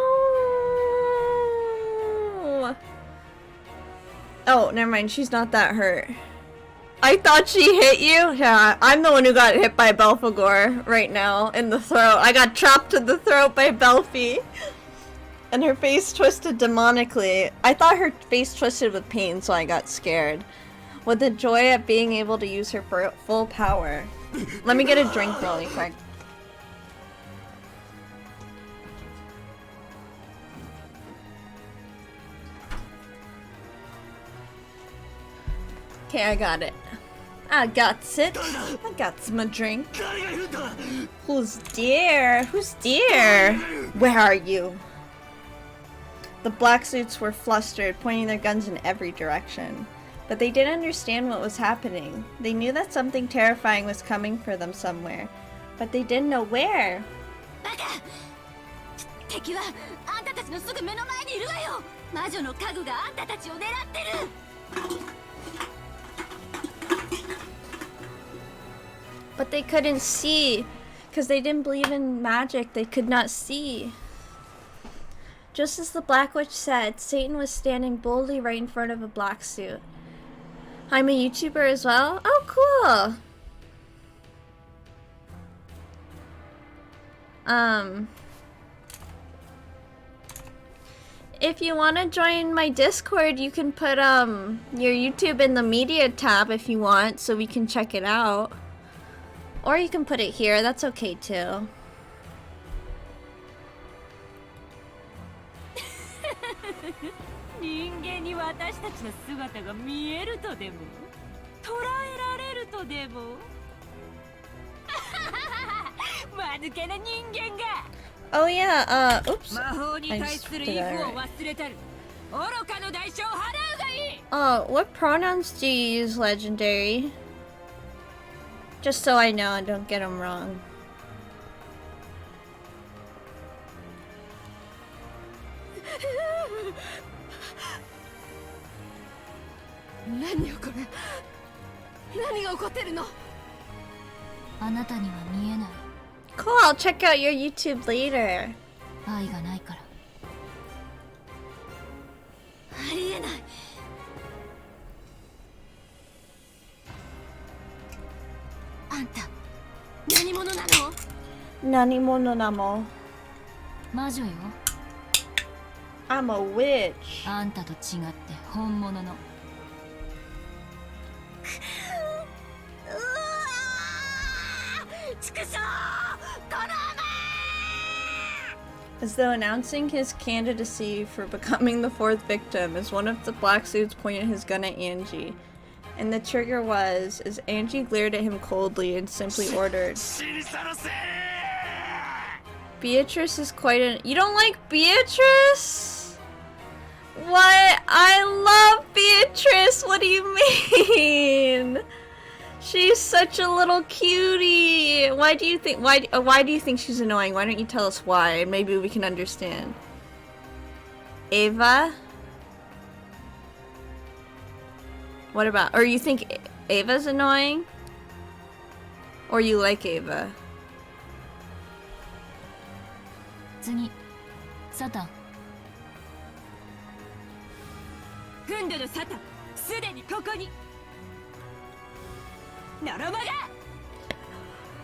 Oh, never mind. She's not that hurt. I thought she hit you? Yeah, I'm the one who got hit by Belphegor right now in the throat. I got chopped in the throat by Belphy. And her face twisted demonically. I thought her face twisted with pain, so I got scared. With the joy at being able to use her full power. Let me get a drink really quick. Okay, I got it. I got it. I got my drink. Who's there? Who's there? Where are you? The black suits were flustered, pointing their guns in every direction. But they didn't understand what was happening. They knew that something terrifying was coming for them somewhere. But they didn't know where. 敵はあんたたちのすぐ目の前にいるわよ。魔女の家具があんたたちを狙ってる。 But they couldn't see, because they didn't believe in magic. They could not see. Just as the Black Witch said, Satan was standing boldly right in front of a black suit. I'm a YouTuber as well. Oh, cool. If you want to join my Discord, you can put your YouTube in the media tab if you want, so we can check it out. Or you can put it here. That's okay too. 人間に私たちの姿が見えるとでも捉えられるとでも間抜けな人間が Oh yeah, oops. 魔法に I 対 just する did 畏 that 怖を right. 忘れたる愚かの代償を払うがいい What pronouns do you use, Legendary? Just so I know and don't get them wrong. 何よこれ何が起こってるのあなたには見えない Cool, I'll check out your YouTube later. 愛がないからありえないあんた何者なの何者なの魔女よ I'm a witch あんたと違って本物の As though announcing his candidacy for becoming the fourth victim, as one of the black suits pointed his gun at Angie. And the trigger was, as Angie glared at him coldly and simply ordered. Beatrice is quite an— You don't like Beatrice? What? I love Beatrice! What do you mean? She's such a little cutie. Why do you think she's annoying? Why don't you tell us why? Maybe we can understand. Ava? What about— or you think Ava's annoying? Or you like Ava? 次サタンフンドのサタンすでにここにノロマが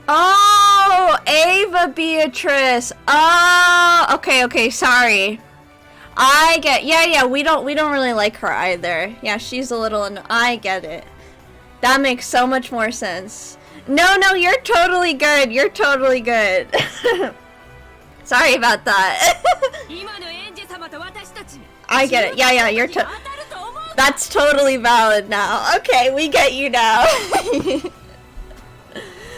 Oh, Ava Beatrice. Oh, okay, sorry. I get— yeah, we don't really like her either. Yeah, she's a little— I get it. That makes so much more sense. No, you're totally good. You're totally good. Sorry about that. I get it. Yeah, you're that's totally valid now. Okay, we get you now.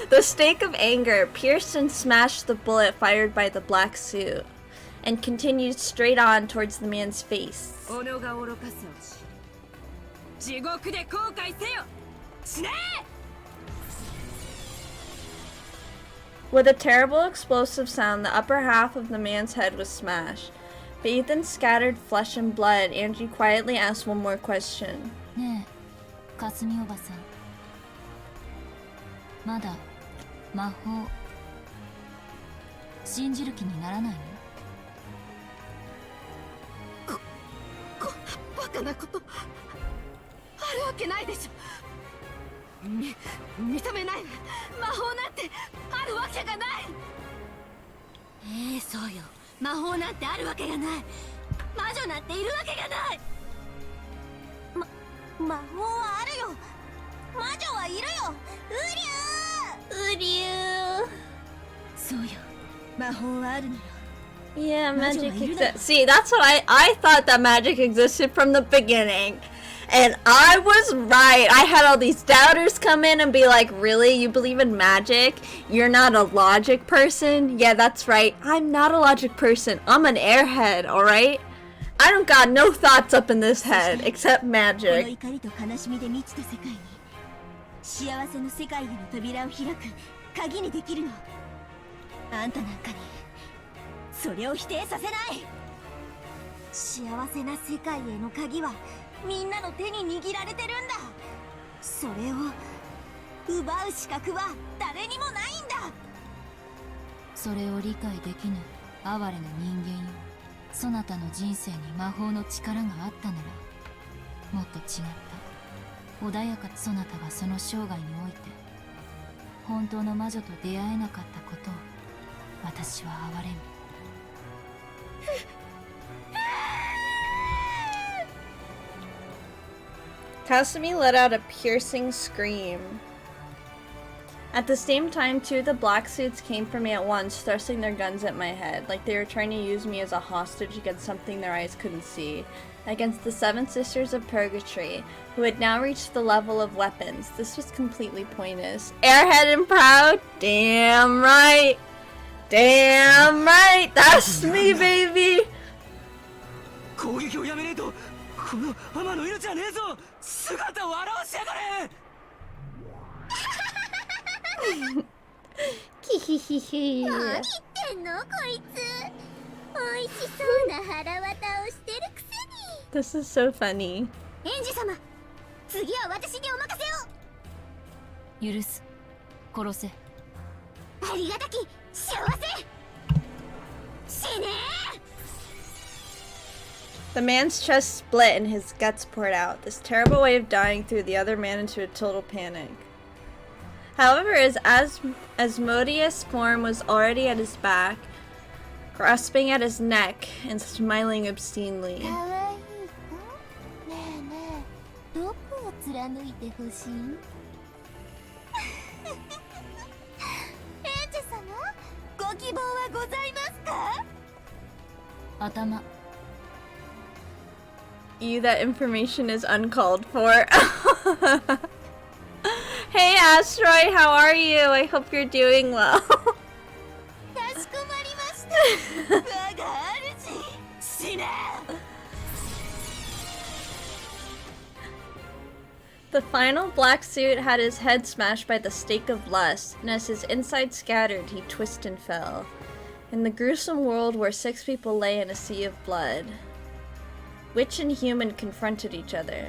The stake of anger pierced and smashed the bullet fired by the black suit, and continued straight on towards the man's face. With a terrible explosive sound, the upper half of the man's head was smashed. Bathed in scattered flesh and blood, Angie quietly asked one more question. ねえかすみおばさんまだ魔法信じる気にならないのこんなバカなことあるわけないでしょ認めないわ魔法なんてあるわけがないそうよ魔法なんてあるわけがない魔女なんているわけがない魔法はあるよ魔女はいるようりゅうそうよ魔法はあるのよ Yeah, magic exists. See, that's what I thought that magic existed from the beginning. And I was right. I had all these doubters come in and be like, really? You believe in magic? You're not a logic person? Yeah, that's right. I'm not a logic person. I'm an airhead, alright? I don't got no thoughts up in this head, except magic. この怒りと悲しみで満ちた世界に幸せの世界への扉を開く鍵にできるのあんたなんかにそれを否定させない幸せな世界への鍵はみんなの手に握られてるんだそれを奪う資格は誰にもないんだそれを理解できぬ哀れな人間よそなたの人生に魔法の力があったならもっと違った穏やかそなたがその生涯において本当の魔女と出会えなかったことを私は哀れむ。Kasumi let out a piercing scream. At the same time, two of the black suits came for me at once, thrusting their guns at my head, like they were trying to use me as a hostage against something their eyes couldn't see. Against the seven sisters of Purgatory, who had now reached the level of weapons. This was completely pointless. Airhead and proud? Damn right! Damn right! That's me, baby! 攻撃をやめねえとこの天の命はねえぞ姿を現しやがれキヒヒヒ。何言ってんのこいつ。美味しそうな腹渡をしてるくせに。 This is so funny. 園児様、次は私にお任せを。許す。殺せ。ありがたき幸せ。死ねー。 The man's chest split and his guts poured out. This terrible way of dying threw the other man into a total panic. However, as Asmodeus' form was already at his back, grasping at his neck and smiling obscenely. かわいい子。ねえねえ、どこを貫いてほしい？園児様、ご希望はございますか？頭。 You, that information is uncalled for. Hey Asteroid, how are you? I hope you're doing well. かしこまりました。我が主、死ね。 The final black suit had his head smashed by the stake of lust, and as his insides scattered, he twisted and fell. In the gruesome world where 6 people lay in a sea of blood, witch and human confronted each other.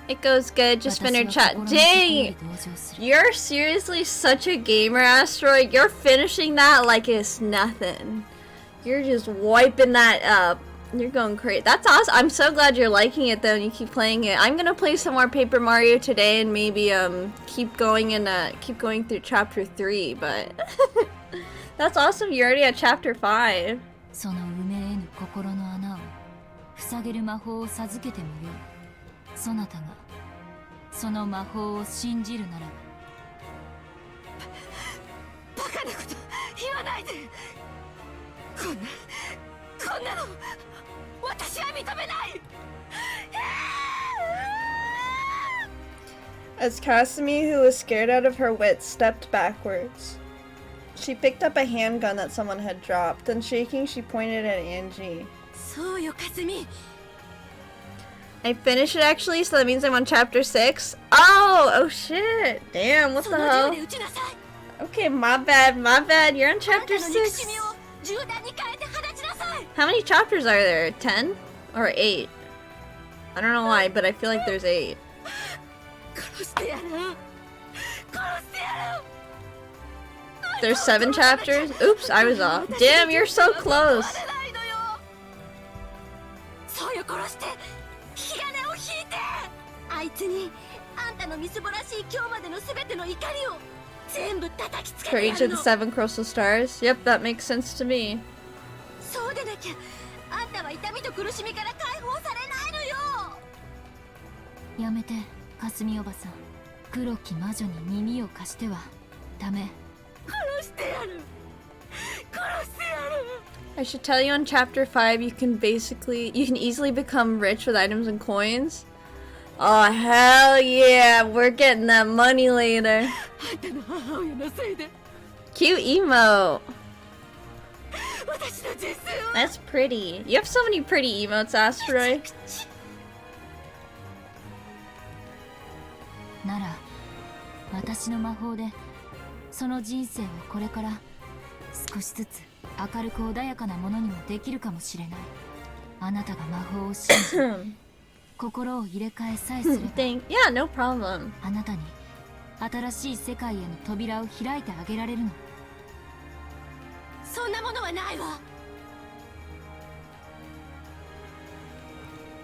It goes good, just finished chat. Dang! You're seriously such a gamer, Asteroid. You're finishing that like it's nothing. You're just wiping that up. You're going crazy. That's awesome. I'm so glad you're liking it though and you keep playing it. I'm gonna play some more Paper Mario today and maybe keep going through chapter 3, but that's awesome. You're already at chapter 5. その埋めえぬ心の穴を塞げる魔法を授けてもよい。そなたがその魔法を信じるならば。バカなこと言わないで。こんなの私は認めない。As Kasumi, who was scared out of her wits, stepped backwards. She picked up a handgun that someone had dropped. Then shaking, she pointed at Angie. そうよ、かすみ。 I finished it actually, so that means I'm on chapter 6. Oh shit. Damn, what the hell? Okay, my bad. You're on chapter 6. How many chapters are there? 10? Or 8? I don't know why, but I feel like there's 8. There's 7 chapters? Oops, I was off. Damn, you're so close. そうよ、殺して引き金を引いて。あいつにあんたのみすぼらしい今日までのすべての怒りを全部叩きつけ For てや each る of の。 the 7 crystal stars? Yep, that makes sense to me. そうでなきゃあんたは痛みと苦しみから解放されないのよ。やめて、かすみおばさん。黒き魔女に耳を貸してはダメ。 I should tell you on chapter 5 you can easily become rich with items and coins. Oh hell yeah, we're getting that money later. Cute emote. That's pretty. You have so many pretty emotes, Asteroid. なら私の魔法でその人生をこれから少しずつ明るく穏やかなものにもできるかもしれない。あなたが魔法を信じ心を入れ替えさえすれば Yeah, no problem. あなたに新しい世界への扉を開いてあげられるの。そんなものはないわ。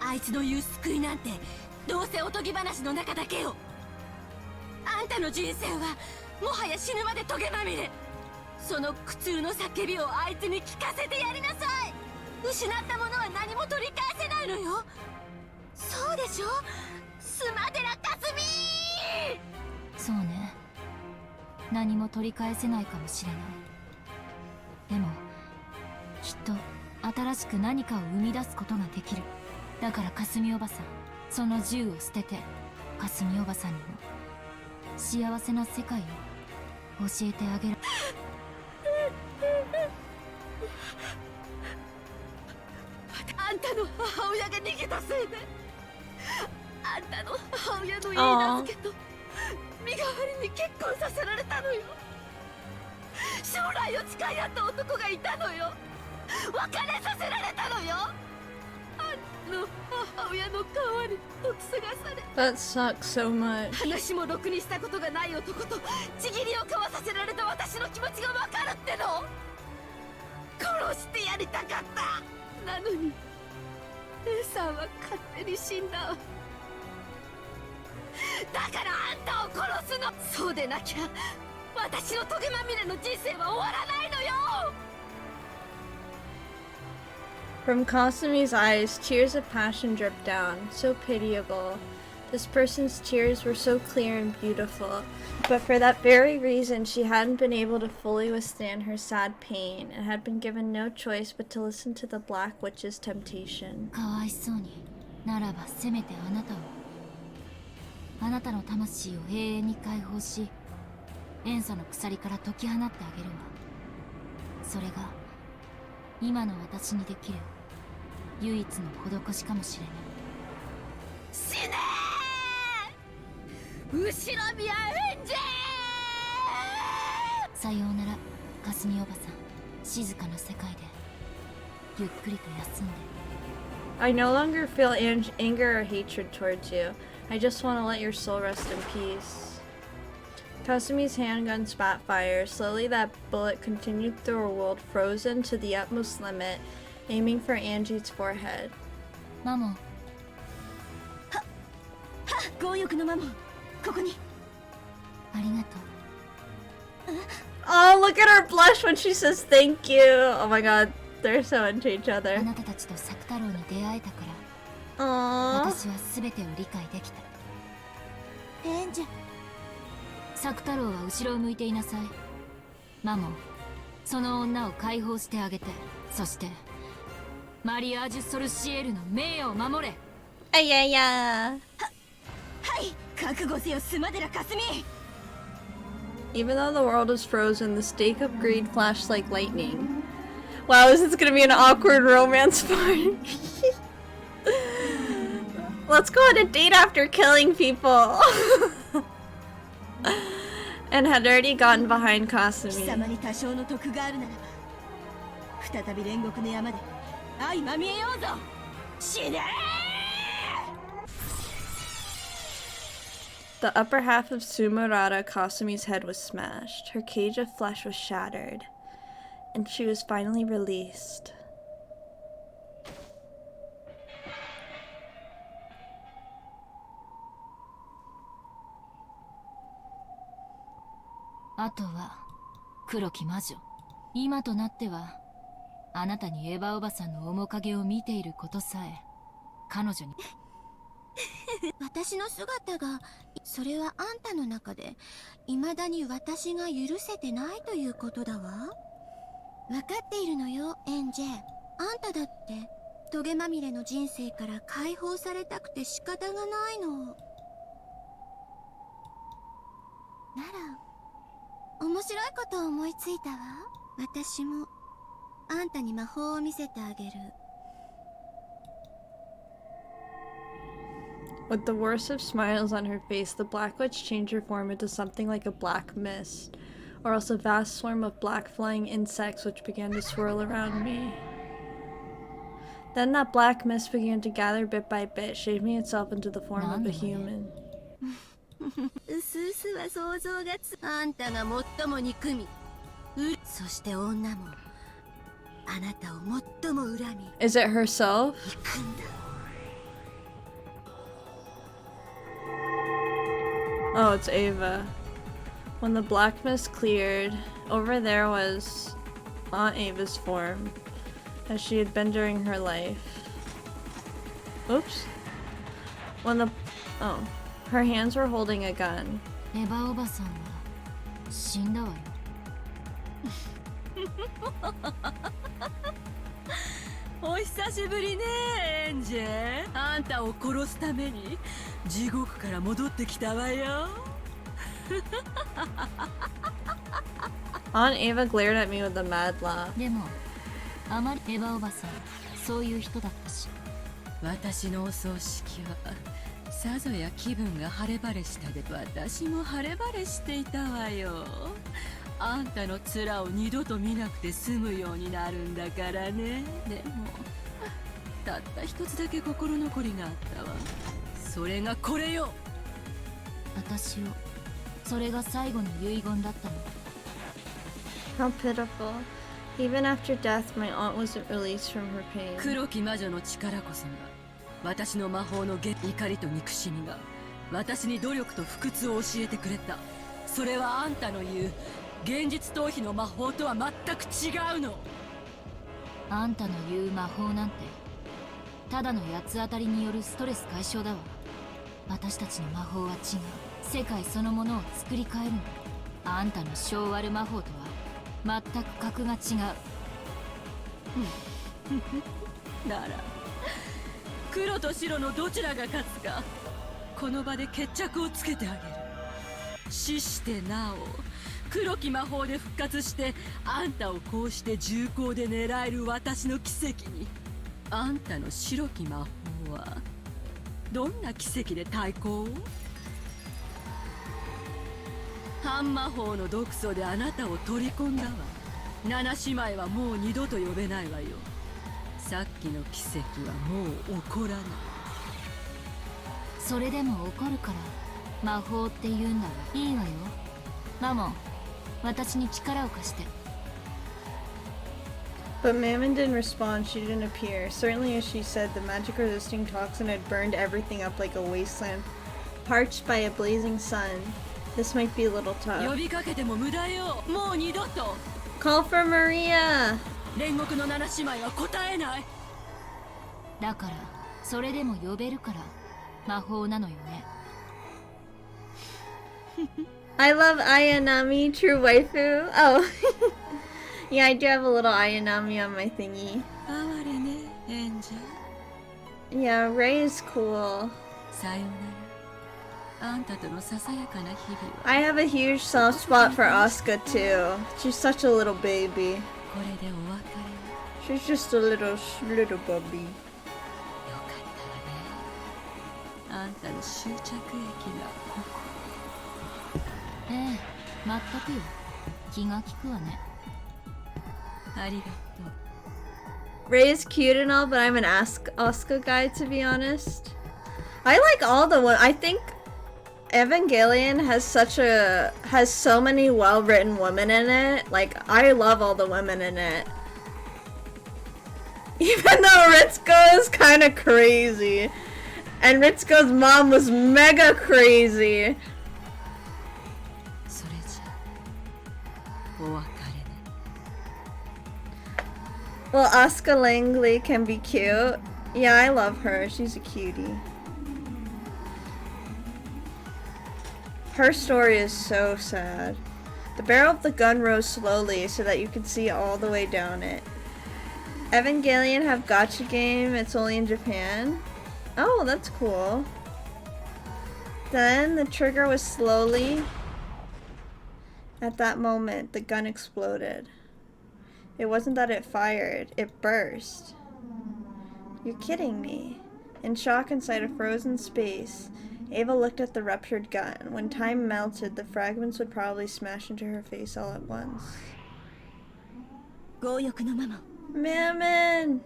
あいつの言う救いなんてどうせおとぎ話の中だけよ。あんたの人生はもはや死ぬまでトゲまみれ。その苦痛の叫びをあいつに聞かせてやりなさい。失ったものは何も取り返せないのよ。そうでしょ、スマデラカスミ。そうね、何も取り返せないかもしれない。でもきっと新しく何かを生み出すことができる。だからかすみおばさん、その銃を捨ててかすみおばさんにも幸せな世界を教えてあげる。あんたの母親が逃げたせいで、あんたの母親のいい名付けと身代わりに結婚させられたのよ。将来を誓い合った男がいたのよ。別れさせられたのよ。あんたの母親の代わりと継がされ、 That sucks so much. 話もろくにしたことがない男とちぎりを交わさせられた私の気持ちがわかるっての。殺してやりたかった。なのに姉さんは勝手に死んだ。だからあんたを殺すの。そうでなきゃ私のトゲまみれの人生は終わらないのよ。 From Kasumi's eyes, tears of passion dripped down. So pitiable. This person's tears were so clear and beautiful, but for that very reason she hadn't been able to fully withstand her sad pain and had been given no choice but to listen to the Black Witch's temptation. かわいそうに。ならばせめてあなたを、あなたの魂を永遠に解放し、塩素の鎖から解き放ってあげるわ。それが今の私にできる唯一の施しかもしれない。死ねー、後ろ見やエンジェー。さようならかすみおばさん。静かな世界でゆっくりと休んで。 I no longer feel anger or hatred towards you. I just want to let your soul rest in peace. Kasumi's handgun spat fire. Slowly that bullet continued through a world frozen to the utmost limit, aiming for Angie's forehead. マモン。強欲のマモン、ここに。ありがとう。Oh, look at her blush when she says thank you. Oh my god, they're so into each other. あなたたちと作太郎に出会えたから、 Aww. 私は全てを理解できた。エンジェ。作太郎は後ろを向いていなさい。マモン、その女を解放してあげて、そしてマリアージュ・ソルシエルの名誉を守れ。あいやいや。はい、覚悟せよスマデラカスミ。 Even though the world is frozen, the stake of greed flashed like lightning. Wow, is this gonna be an awkward romance part? Let's go on a date after killing people. And had already gotten behind 貴 Kasumi. 様に多少の得があるならば、再び煉獄の山で相まみえようぞ。死ねー。 The upper half of Sumurata Kasumi's head was smashed. Her cage of flesh was shattered. And she was finally released. あとは黒き魔女。今となってはあなたにエヴァおばさんの面影を見ていることさえ彼女に。私の姿が、それはあんたの中で未だに私が許せてないということだわ。分かっているのよ、エンジェ。あんただってトゲまみれの人生から解放されたくて仕方がないの。なら面白いことを思いついたわ。私もあんたに魔法を見せてあげる。With the worst of smiles on her face, the Black Witch changed her form into something like a black mist, or else a vast swarm of black flying insects which began to swirl around me. Then that black mist began to gather bit by bit, shaping itself into the form of a human. うすうすは想像がつ。あんたが最も憎み、そして女もあなたを最も恨み。Is it herself? 憎んだ。Oh, it's Ava. When the black mist cleared, over there was Aunt Ava's form, as she had been during her life. Oops. Oh. Her hands were holding a gun. エヴァおばさんは死んだわよ。お久しぶりね、エンジェ。あんたを殺すために地獄から戻ってきたわよ。Aunt Ava glared at me with a mad laugh. でもあまりエヴァおばさんそういう人だったし。私のお葬式はさぞや気分が晴れ晴れしたで私も晴れ晴れしていたわよ。あんたの面を二度と見なくて済むようになるんだからね。でもたった一つだけ心残りがあったわ。それがこれよ。私をそれが最後の遺言だったの。 How pitiful. Even after death, my aunt wasn't released from her pain. 黒き魔女の力こそが私の魔法の怒りと憎しみが私に努力と不屈を教えてくれた。それはあんたの言う現実逃避の魔法とは全く違うの。あんたの言う魔法なんてただの八つ当たりによるストレス解消だわ。私たちの魔法は違う。世界そのものを作り変えるの。あんたの性悪魔法とは全く格が違う。なら黒と白のどちらが勝つかこの場で決着をつけてあげる。死してなお黒き魔法で復活してあんたをこうして重厚で狙える私の奇跡にあんたの白き魔法はどんな奇跡で対抗を？半魔法の毒素であなたを取り込んだわ。七姉妹はもう二度と呼べないわよ。さっきの奇跡はもう起こらない。それでも起こるから魔法って言うんだわ。いいわよ。マモン、私に力を貸して。 But Mammon didn't respond, she didn't appear. Certainly, as she said, the magic-resisting toxin had burned everything up like a wasteland, parched by a blazing sun. This might be a little tough. 呼びかけても無駄よ。もう二度と。Call for Maria! 煉獄の七姉妹は答えない。だからそれでも呼べるから魔法なのよね。I love Ayanami, true waifu. Oh, yeah, I do have a little Ayanami on my thingy. 哀れね、エンジェ。 Yeah, Ray is cool. さよなら。あんたとのささやかな日々は。 I have a huge soft spot for Asuka too. She's such a little baby. これでお別れ。 She's just a little puppy. あんたの終着駅がここ。ええ、全くよ。気が利くわね。ありがとう。 Ray is cute and all, but I'm an Asuka guy to be honest. I like all the one. I think Evangelion has so many well-written women in it. Like, I love all the women in it. Even though Ritsuko is kind of crazy. And Ritsuko's mom was mega crazy. それじゃお別れね。 Well, Asuka Langley can be cute. Yeah, I love her. She's a cutie. Her story is so sad. The barrel of the gun rose slowly so that you could see all the way down it. Evangelion have gacha game, it's only in Japan. Oh, that's cool. Then the trigger was slowly. At that moment, the gun exploded. It wasn't that it fired, it burst. You're kidding me. In shock inside a frozen space, Ava looked at the ruptured gun. When time melted, the fragments would probably smash into her face all at once. Mammon!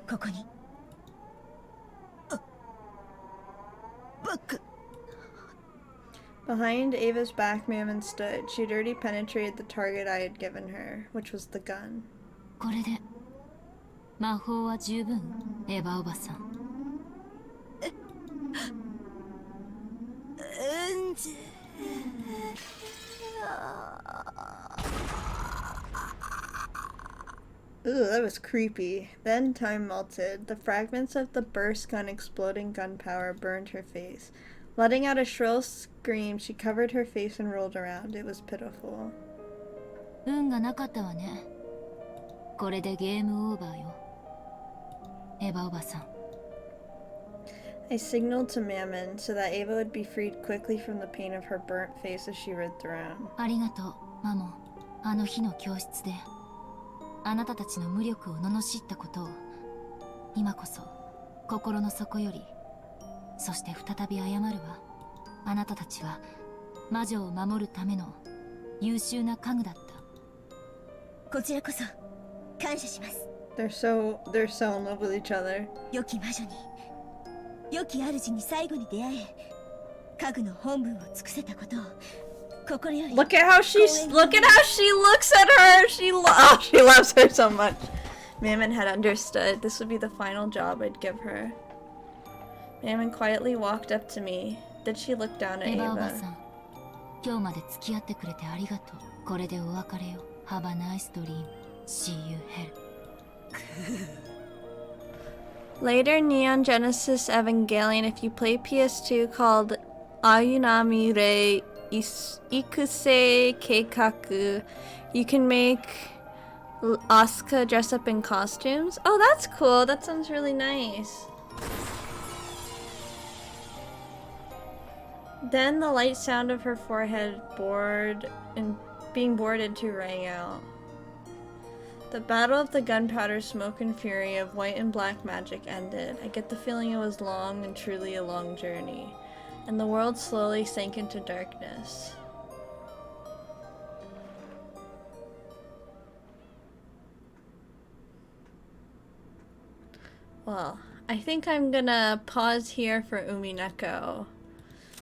Behind Ava's back, Mammon stood. She'd already penetrated the target I had given her, which was the gun. これで魔法は十分、エヴァおばさん。エンジェ。Ooh, that was creepy. Then time melted. The fragments of the burst gun exploding gunpowder burned her face. Letting out a shrill scream, she covered her face and rolled around. It was pitiful. 運がなかったわね。これでゲームオーバーよ。エヴァおばさん。I signaled to Mammon so that Ava would be freed quickly from the pain of her burnt face as she writhed around. ありがとう、マモン。あの日の教室で、あなたたちの無力を罵ったことを、今こそ心の底より、そして再び謝るわ。あなたたちは魔女を守るための優秀な家具だった。こちらこそ感謝します。They're so in love with each other. 良き魔女に、良き主に最後に出会え、家具の本分を尽くせたことを心より。Look at how she looks at her. She loves her so much. Mammon had understood. This would be the final job I'd give her. Mammon quietly walked up to me. Then she looked down at エヴァおば Ava. さん、今日まで付き合ってくれてありがとう。これでお別れよ。Have a nice dream. See you hell. Later, Neon Genesis Evangelion, if you play PS2, called Ayunami Re Ikusei Keikaku, you can make Asuka dress up in costumes. Oh, that's cool. That sounds really nice. Then the light sound of her forehead being bored into rang out. The battle of the gunpowder, smoke, and fury of white and black magic ended. I get the feeling it was long and truly a long journey, and the world slowly sank into darkness. Well, I think I'm gonna pause here for Umineko.